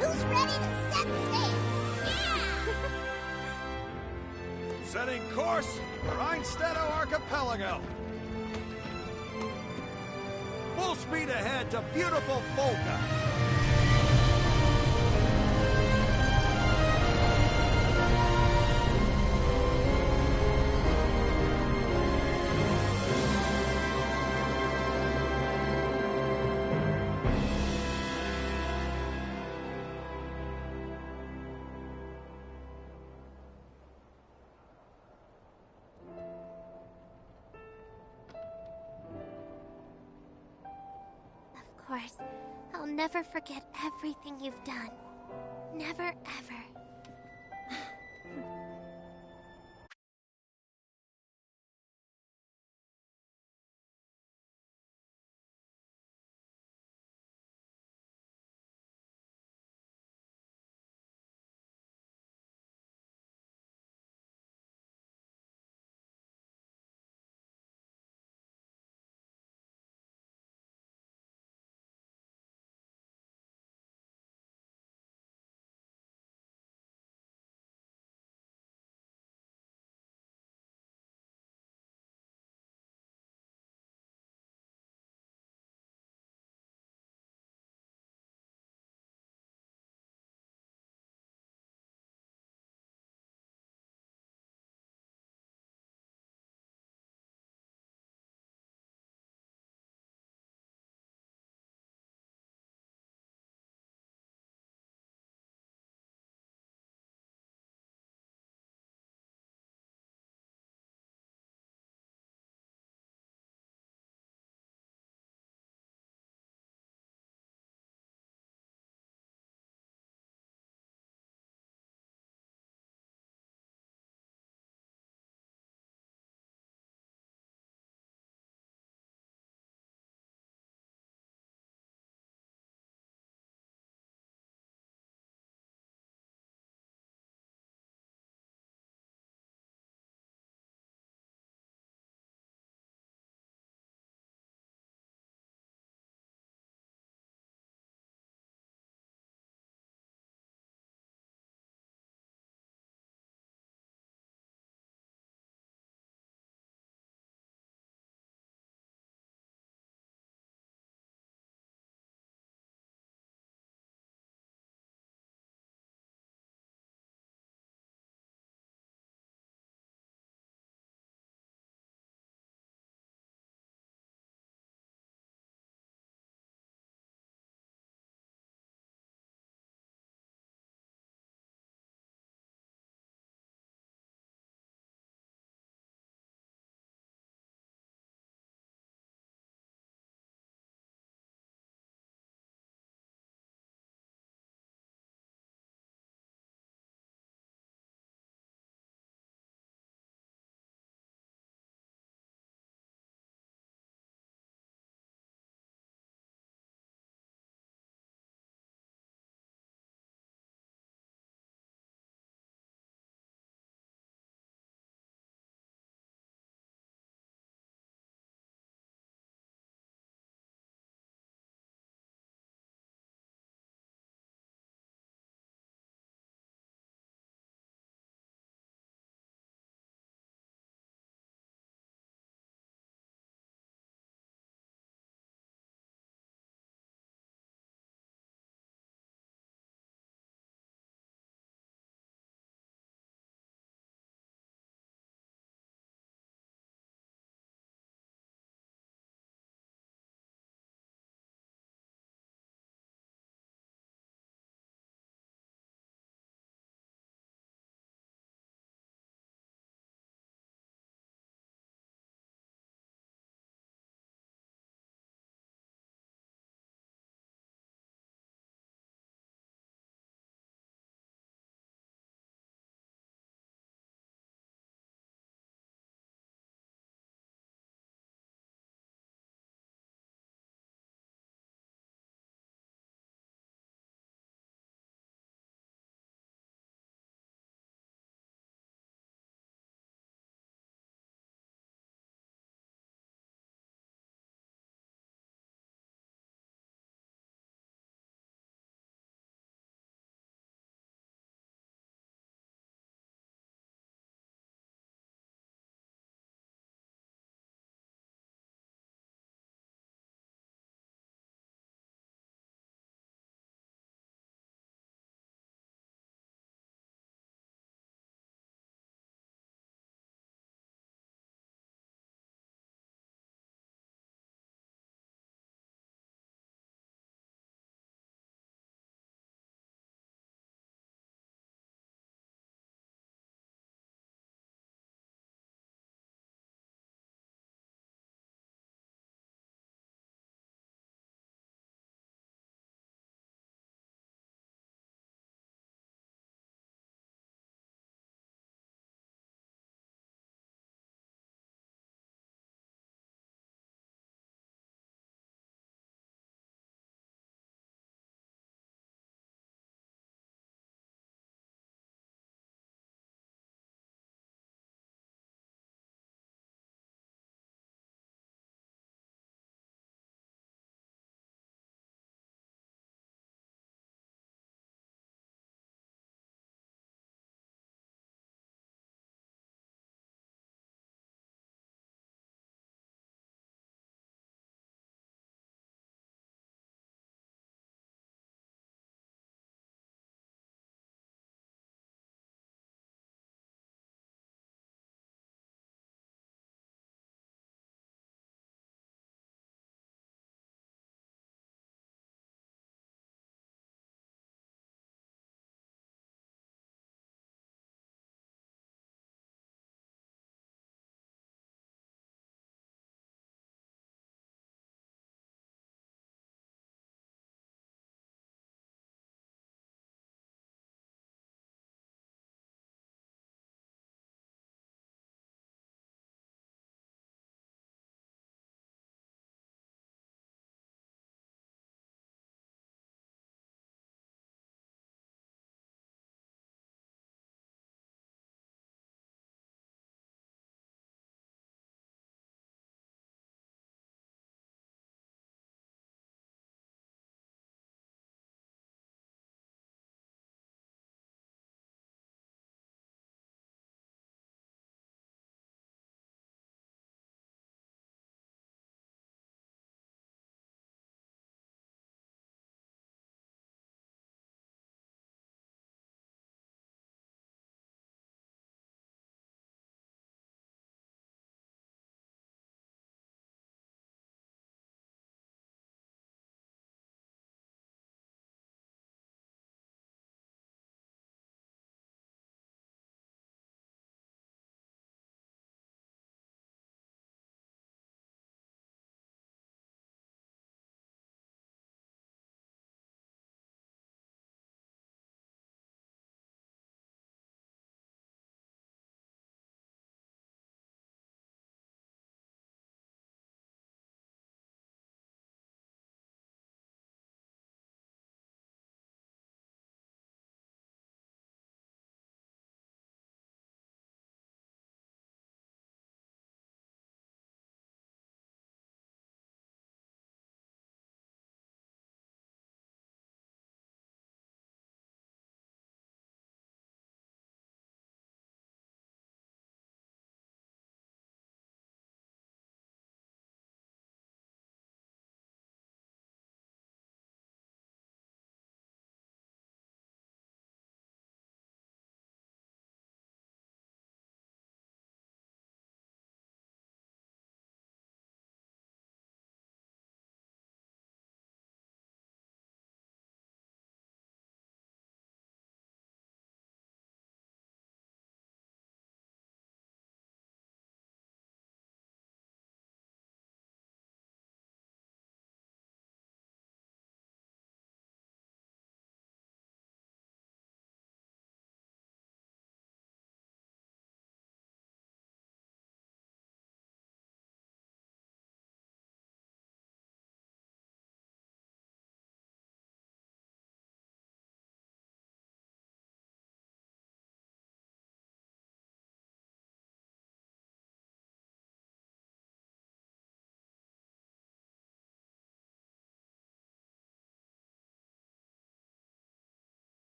Who's ready to set sail? Setting course for Einstedo Archipelago. Full speed ahead to beautiful Folka. Of course, I'll never forget everything you've done. Never, ever.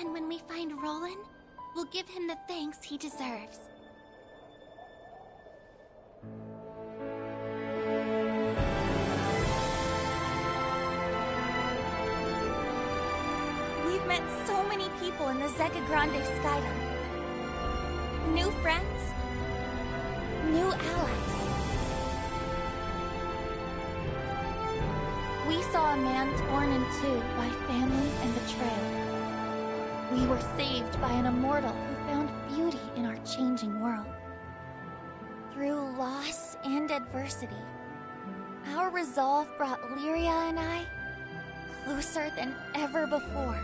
And when we find Roland, we'll give him the thanks he deserves. We've met so many people in the Zeka Grande Skydome. New friends, new allies. We saw a man torn in two by family and betrayal. We were saved by an immortal who found beauty in our changing world. Through loss and adversity, our resolve brought Lyria and I closer than ever before.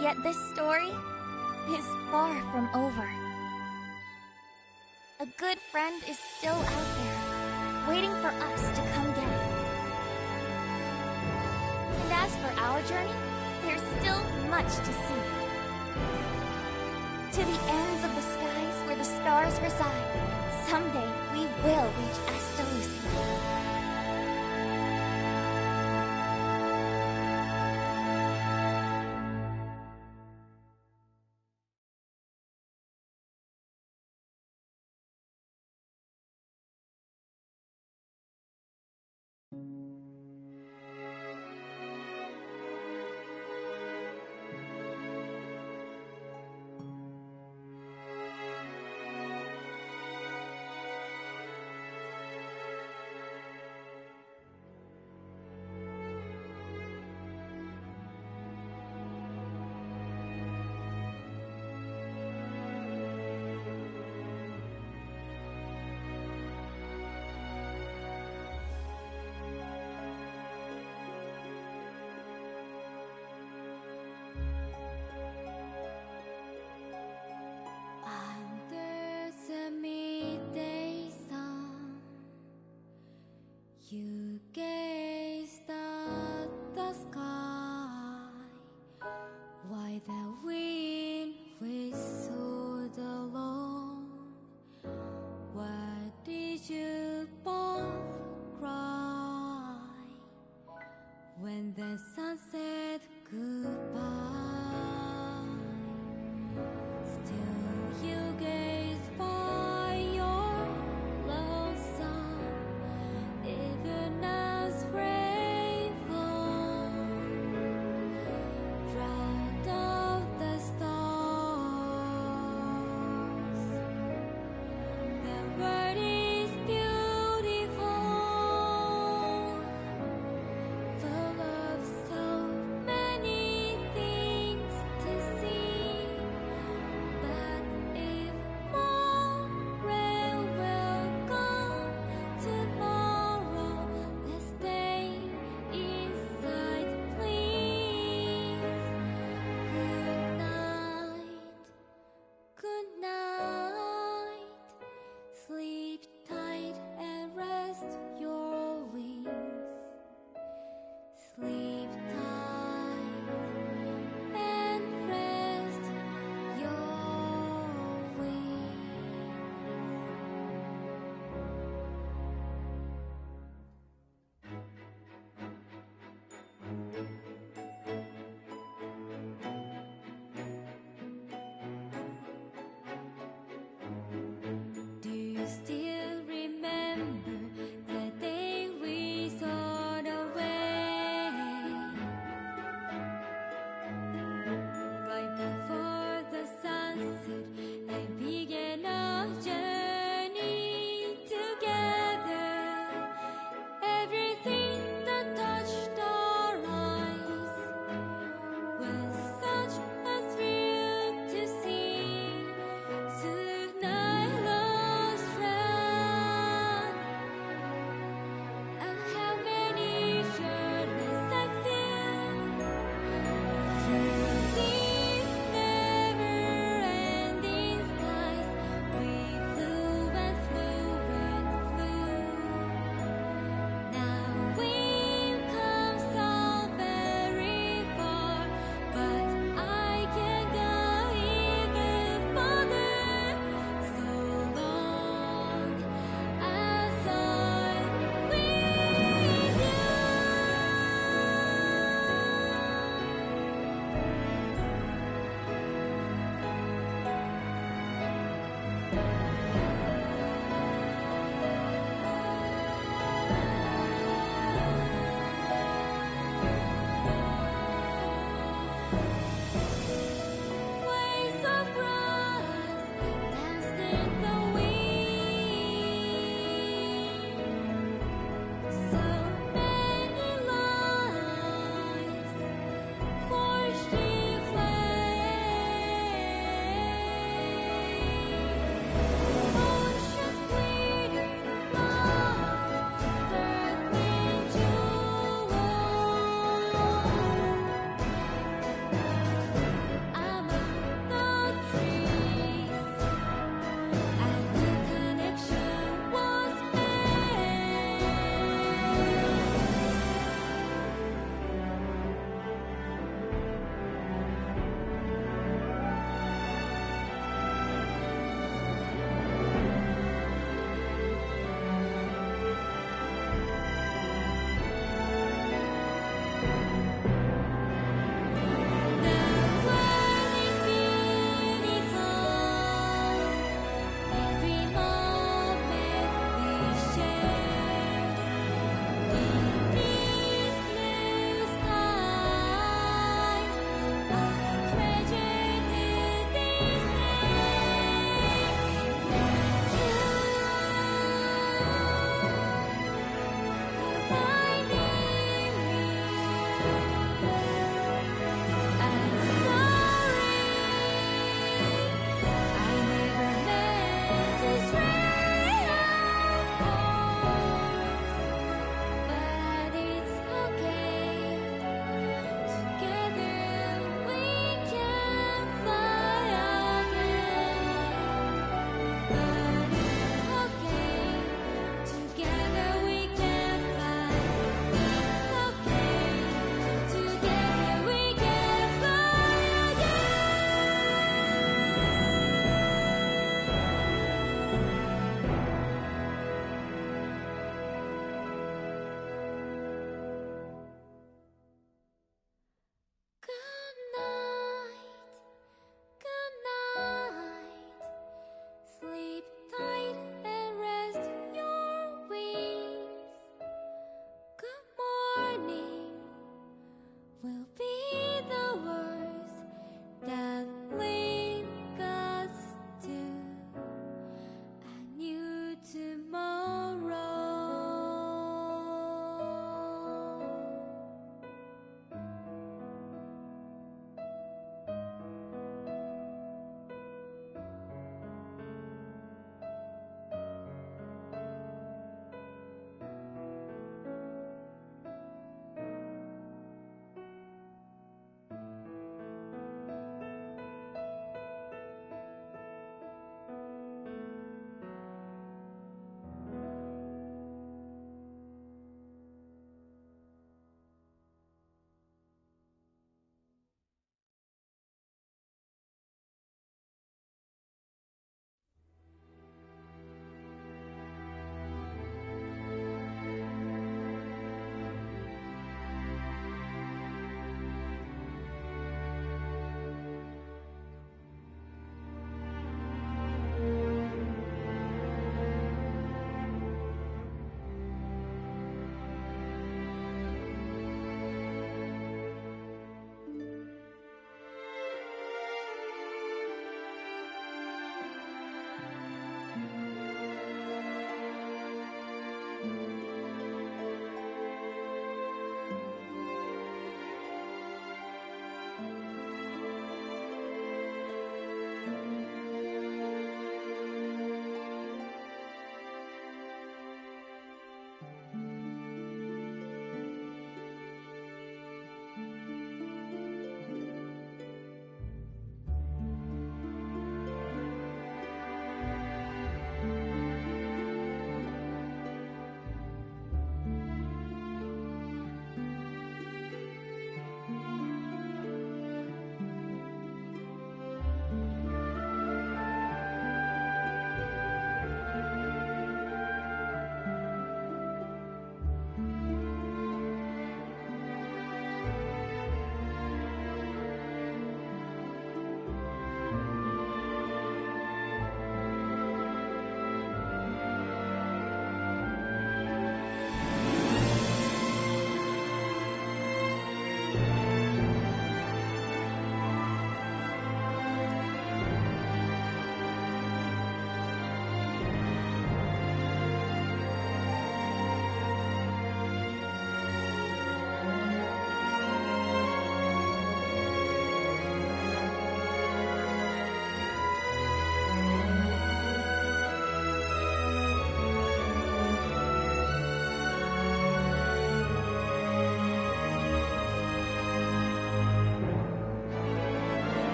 Yet this story is far from over. A good friend is still out there, waiting for us to come get it. And as for our journey, there's still much to see. To the ends of the skies where the stars reside, someday we will reach Astalusia. You gazed at the sky, why the wind whistled alone. Why did you both cry when the sun said goodbye? Still you gazed by your lonesome, even as rain falls, drowned out the stars. The world is beautiful, full of so many things to see. But if more rain will come tomorrow, let's stay inside, please. Good night, good night. Sleep tight and rest your wings. Sleep tight and rest your wings. Do you still remember the day we soared away? Right before the sunset and began our journey together. Everything that touched our eyes was such a thrill to see. Soon I lost track. will be the words that link us to a new tomorrow.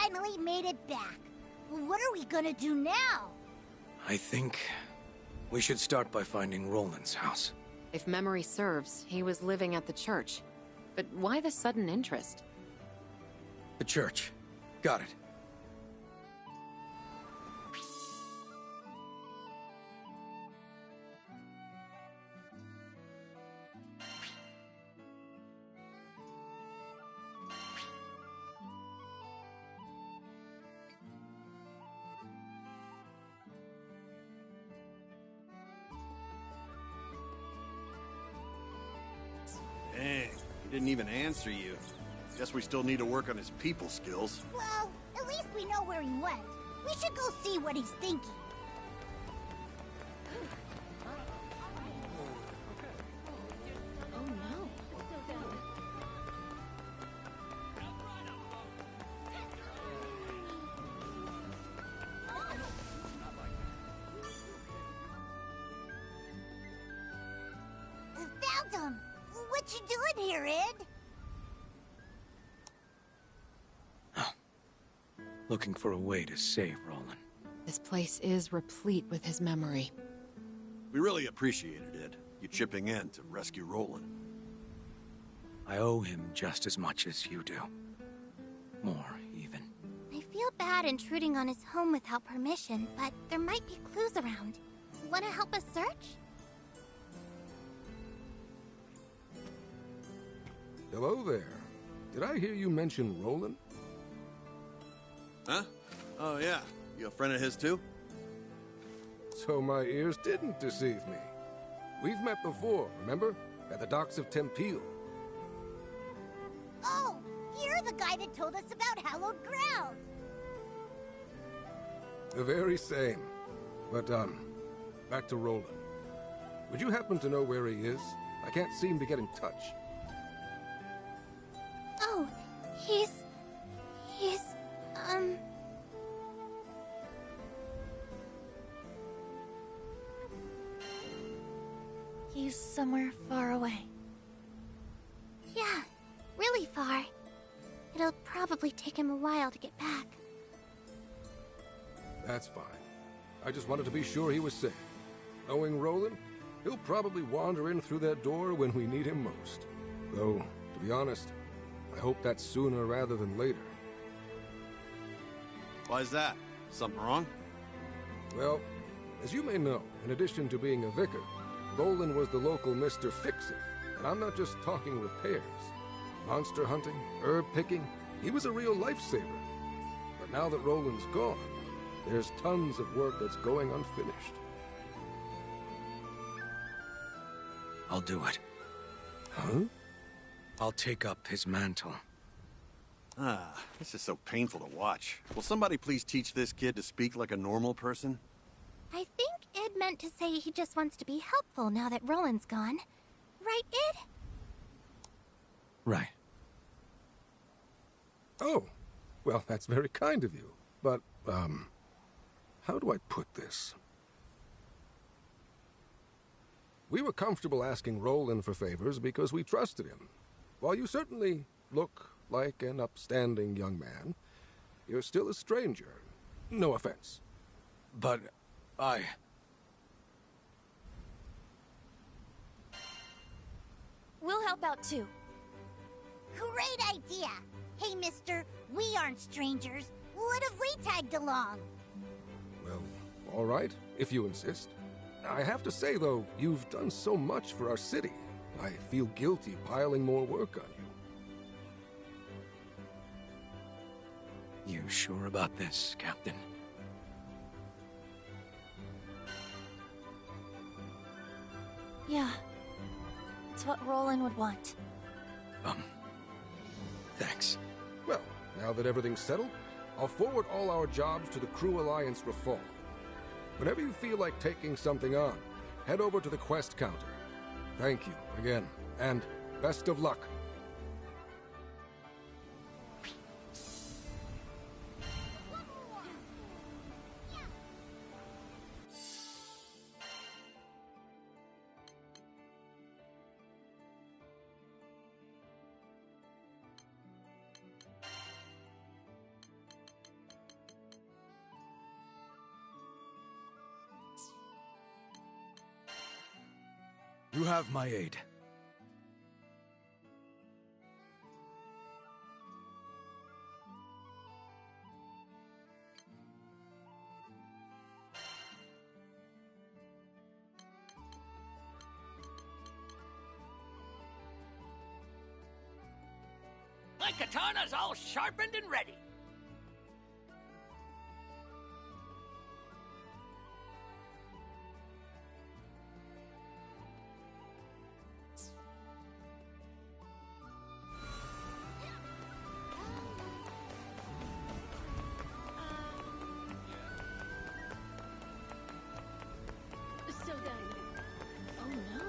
finally made it back. What are we gonna do now? I think we should start by finding Roland's house. If memory serves, he was living at the church. But why the sudden interest? The church. Got it. Dang, he didn't even answer you. Guess we still need to work on his people skills. Well, at least we know where he went. We should go see what he's thinking. Oh no. Found him! What you doing here, Ed? Looking for a way to save Roland. This place is replete with his memory. We really appreciated it, you chipping in to rescue Roland. I owe him just as much as you do. More, even. I feel bad intruding on his home without permission, but there might be clues around. Wanna help us search? Hello there. Did I hear you mention Roland? Huh? Oh yeah, you a friend of his too? So my ears didn't deceive me. We've met before, remember? At the docks of Tempeel. Oh, you're the guy that told us about hallowed ground. The very same. But, back to Roland. Would you happen to know where he is? I can't seem to get in touch. Oh, he's... He's somewhere far away. Yeah, really far. It'll probably take him a while to get back. That's fine. I just wanted to be sure he was safe. Knowing Roland, he'll probably wander in through that door when we need him most. Though, to be honest, I hope that's sooner rather than later. Why's that? Something wrong? Well, as you may know, in addition to being a vicar, Roland was the local Mr. Fix-It, and I'm not just talking repairs. Monster hunting, herb picking, he was a real lifesaver. But now that Roland's gone, there's tons of work that's going unfinished. I'll do it. Huh? I'll take up his mantle. Ah, this is so painful to watch. Will somebody please teach this kid to speak like a normal person? I think Ed meant to say he just wants to be helpful now that Roland's gone. Right, Ed? Right. Oh, well, that's very kind of you. But, how do I put this? We were comfortable asking Roland for favors because we trusted him. While you certainly look like an upstanding young man, you're still a stranger. No offense. But We'll help out too. Great idea! Hey, mister, we aren't strangers. What if we tagged along? Well, all right, if you insist. I have to say, though, you've done so much for our city. I feel guilty piling more work on you. You sure about this, Captain? Yeah. It's what Roland would want. Thanks. Well, now that everything's settled, I'll forward all our jobs to the Crew Alliance Reform. Whenever you feel like taking something on, head over to the quest counter. Thank you again, and best of luck. You have my aid. My katana's all sharpened and ready. So then... Oh no.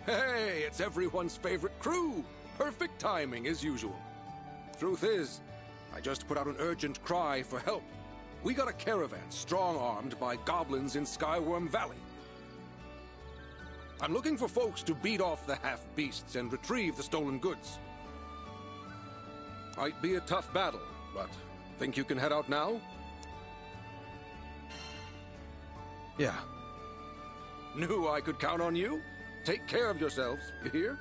Hey, it's everyone's favorite crew! Perfect timing, as usual. Truth is, I just put out an urgent cry for help. We got a caravan strong-armed by goblins in Skyworm Valley. I'm looking for folks to beat off the half-beasts and retrieve the stolen goods. Might be a tough battle, but think you can head out now? Yeah. Knew I could count on you? Take care of yourselves, you hear?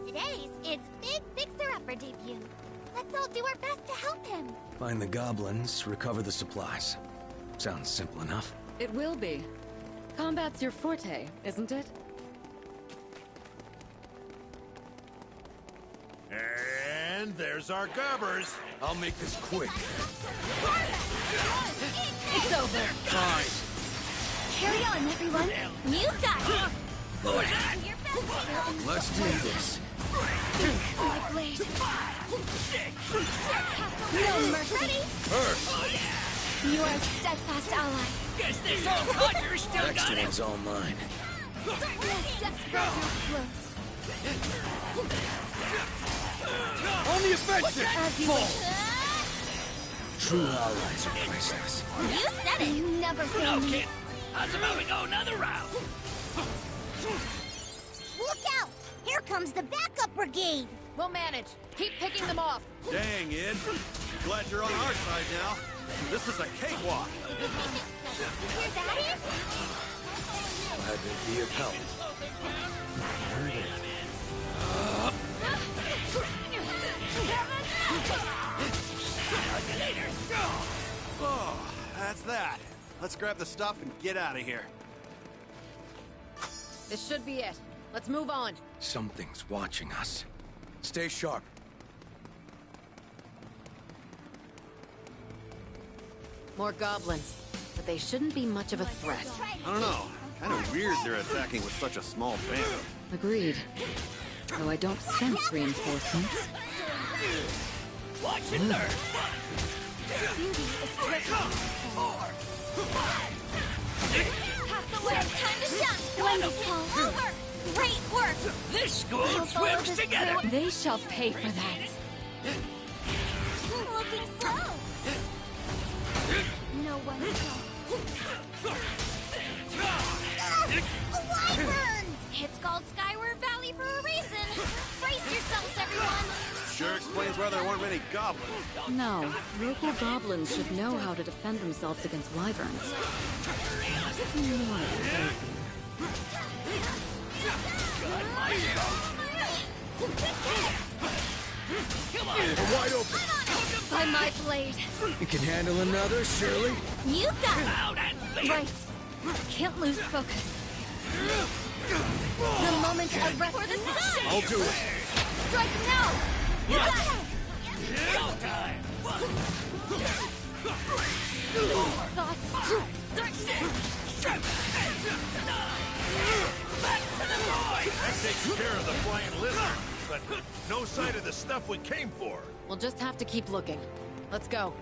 Today's its Big Fixer-Upper debut. Let's all do our best to help him. Find the goblins, recover the supplies. Sounds simple enough. It will be. Combat's your forte, isn't it? And there's our gobbers. I'll make this quick. It's over. Fine. Carry on, everyone. You got it. Who is that? Let's do this. My blade. No mercy. Ready? First. You are a steadfast ally. Guess this old codger's still Next got it. one's all mine. Let's just spread your float. On the offensive! As you wish. True allies are priceless. You said it. You never No fail me. kid. How's about we go another round? Look out! Here comes the backup brigade! We'll manage. Keep picking them off. Dang, Id. Glad you're on our side now. This is a cakewalk. Hear that? Glad to be of help. There it is. Oh, that's that. Let's grab the stuff and get out of here. This should be it. Let's move on. Something's watching us. Stay sharp. More goblins. But they shouldn't be much of a threat. I don't know. Kind of weird they're attacking with such a small band. Agreed. Though I don't sense reinforcements. Watch and learn. Pass away. Time to shine. Splendid, Paul. Over. Great work. This school swims together. They shall pay for that. Looking slow. No one a wyvern! It's called Skyward Valley for a reason. Brace yourselves, everyone. Sure explains why there weren't many goblins. No, local goblins should know how to defend themselves against wyverns. Come on! We're wide open. By my blade. You can handle another, Shirley? You got it. Out and bleed. Right. Can't lose focus. The moment of rest for the sun. I'll do it. Strike now. You got it. Go time! Thoughts. Back to the boy! That takes care of the flying lizard, but no sight of the stuff we came for. We'll just have to keep looking. Let's go.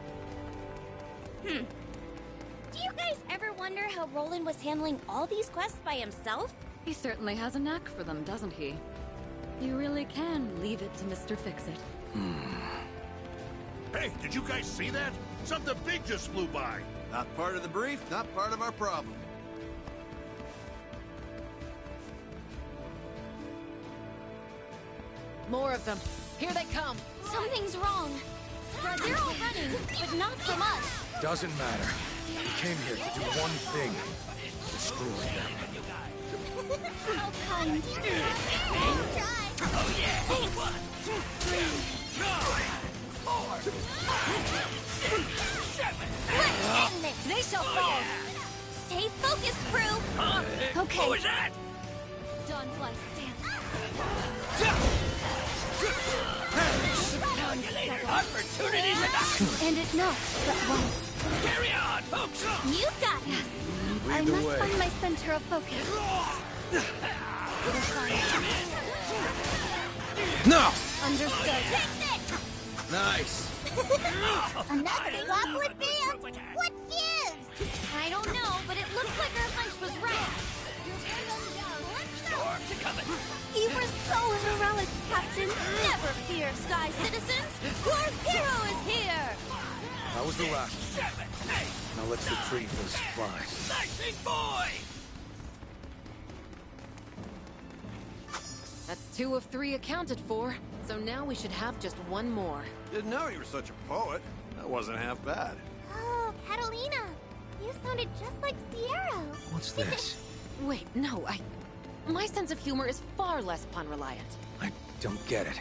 Do you guys ever wonder how Roland was handling all these quests by himself? He certainly has a knack for them, doesn't he? You really can leave it to Mr. Fix-It. Hey, did you guys see that? Something big just flew by. Not part of the brief, not part of our problem. More of them. Here they come. Something's wrong. They're all running, but not from us. Doesn't matter. We came here to do one thing. Destroy them. How kind. Oh, yeah. Thanks. 1, 2, 3, 4, 7. They shall fall. Stay focused, crew. Okay. What was that? Done like stand. Opportunities enough. And it not, but once. Carry on, folks. You got it. I Lead the must way. find my center of focus. No! Understood. Nice. Another chocolate band? What gives? I don't know, but it looks like our hunch was right. Storm's coming. You were so heroic, Captain. Never fear, Sky citizens. Your hero is here. That was the last one. Now let's retrieve those supplies. Lightning boy! That's 2 of 3 accounted for. So now we should have just one more. Didn't know you were such a poet. That wasn't half bad. Oh, Catalina. You sounded just like Sierra. What's this? Wait, no, my sense of humor is far less pun-reliant. I don't get it.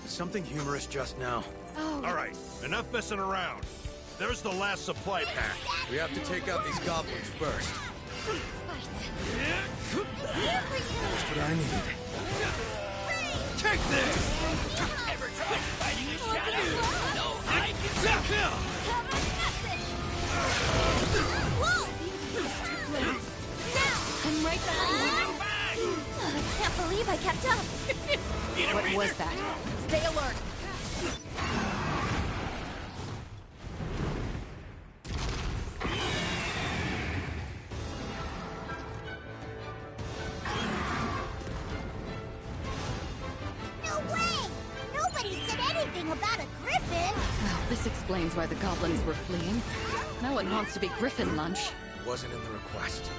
Something humorous just now. Oh. All right, enough messing around. There's the last supply pack. We have to take out these goblins first. Just what I needed. Take this! Ever tried fighting a shadow? No, I can I'm right behind you. I can't believe I kept up. What was that? Stay alert! No way! Nobody said anything about a griffin! Well, this explains why the goblins were fleeing. No one wants to be griffin lunch. It wasn't in the request.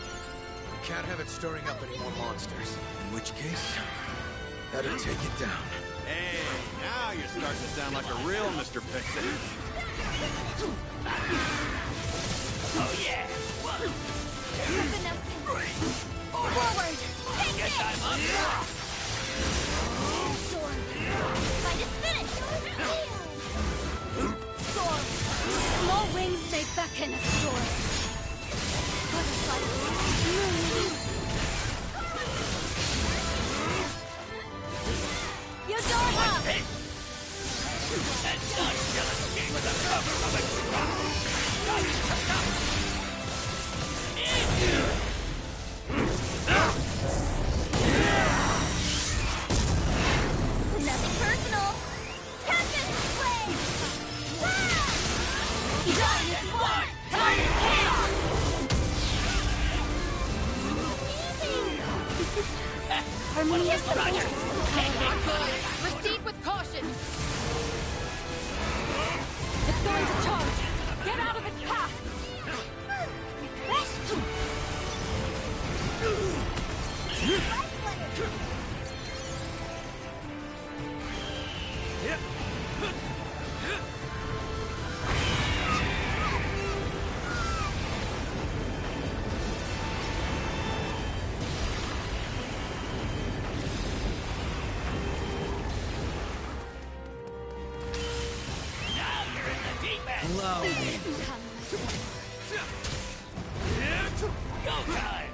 We can't have it stirring up any more monsters. In which case, better take it down. Hey, now you're starting to sound like a real Mr. Fix-It. Oh, yeah. 1, 2, 3. Forward! Guess I'm up. Fight is finished. Soar! Small wings may beckon a storm. Butterfly. Yodorha! That gun still escaped with the cover of a truck. Nothing personal. Tempest Blade! Giant one! Titan chaos! Harmonious Roger! Not good! Proceed with caution! It's going to charge! Get out of its path! Oh. Go time!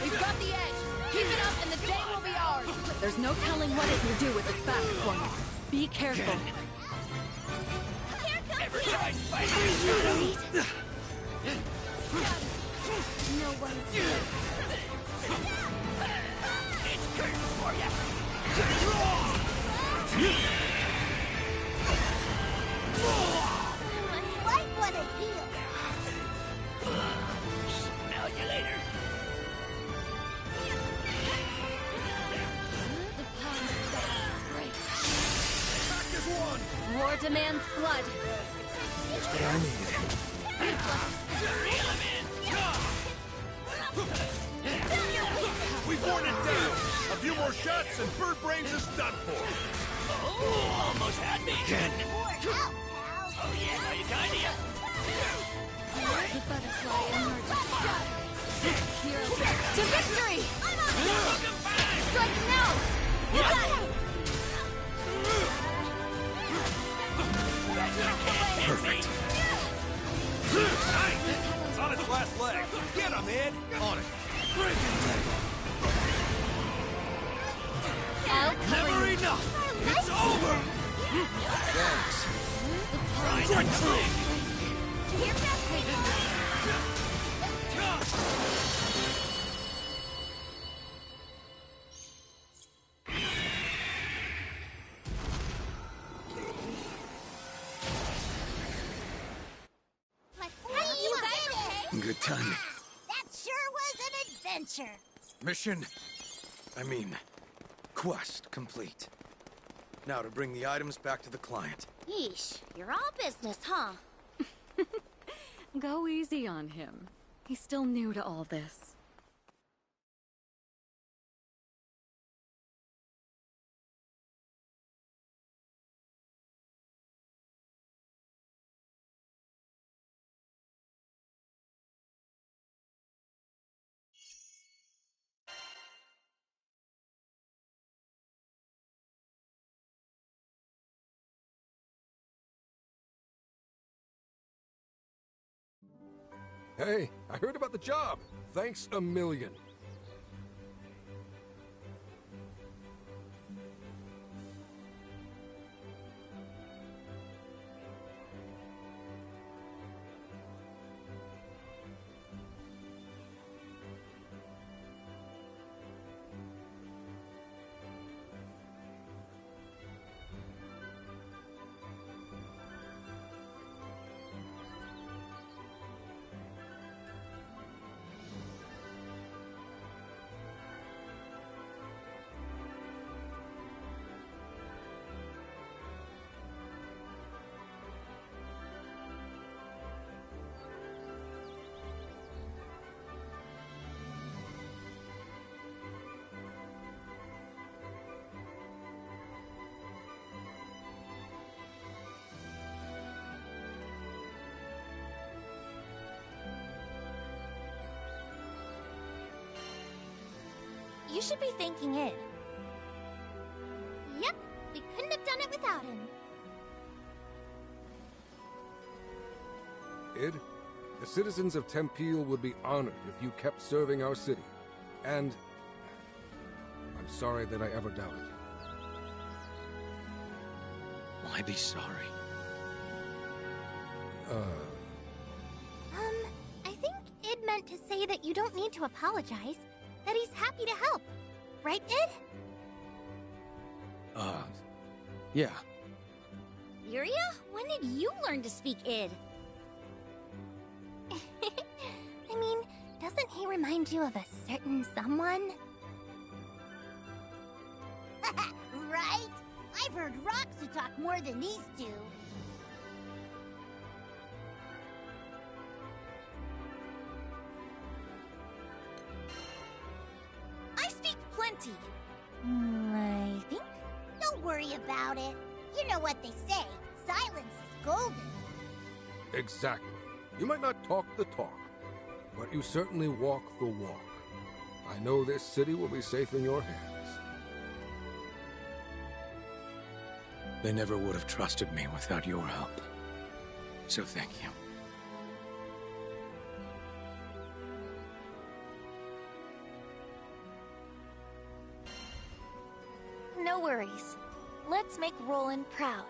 We've got the edge. Keep it up and the day will be ours. There's no telling what it will do with its back corner. Be careful. Ever tried fighting? No one's here. It's curtain for ya! I like what it feels. Smell you later. War demands blood. Just what I needed. Reel him in! We've worn it down. A few more shots and Bird Brains is done for. Oh, almost had me. Again. Oh yeah, are you kind of ya? The butterfly emerges. Hero to victory! Strike now! You got it! Perfect. Nice! On its last leg. Get him, Ed! On it. Never enough! It's over! Thanks. Right through! Good timing. That sure was an adventure. Mission, quest complete. Now to bring the items back to the client. Yeesh, you're all business, huh? Go easy on him. He's still new to all this. Hey, I heard about the job. Thanks a million. You should be thanking Id. Yep, we couldn't have done it without him. Id, the citizens of Tempeel would be honored if you kept serving our city. And I'm sorry that I ever doubted you. Why be sorry? I think Id meant to say that you don't need to apologize. That he's happy to help. Right, Id? Yeah. Yuria? When did you learn to speak Id? I mean, doesn't he remind you of a certain someone? Right? I've heard Roxu talk more than these two. I speak plenty. I think. Don't worry about it. You know what they say. Silence is golden. Exactly. You might not talk the talk, but you certainly walk the walk. I know this city will be safe in your hands. They never would have trusted me without your help. So thank you. No worries. Let's make Roland proud.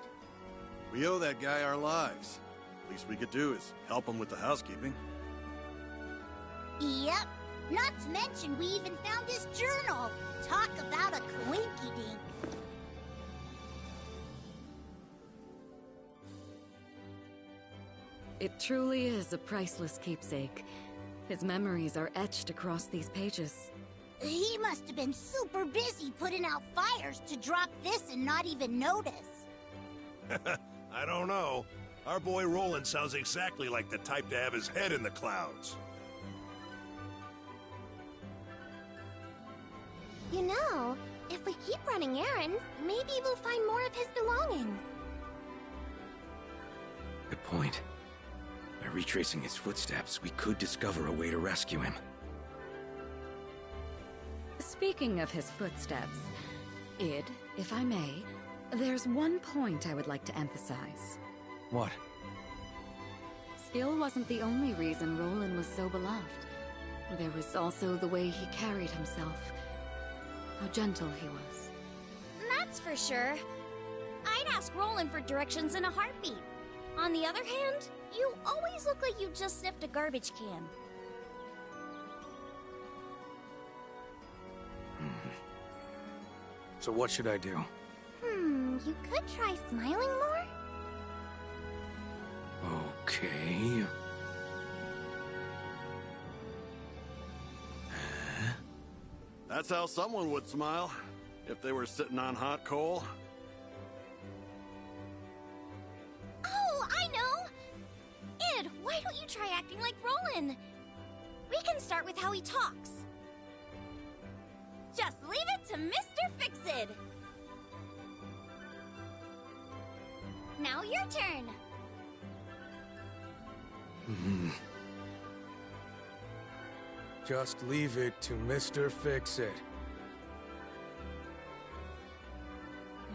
We owe that guy our lives. Least we could do is help him with the housekeeping. Yep. Not to mention, we even found his journal. Talk about a coinky-dink. It truly is a priceless keepsake. His memories are etched across these pages. He must have been super busy putting out fires to drop this and not even notice. I don't know. Our boy Roland sounds exactly like the type to have his head in the clouds. You know, if we keep running errands, maybe we'll find more of his belongings. Good point. By retracing his footsteps, we could discover a way to rescue him. Speaking of his footsteps, Id, if I may, there's one point I would like to emphasize. What? Skill wasn't the only reason Roland was so beloved. There was also the way he carried himself. How gentle he was. That's for sure. I'd ask Roland for directions in a heartbeat. On the other hand, you always look like you just sniffed a garbage can. So what should I do? You could try smiling more? Okay. That's how someone would smile, if they were sitting on hot coal. Oh, I know! Id, why don't you try acting like Roland? We can start with how he talks. Just leave it to Mr. Fix-It! Now your turn! Just leave it to Mr. Fix-It.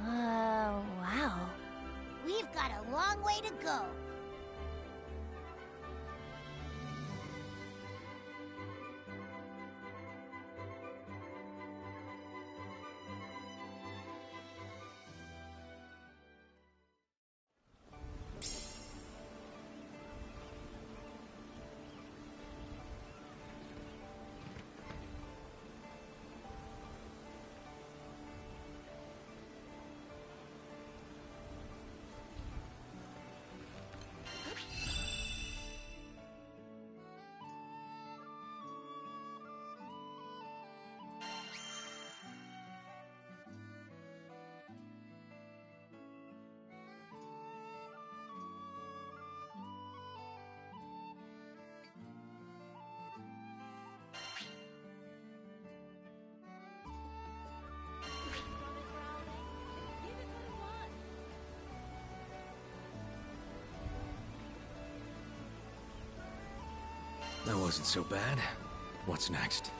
Wow. We've got a long way to go. That wasn't so bad. What's next?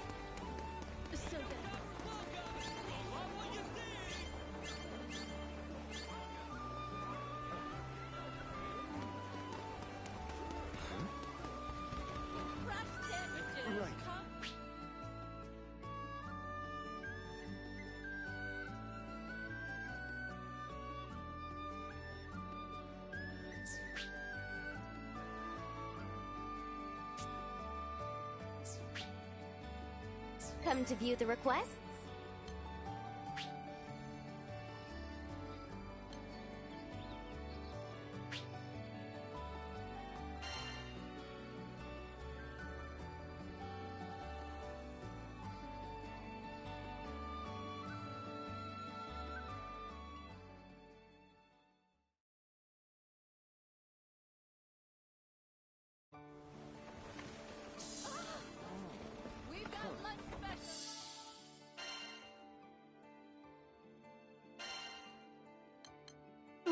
Come to view the requests?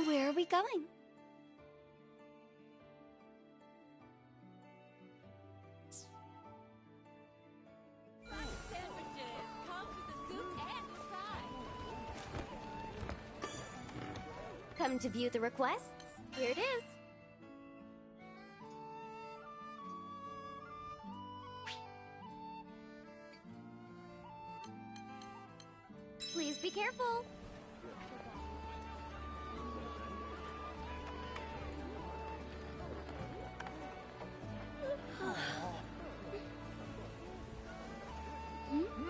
Where are we going? Come to view the requests? Here it is. Please be careful.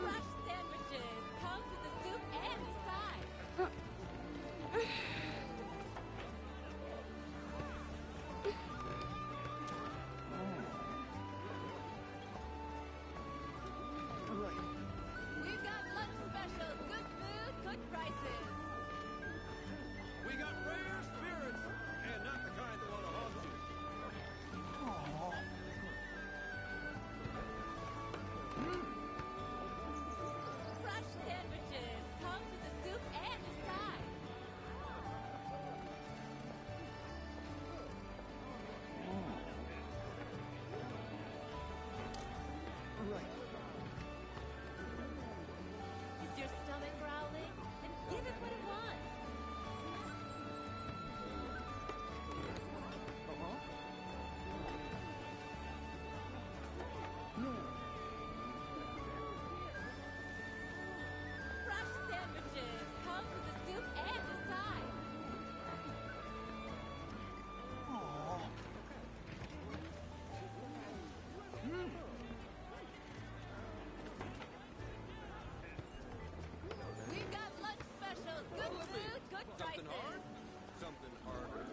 Fresh sandwiches! Come to the soup and the side! We've got lunch specials, good food, good prices! We got rare spirits, and not the kind that want to haunt you. Fresh sandwiches! Come to the soup and the side! Is your stomach growling? Then give it what it wants! Fresh sandwiches! Come to the soup and the side! We've got lunch specials, good food, good prices! Something hard? Something harder?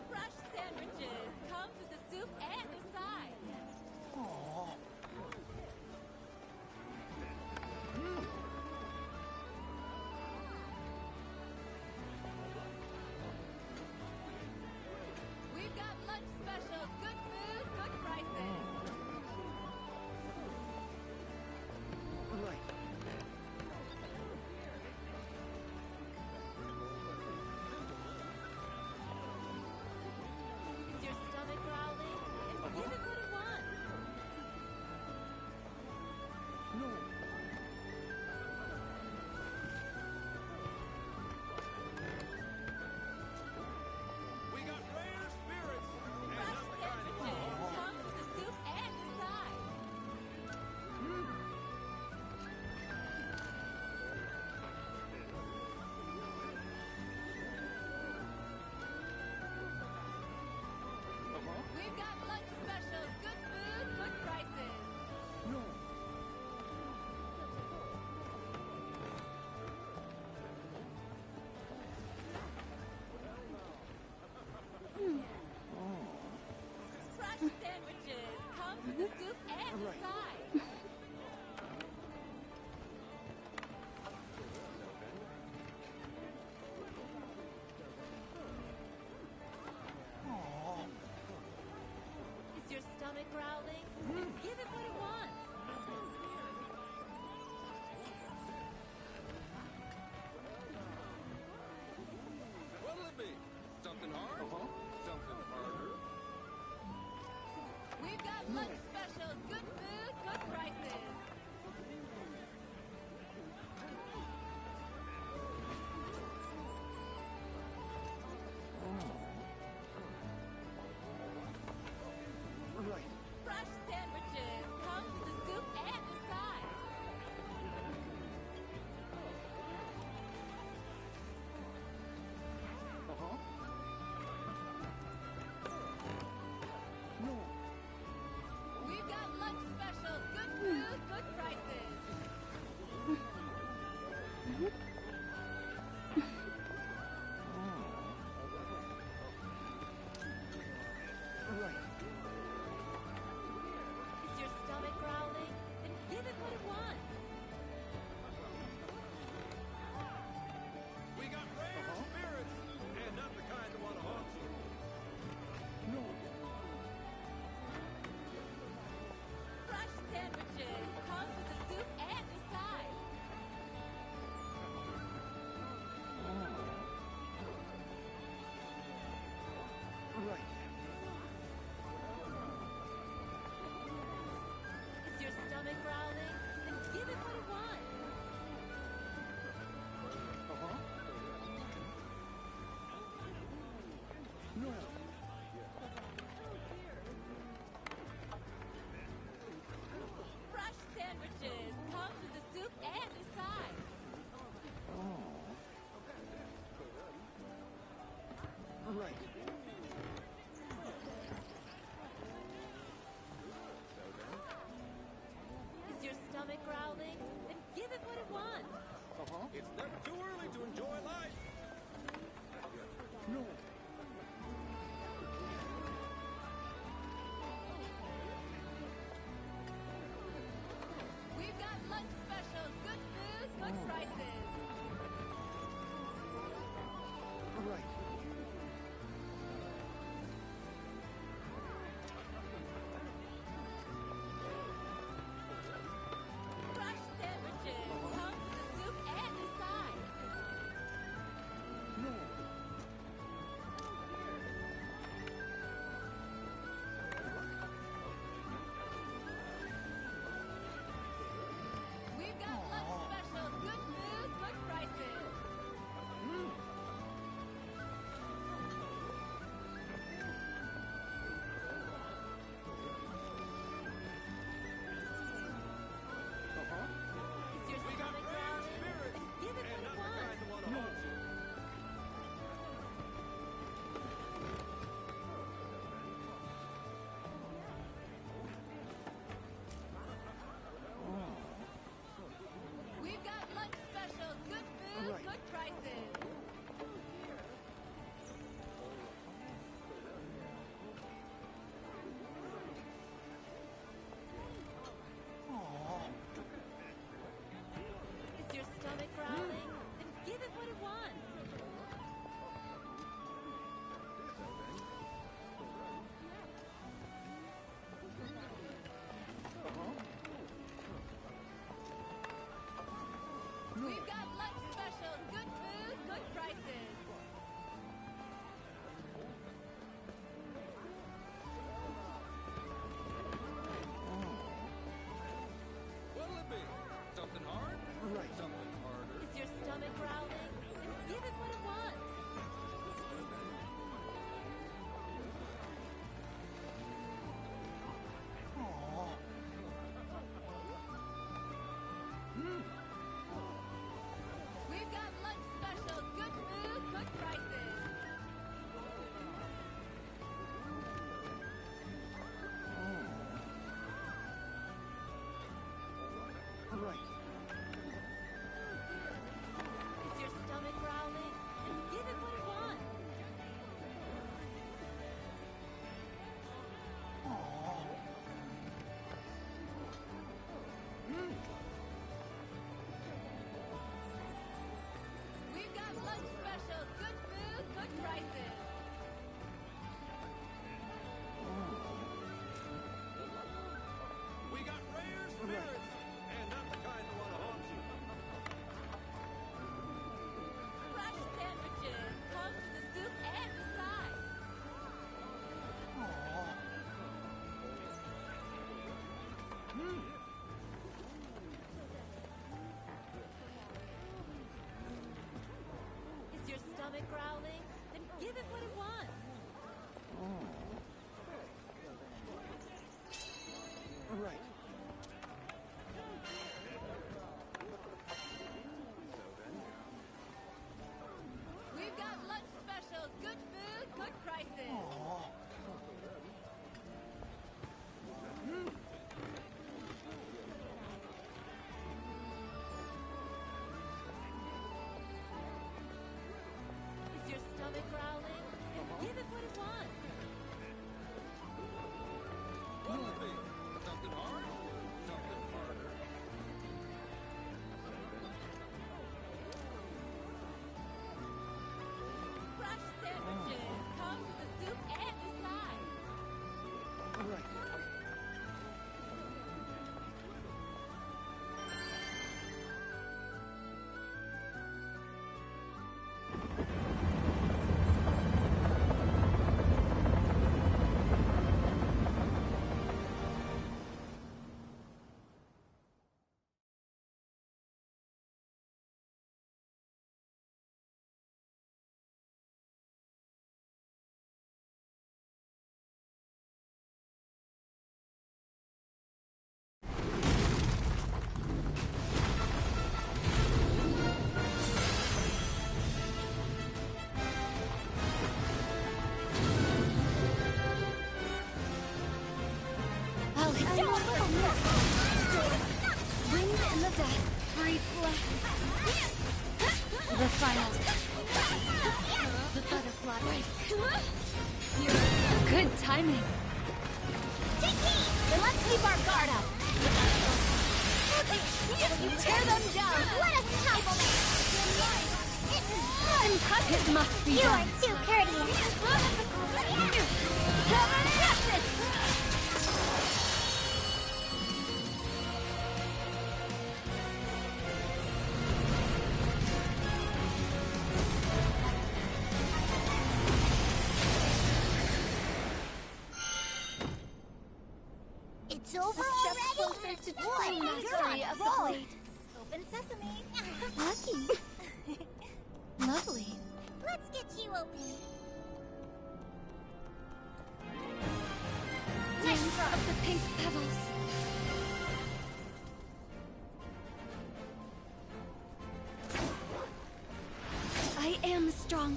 Fresh sandwiches! Come to the soup and the side! We've got lunch specials, good food, good prices! Is your stomach growling? Then give it what it wants! We got rare spirits, and Fresh not the kind that want to sandwiches! haunt Come to the soup and the side! We've got lunch specials, good food, good prices! Fresh sandwiches! Come to the soup and the side! Is your stomach growling? Then give it what it wants! What'll it be? Something hard? Something harder? We've got lunch specials, good food, good prices! Fresh sandwiches! Come to the soup and the side! stomach growling? Then give it what it wants. Right. We've got lunch specials, good food, good prices. Is your stomach growling? Then give it what it wants. Something hard? Something harder. Fresh sandwiches. Come to the soup and decide. Right. Wind in the death breathes life. The final. The butterfly. Good timing. Then let's keep our guard up. You tear them down. Let us topple them. It must be You done. are too courteous. It's over Step already? closer to Boy, true you're mastery on of the roll. blade. Open sesame. Lucky. Lovely. Let's get you open. Dance of the pink petals. I am strong.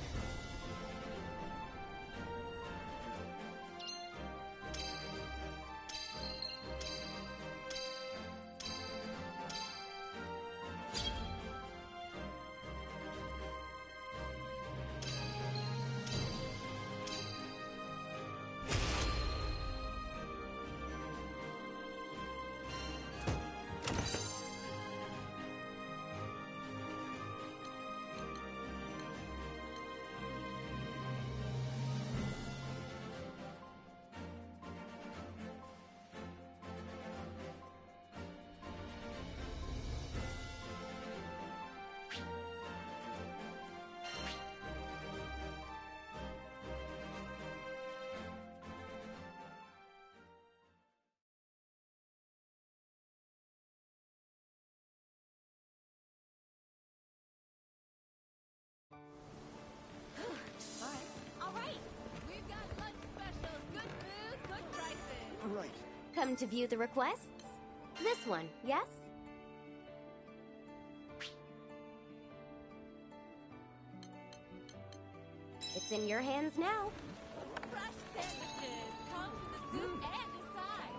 Right. Come to view the requests? This one, yes? It's in your hands now. Fresh sandwiches. Come to the soup and decide.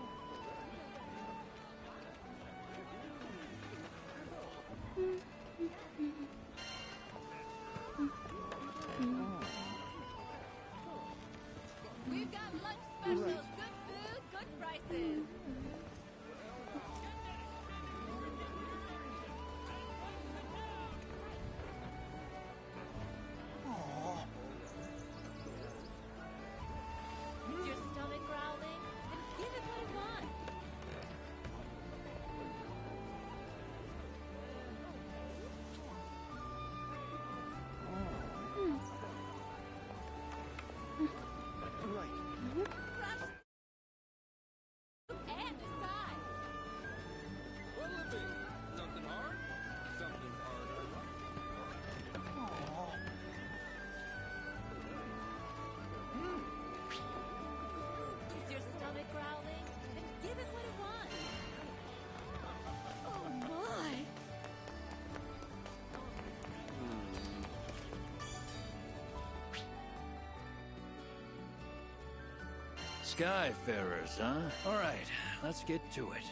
We've got lunch specials, good food, good prices. Is your stomach growling? Then give it what it wants. Right. Fresh Skyfarers, huh? All right, let's get to it.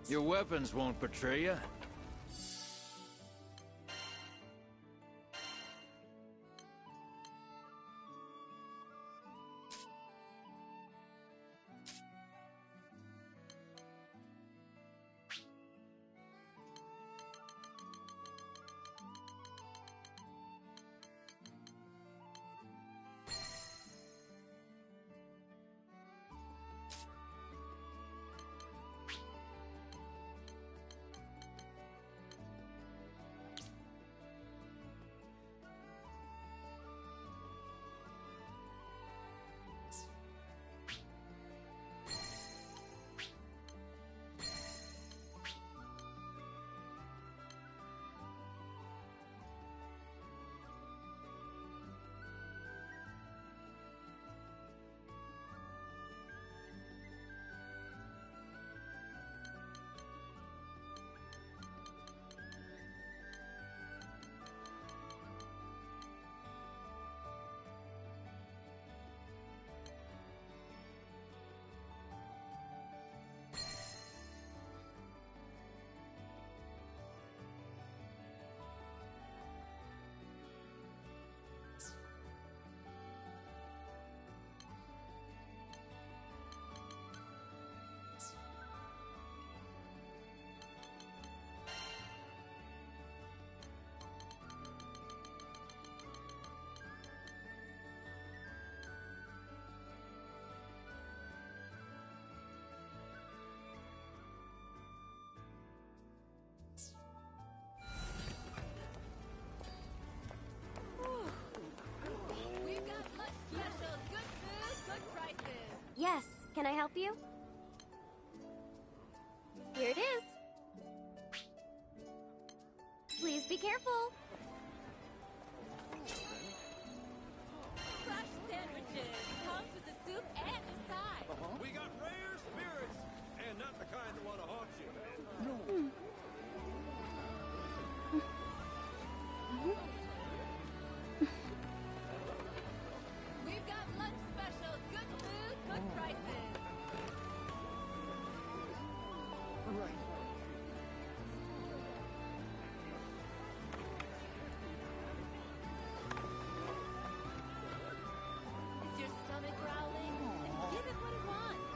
Your weapons won't betray you. Yes, can I help you? Here it is. Please be careful. Fresh sandwiches. Comes with the soup and the side. We got rare spirits, and not the kind that want to haunt you. We've got lunch specials, good food, good prices. Right. Is your stomach growling? Give it what it wants.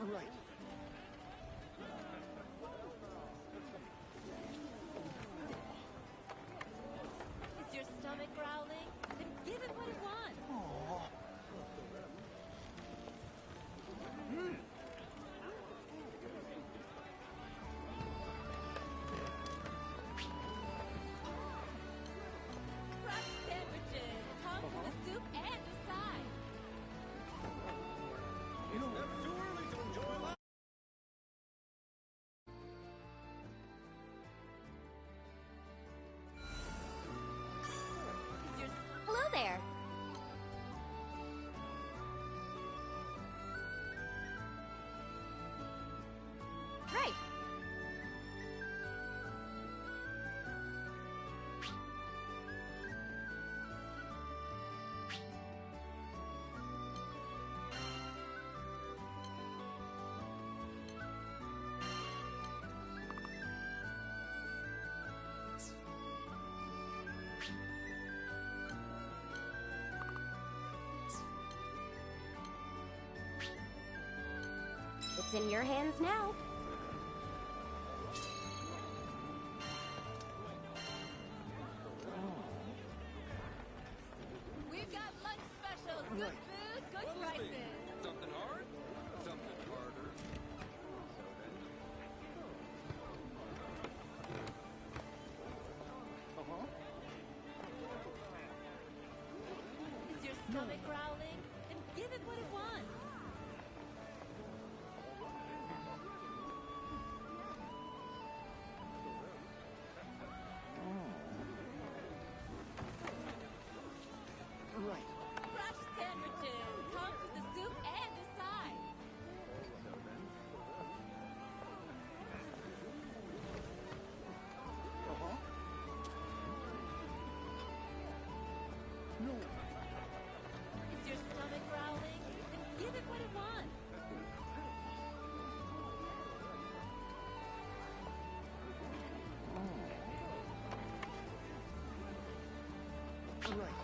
Right. Is your stomach growling? Then give it what it wants. Crust sandwiches. Come for the soup and the side. It's never too early to enjoy life. Is your Hello there. Right. It's in your hands now. We've got lunch specials. Good food, good prices. Something hard, something harder. Is your stomach growling? Then give it what it wants. Right. Crushed sandwiches. Comes with the soup and the side. No. Is your stomach growling? Then give it what it wants. Right.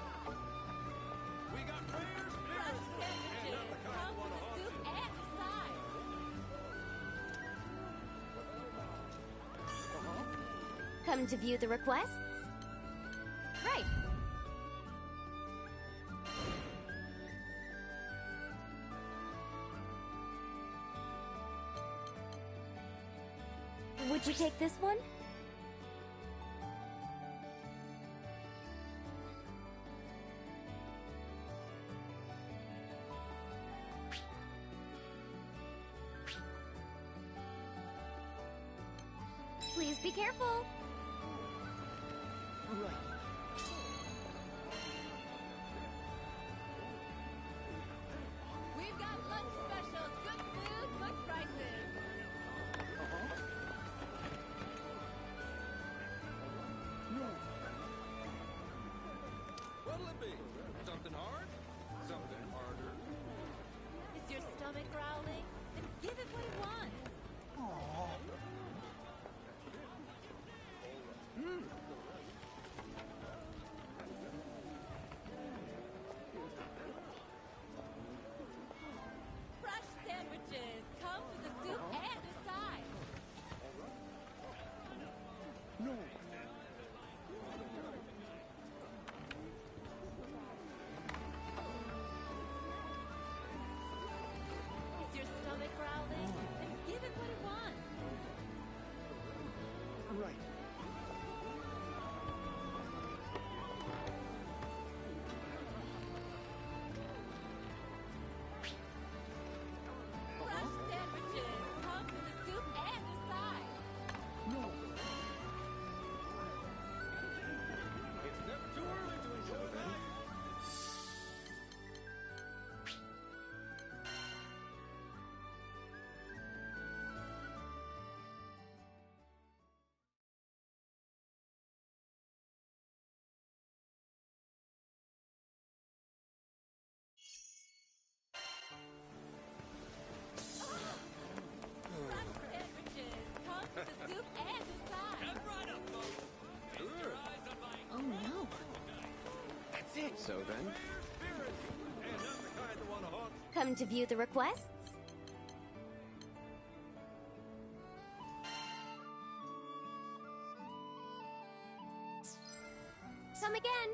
We got prayers, Crushed sandwiches. Comes with the soup and the side. Come to view the requests? Right. Would you take this one? Please be careful. Right. We've got lunch specials. Good food, good prices. No. What'll it be? Something hard, something harder. Is your stomach growling? Then give it what it wants. Crushed sandwiches. Comes with the soup and the side. No. Is your stomach growling? Then give it what it wants. Right. Crushed sandwiches. Comes with the soup and the side. No. It's never too early to enjoy that. Crushed sandwiches. Comes with the soup and the side. Right up, folks. Feast your eyes on my Oh no. That's it. So then, And not the kind that want to haunt. Come to view the requests? again.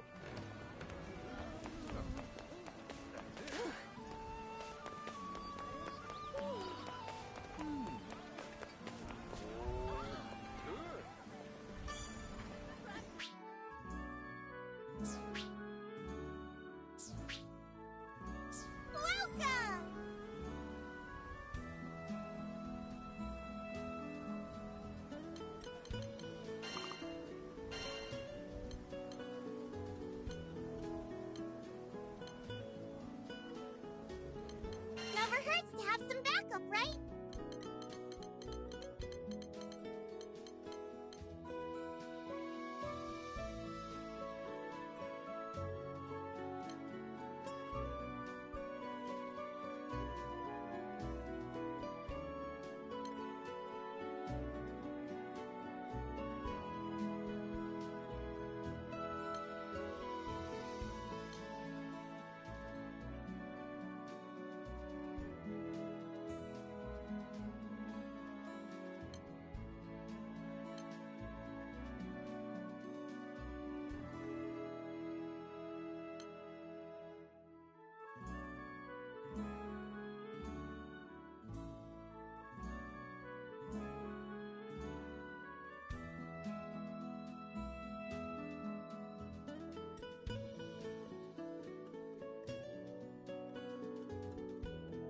Welcome! Never hurts to have some backup, right?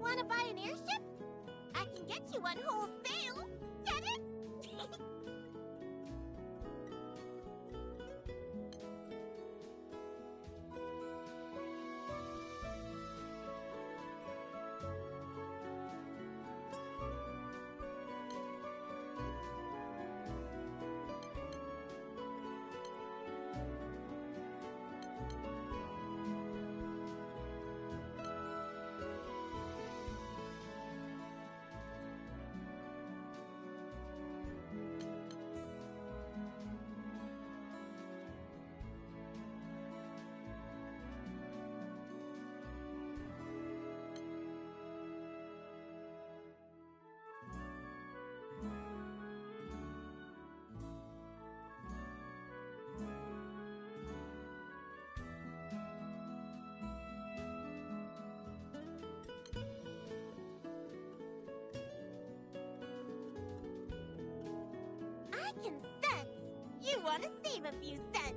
Wanna buy an airship? I can get you one wholesale. Get it? I can sense you want to save a few cents.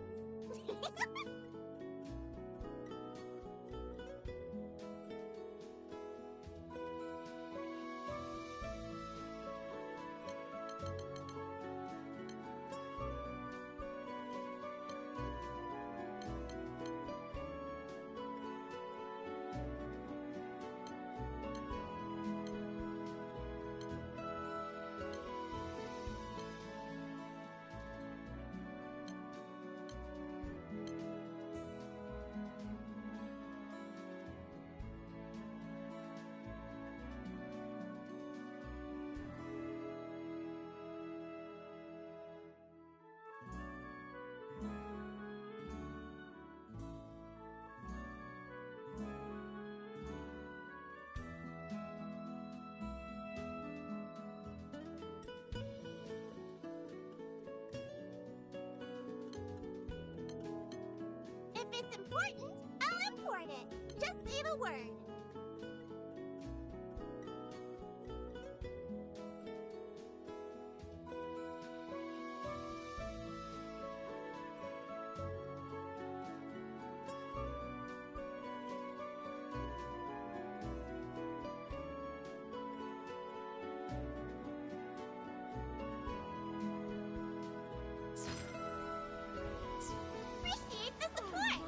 If it's important, I'll import it. Just say the word. Appreciate the support.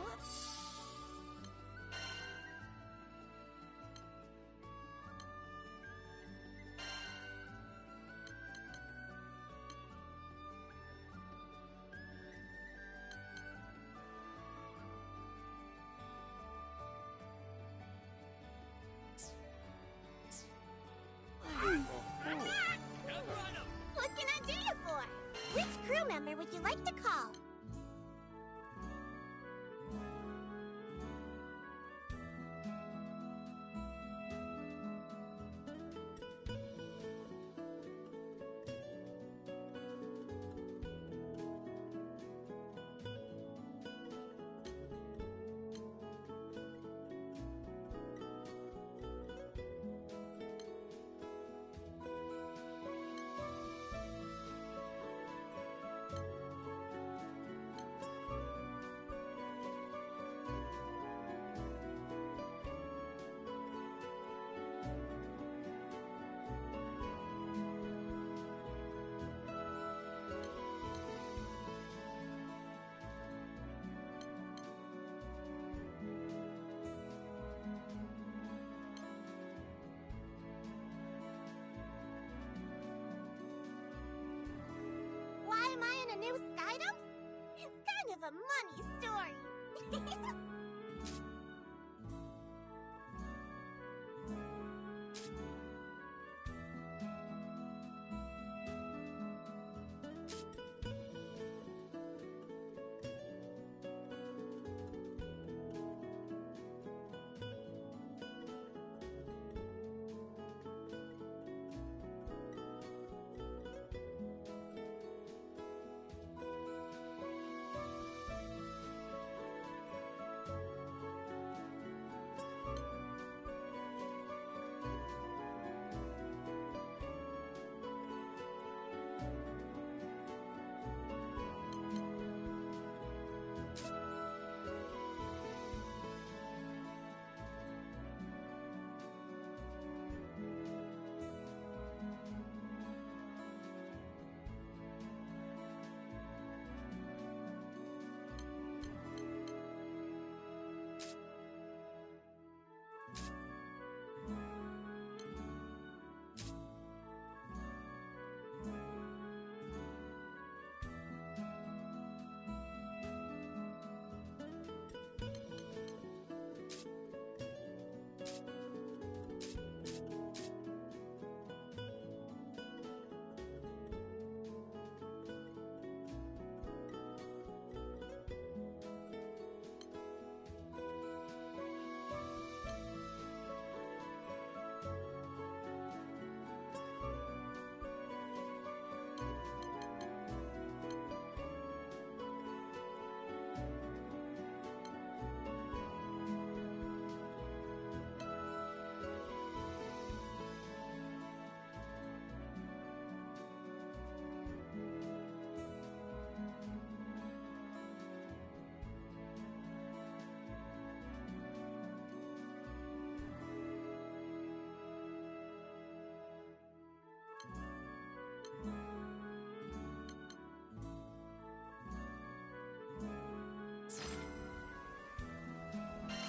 a money story.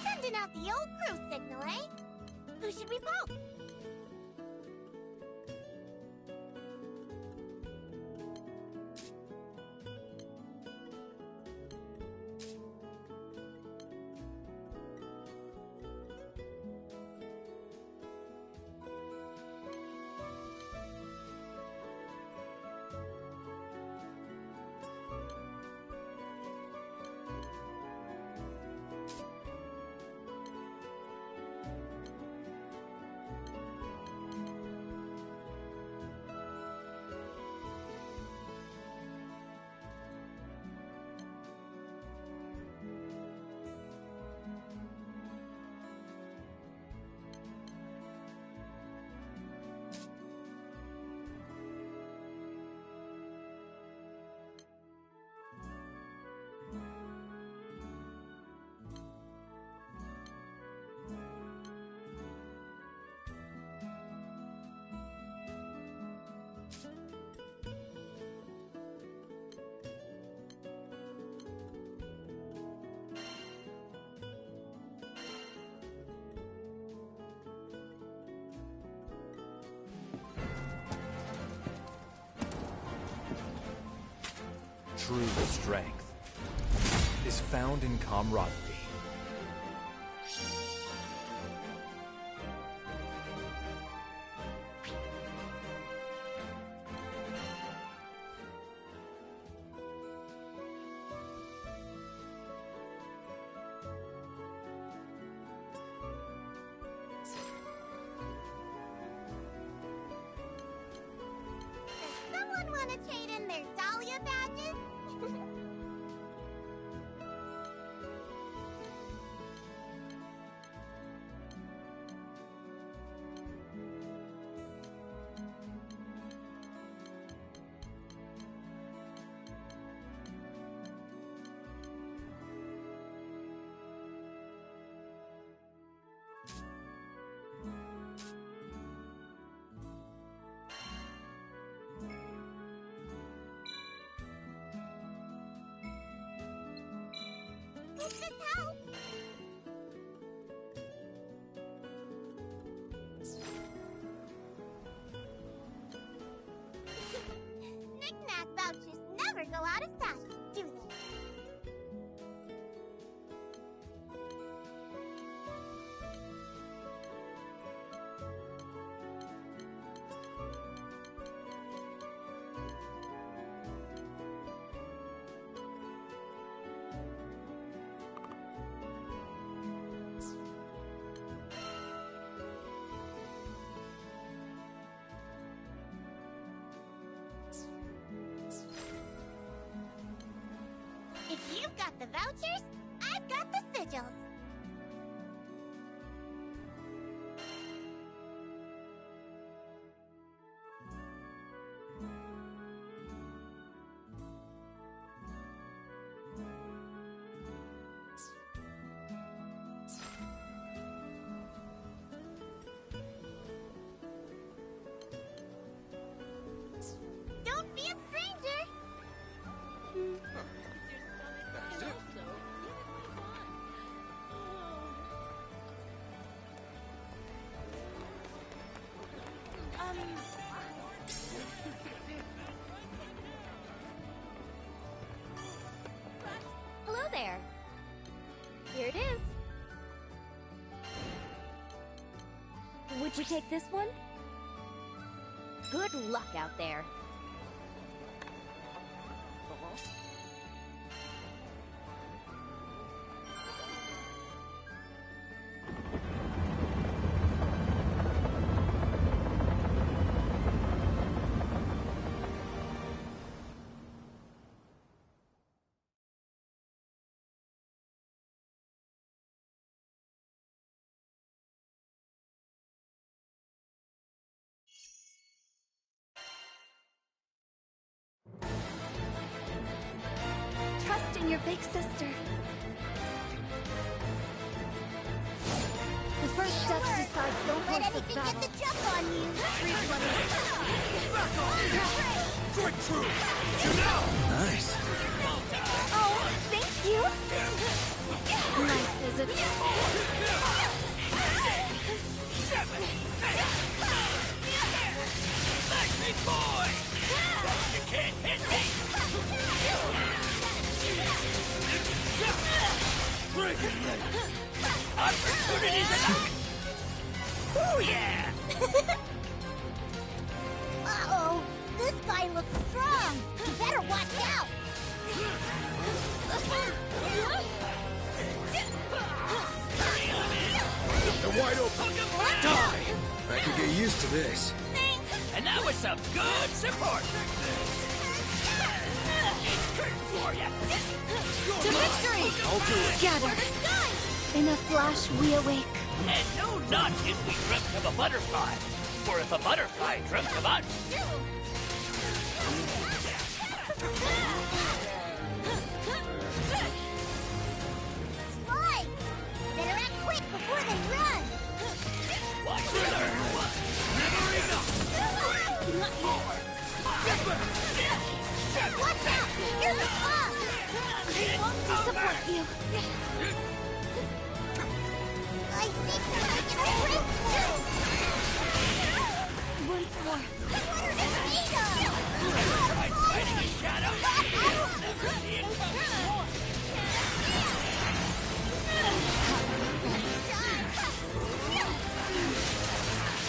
Sending out the old crew signal, eh? Who should we poke? True strength is found in camaraderie. Does someone want to trade in their Dahlia badges? Hope this helps. Knick-knack vouchers never go out of fashion, do they? You've got the vouchers, I've got the sigils. Don't be a stranger! Hello there. Here it is. Would you take this one? Good luck out there. Trust in your big sister. The first step to decide Don't let course of anything battle. get the jump on you! Good truth! Nice. Oh, thank you! Life is a... Big boy! You can't hit me! Opportunities enough! Oh yeah! Uh-oh! This guy looks strong! You better watch out! They're wide open. Die! I could get used to this. And that was some good support! It's curtain for ya! To victory! I'll do it. Gather. In a flash, we awake. And no, not if we dreamt of a butterfly, or if a butterfly dreamt of us. Spy! Better act quick before they run! Watch your learn! Never enough! Watch out! Here's a bomb! I won't disappoint you. I think we're making a breakthrough! Once more. I'm fighting a shadow! You'll never see it coming!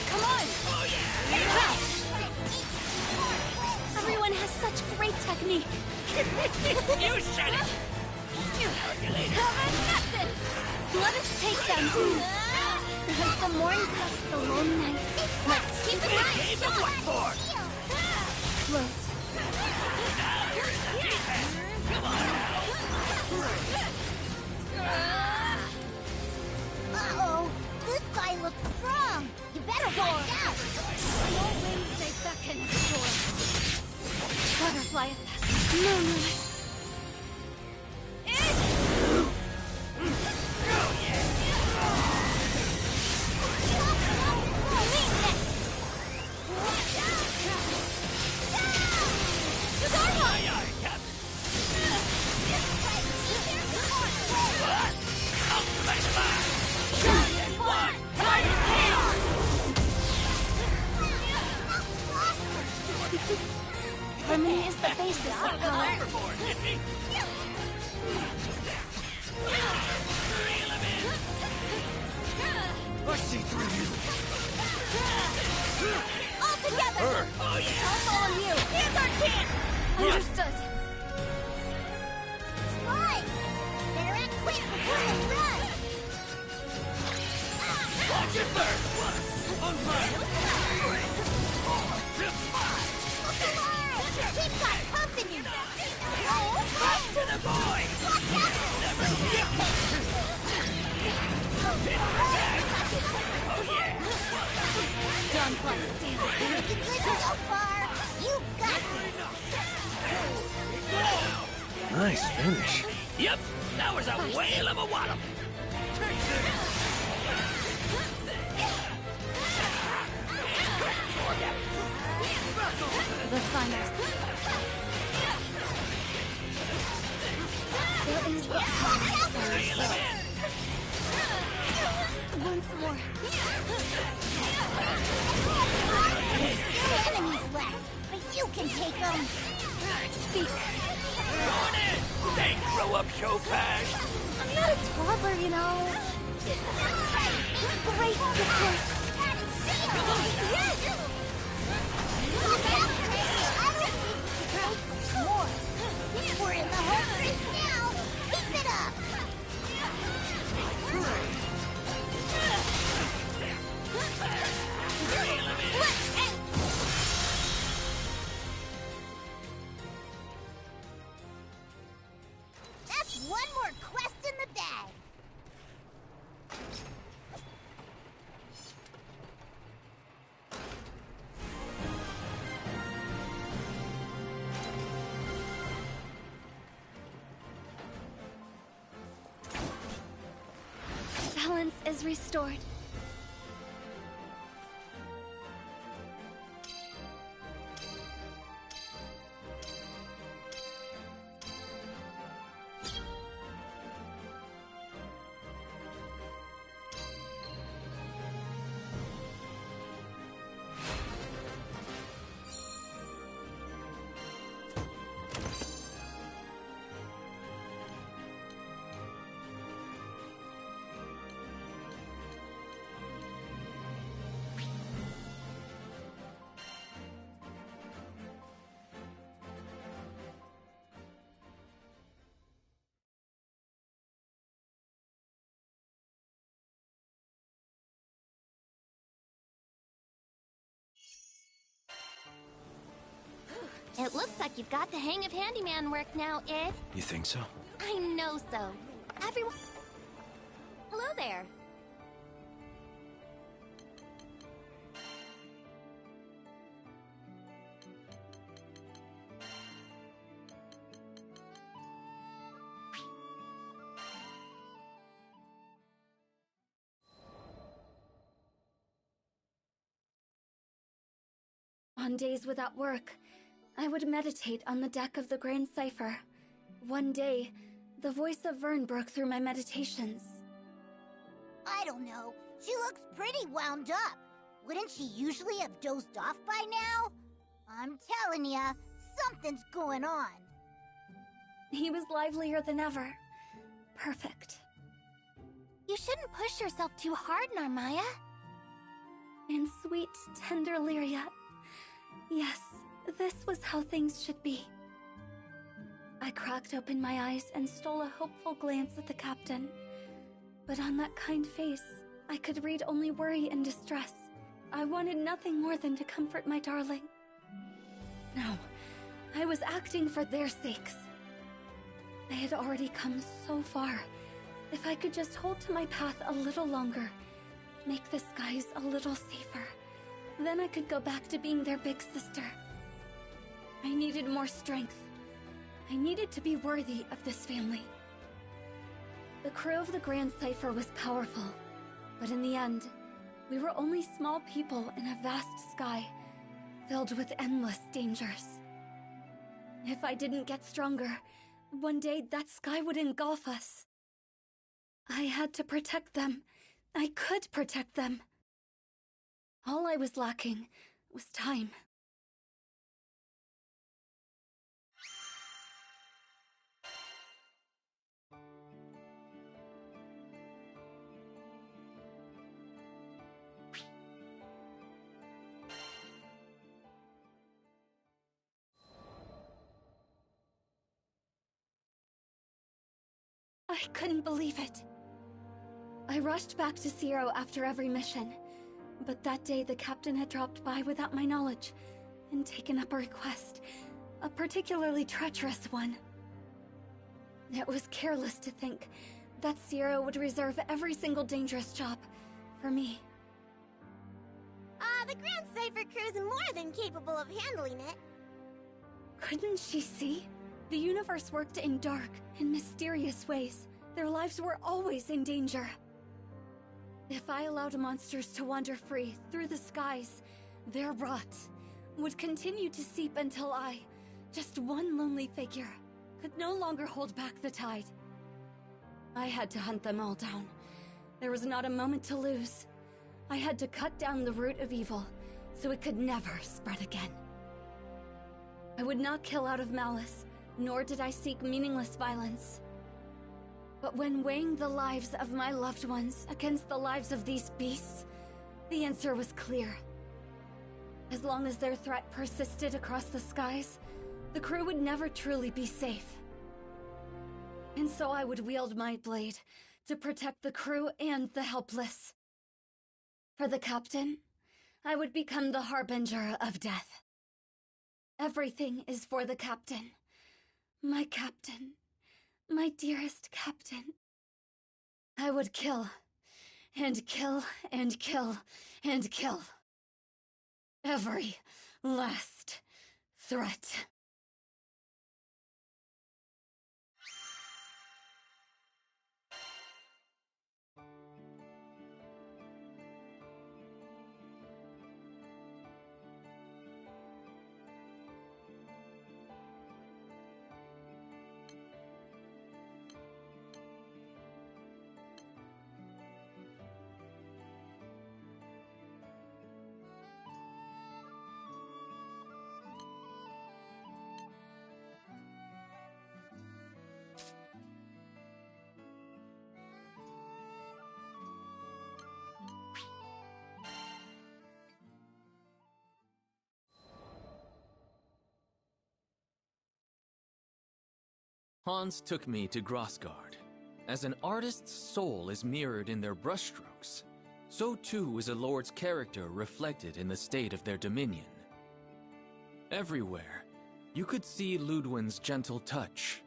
Come on! Oh yeah! Everyone has such great technique. You said it! Let us take them. As the morn cuts the lone night, let's keep it Hey, but what for? Float. Now you're in the deep end! Come on now! Uh-oh! This guy looks strong! You better watch out! No winds they beckon storm. Butterfly effect. Moonlight. Harmony is the basis of power. I see through you. All together! Oh yeah! I'll follow you. Here's our chance! Understood. Spy! Better act quick before they run! Watch it burn! On fire! Keep that pumping you! Up to the boy! Watch Done playing stand. Looking good so far. You got it. Nice finish. Yep, that was a whale of a wallop. The finals. There is once more. There's enemies left, but you can take them. Speak. Run it! They grow up so fast. I'm not a toddler, you know. Great support. Yes! More. We're in the home race now. Keep it up. That's one more quest in the bag. Balance is restored. It looks like you've got the hang of handyman work now, Ed. You think so? I know so. Everyone... Hello there. On days without work, I would meditate on the deck of the Grand Cipher. One day, the voice of Vern broke through my meditations. I don't know. She looks pretty wound up. Wouldn't she usually have dozed off by now? I'm telling ya, something's going on. He was livelier than ever. Perfect. You shouldn't push yourself too hard, Narmaya. And sweet, tender Lyria. Yes, this was how things should be. I cracked open my eyes and stole a hopeful glance at the captain. But on that kind face, I could read only worry and distress. I wanted nothing more than to comfort my darling. No, I was acting for their sakes. I had already come so far. If I could just hold to my path a little longer, make the skies a little safer, then I could go back to being their big sister. I needed more strength. I needed to be worthy of this family. The crew of the Grand Cipher was powerful, but in the end, we were only small people in a vast sky, filled with endless dangers. If I didn't get stronger, one day that sky would engulf us. I had to protect them. I could protect them. All I was lacking was time. I couldn't believe it. I rushed back to Zero after every mission, but that day the captain had dropped by without my knowledge and taken up a request, a particularly treacherous one. It was careless to think that Sierra would reserve every single dangerous job for me. The Grand Cypher crew's more than capable of handling it. Couldn't she see? The universe worked in dark and mysterious ways. Their lives were always in danger. If I allowed monsters to wander free through the skies, their rot would continue to seep until I, just one lonely figure, could no longer hold back the tide. I had to hunt them all down. There was not a moment to lose. I had to cut down the root of evil, so it could never spread again. I would not kill out of malice, nor did I seek meaningless violence. But when weighing the lives of my loved ones against the lives of these beasts, the answer was clear. As long as their threat persisted across the skies, the crew would never truly be safe. And so I would wield my blade to protect the crew and the helpless. For the captain, I would become the harbinger of death. Everything is for the captain. My dearest captain. I would kill, and kill, and kill, and kill. Every last threat. Hans took me to Grassgard. As an artist's soul is mirrored in their brushstrokes, so too is a lord's character reflected in the state of their dominion. Everywhere, you could see Ludwin's gentle touch.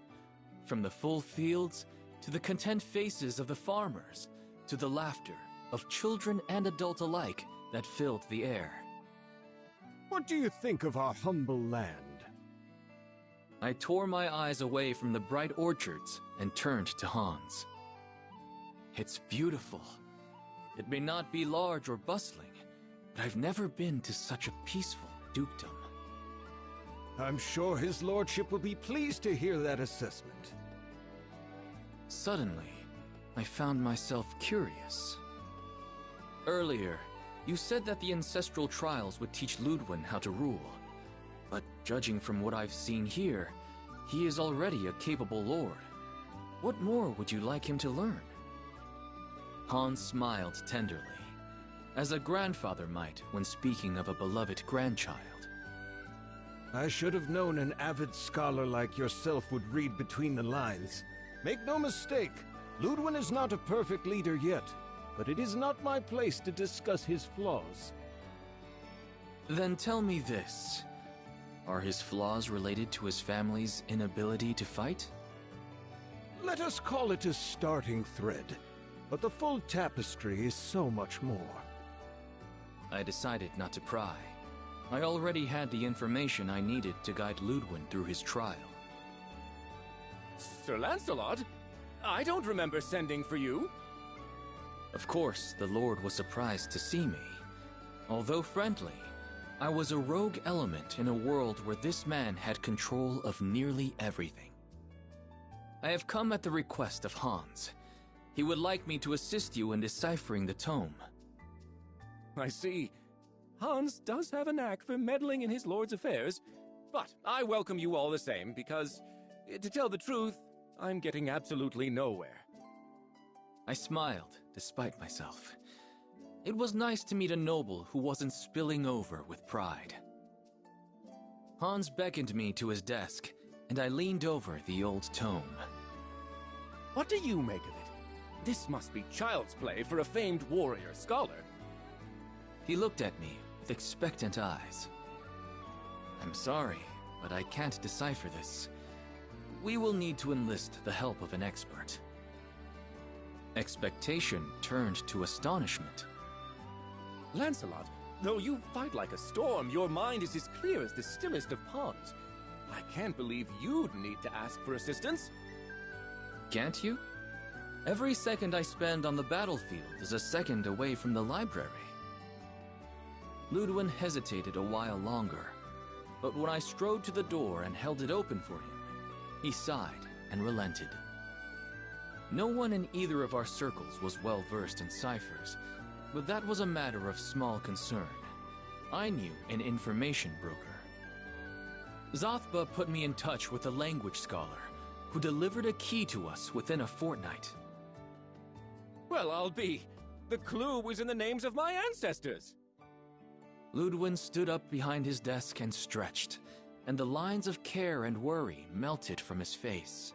From the full fields, to the content faces of the farmers, to the laughter of children and adult alike that filled the air. What do you think of our humble land? I tore my eyes away from the bright orchards and turned to Hans. It's beautiful. It may not be large or bustling, but I've never been to such a peaceful dukedom. I'm sure his lordship will be pleased to hear that assessment. Suddenly, I found myself curious. Earlier, you said that the ancestral trials would teach Ludwin how to rule. But judging from what I've seen here, he is already a capable lord. What more would you like him to learn? Hans smiled tenderly, as a grandfather might when speaking of a beloved grandchild. I should have known an avid scholar like yourself would read between the lines. Make no mistake, Ludwin is not a perfect leader yet, but it is not my place to discuss his flaws. Then tell me this. Are his flaws related to his family's inability to fight? Let us call it a starting thread, but the full tapestry is so much more. I decided not to pry. I already had the information I needed to guide Ludwin through his trial. Sir Lancelot? I don't remember sending for you. Of course, the Lord was surprised to see me. Although friendly, I was a rogue element in a world where this man had control of nearly everything. I have come at the request of Hans. He would like me to assist you in deciphering the tome. I see. Hans does have a knack for meddling in his lord's affairs, but I welcome you all the same because, to tell the truth, I'm getting absolutely nowhere. I smiled, despite myself. It was nice to meet a noble who wasn't spilling over with pride. Hans beckoned me to his desk, and I leaned over the old tome. What do you make of it? This must be child's play for a famed warrior scholar. He looked at me with expectant eyes. I'm sorry, but I can't decipher this. We will need to enlist the help of an expert. Expectation turned to astonishment. Lancelot, though you fight like a storm, your mind is as clear as the stillest of ponds. I can't believe you'd need to ask for assistance. Can't you? Every second I spend on the battlefield is a second away from the library. Ludwin hesitated a while longer, but when I strode to the door and held it open for him, he sighed and relented. No one in either of our circles was well versed in ciphers, but that was a matter of small concern. I knew an information broker. Zothba put me in touch with a language scholar, who delivered a key to us within a fortnight. Well, I'll be. The clue was in the names of my ancestors. Ludwin stood up behind his desk and stretched, and the lines of care and worry melted from his face.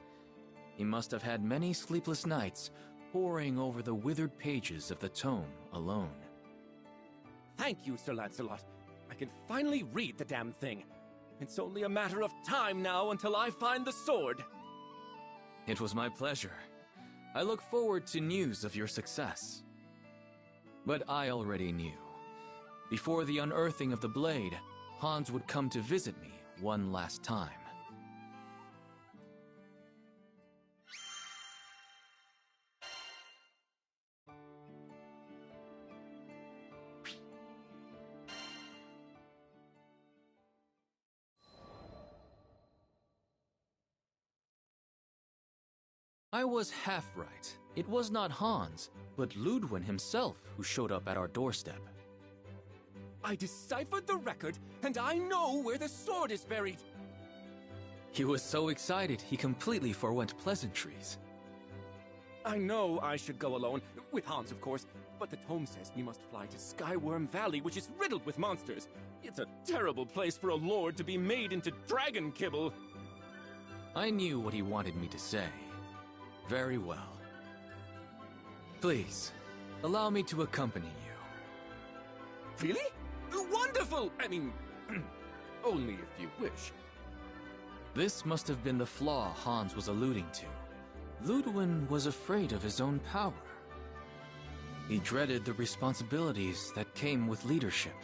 He must have had many sleepless nights, poring over the withered pages of the tome alone. Thank you, Sir Lancelot. I can finally read the damn thing. It's only a matter of time now until I find the sword. It was my pleasure. I look forward to news of your success. But I already knew. Before the unearthing of the blade, Hans would come to visit me one last time. I was half right. It was not Hans, but Ludwin himself who showed up at our doorstep. I deciphered the record, and I know where the sword is buried. He was so excited he completely forwent pleasantries. I know I should go alone, with Hans of course, but the tome says we must fly to Skyworm Valley, which is riddled with monsters. It's a terrible place for a lord to be made into dragon kibble. I knew what he wanted me to say. Very well. Please, allow me to accompany you. Really? Wonderful! I mean, only if you wish. This must have been the flaw Hans was alluding to. Ludwin was afraid of his own power. He dreaded the responsibilities that came with leadership.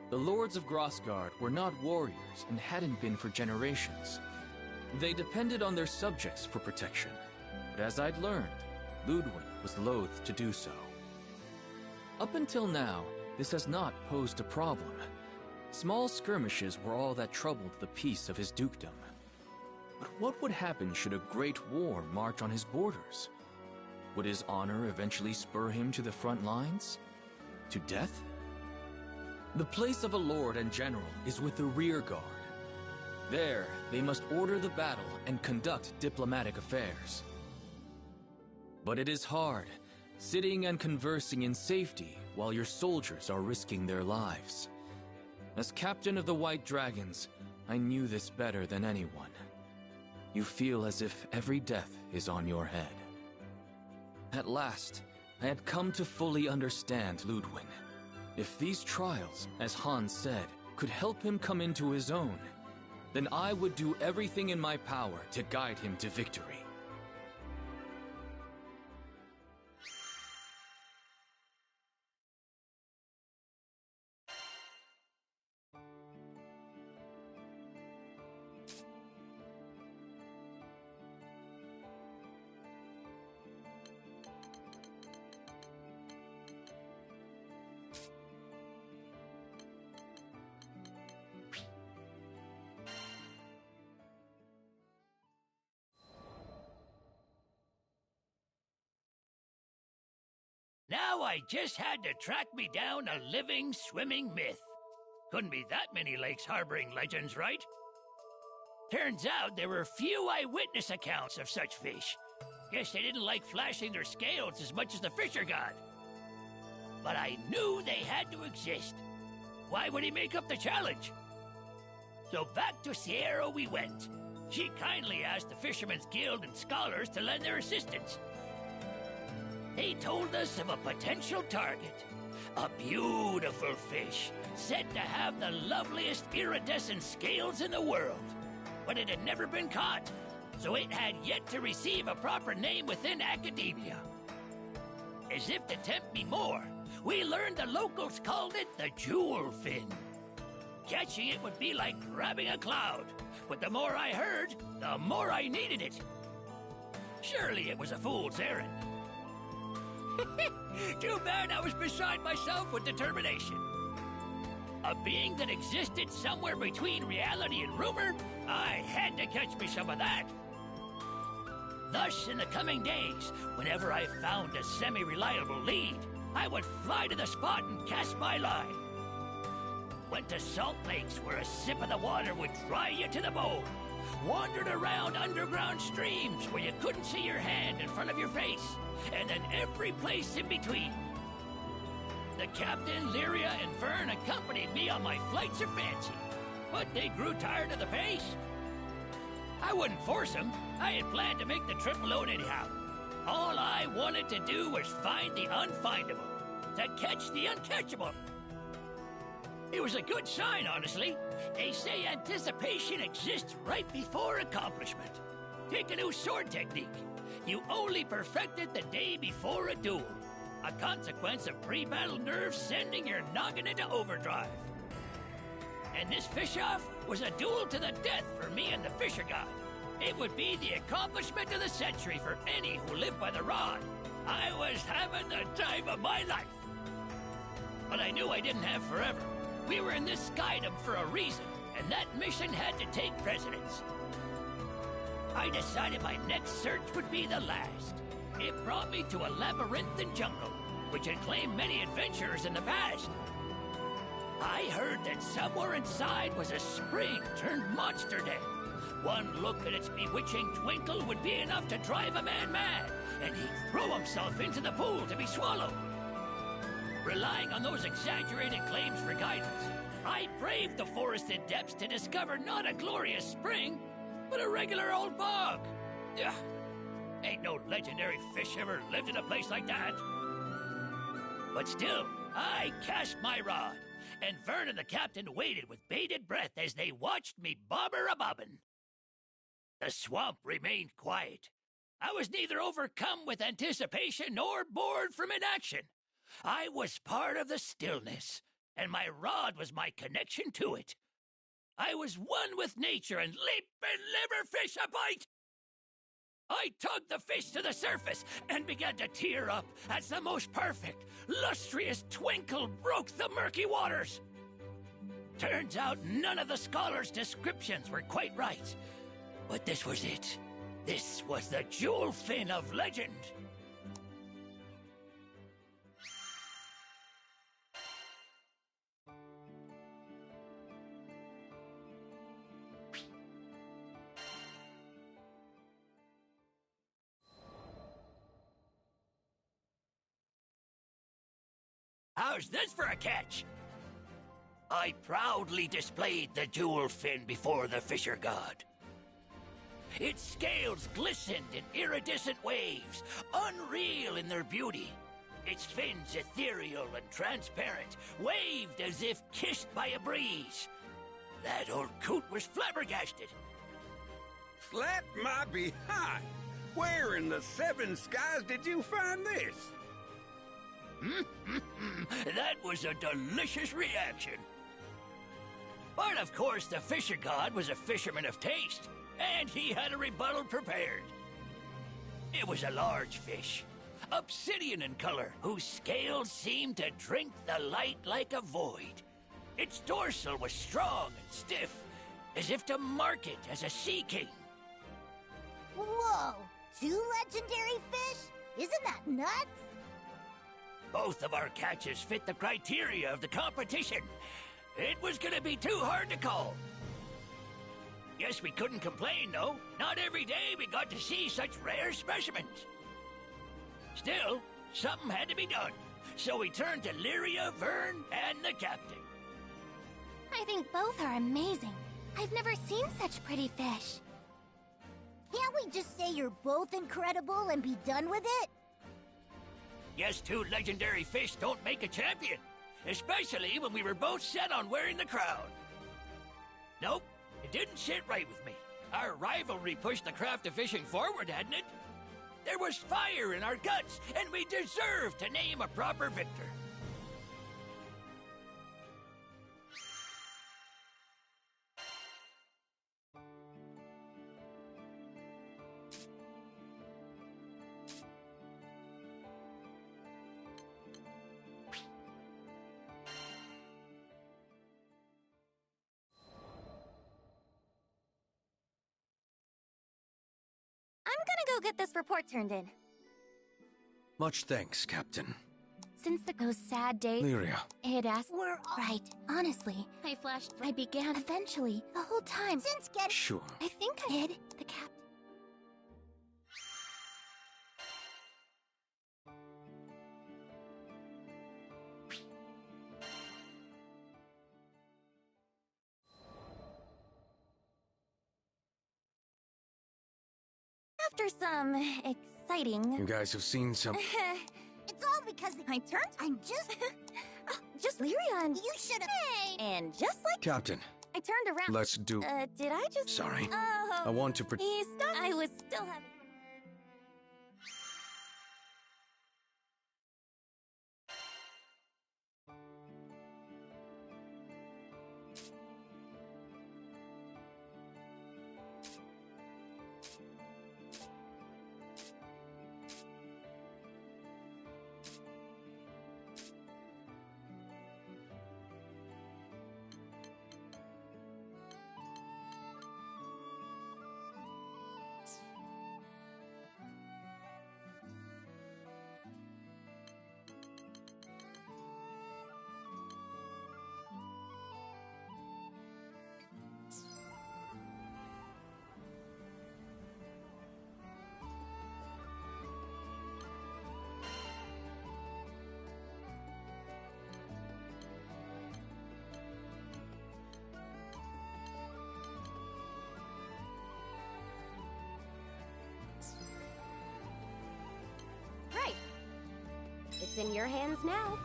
The Lords of Grossgard were not warriors and hadn't been for generations. They depended on their subjects for protection, but as I'd learned, Ludwin was loath to do so. Up until now, this has not posed a problem. Small skirmishes were all that troubled the peace of his dukedom. But what would happen should a great war march on his borders? Would his honor eventually spur him to the front lines? To death? The place of a lord and general is with the rear guard. There, they must order the battle and conduct diplomatic affairs. But it is hard, sitting and conversing in safety while your soldiers are risking their lives. As captain of the White Dragons, I knew this better than anyone. You feel as if every death is on your head. At last, I had come to fully understand Ludwin. If these trials, as Hans said, could help him come into his own, then I would do everything in my power to guide him to victory. Now I just had to track me down a living, swimming myth. Couldn't be that many lakes harboring legends, right? Turns out there were few eyewitness accounts of such fish. Guess they didn't like flashing their scales as much as the fisher god. But I knew they had to exist. Why would he make up the challenge? So back to Sierra we went. She kindly asked the Fishermen's Guild and scholars to lend their assistance. They told us of a potential target. A beautiful fish, said to have the loveliest iridescent scales in the world. But it had never been caught. so it had yet to receive a proper name within academia. As if to tempt me more, we learned the locals called it the jewel fin. Catching it would be like grabbing a cloud, but the more I heard, the more I needed it. Surely it was a fool's errand. Too bad I was beside myself with determination. A being that existed somewhere between reality and rumor, I had to catch me some of that. Thus, in the coming days, whenever I found a semi-reliable lead, I would fly to the spot and cast my line. Went to salt lakes where a sip of the water would dry you to the bone. Wandered around underground streams where you couldn't see your hand in front of your face. And then every place in between. The captain, Lyria, and Vern accompanied me on my flights of fancy, but they grew tired of the pace. I wouldn't force them. I had planned to make the trip alone anyhow. All I wanted to do was find the unfindable, to catch the uncatchable. It was a good sign, honestly. They say anticipation exists right before accomplishment. Take a new sword technique. You only perfect it the day before a duel. A consequence of pre-battle nerves sending your noggin into overdrive. And this fish-off was a duel to the death for me and the Fisher God. It would be the accomplishment of the century for any who lived by the rod. I was having the time of my life. But I knew I didn't have forever. We were in this skydom for a reason, and that mission had to take precedence. I decided my next search would be the last. It brought me to a labyrinthine jungle, which had claimed many adventurers in the past. I heard that somewhere inside was a spring turned monster den. One look at its bewitching twinkle would be enough to drive a man mad, and he'd throw himself into the pool to be swallowed. Relying on those exaggerated claims for guidance, I braved the forested depths to discover not a glorious spring, but a regular old bog. Ugh. Ain't no legendary fish ever lived in a place like that. But still, I cast my rod, and Vern and the captain waited with bated breath as they watched me bobber-a-bobbin'. The swamp remained quiet. I was neither overcome with anticipation nor bored from inaction. I was part of the stillness, and my rod was my connection to it. I was one with nature and leap and liver fish a bite. I tugged the fish to the surface and began to tear up as the most perfect, lustrous twinkle broke the murky waters. Turns out none of the scholars' descriptions were quite right. But this was it. This was the jewel fin of legend. How's this for a catch? I proudly displayed the jewel fin before the Fisher God. Its scales glistened in iridescent waves, unreal in their beauty. Its fins ethereal and transparent, waved as if kissed by a breeze. That old coot was flabbergasted. Slap my behind! Where in the seven skies did you find this? That was a delicious reaction. But of course, the Fisher God was a fisherman of taste, and he had a rebuttal prepared. It was a large fish, obsidian in color, whose scales seemed to drink the light like a void. Its dorsal was strong and stiff, as if to mark it as a sea king. Whoa! 2 legendary fish? Isn't that nuts? Both of our catches fit the criteria of the competition. It was gonna be too hard to call. Guess we couldn't complain, though. Not every day we got to see such rare specimens. Still, something had to be done. So we turned to Lyria, Vern, and the captain. I think both are amazing. I've never seen such pretty fish. Can't we just say you're both incredible and be done with it? Guess 2 legendary fish don't make a champion. Especially when we were both set on wearing the crown. Nope, it didn't sit right with me. Our rivalry pushed the craft of fishing forward, hadn't it? There was fire in our guts, and we deserved to name a proper victor. I'm gonna go get this report turned in. Much thanks, Captain. Since those sad days, Lyria. it asked. We're right. Honestly, I began eventually. The whole time since getting. Sure. I think I did. The captain. After some exciting. You guys have seen some. It's all because I turned. I'm just. Just Lyria and. You should have. Hey! And just like. Captain. I turned around. Let's do. Did I just. Sorry. Oh. I want to. He stopped. I was still having. Right. It's in your hands now.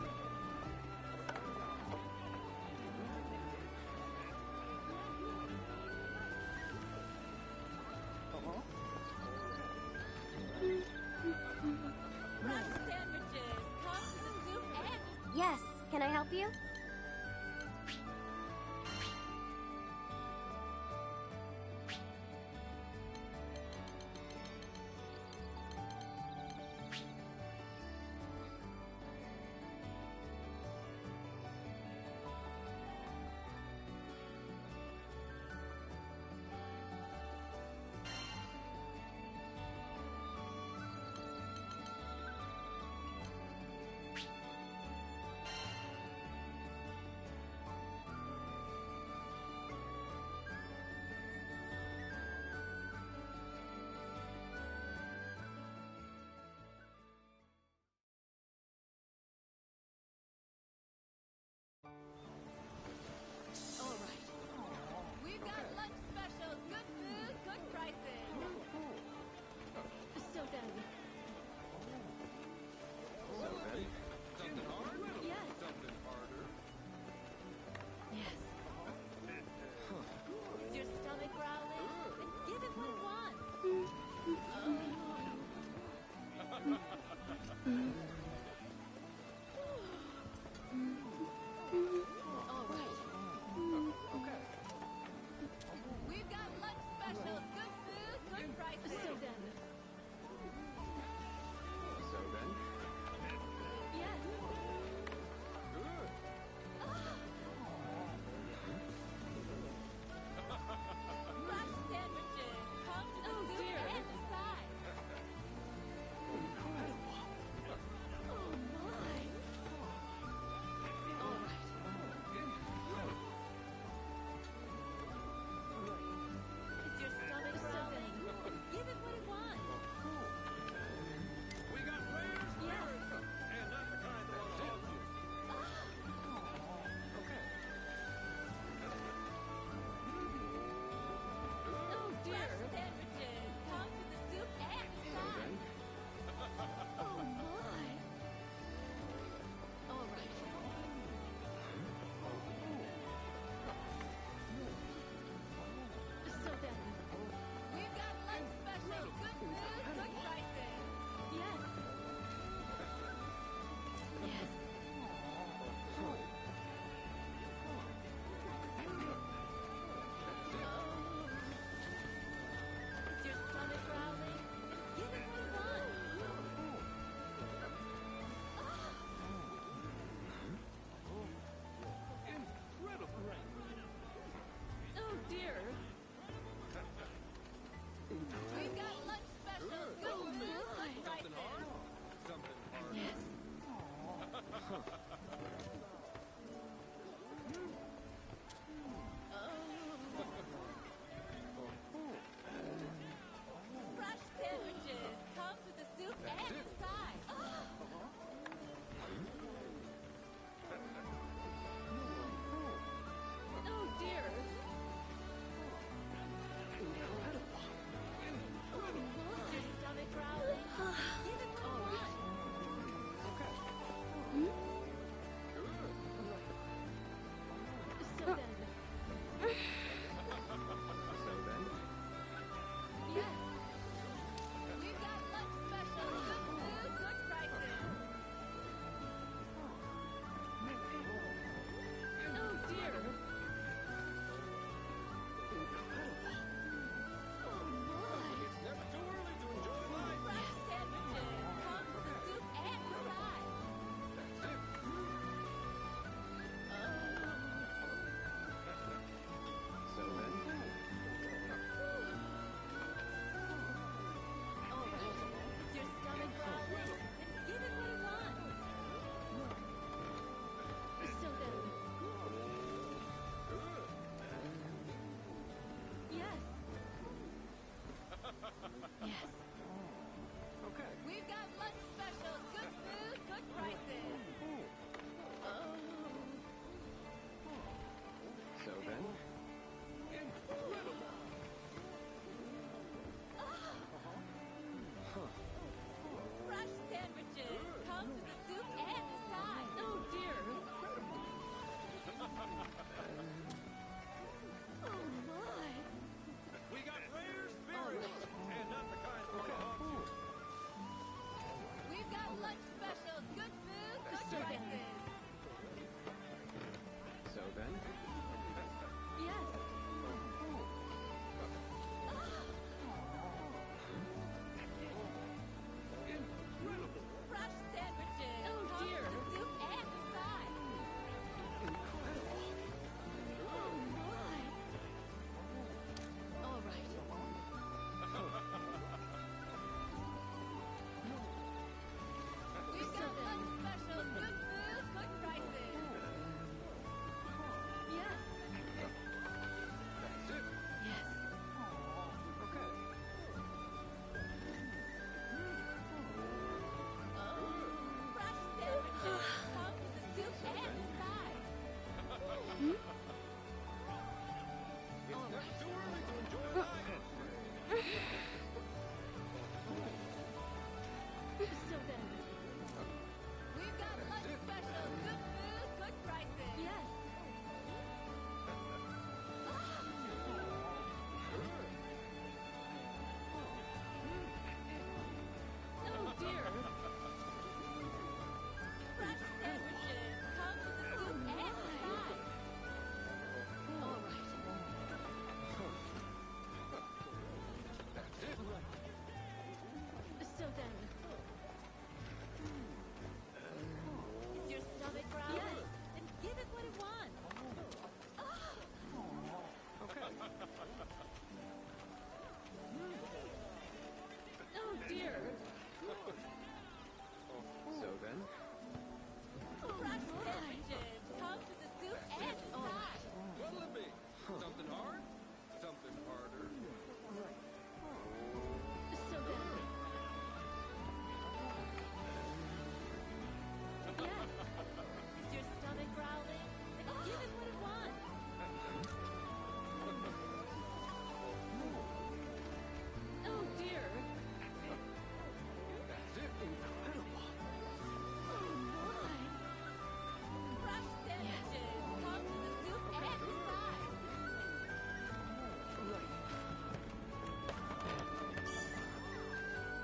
Yes, can I help you?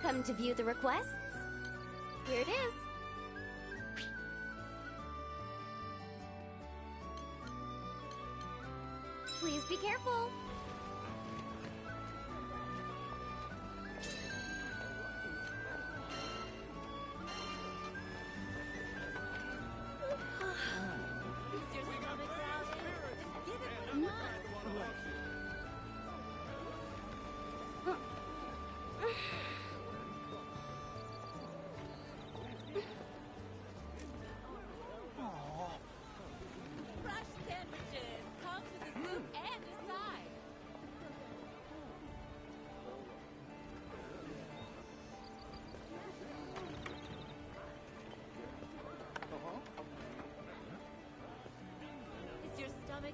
Come to view the requests? Here it is. Please be careful.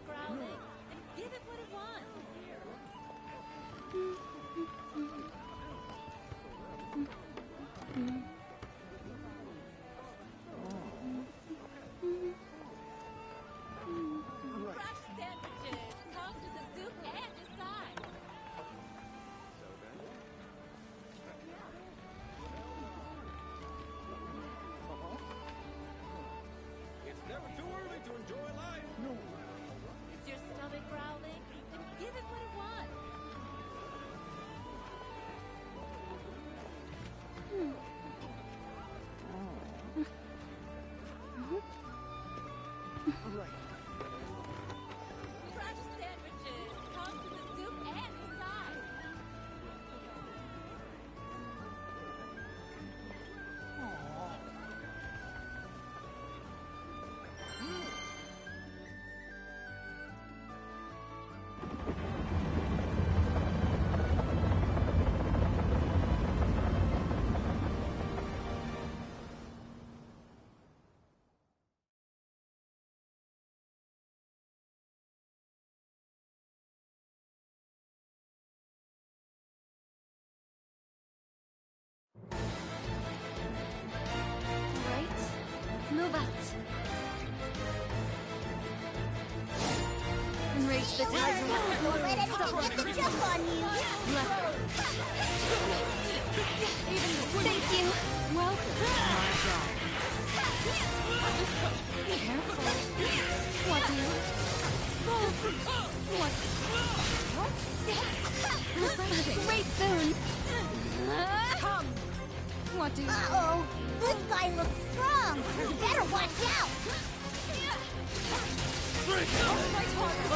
Growling, and give it what it wants. Fresh sandwiches. Come to the soup and decide. It's never too early to enjoy life. Is your stomach growling? Then give it what it wants. Fresh sandwiches. Come to the soup and decide. Right. Move out. Enrage the tiger. Don't let anything get the jump on you. Left. Thank you. Welcome. Careful. What do you? What? Great boon. Come. What do you? Uh-oh. This guy looks strong. You better watch out.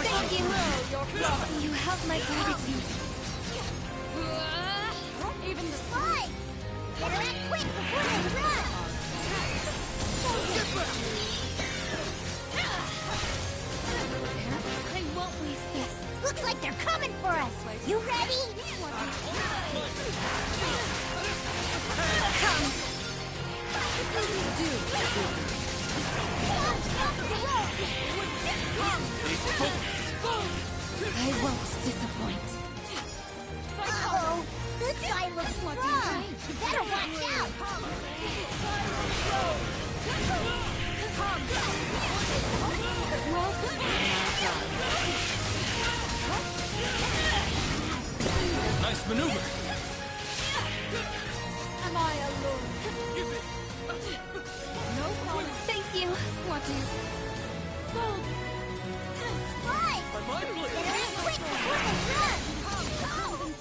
Thank you. You have my gratitude. Even the Fine. Interact quick before they run. I won't waste this. Looks like they're coming for us. You ready? Come. I won't disappoint. Uh-oh. This guy looks strong. You better watch out. Nice maneuver. Am I alone? No problem. Thank you. What do you? Fine. Interact quick before they run.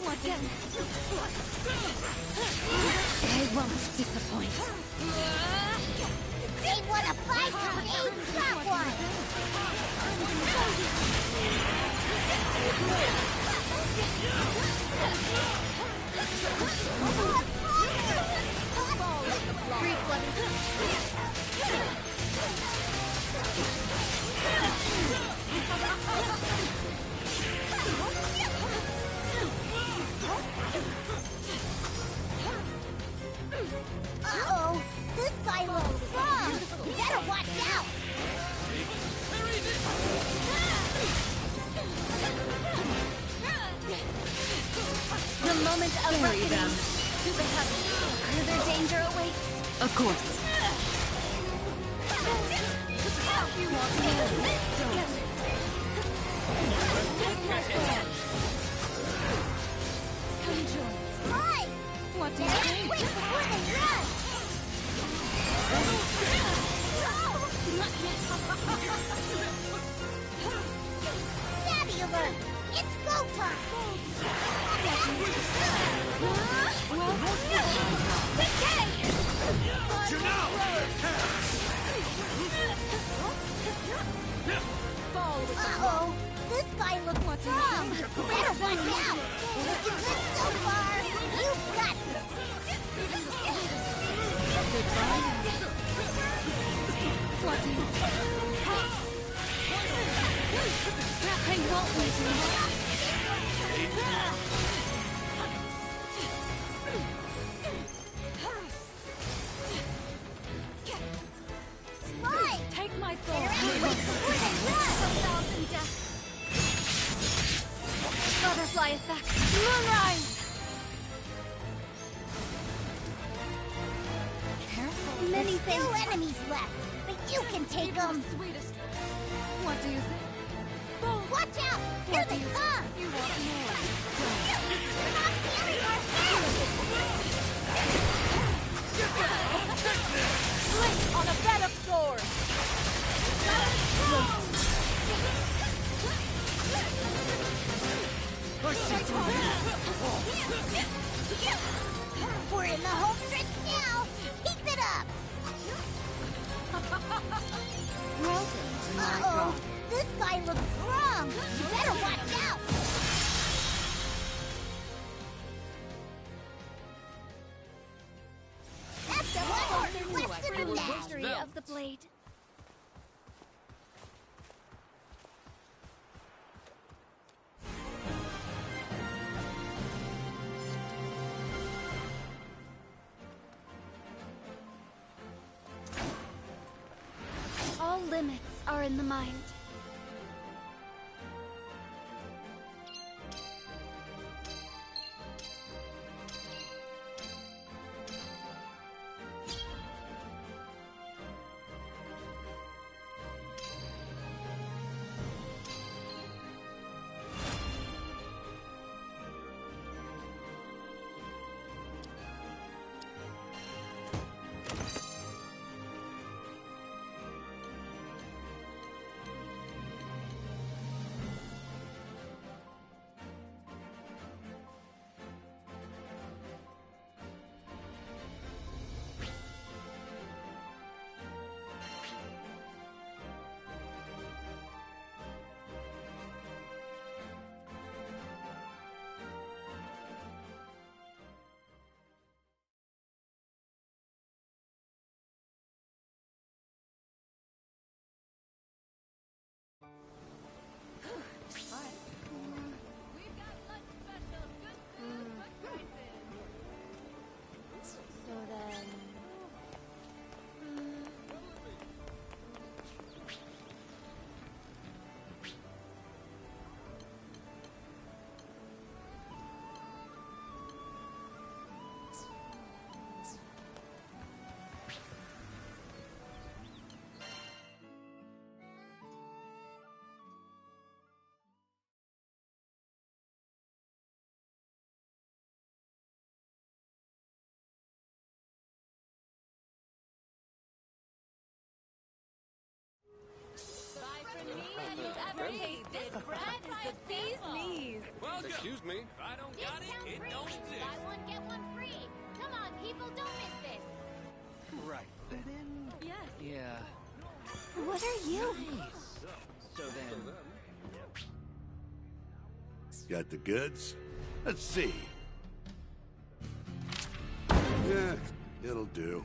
What do you? I won't disappoint. They want a fight. Ain't got one. Uh-oh. This guy looks strong. You better watch out. The moment of reckoning. To the heavens. Further danger awaits. Of course. You want me? Come join. Hi. What do you think? Quick, before they run! Daddy alert! It's go time! Uh-oh! This guy looks strong! Better watch out! Looking good so far! You've got this! What do you They won't lose me. Spy! Take my thorn. Quick before they run! 1,000 deaths. Butterfly effect. Moonrise! Many still enemies left, but you can take them! Sweetest. What do you think? Watch out! Here they come! You want more? You're not feeling our Slink on a bed of swords! We're in the home stretch now! Keep it up! Uh-oh! This guy looks strong! You better watch out! That's the one left in the net! Victory of the blade. All limits are in the mind. This bread is the bee's knees. Excuse me? If I don't got it, it don't exist. Buy one, get one free. Come on, people, don't miss this. Right then. Yes. Yeah. What are you? So then... Got the goods? Let's see. Yeah, it'll do.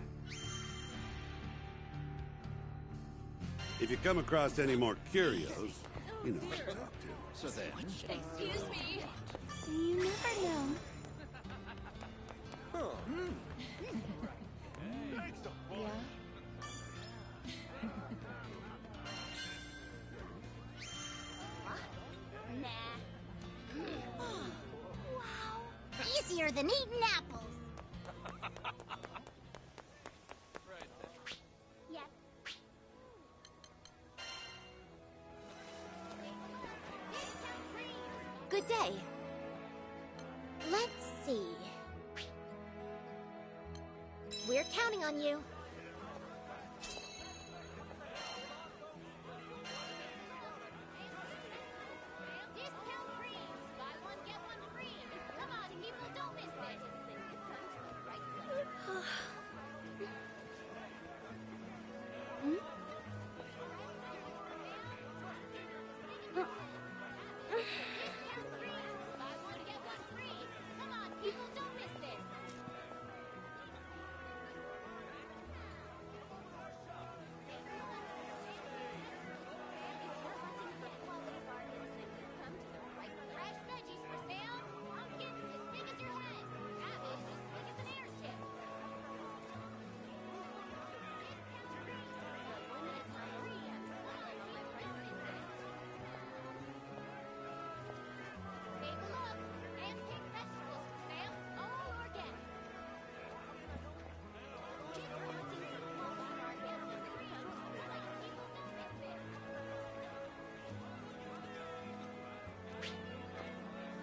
If you come across any more curios, you know who to talk to. So then... Excuse me. You never know. Yeah. Wow! Easier than eating apples! Yep. Good day. Let's see. counting on you.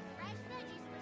Fresh veggies for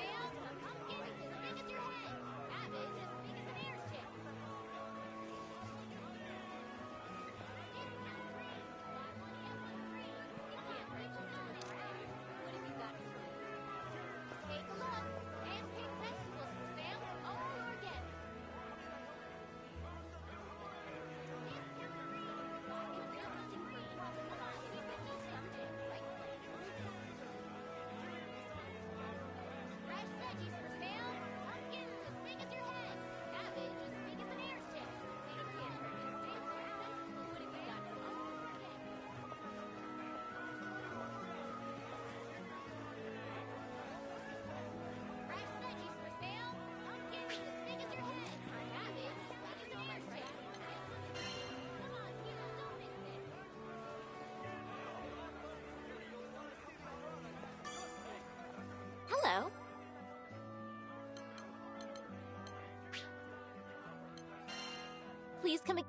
sale, pumpkins as big as your please come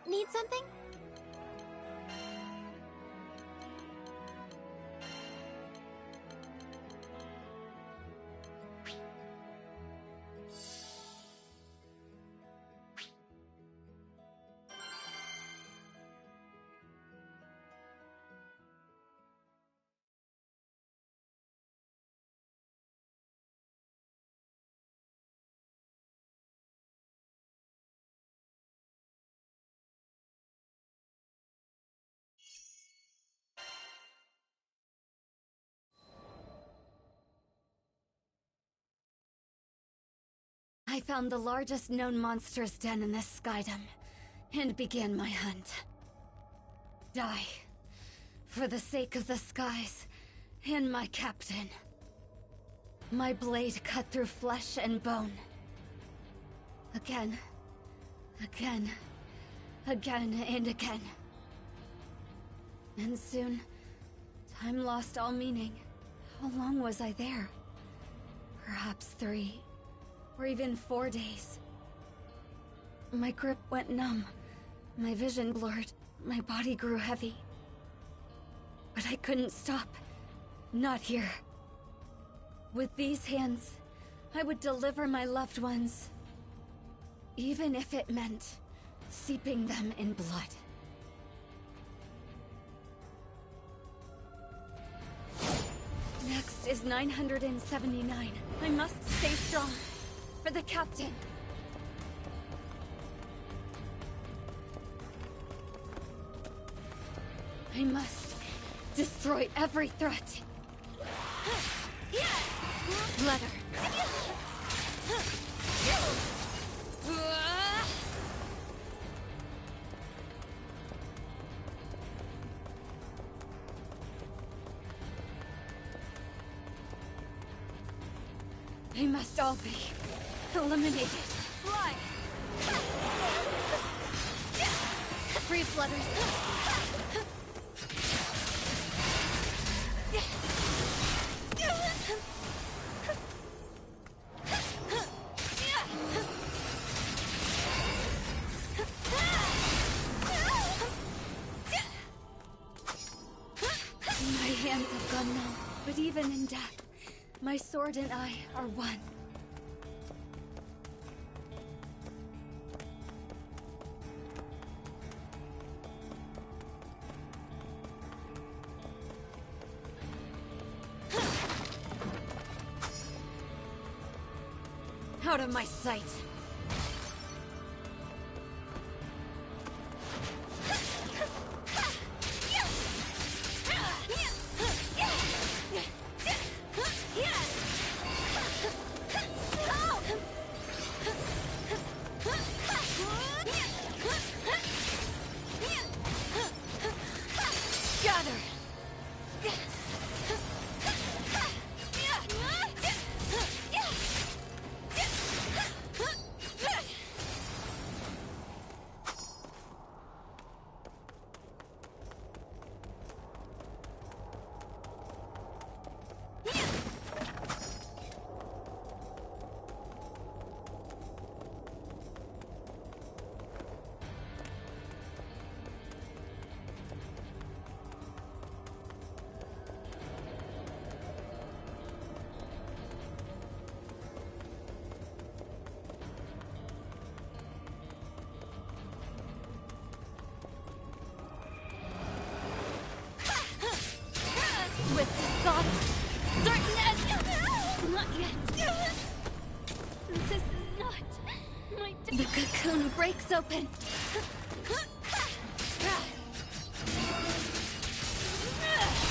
Need something? I found the largest known monster's den in this skydom, and began my hunt. Die. For the sake of the skies, and my captain. My blade cut through flesh and bone. Again. Again. Again and again. And soon, time lost all meaning. How long was I there? Perhaps 3. Or even 4 days. My grip went numb, my vision blurred, my body grew heavy. But I couldn't stop. Not here. With these hands, I would deliver my loved ones. Even if it meant steeping them in blood. Next is 979. I must stay strong. For the captain. I must destroy every threat. Let her. They must all be eliminated. Fly! Free flutters. My hands have gone numb, but even in death, my sword and I are one. Out of my sight. The cocoon breaks open.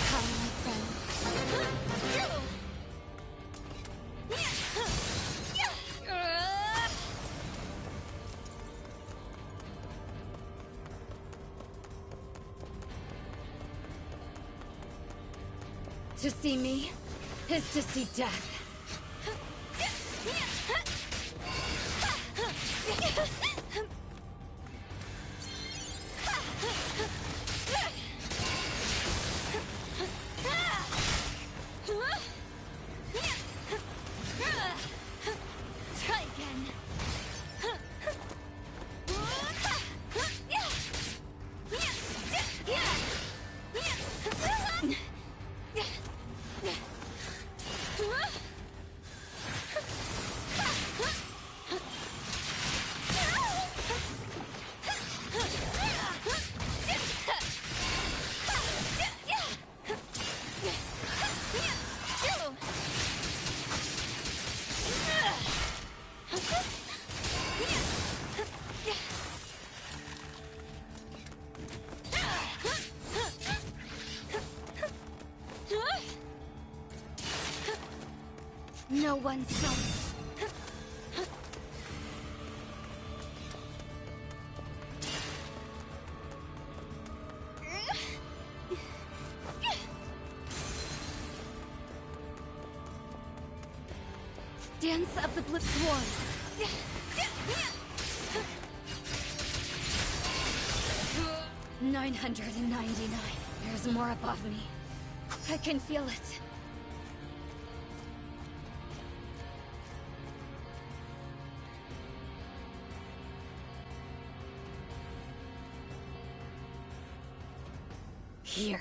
Come, my friend. To see me is to see death. No one's safe. Dance of the Blipsworn. 999. There's more above me. I can feel it. Here.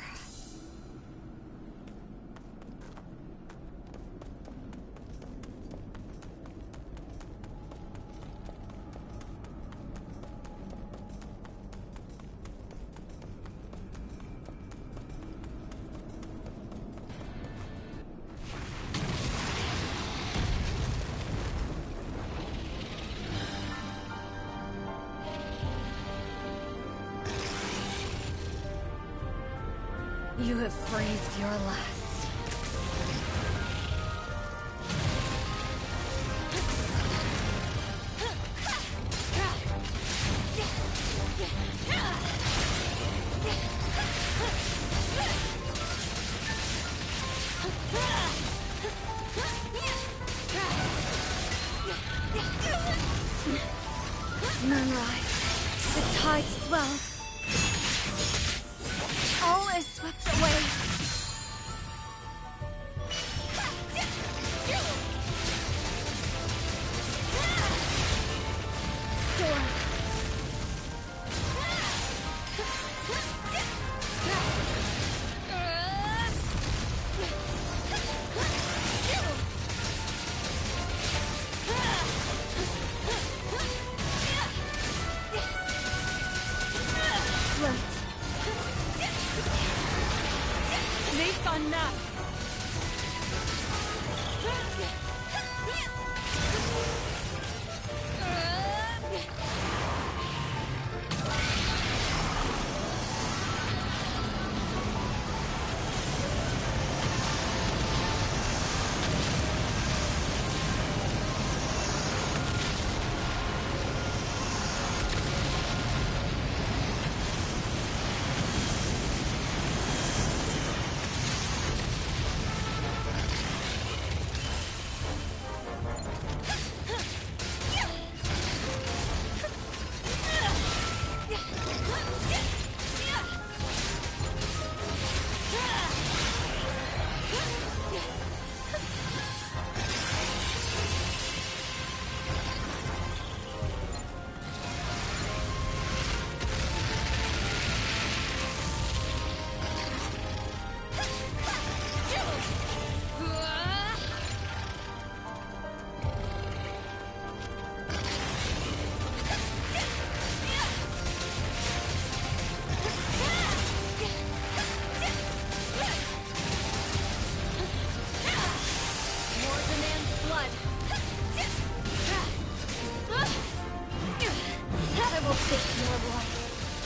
You have breathed your last. Moonrise. The tide swells. All is swept away. Storm. They've gone nuts.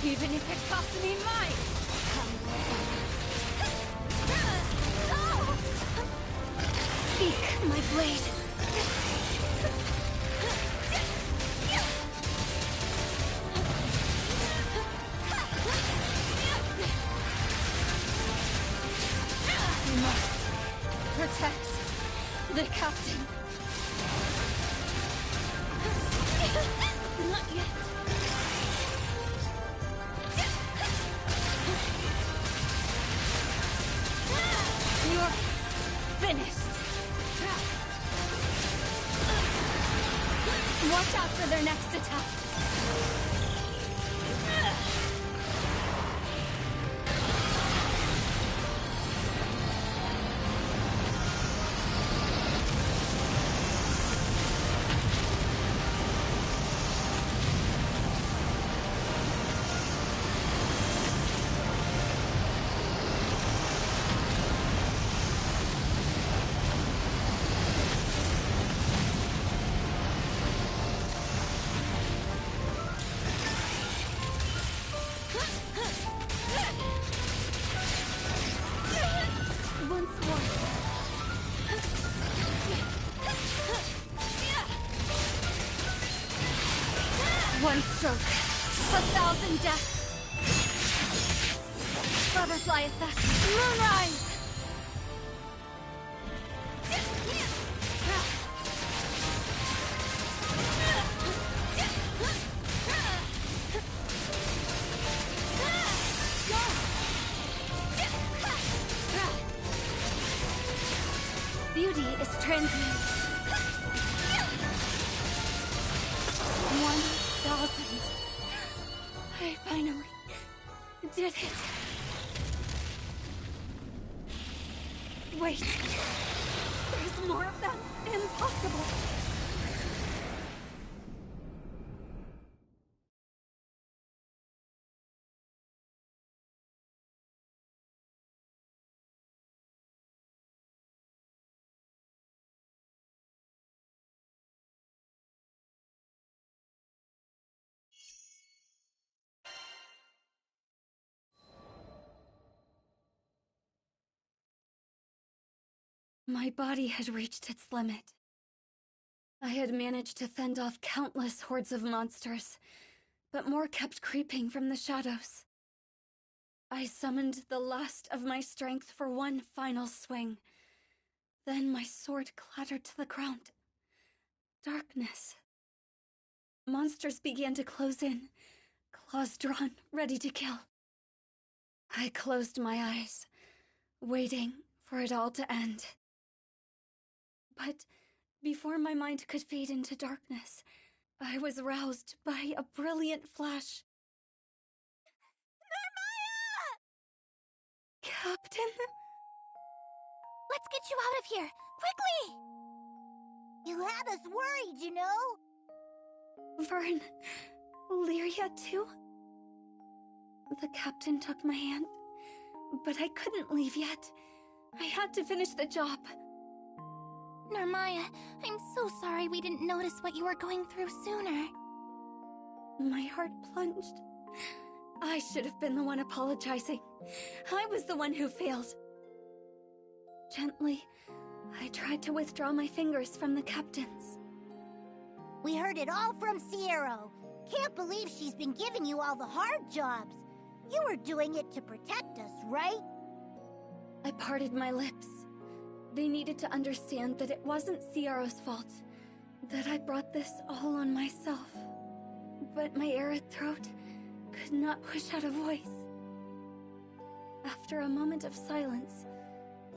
Even if it costs me mine! Speak, my blade. We must protect the captain. Not yet. You're finished. Watch out for their next attack. one stroke, 1,000 deaths. Butterfly effect, moonrise! Beauty is transient. 1,000. I finally did it. Wait. There's more of that. Impossible. My body had reached its limit. I had managed to fend off countless hordes of monsters, but more kept creeping from the shadows. I summoned the last of my strength for one final swing. Then my sword clattered to the ground. Darkness. Monsters began to close in, claws drawn, ready to kill. I closed my eyes, waiting for it all to end. But before my mind could fade into darkness, I was roused by a brilliant flash. Narmaya! Captain? Let's get you out of here! Quickly! You had us worried, you know? Vern, Lyria too? The captain took my hand, but I couldn't leave yet. I had to finish the job. Narmaya, I'm so sorry we didn't notice what you were going through sooner. My heart plunged. I should have been the one apologizing. I was the one who failed. Gently, I tried to withdraw my fingers from the captain's. We heard it all from Sierra. Can't believe she's been giving you all the hard jobs. You were doing it to protect us, right? I parted my lips. They needed to understand that it wasn't Sierra's fault, that I brought this all on myself. But my arid throat could not push out a voice. After a moment of silence,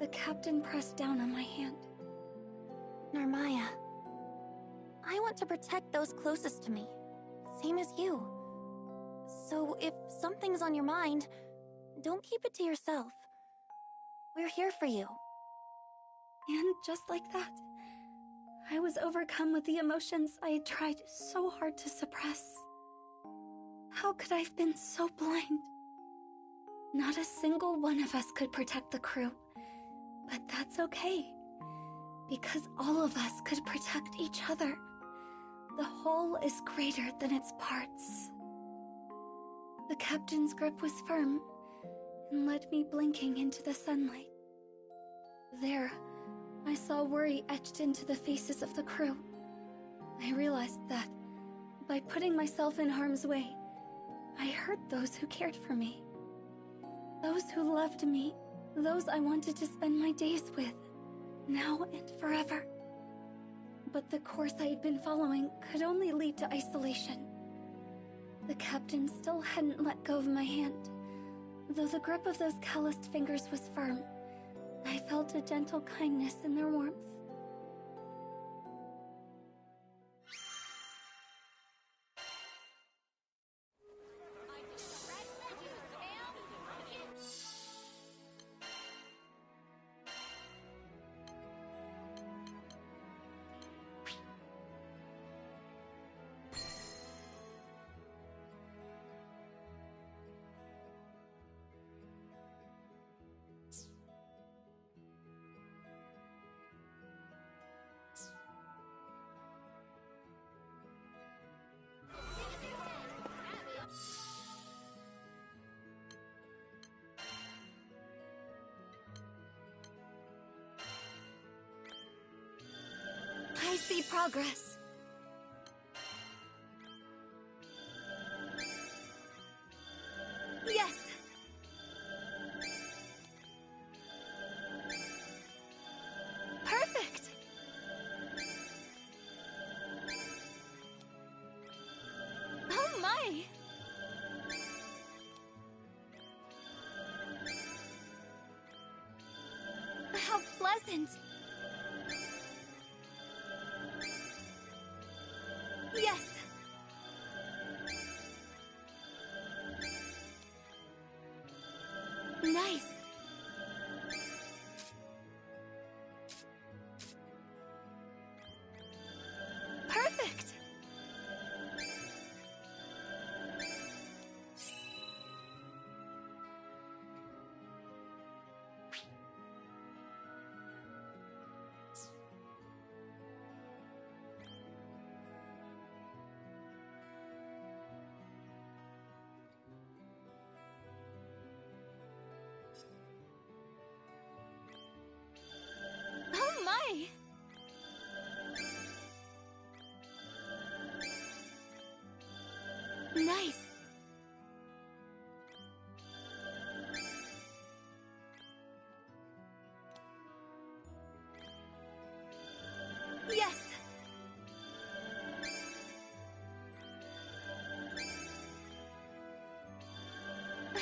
the captain pressed down on my hand. Narmaya, I want to protect those closest to me, same as you. So if something's on your mind, don't keep it to yourself. We're here for you. And just like that, I was overcome with the emotions I had tried so hard to suppress. How could I have been so blind? Not a single one of us could protect the crew. But that's okay, because all of us could protect each other. The whole is greater than its parts. The captain's grip was firm and led me blinking into the sunlight. There, I saw worry etched into the faces of the crew. I realized that, by putting myself in harm's way, I hurt those who cared for me. Those who loved me, those I wanted to spend my days with, now and forever. But the course I had been following could only lead to isolation. The captain still hadn't let go of my hand. Though the grip of those calloused fingers was firm, I felt a gentle kindness in their warmth. I see progress. pleasant! Yes! Nice! Perfect! Oh my! Nice! Yes!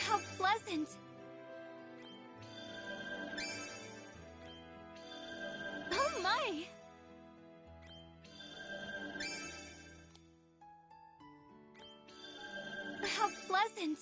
How pleasant! Oh my! How pleasant!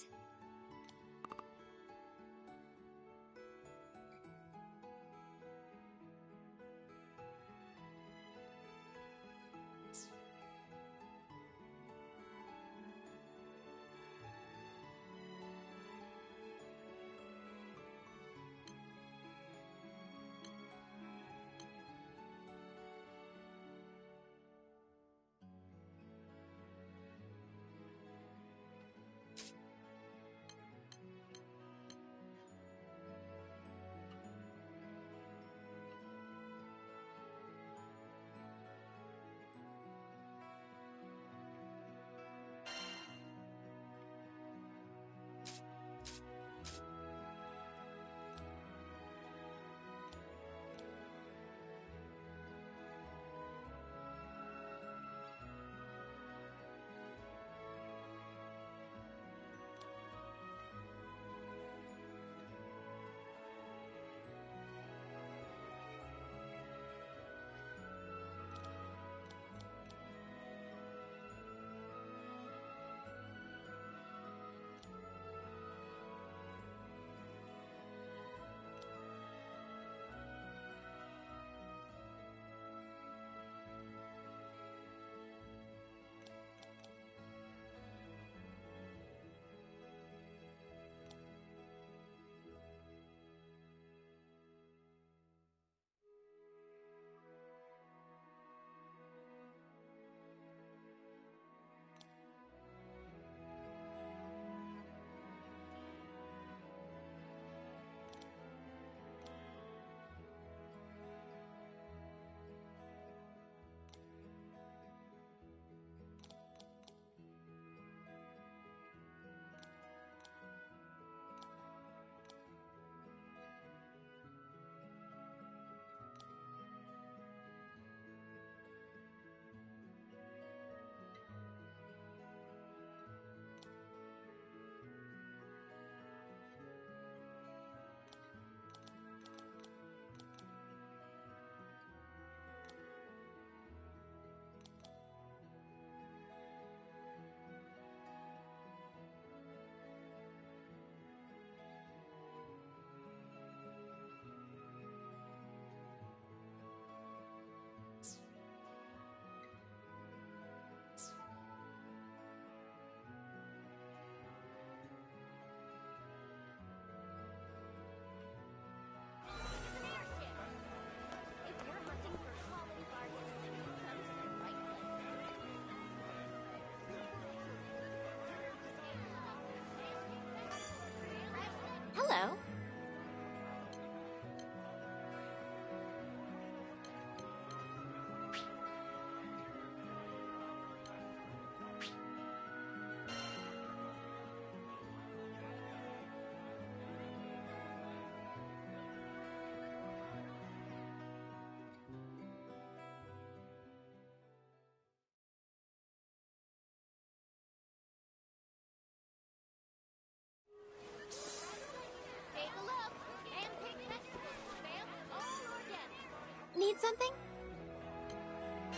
something?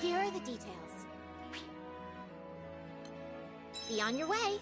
Here are the details. Be on your way.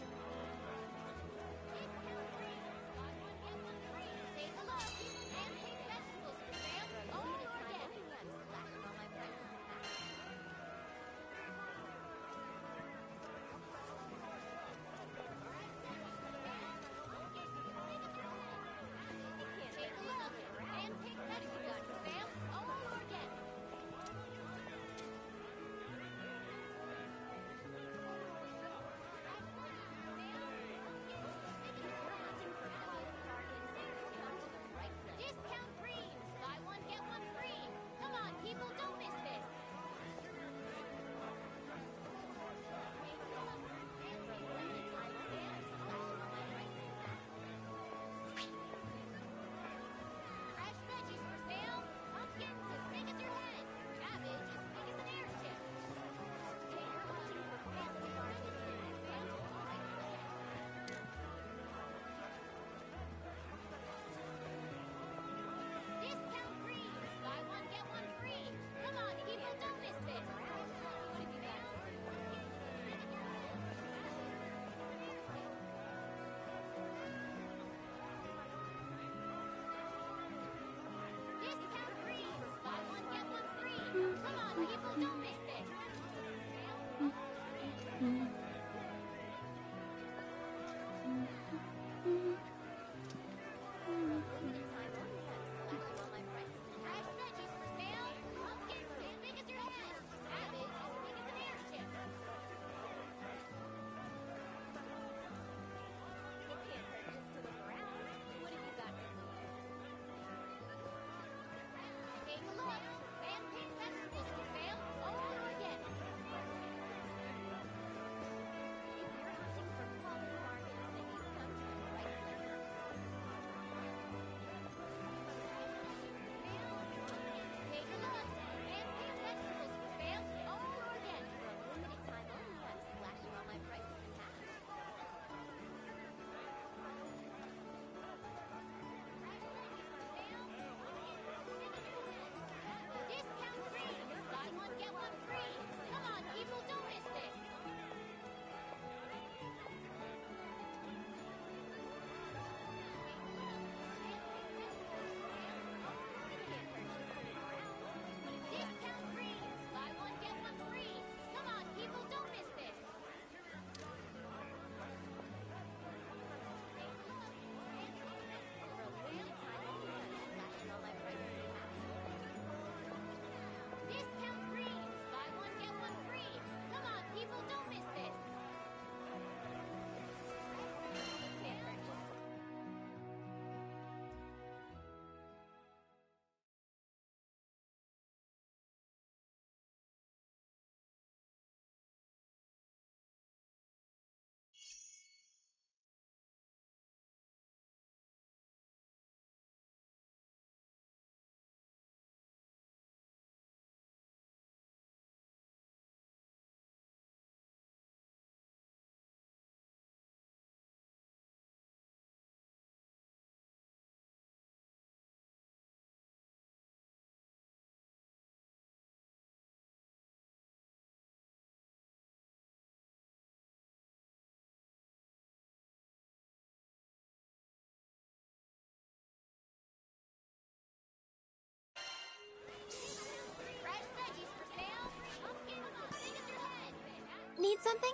Need something?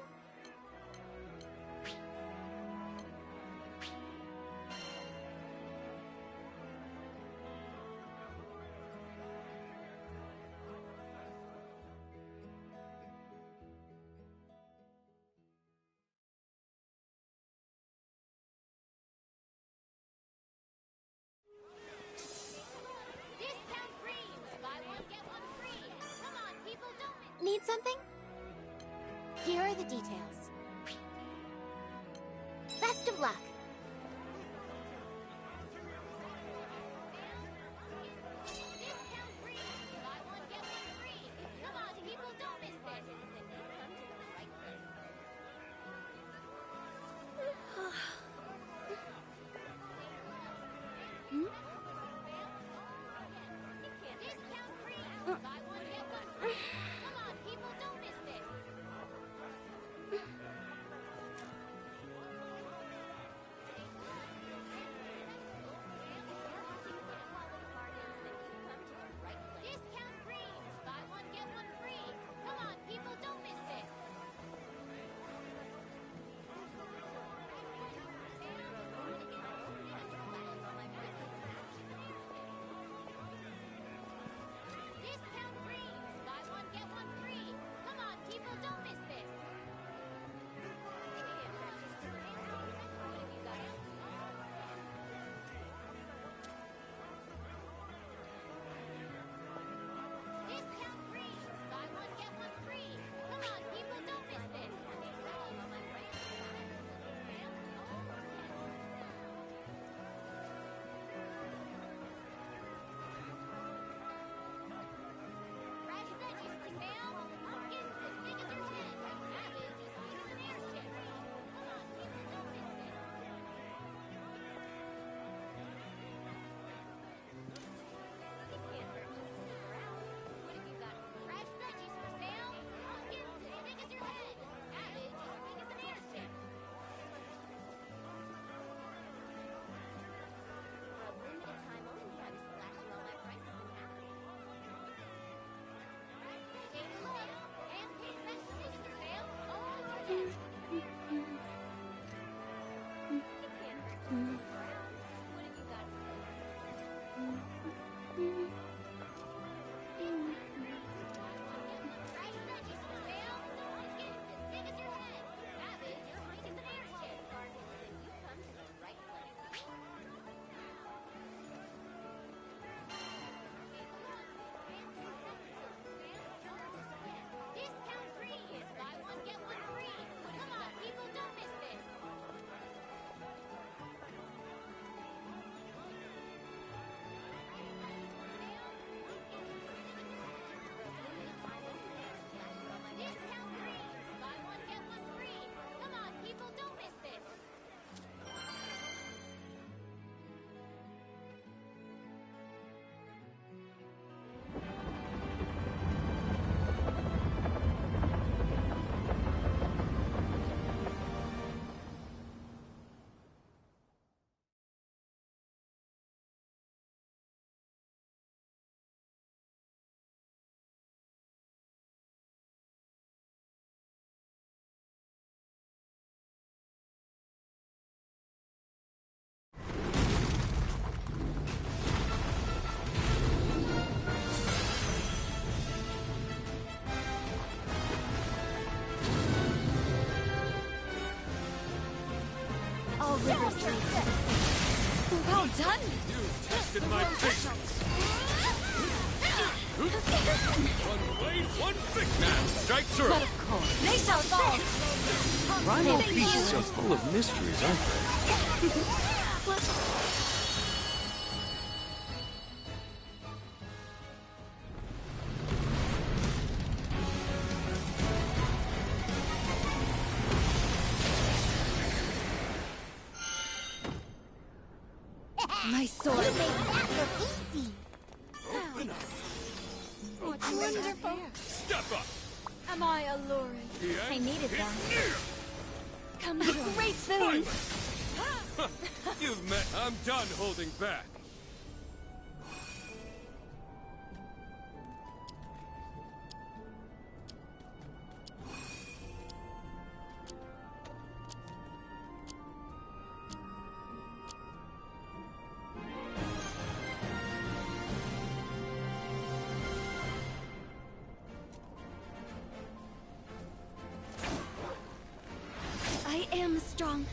Need something? Here are the details. Best of luck. All rivers lead to the sea. Well done! You tested my patience! One blade, one thick man! Strike through! But of course, they shall fall! Rhino beasts are full of mysteries, aren't they? My sword! You made that look easy! Wonderful! Step up! Am I alluring? I needed that. Come here. Great boon! You've met. I'm done holding back. I am strong.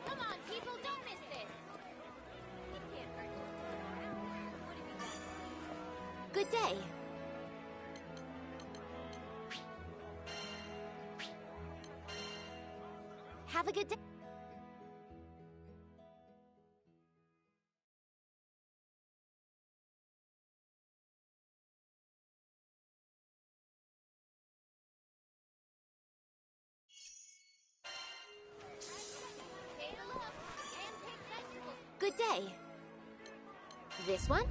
Come on, people, don't miss this! Good day. Have a good day. Good day. This one?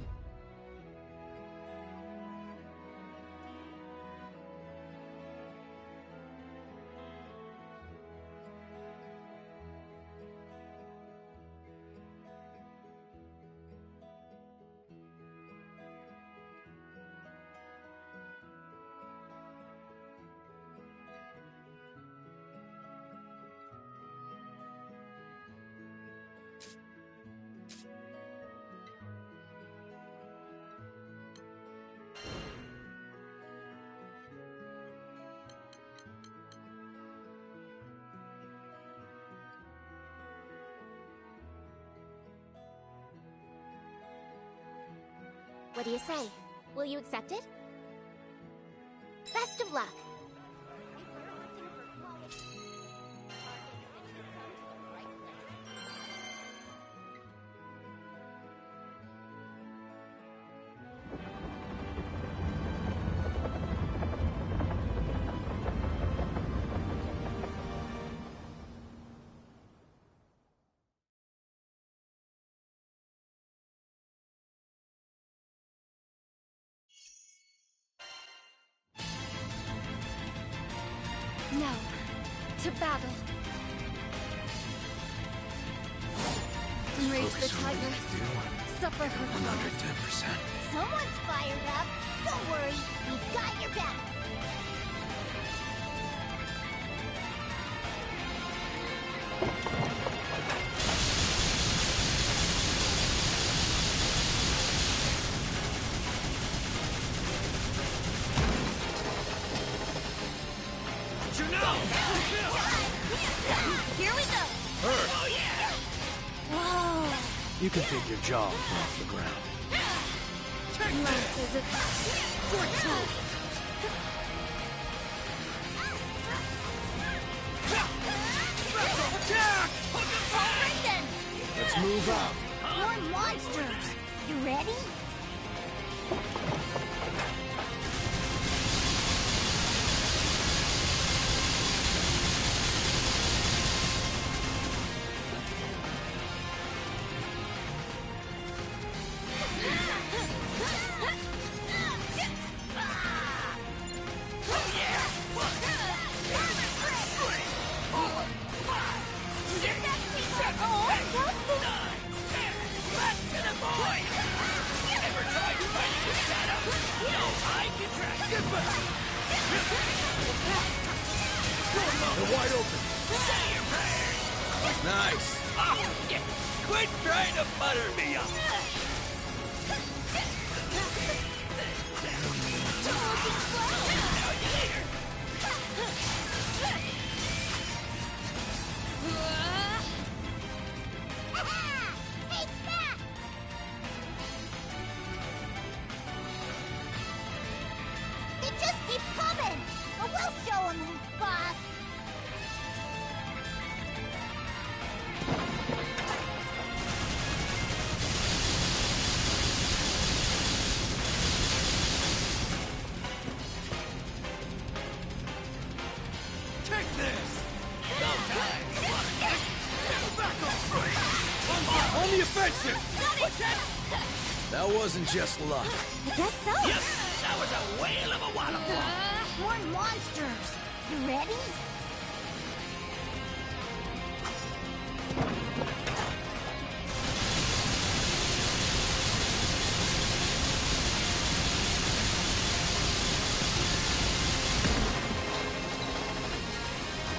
What do you say? Will you accept it? Best of luck! Now, to battle. Enrage the tiger. Suffer her. 110%. Someone's fired up. Don't worry, we've got your back. Here we go! Her. Whoa! You can take your jaw off the ground. Life is a torture. Attack! Alright then! Let's move out. More monsters! You ready? They're wide open. Say your prayers! Nice. Oh, yeah. Quit trying to butter me up! They just keep coming! But we'll show them who's boss! Take this! No time! On the offensive! That wasn't just luck. I guess so! Yep, that was a whale of a wallop! More monsters! You ready?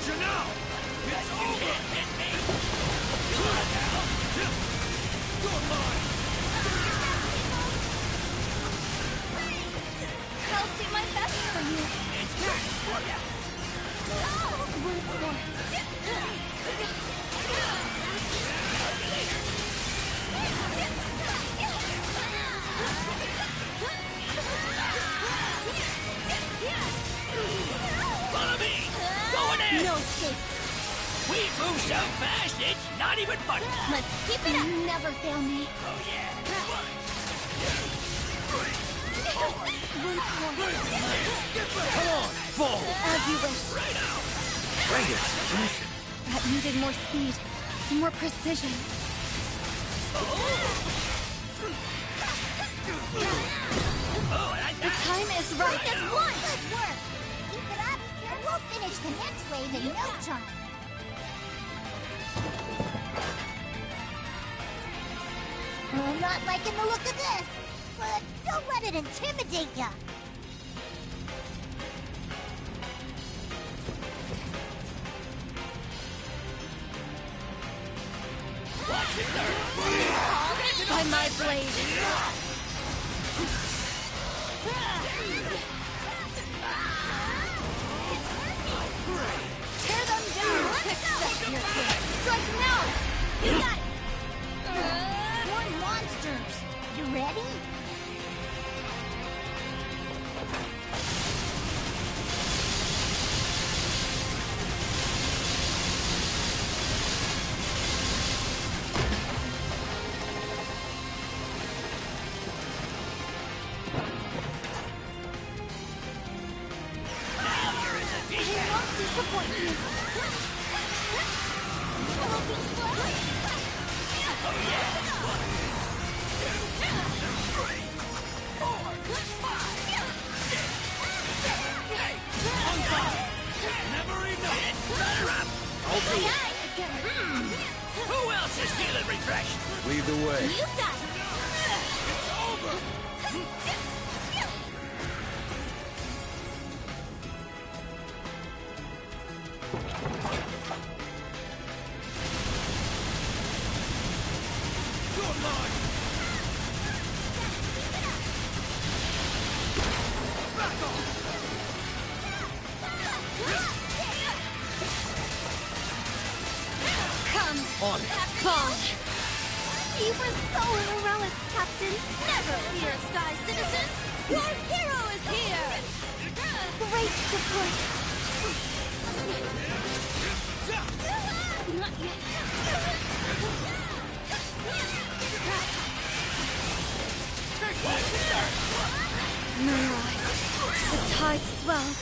Janelle! It's over! Hit me! Come on now! Come on! I'll do my best for you. It's good for you! Once more. Follow me! Going in! No escape. We move so fast, it's not even funny! Let's keep it up. Never fail me. Oh yeah! Once more. Come on, fall. As you wish. Right out! Great execution. That needed more speed, more precision. The time is right. Just one! Good work! Keep it up, and we'll finish the next wave in no time! I'm not liking the look of this, but don't let it intimidate ya! Watch it learn! By my blade. Tear them down. Accept your fate. Strike now. You got it! More monsters! You ready? I won't disappoint you. Never enough! Better up! I'll do it. Who else is feeling refreshed? Lead the way. You got it! It's over! Good lord! Back off! Come. On it. Fall. You were so heroic, Captain. Never fear, Sky citizens. Your hero is here. Great support. Not yet. Moonrise. The tide swells.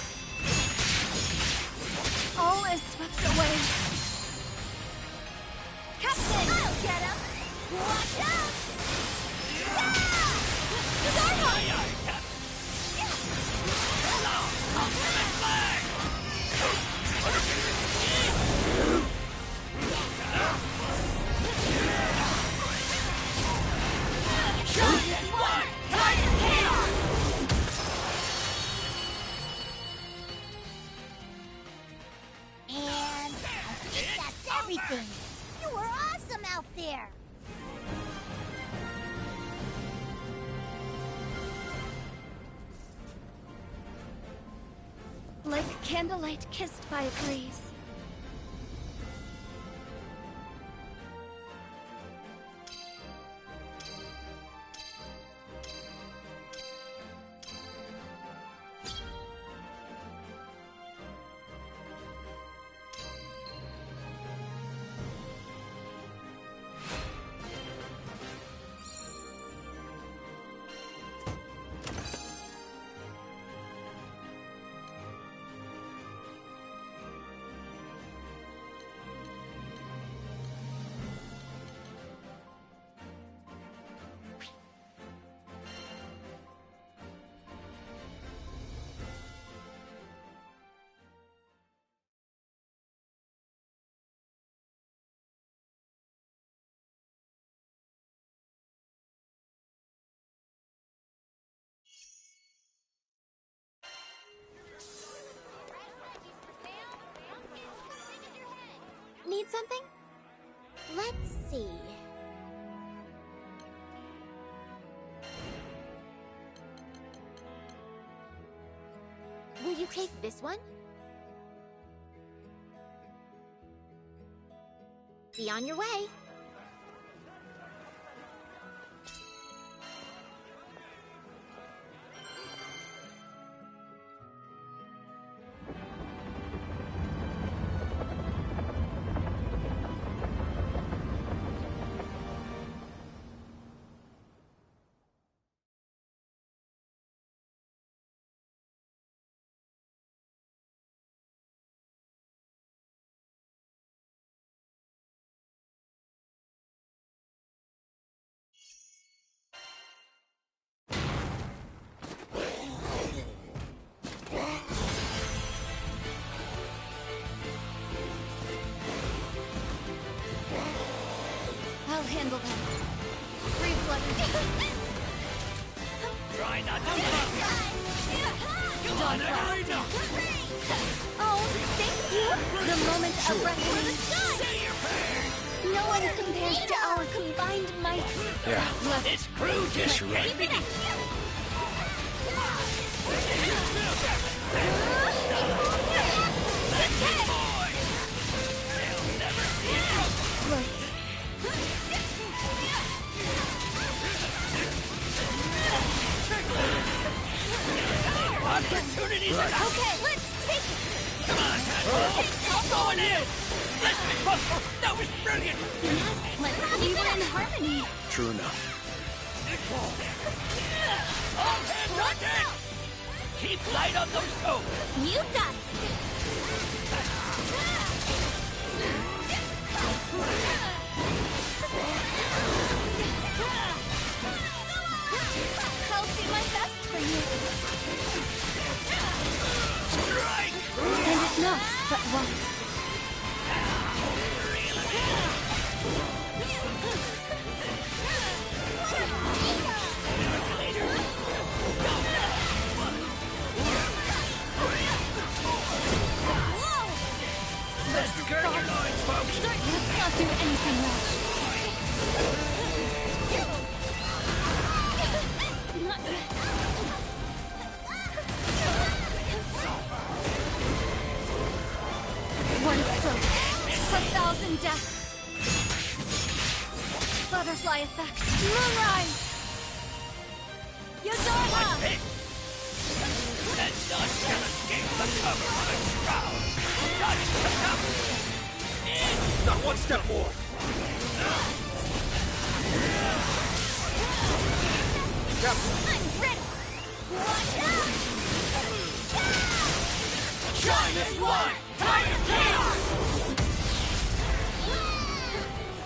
All is swept away. Captain! I'll get him! Watch out! Zarma! Ultimate flag! One! Titan chaos! And I think that's everything. You were awesome out there. Like candlelight kissed by a breeze. Need something? Let's see. Will you take this one? Be on your way. I'll handle them. Free-blooded. Try not to fuck. Come on, hurry up. Oh, thank you. The moment of reckoning. Say your prayers. No one compares to our combined might. Yeah. This crew just you're right. keep it. Look. Opportunities Right. enough. Okay, let's take it. Come on, Tadpole. I'm going in. Listen, that was brilliant. Yes, like we were in harmony. True enough. All hands on deck. Keep light on those toes. You got it. I'll do my best for you. Strike. And it's not but once. Let's curb your noise, folks. Let's not do anything rash. One stroke, 1,000 deaths. But Butterfly effect. Moonrise! Yodara! That none shall escape the cover of a shroud! Touch the cup! Not one step more! I'm ready! Watch out! Shine as one! Time of chaos!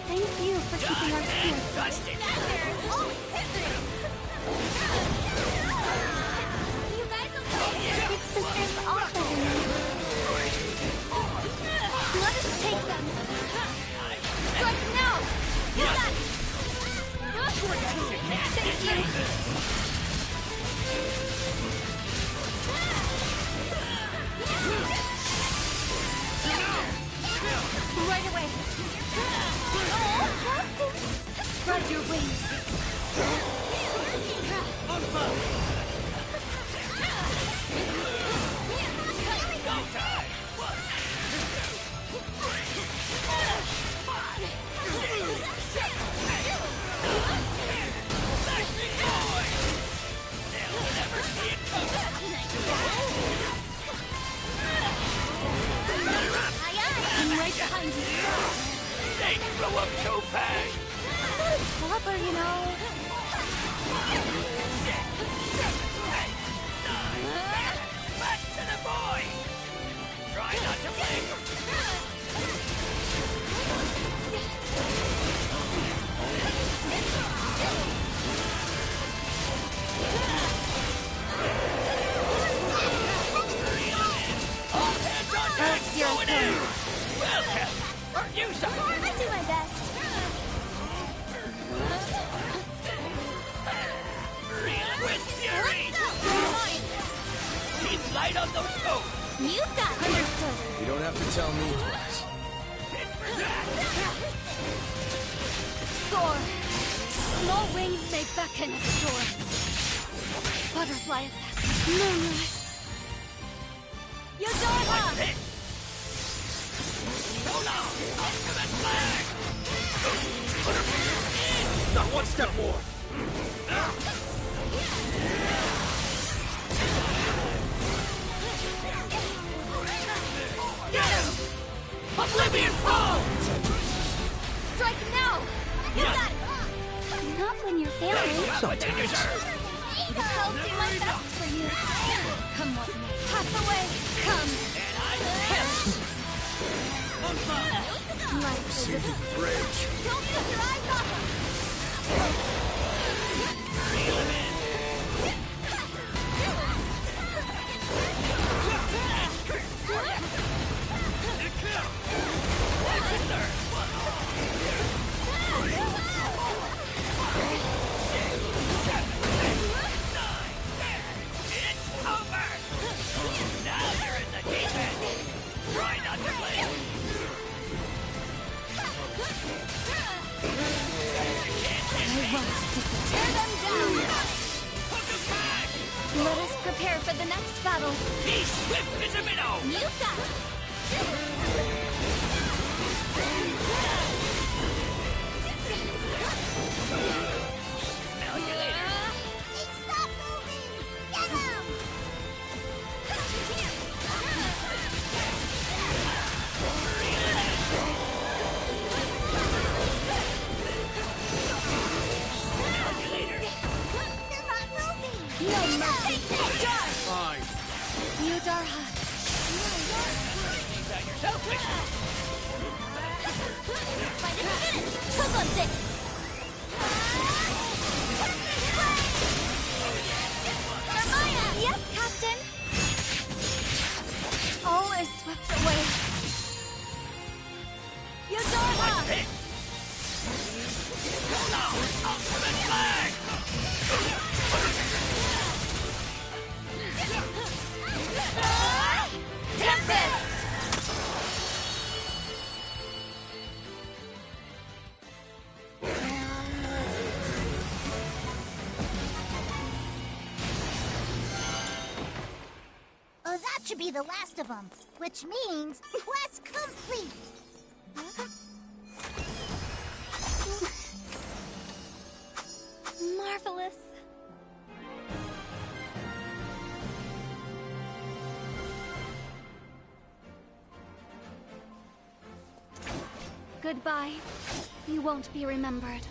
Thank you for keeping our spirits. Trusted! You guys okay? Big sister's awful. Let us take them! Strike now! You got it! Thank you! Right away! Spread your wings! I'm right behind you. They grow up so fast! Clever, you know. Back to the boy! Try not to blink! All hands on deck! Going in! Welcome! Aren't you some? I do my best. Reeling with fury! Keep light on those toes! You got understood. You don't have to tell me twice. Soar! Small wings may beckon a storm. Butterfly effect. Moonrise. Yodara! Ultimate flag! Not one step more! Get him! Oblivion Fall! Strike now! You got it! Not when you're failing. What you deserve! I'll do my best for you. Come what may. Pass away! Come! Life is Seething with rage. Don't put your eyes off him! Reel him in! It's over! Now you're in the deep end! Try not to blink! Tear them down! Let us prepare for the next battle. Be swift as a minnow! You got it! Smell you later! Stop moving! Get him! Smell you later! They're not moving! No mercy! Die! Fine. Yodara! You got yourself wishing! Choke on this! Hermione! Yes, Captain! All is swept away. Yodara! Ultimate flag! Tempest! Oh, that should be the last of them, which means quest complete. Marvelous. Goodbye. You won't be remembered.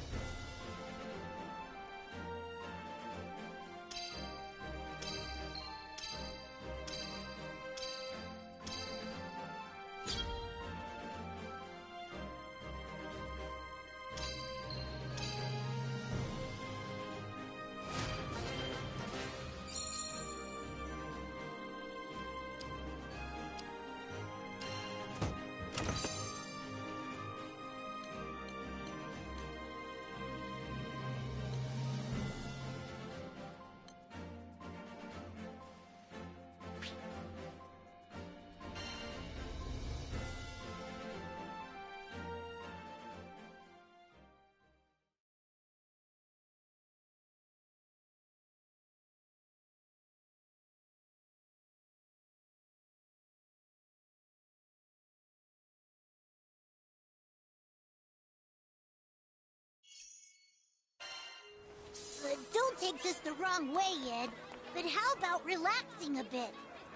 Don't take this the wrong way, Ed, but how about relaxing a bit?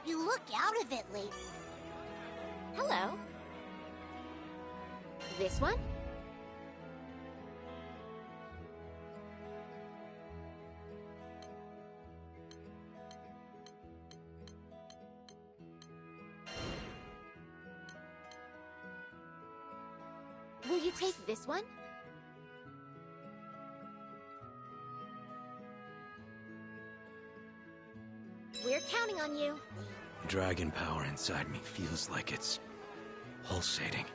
You look out of it lately. Hello. This one? Will you take this one? We're counting on you. The dragon power inside me feels like it's pulsating.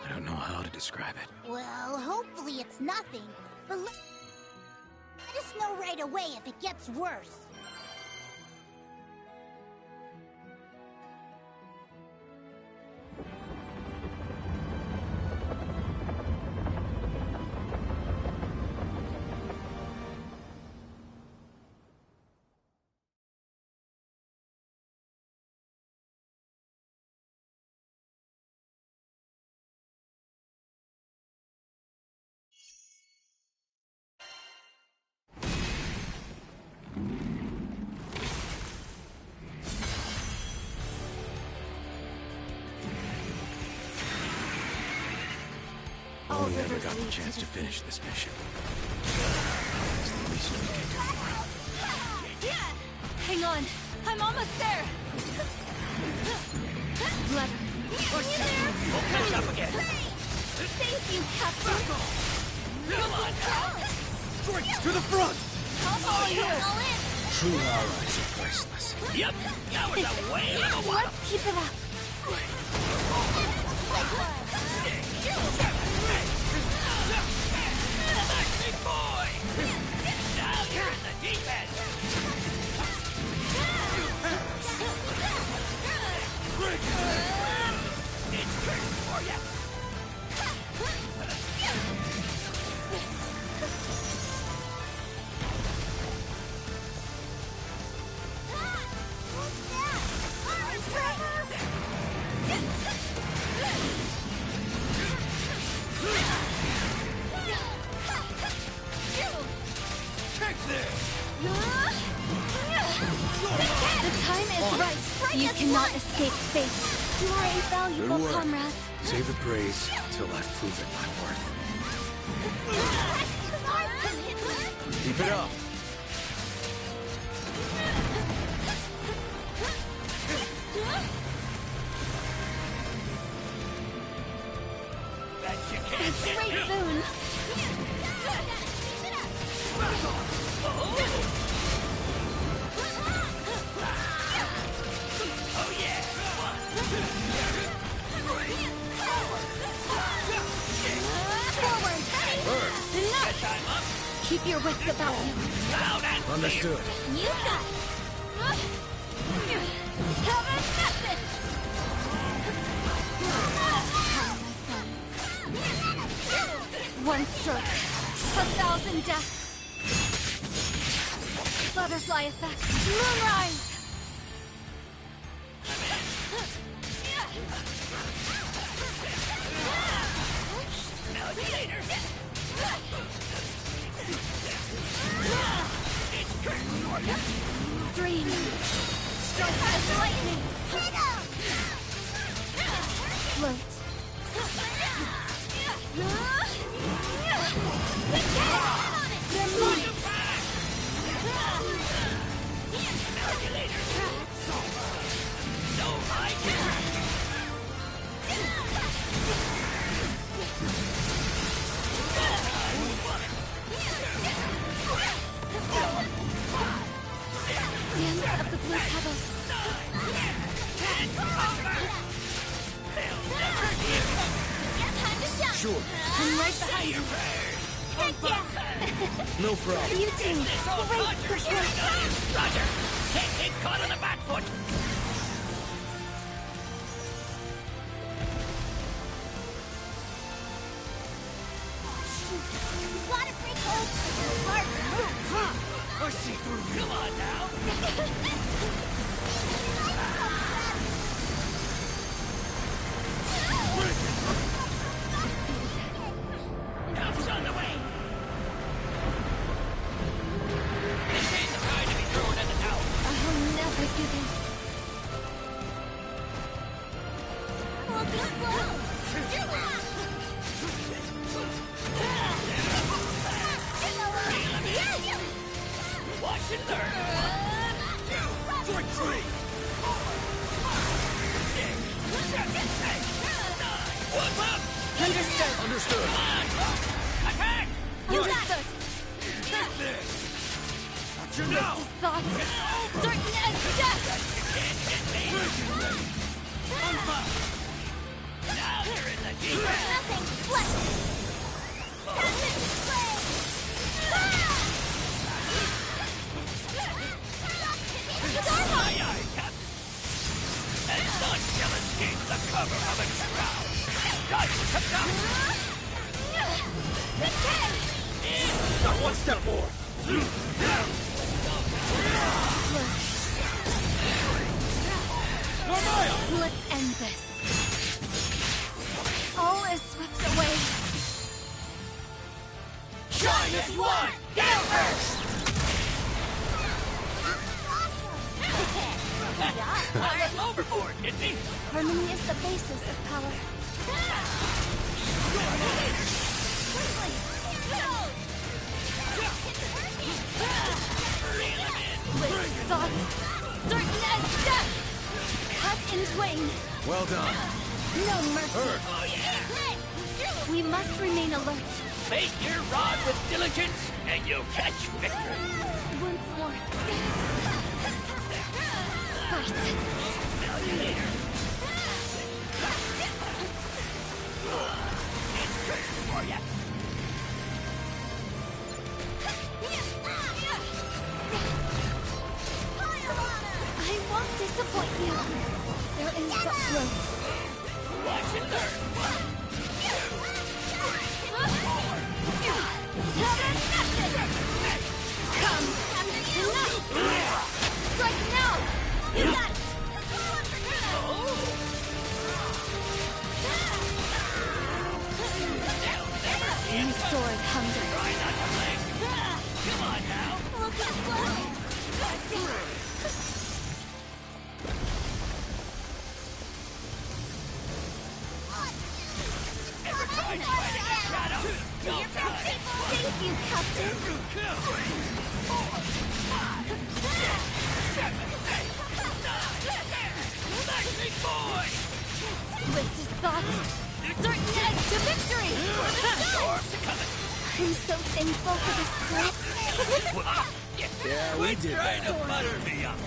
I don't know how to describe it. Well, hopefully it's nothing, but let us know right away if it gets worse. We never got the chance to finish this mission. It's the least we can do for him. Hang on, I'm almost there. Letter. We'll catch up again. Thank you, Captain. Come on now. Straight to the front! I'll follow you. True allies are priceless. Yep, that was a whale of a while. Let's keep it up. Big boy! Now you're in the deep end. It's good for you. The time is right. You cannot escape fate. You are a valuable Good work. comrade. Save the praise till I've proven my worth. Keep it up. Bet you A can't get great me. boon. Oh yeah! Forward. Enough. I'm up. Keep your wits about you. Loud and clear. Understood. You got it. Have a message. One stroke, 1,000 deaths. Butterfly effect. Moonrise. Smell you later. Dream. Strike as lightning. Float. Dance of the blue pebbles. Sure. I'm right behind you. Heck yeah! No problem. You too. Great performance. Roger! Can't get caught on the back foot! Gotta break those smart moves, huh? Or see through. Come on now! Help's on the way! This ain't the time to be thrown in the towel. I'll never give in. Well, be slow. Watch and learn! Three! Understood. Understood. Attack! Understood. Take this! What you This know? is thought. Certain as death. Now you're in the deep end! Nothing. Flex. Captain Flame. Aye, aye, Captain! And none shall escape the cover of a shroud! Right, come down! Not one step more. Let's end this. All is swept away. Shine as one! Down first! I went overboard, didn't he? Harmony is the basis of power. With thought, certain as death. Cut in twain. Well done. No mercy. Oh, yeah! We must remain alert. Face your rod with diligence, and you'll catch victory. Once more. Fight. For ya. I won't disappoint you. There is but growth. Watch and learn. Come. Enough. Strike now. You got it. You sword hunger. Try not to blink. Come on now. Ever tried fighting a shadow? Don't die. Thank you, Captain. 2, 3, 4, 5, 6, 7, 8, 9. Lightning boy! Swift as thought. Certain edge to victory. I'm so thankful for this grip. Yeah, we did Trying that. to butter me up.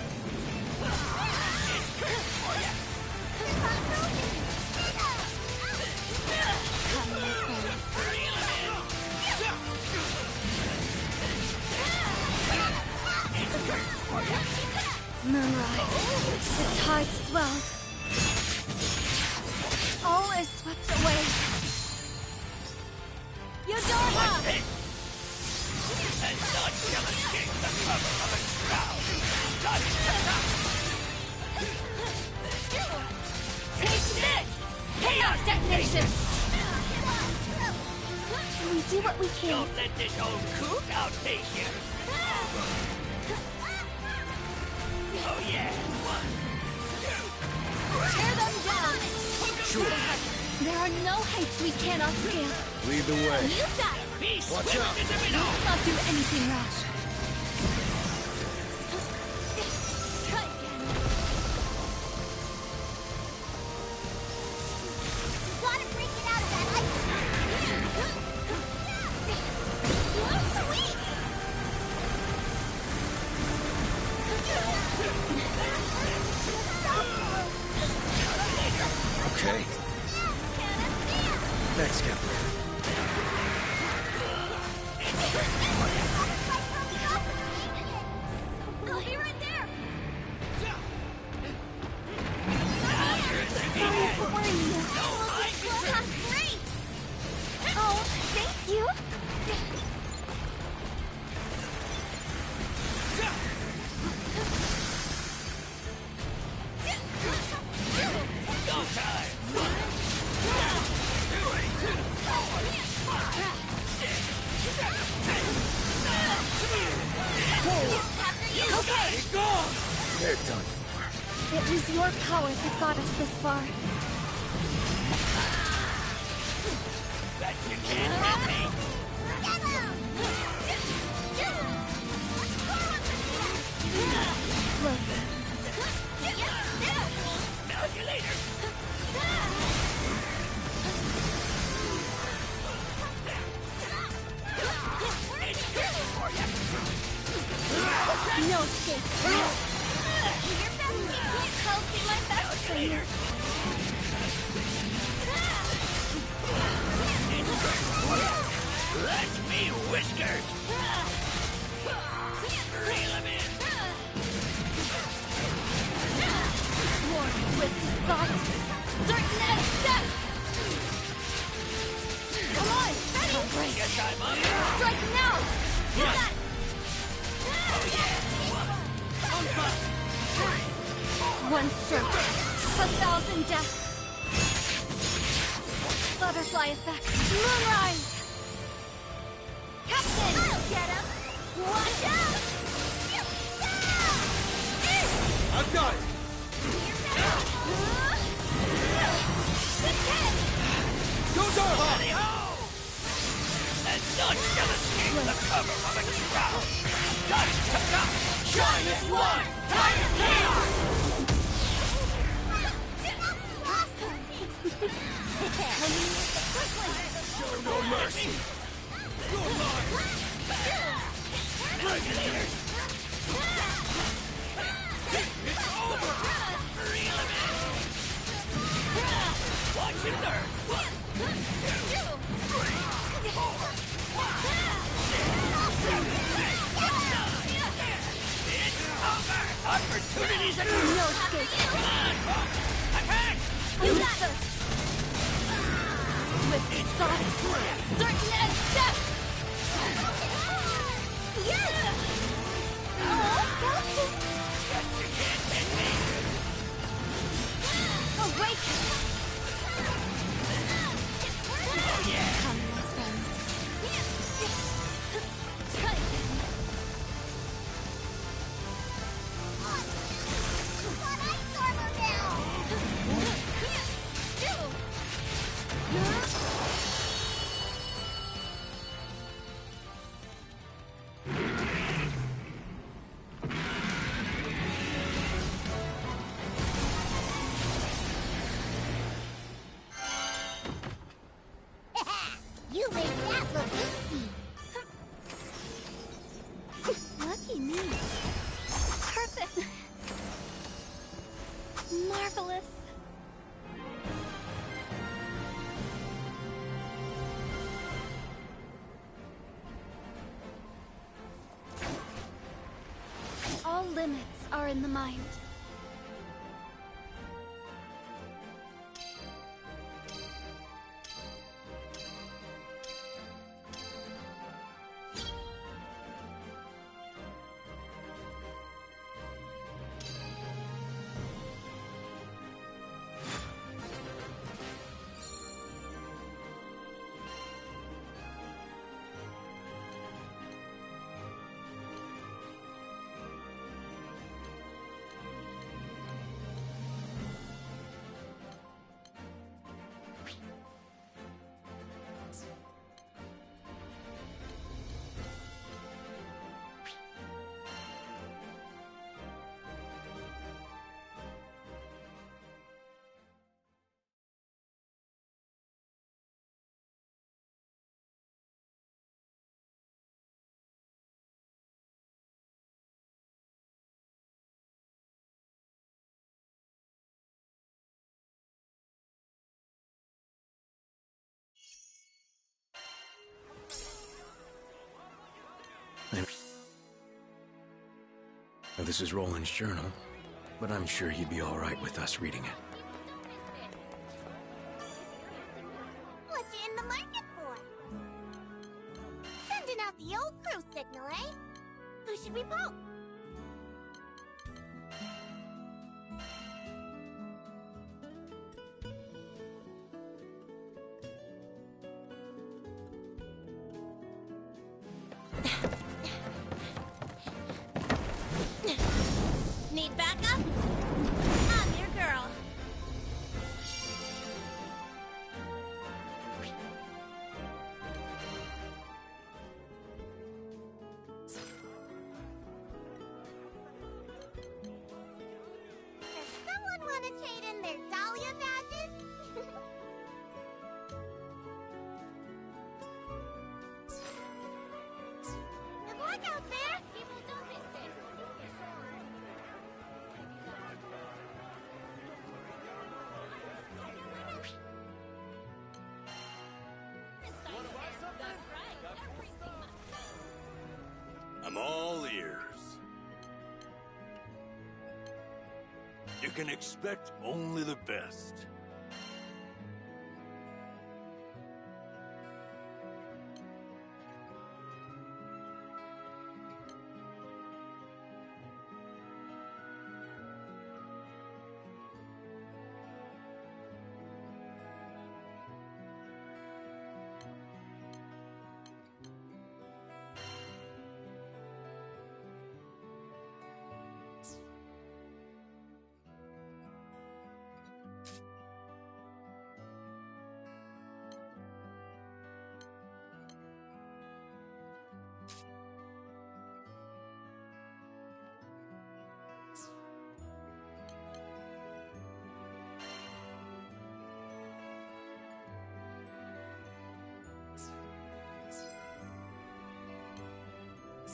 Come, my friends. Moonrise. The tide swells. All is swept away. Yodorha! And none shall escape the cover of a shroud. Take this! Chaos detonation! We do what we can. Don't let this old kook outpace you. Oh yeah! Tear them down! Sure. There are no heights we cannot scale. Lead the way. You got it! Peace! Watch out! Let's not do anything rash. Try again. Gotta break it out of that ice. Sweet! Okay. Thanks, Captain. I'll be right there! Great! Oh, thank you! Go time! Okay! They're done for. It was your power that got us this far. Bet you can't hit me! Look, Smell you later! It's good for you! no escape. I'll do my best for you. Let's be Whiskers! Reel 'em in! More swift thought. Certain as death. Come on, ready? Guess I'm up! Strike now. You got it. Oh yeah! One stroke, 1,000 deaths. Butterfly effect. Moonrise. Captain! I'll get him! Watch out! I've got it! Go down! And none shall escape the cover of a shroud! Dust to come! Shine as one! Time chaos! Show no mercy! You're mine! Regulators! It's over! Reel 'em in! Watch and learn! 1, 2, 3, 4, 5, 6, 7, 8, 9. It's over! Opportunities are No escape. Come on, folks! Attack! You got this. With thought, certain as death. Yes! Oh, Captain! Guess you can't hit me! Awaken! Oh yeah! Come, my friends. Got ice armor now! You made that look easy! Lucky me. Perfect. Marvelous. All limits are in the mind. Now, this is Roland's journal, but I'm sure he'd be all right with us reading it. What you in the market for? Sending out the old crew signal, eh? Who should we poke? Need backup? I'm your girl. Does someone want to trade in their Dahlia badges? Good luck out there! People don't miss this. I'm all ears. You can expect only the best.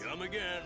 Come again.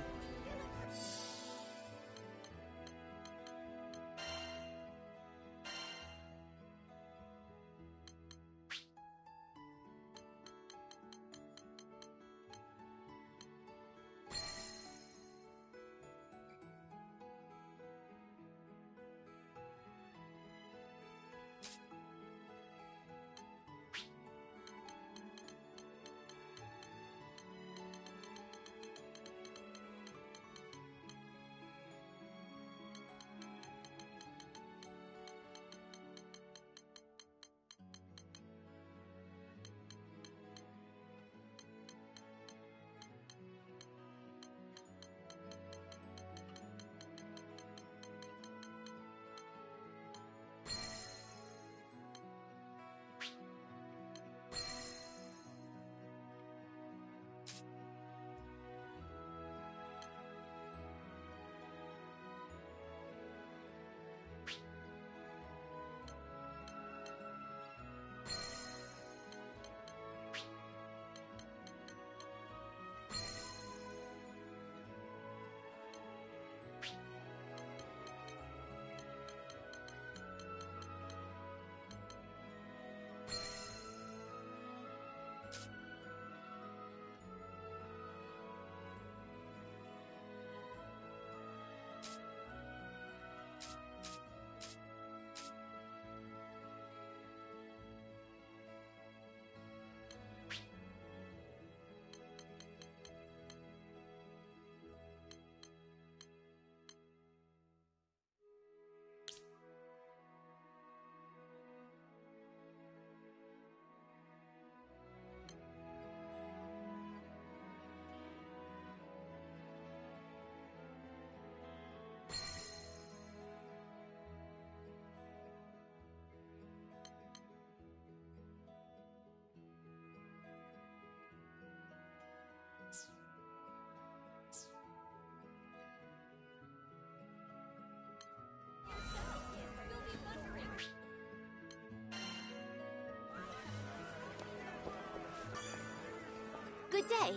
Good day.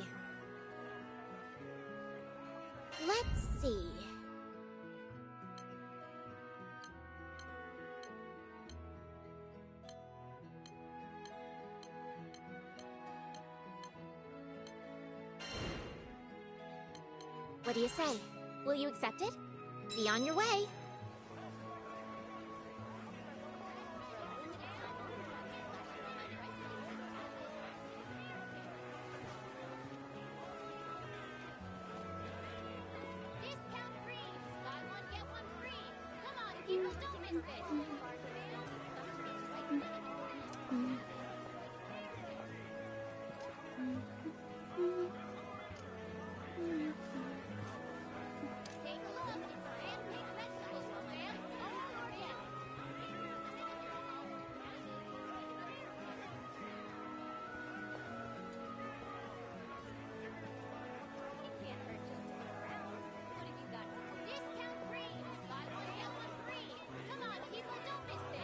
Let's see. What do you say? Will you accept it? Be on your way. Discount creams! Buy one, get one free! Come on, people, don't miss this! Take a look, it's handmade vegetables from Sam's all organic. It can't hurt just to look around. What have you got? Discount creams! Buy one, get one free! Come on, people, don't miss this!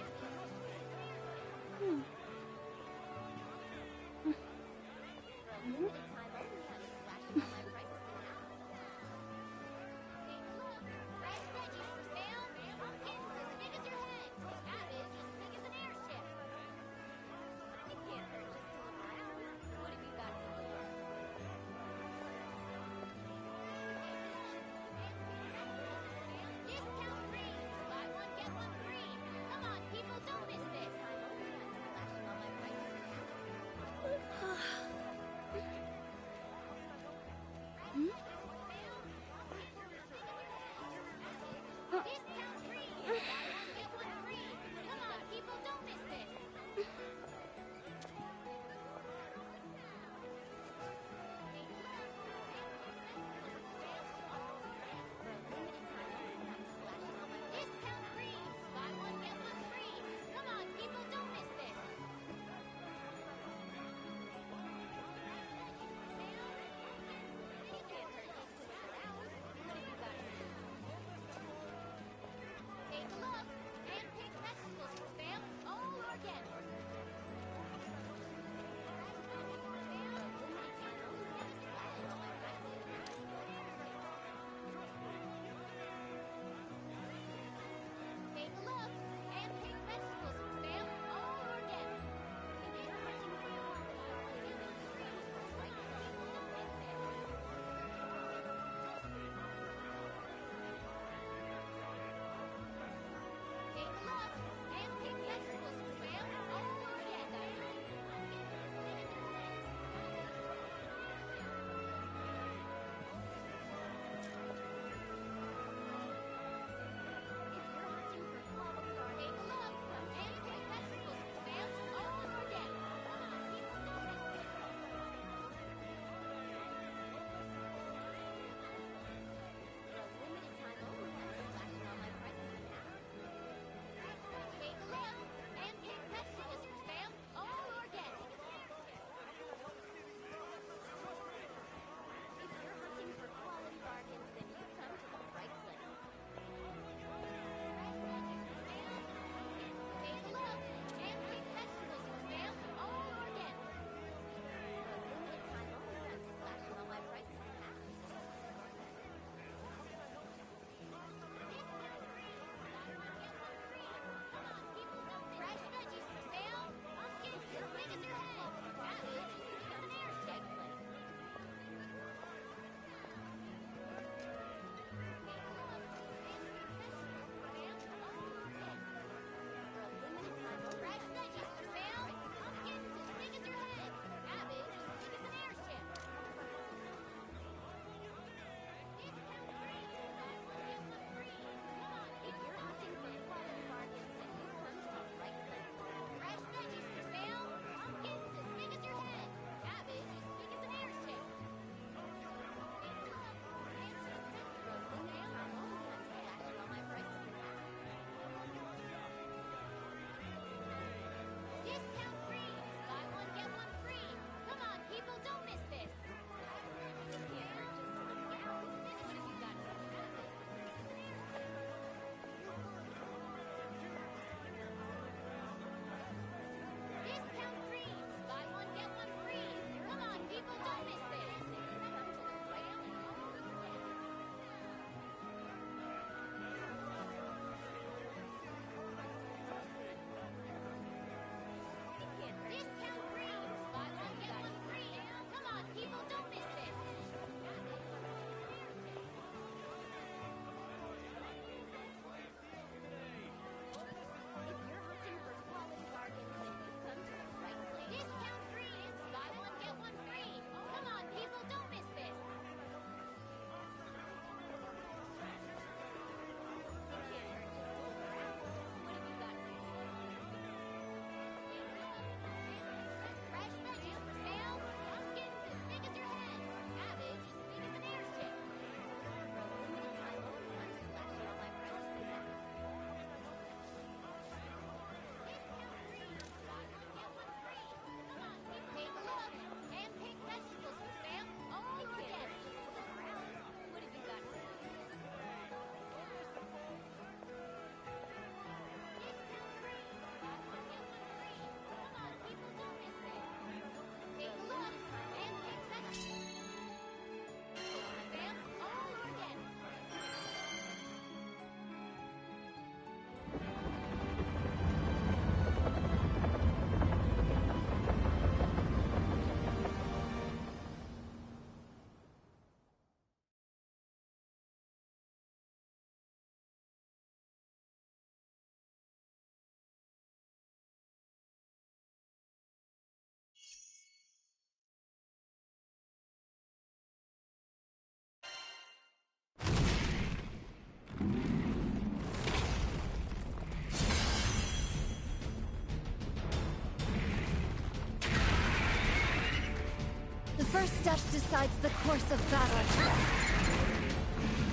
first step decides the course of battle.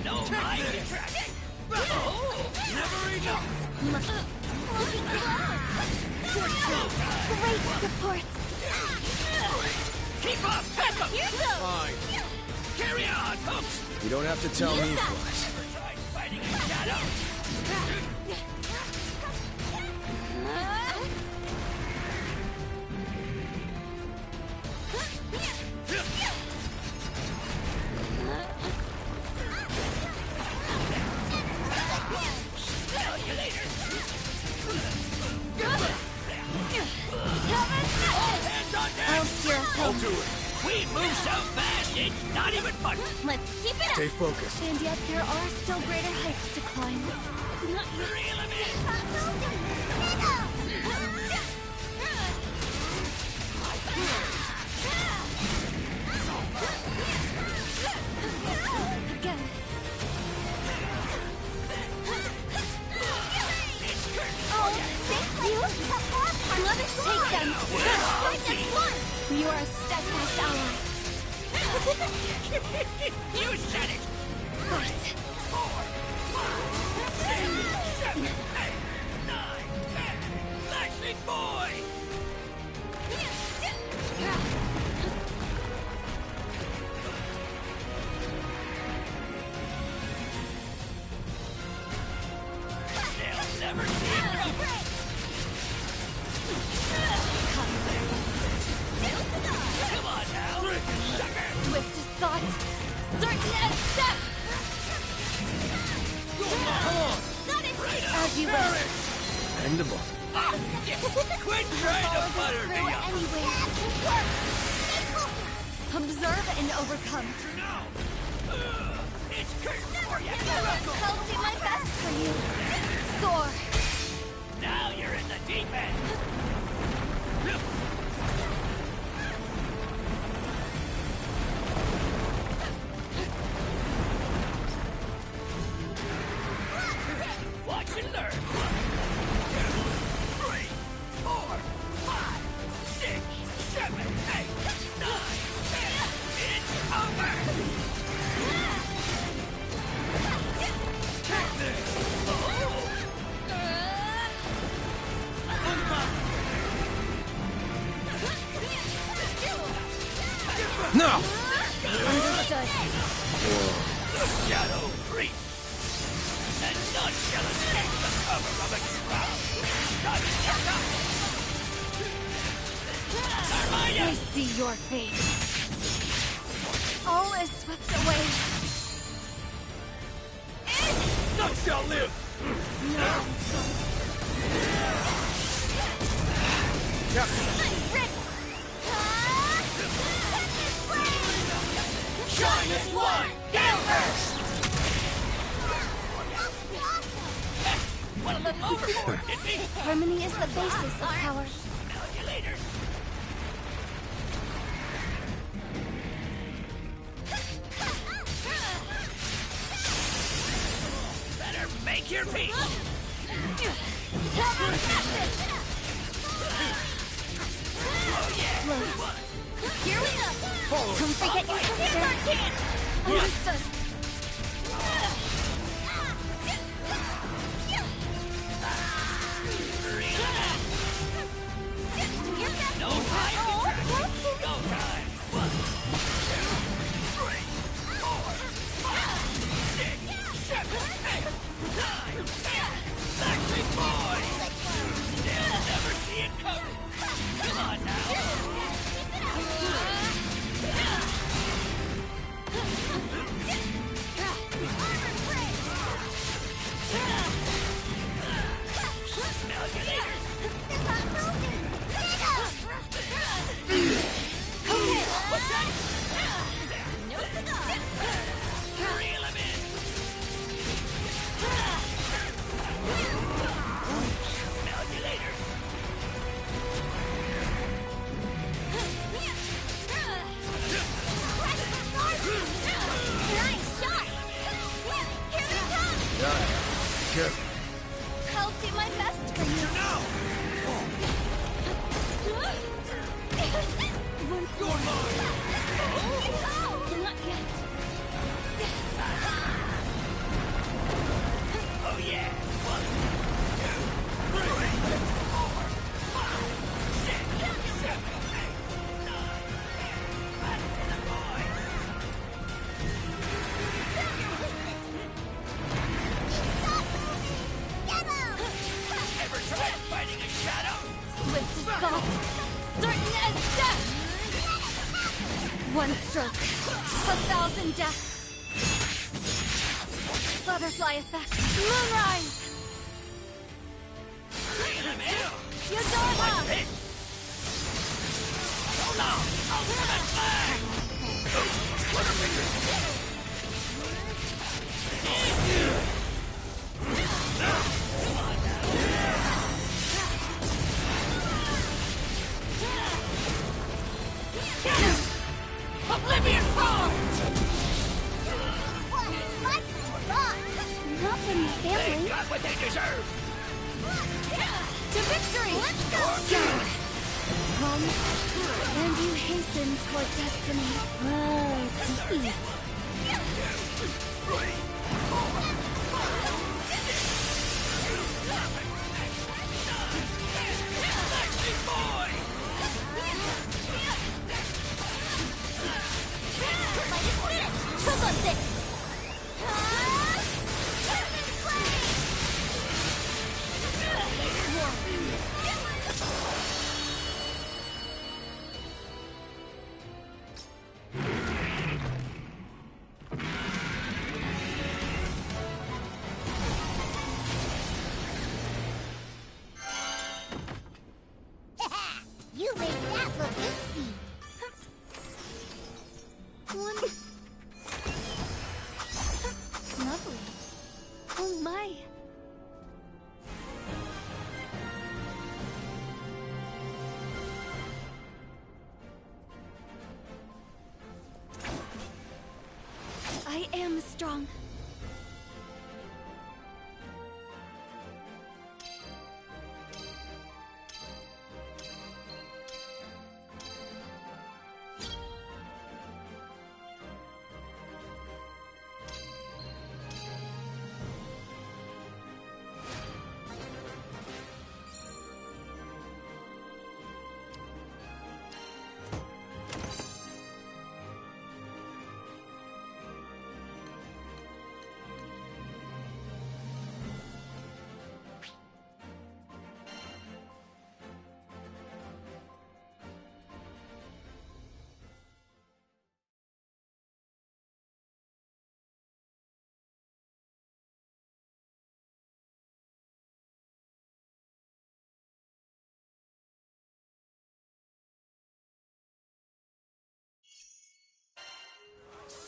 No, I never enough. Great support. Keep up, back up. Fine. Carry on, folks. You don't have to tell me twice. Fighting in shadow. I'll do it. We move so fast, it's not even funny. Let's keep it up. Stay focused. And yet there are still greater heights to climb. Again. Oh, thank you. Let us take them. You are a steadfast ally. You said it. Fight. 4, 5, 6, 7, 8, 9, 10. Lightning boy. They'll never see it coming. Come on now. Swift as thought. Certain as step. As you will. Endable. Quit trying to butter me up. Observe and overcome. It's curtain for you. I'll do my best for you. Soar. Now you're in the deep end. Watch and learn. 3, 4, 5, 6, 7, 8, 9, 10. It's over. Take this. No! Understood. Shadow creep. And none shall escape the cover of its shroud. I see your fate. All is swept away. None shall live. Shine as one! Gilbert! Went a little overboard, didn't we? Harmony is the basis of power. Smell you later. Better make your peace. Oh yeah. Here we go. Don't forget your sister. Understood. No time. Go time. 1, 2, 3, 4, 5, 6, 7, 8, 9, 10. Lightning boy. They'll never see it coming. Come on now. Smell you later. Reel him in. Smell you later. Nice shot. Here we come. Got it. Careful. I'll do my best for you. You're mine. Not yet. Oh yeah! 1, 2, 3, 4, 5, 6, 7, 8, 9, 10. Back to the boys! Ever tried fighting a shadow? Swift as thought, certain as death! One stroke, 1,000 deaths. Butterfly effect, moonrise! Yadama! Oh no! Ultimate flag! Oblivion Fall! Not from the They family. got what they deserve! To victory! Let's go! Come, and you hasten toward destiny. Oh, defeat. Choke on this! You made that look easy. Lovely. Oh my. I am strong.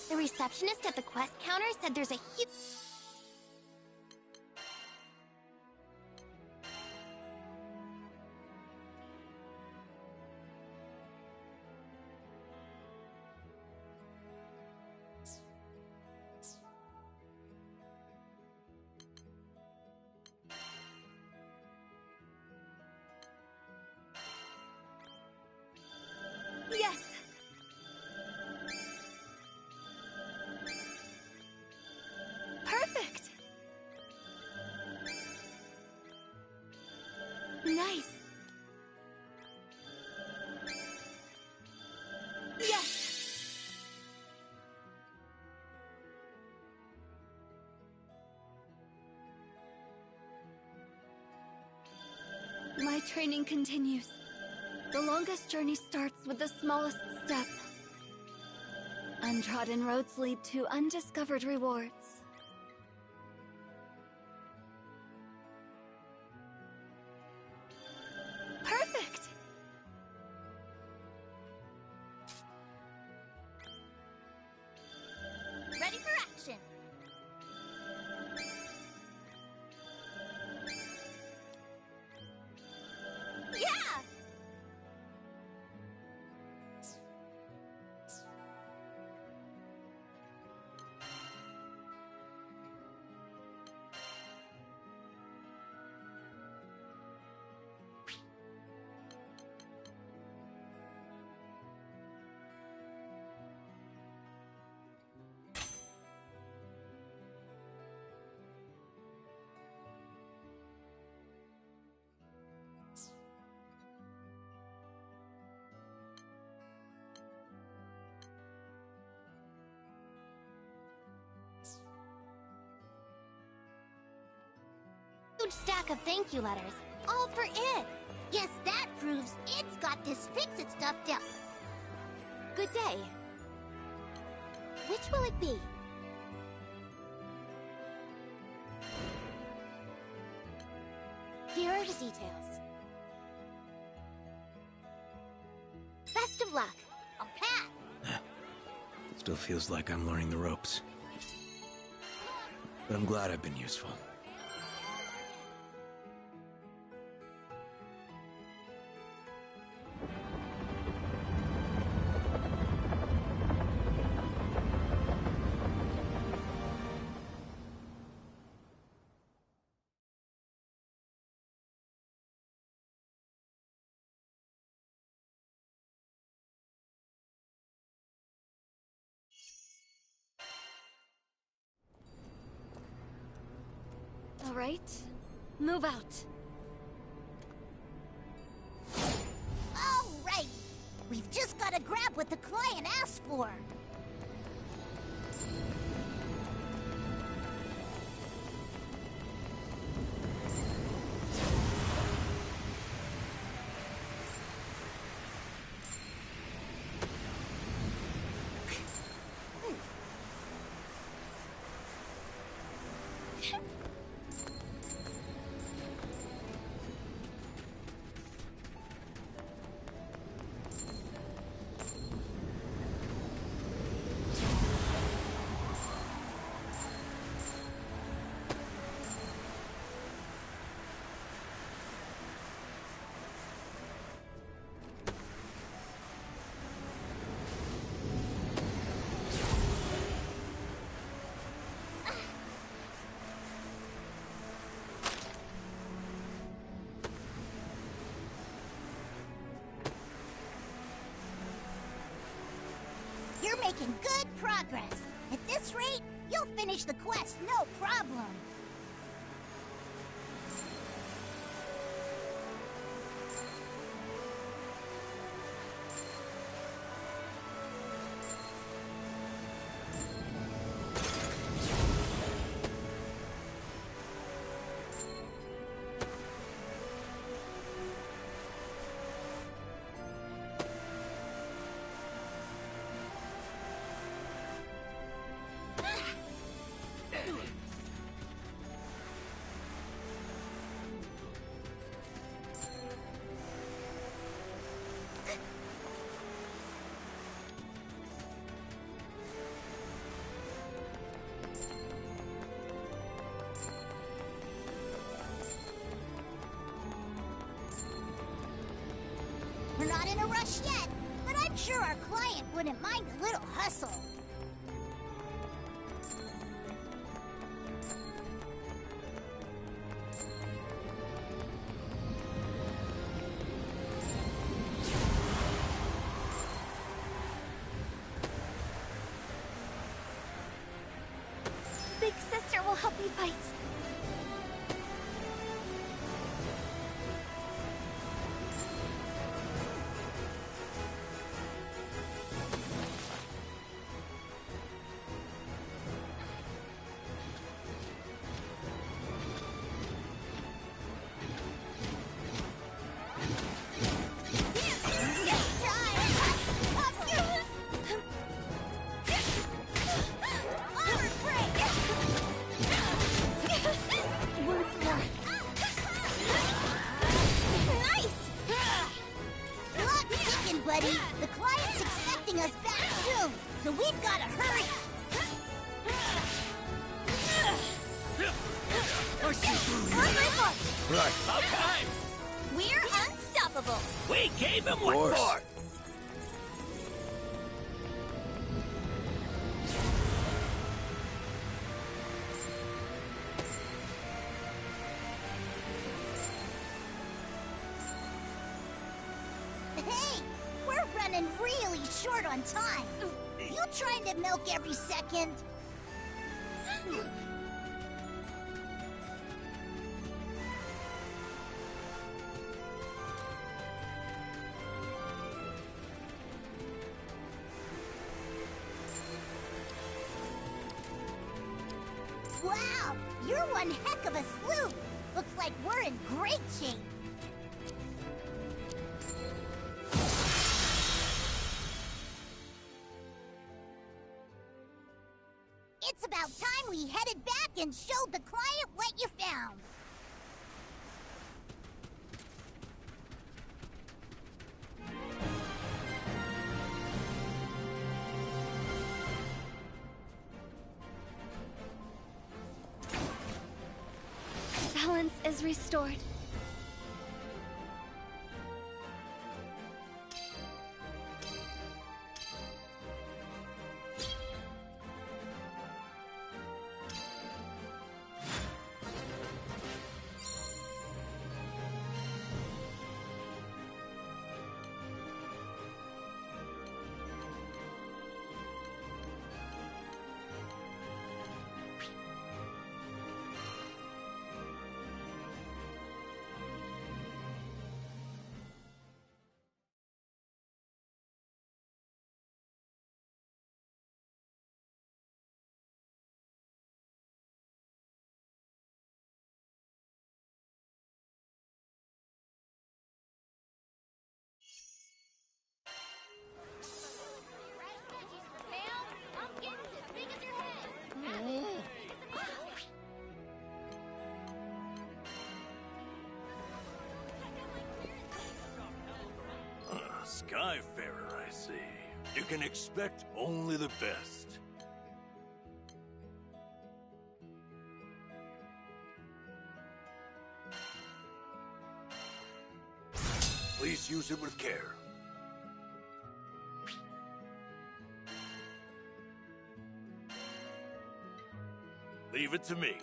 The receptionist at the quest counter said there's a huge... Yes! Perfect! Nice! Yes! My training continues. The longest journey starts with the smallest step. Untrodden roads lead to undiscovered rewards. Perfect! Ready for action. Yeah! huge stack of thank you letters, all for it. Guess that proves it's got this fix-it stuff down. Good day. Which will it be? Here are the details. Best of luck. A pat. Still feels like I'm learning the ropes. But I'm glad I've been useful. All right, move out. All right. We've just got to grab what the client asked for. You're making good progress. At this rate, you'll finish the quest no problem. We're not in a rush yet, but I'm sure our client wouldn't mind a little hustle. Big Sister will help me fight. Buddy, the client's expecting us back soon, so we've got to hurry. Right. About time! We're unstoppable. We gave him what for! Hey, we're running really short on time. You trying to milk every second? Wow, you're one heck of a sleuth. Looks like we're in great shape. It's about time we headed back and showed the client what you found. Balance is restored. Skyfarer, I see. You can expect only the best. Please use it with care. Leave it to me.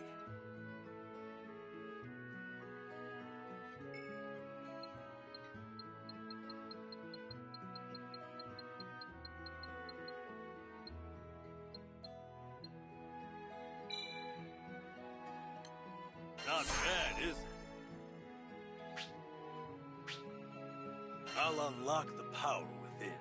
Not bad, is it? I'll unlock the power within.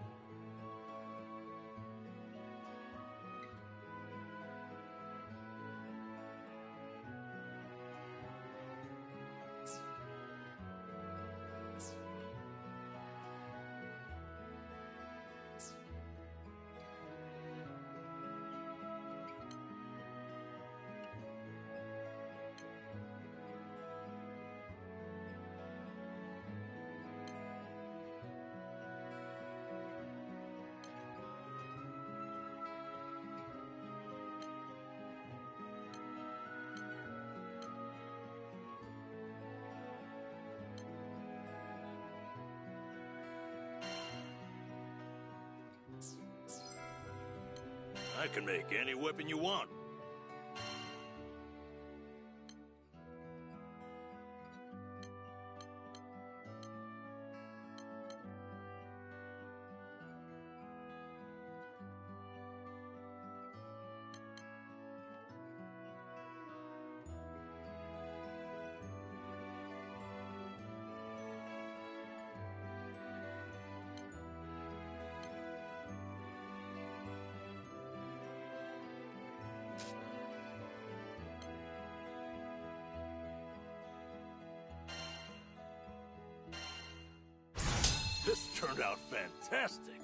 I can make any weapon you want. This turned out fantastic.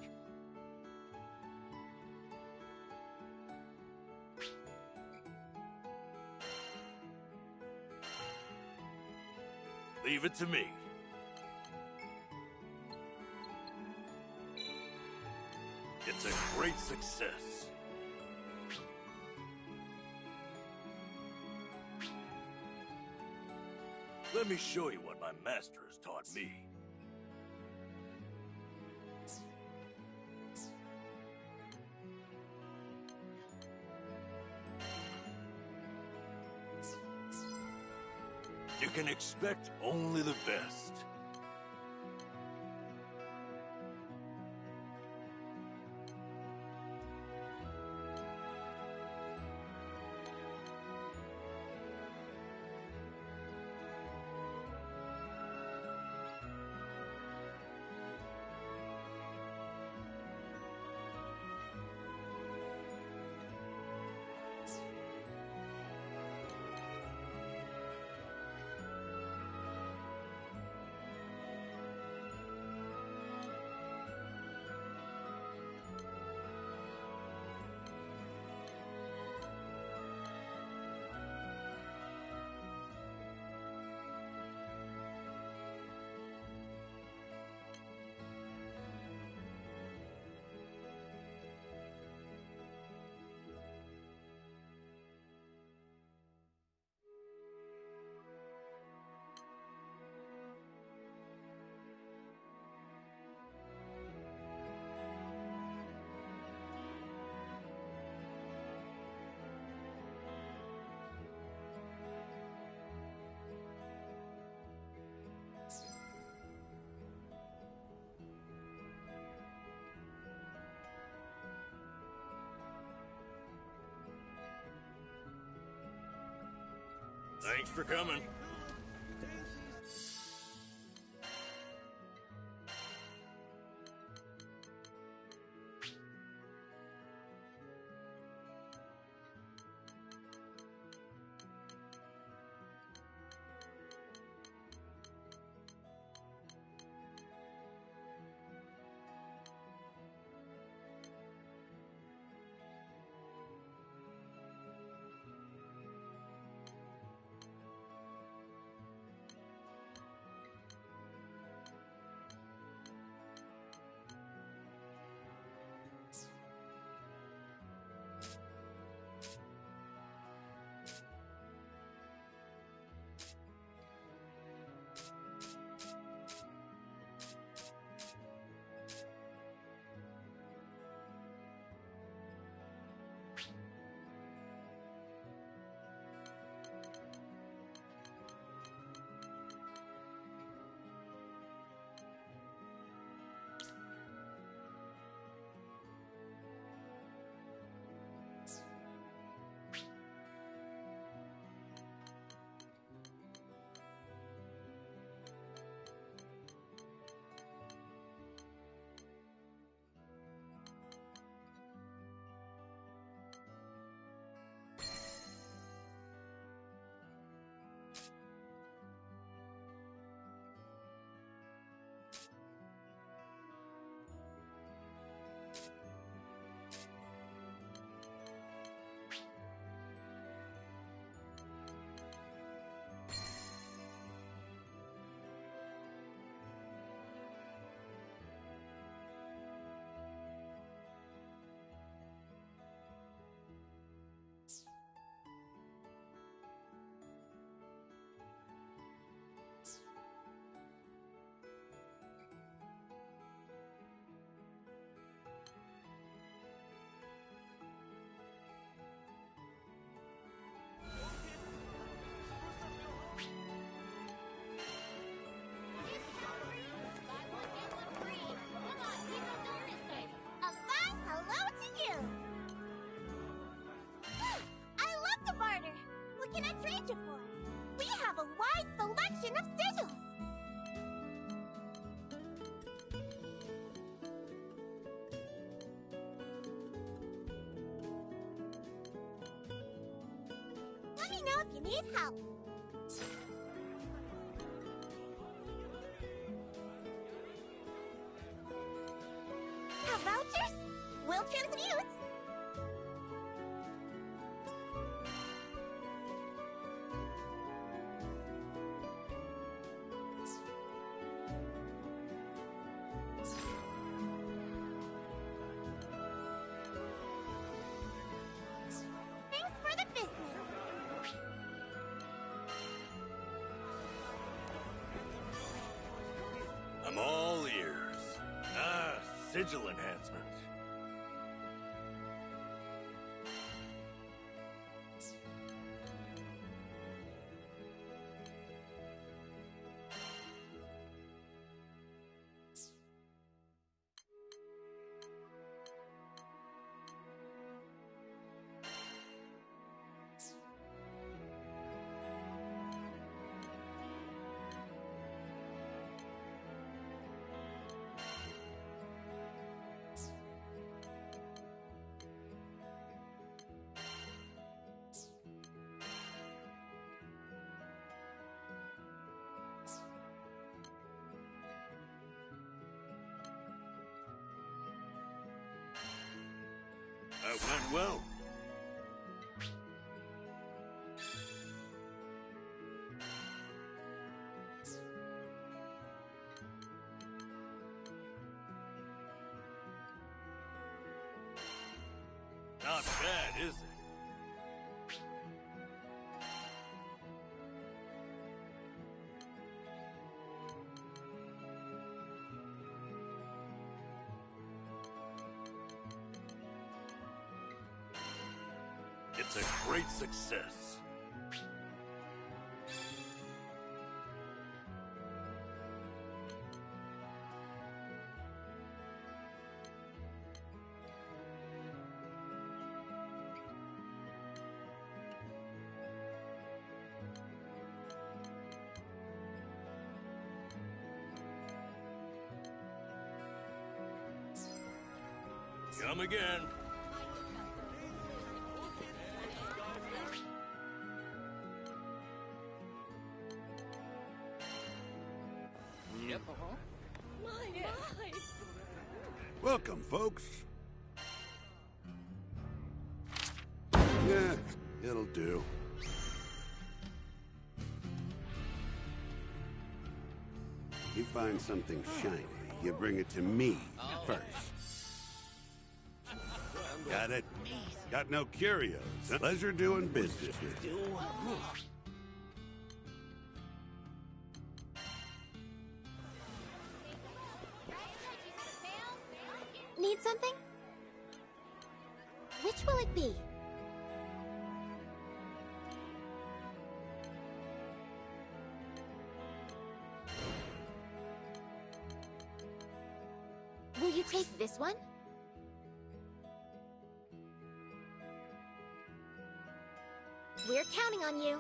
Leave it to me. It's a great success. Let me show you what my master has taught me. You can expect only the best. Thanks for coming. What can I trade you for? We have a wide selection of sigils! Let me know if you need help. Have vouchers? We'll transmute! Thanks for the business. I'm all ears. Ah, sigil enhancement. That went well. Not bad, is it? It's a great success. Come again. Yep. Mine. Welcome, folks. Yeah, it'll do. You find something shiny, you bring it to me first. Got it? Got no curios. Huh? Pleasure doing business with you. Need something? Which will it be? Will you take this one? We're counting on you.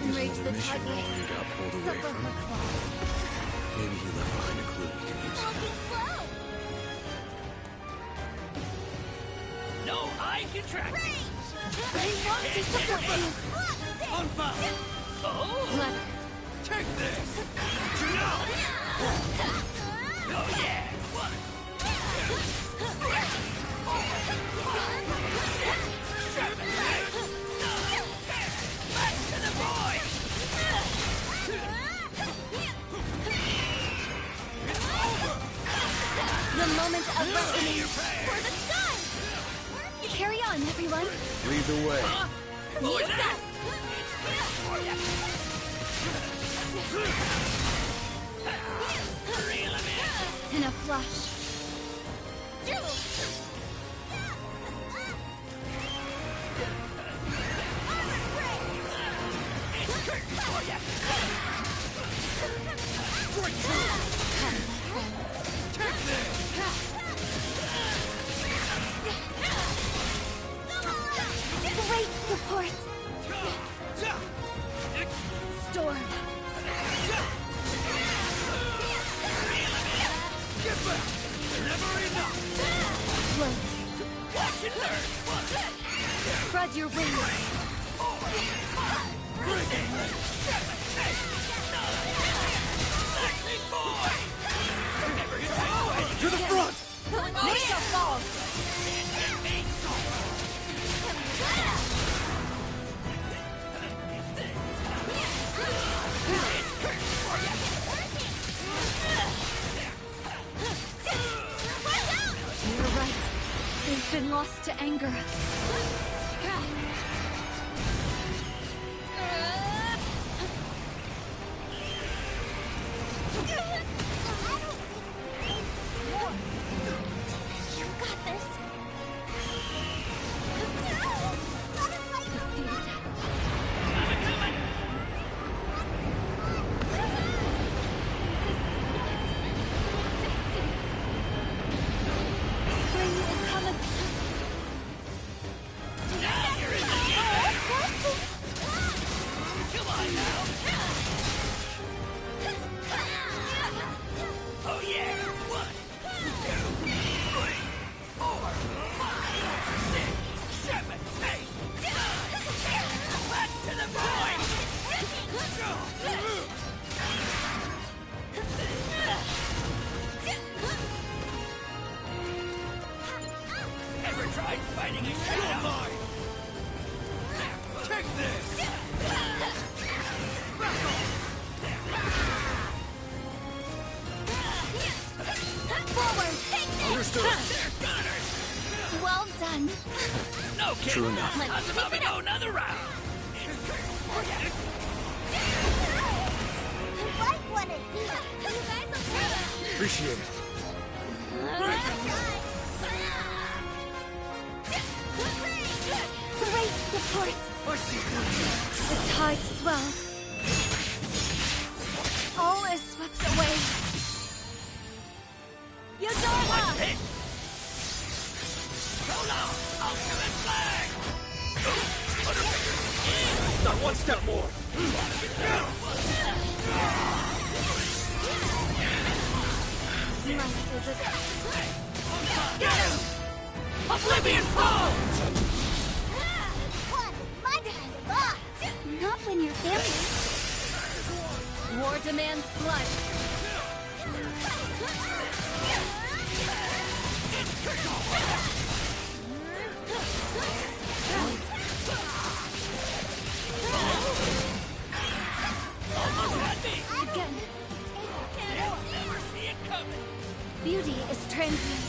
Enrage the mission already got pulled away from him. Maybe he left behind a clue we can use. No eye can track me. They want to support you. On fire. Oh, Letter. take this. No. Oh yeah. Back to the boy. The moment of reckoning for the sky! Carry on, everyone. Lead the way. Who is that? Reel him In a flash. Great support. Storm. Get back! Never enough! Float. Watch and learn! Spread your wings. To the front! They shall fall. You're right. They've been lost to anger. You got this. Spring is coming. Understood. Well done. No kidding. True enough. How's about we go another round? Like one of these. You guys will Appreciate it. Great support. The tide swells. All is swept away. One hit. Solo! Ultimate flag! Not one step more! Get him! Oblivion Fall! My kind of boss. Not when you're family. War demands blood. Again. Beauty is transient.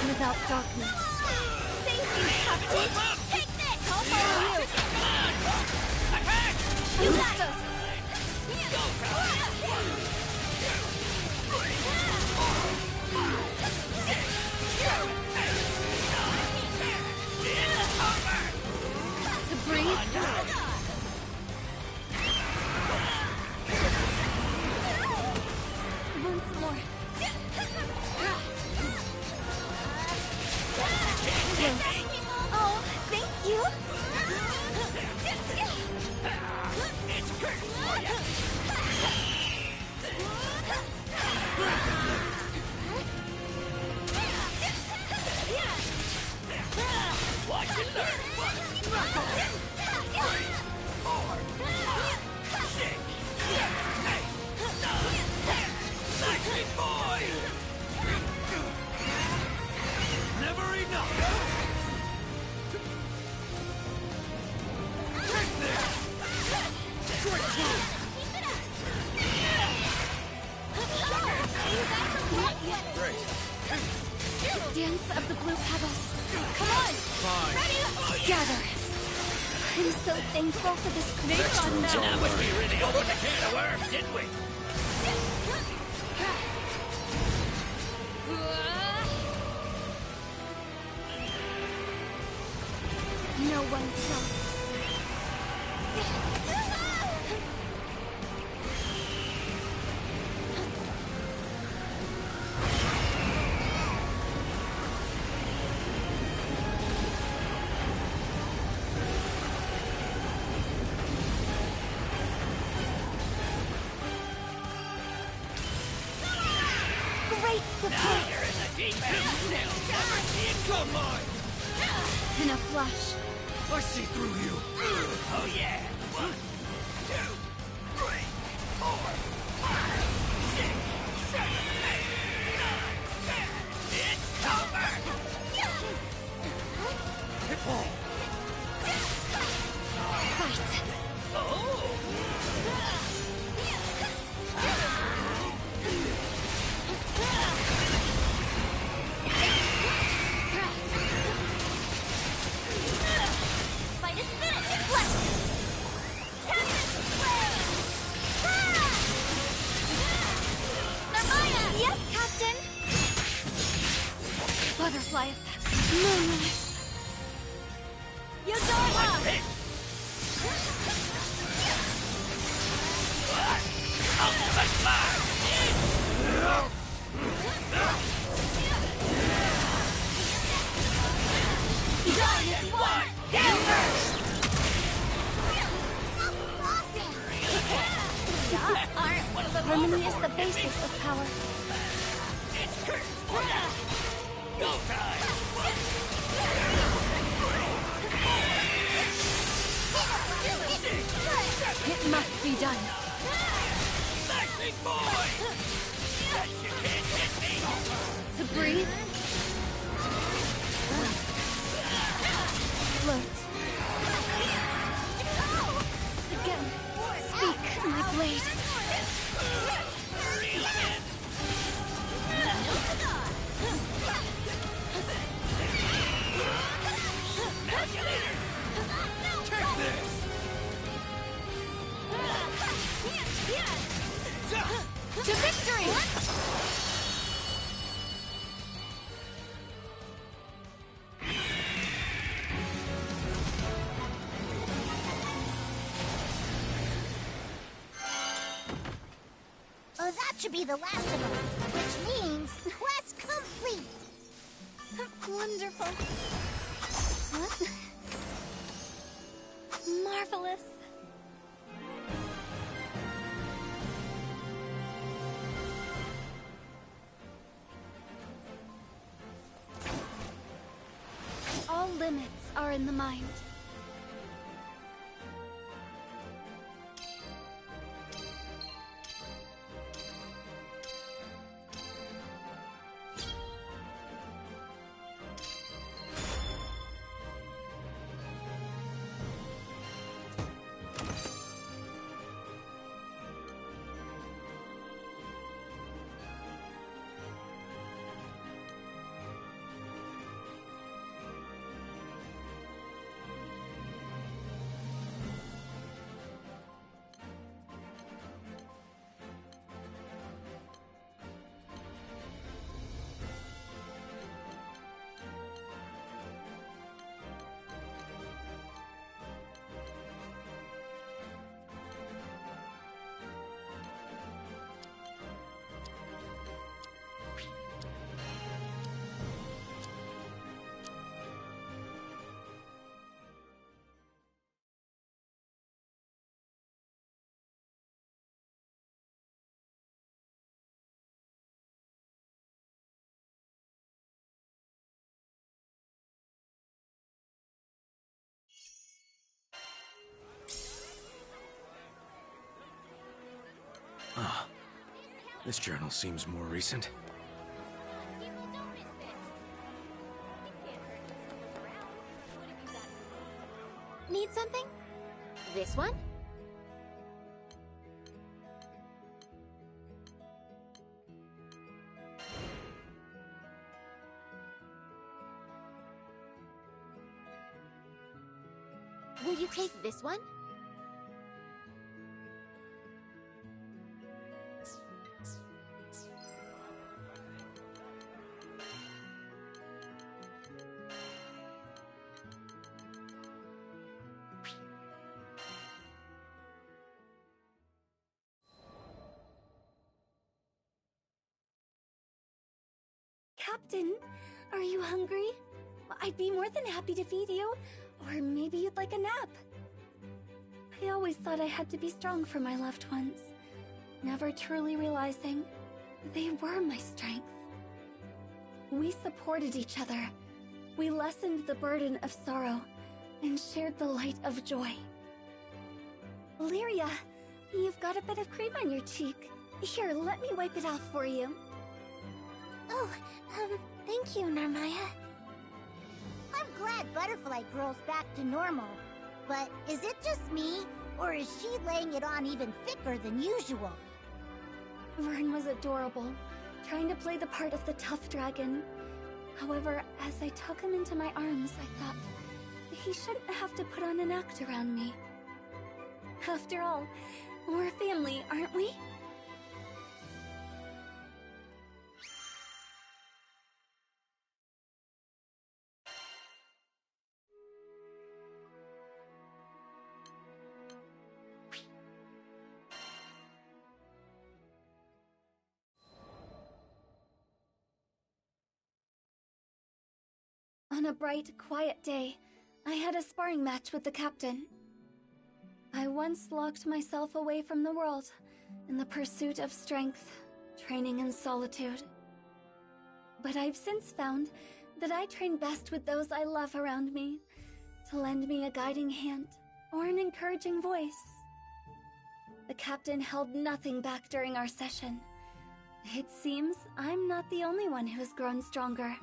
Without darkness. Thank you, Captain. Take this. I'll follow you. Attack! You got it. To breathe. Once more. Oh, thank you. It's cursed for you! Watch and learn! 3, 4, 5, 6, 7, 8, 9, 10! Lightning boy! Never enough! Take this! Dance of the blue petals. Come on! Fine. Gather. I'm so thankful for this great fun now. That was we really opened a can of worms, didn't we? No one saw. Great support. Now you're in the deep end. They'll never see it come. In a flash. I see through you. Oh yeah. 1, 2, 3, 4, 5, 6, 7, 8, 9, 10. It's over. Fight. Oh. Fight is finished. Let's. Narmaya! Yes, Captain. Butterfly effect. Moonrise. Yodora! Hit. Ultimate fire. Giant one! Harmony is the basis of power. It's cursed for ya. Go time. It must be done. Lightning boy. Bet you can't hit me. To breathe. Float. Again. Speak, my blade. that should be the last of them, which means quest complete! Wonderful. What? Marvelous. All limits are in the mind. Ah, this journal seems more recent. Need something? This one? Will you take this one? Captain, are you hungry? I'd be more than happy to feed you. Or maybe you'd like a nap. I always thought I had to be strong for my loved ones, never truly realizing they were my strength. We supported each other. We lessened the burden of sorrow and shared the light of joy. Lyria, you've got a bit of cream on your cheek. Here, let me wipe it off for you. Oh, thank you, Narmaya. I'm glad Butterfly Girl's back to normal. But is it just me, or is she laying it on even thicker than usual? Vern was adorable, trying to play the part of the tough dragon. However, as I took him into my arms, I thought he shouldn't have to put on an act around me. After all, we're family, aren't we? On a bright, quiet day, I had a sparring match with the captain. I once locked myself away from the world in the pursuit of strength, training in solitude. But I've since found that I train best with those I love around me, to lend me a guiding hand or an encouraging voice. The captain held nothing back during our session. It seems I'm not the only one who has grown stronger.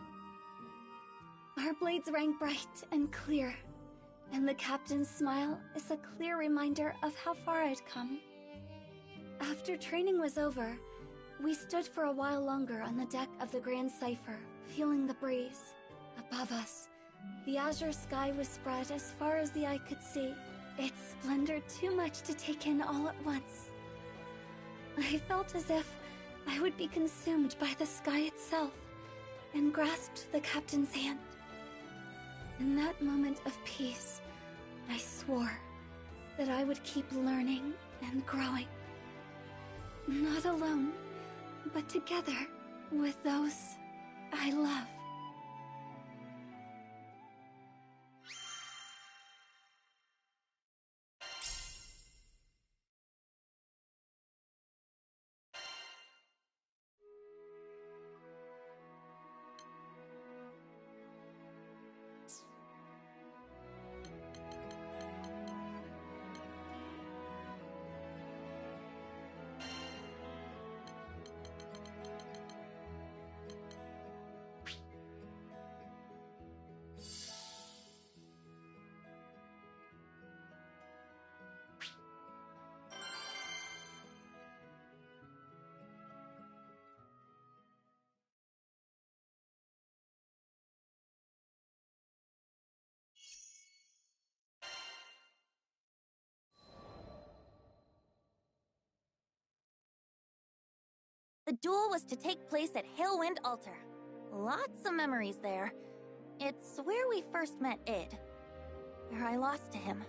Our blades rang bright and clear, and the captain's smile is a clear reminder of how far I'd come. After training was over, we stood for a while longer on the deck of the Grand Cipher, feeling the breeze. Above us, the azure sky was spread as far as the eye could see, its splendor too much to take in all at once. I felt as if I would be consumed by the sky itself, and grasped the captain's hand. In that moment of peace, I swore that I would keep learning and growing. Not alone, but together with those I love. The duel was to take place at Halewind Altar. Lots of memories there. It's where we first met Id. Where I lost to him.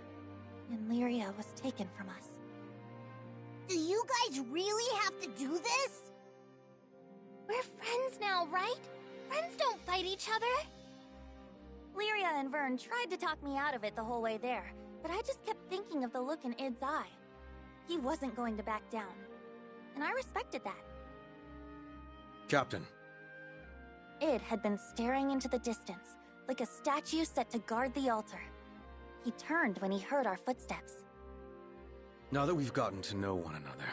And Lyria was taken from us. Do you guys really have to do this? We're friends now, right? Friends don't fight each other. Lyria and Vern tried to talk me out of it the whole way there, but I just kept thinking of the look in Id's eye. He wasn't going to back down. And I respected that. Captain. Id had been staring into the distance, like a statue set to guard the altar. He turned when he heard our footsteps. Now that we've gotten to know one another,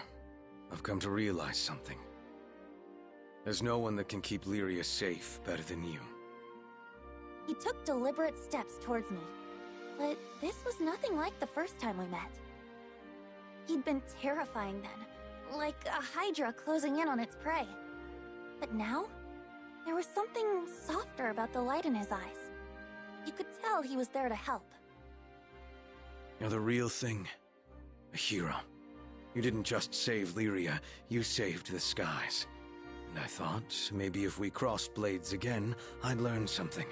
I've come to realize something. There's no one that can keep Lyria safe better than you. He took deliberate steps towards me, but this was nothing like the first time we met. He'd been terrifying then, like a hydra closing in on its prey. But now, there was something softer about the light in his eyes. You could tell he was there to help. You're the real thing. A hero. You didn't just save Lyria, you saved the skies. And I thought, maybe if we crossed blades again, I'd learn something.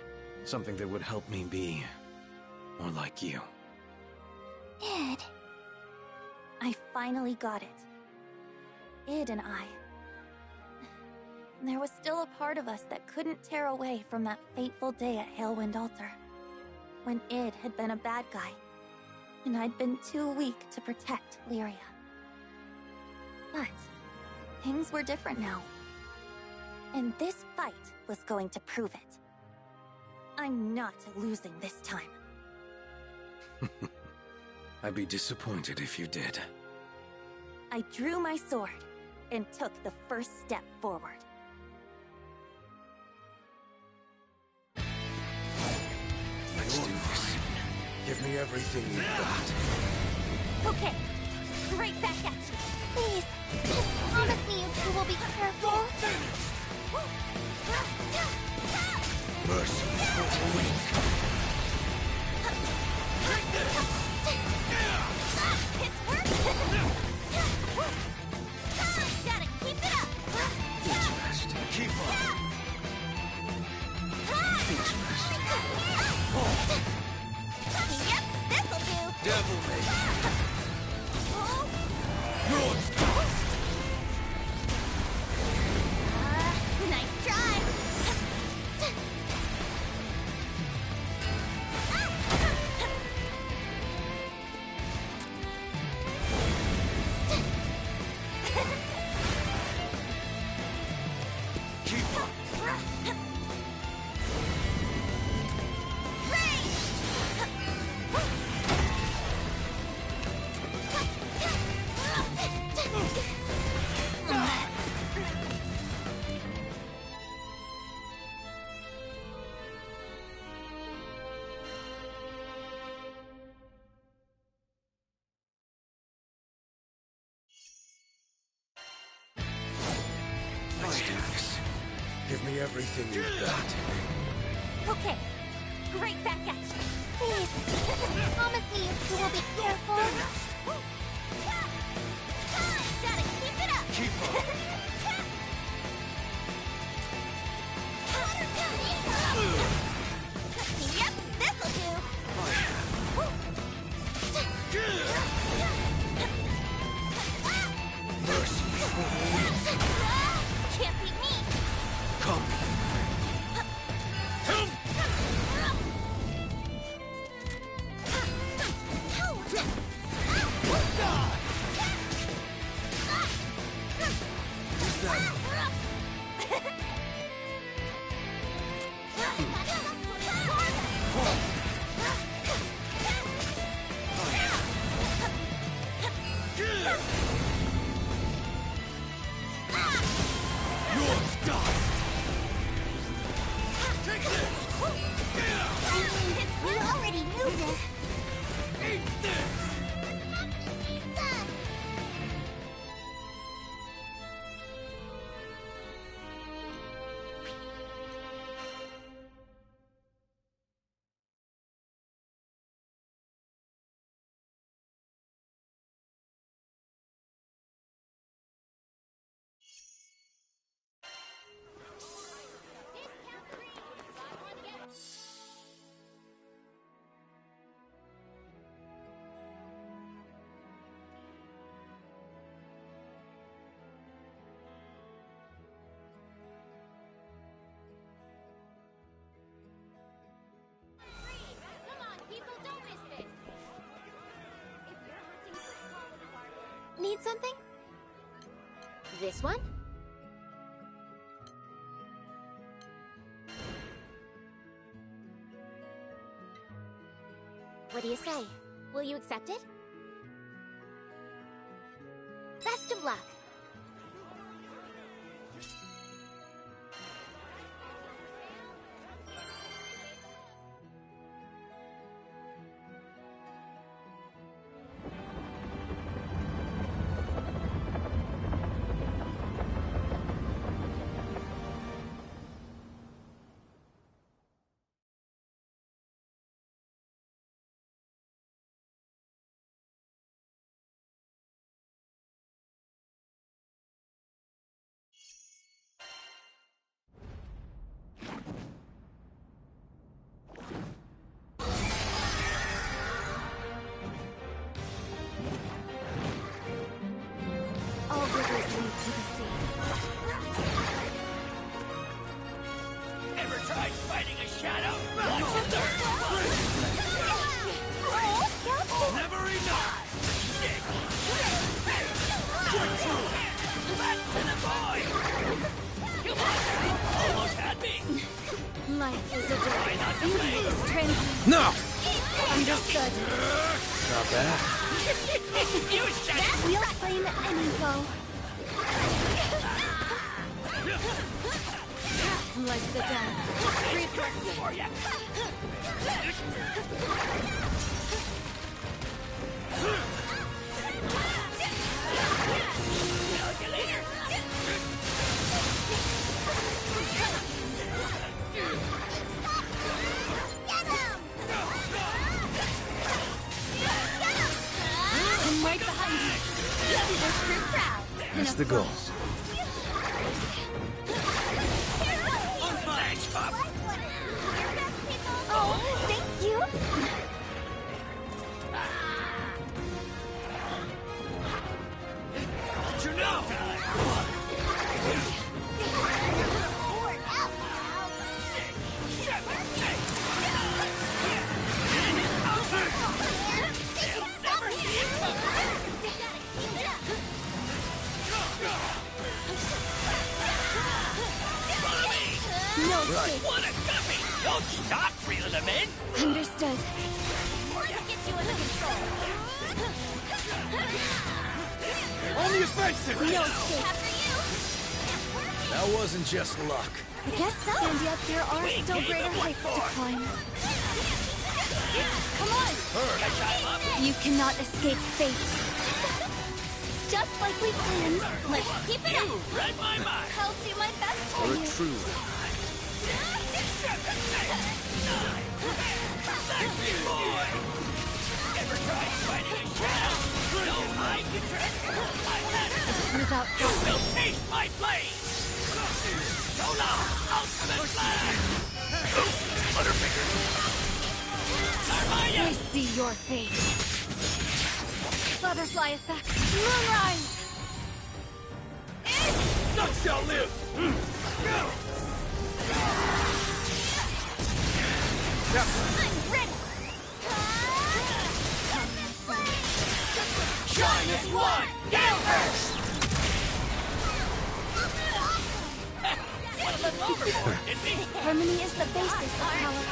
Something that would help me be more like you. Id. I finally got it. Id and I. There was still a part of us that couldn't tear away from that fateful day at Halewind Altar. When Id had been a bad guy, and I'd been too weak to protect Lyria. But things were different now. And this fight was going to prove it. I'm not losing this time. I'd be disappointed if you did. I drew my sword and took the first step forward. Let's do this. Give me everything you've got. Okay, right back at you. Please, just promise me you two will be careful. Mercy for the weak. It's working! Gotta keep it up! Interesting. Keep on. Interesting. Yep, this'll do! Devil may. Nice try! Give me everything you've got. Okay, right back at you. Please, just promise me you two will be careful. Gotta keep it up. Keep on. Yep, this'll do. Mercy for need something? This one? What do you say? Will you accept it? Best of luck! All rivers lead to the sea. Ever tried fighting a shadow? Watch the third! Never enough! Stick! Back to the boy! Come on now! Almost had me! Life is a journey. not to Beauty blame. is transient. No! Understood. Not bad. You said it! We'll claim any foe. Like the dance. Reflex for ya! Calculator! I'm right behind you. This crew proud. That's the goal. Thanks, Pop! Oh, thank you. Don't you know? No Right. escape. What a guppy! Don't stop reeling them in! Understood. On the offensive! No escape. That wasn't just luck. I guess so. And yet there are still greater heights to climb. Come on! You cannot escape fate. Just like we planned. Let's keep it up. You read my mind! I'll do my best for You're you. a true. Sexy boy! Ever tried fighting a shadow? No, I can trust you. I had it. Without You will taste my blade! Solar Ultimate Blast! Butterfinger! I Armaya! see your fate. Butterfly effect. Moonrise! None shall live! I'm ready! Shine as one! Down first! One of them overboard, didn't we? Harmony is the basis of power.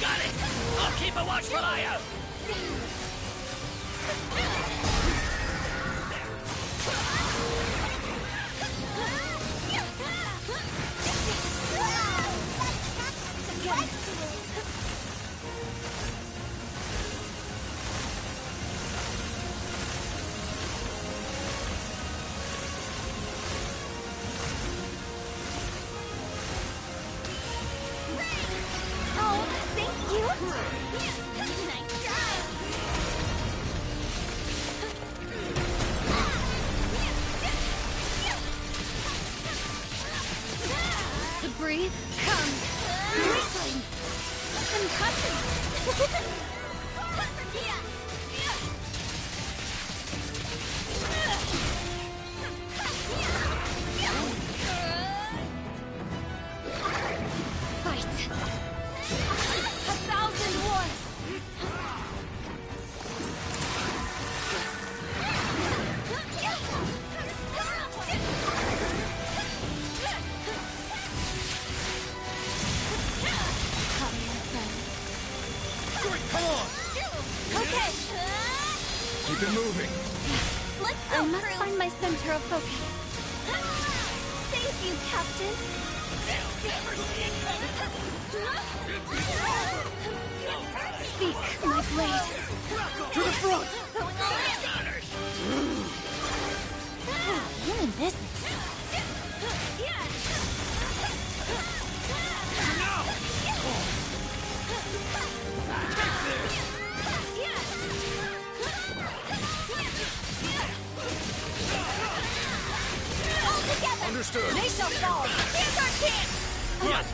Got it! I'll keep a watchful eye out! Oh, thank you! Nice job! Okay. Keep it moving. Let's go, I must find my center of focus. Thank you, Captain. Speak, my blade. To the front! You mean business. Understood. They shall fall. Here's our chance. What?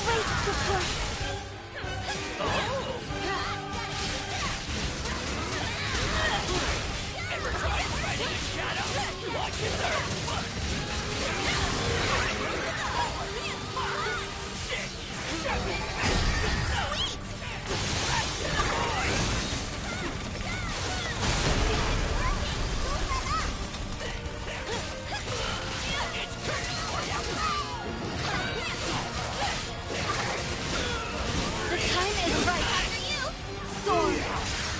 Great support. Ever tried fighting a shadow? Watch your third. The time is right. Soar.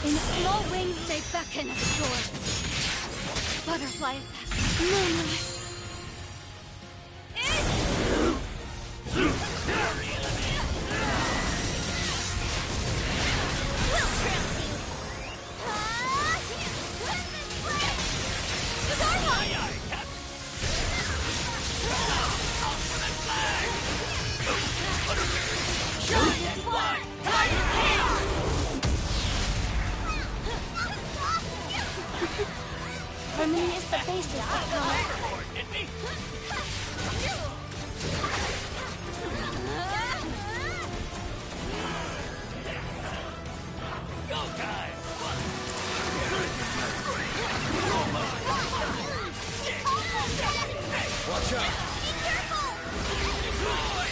In small wings they beckon us shore. Butterfly effect. Moonlight. Harmony is the basis of power. Go time! Watch out! Be careful!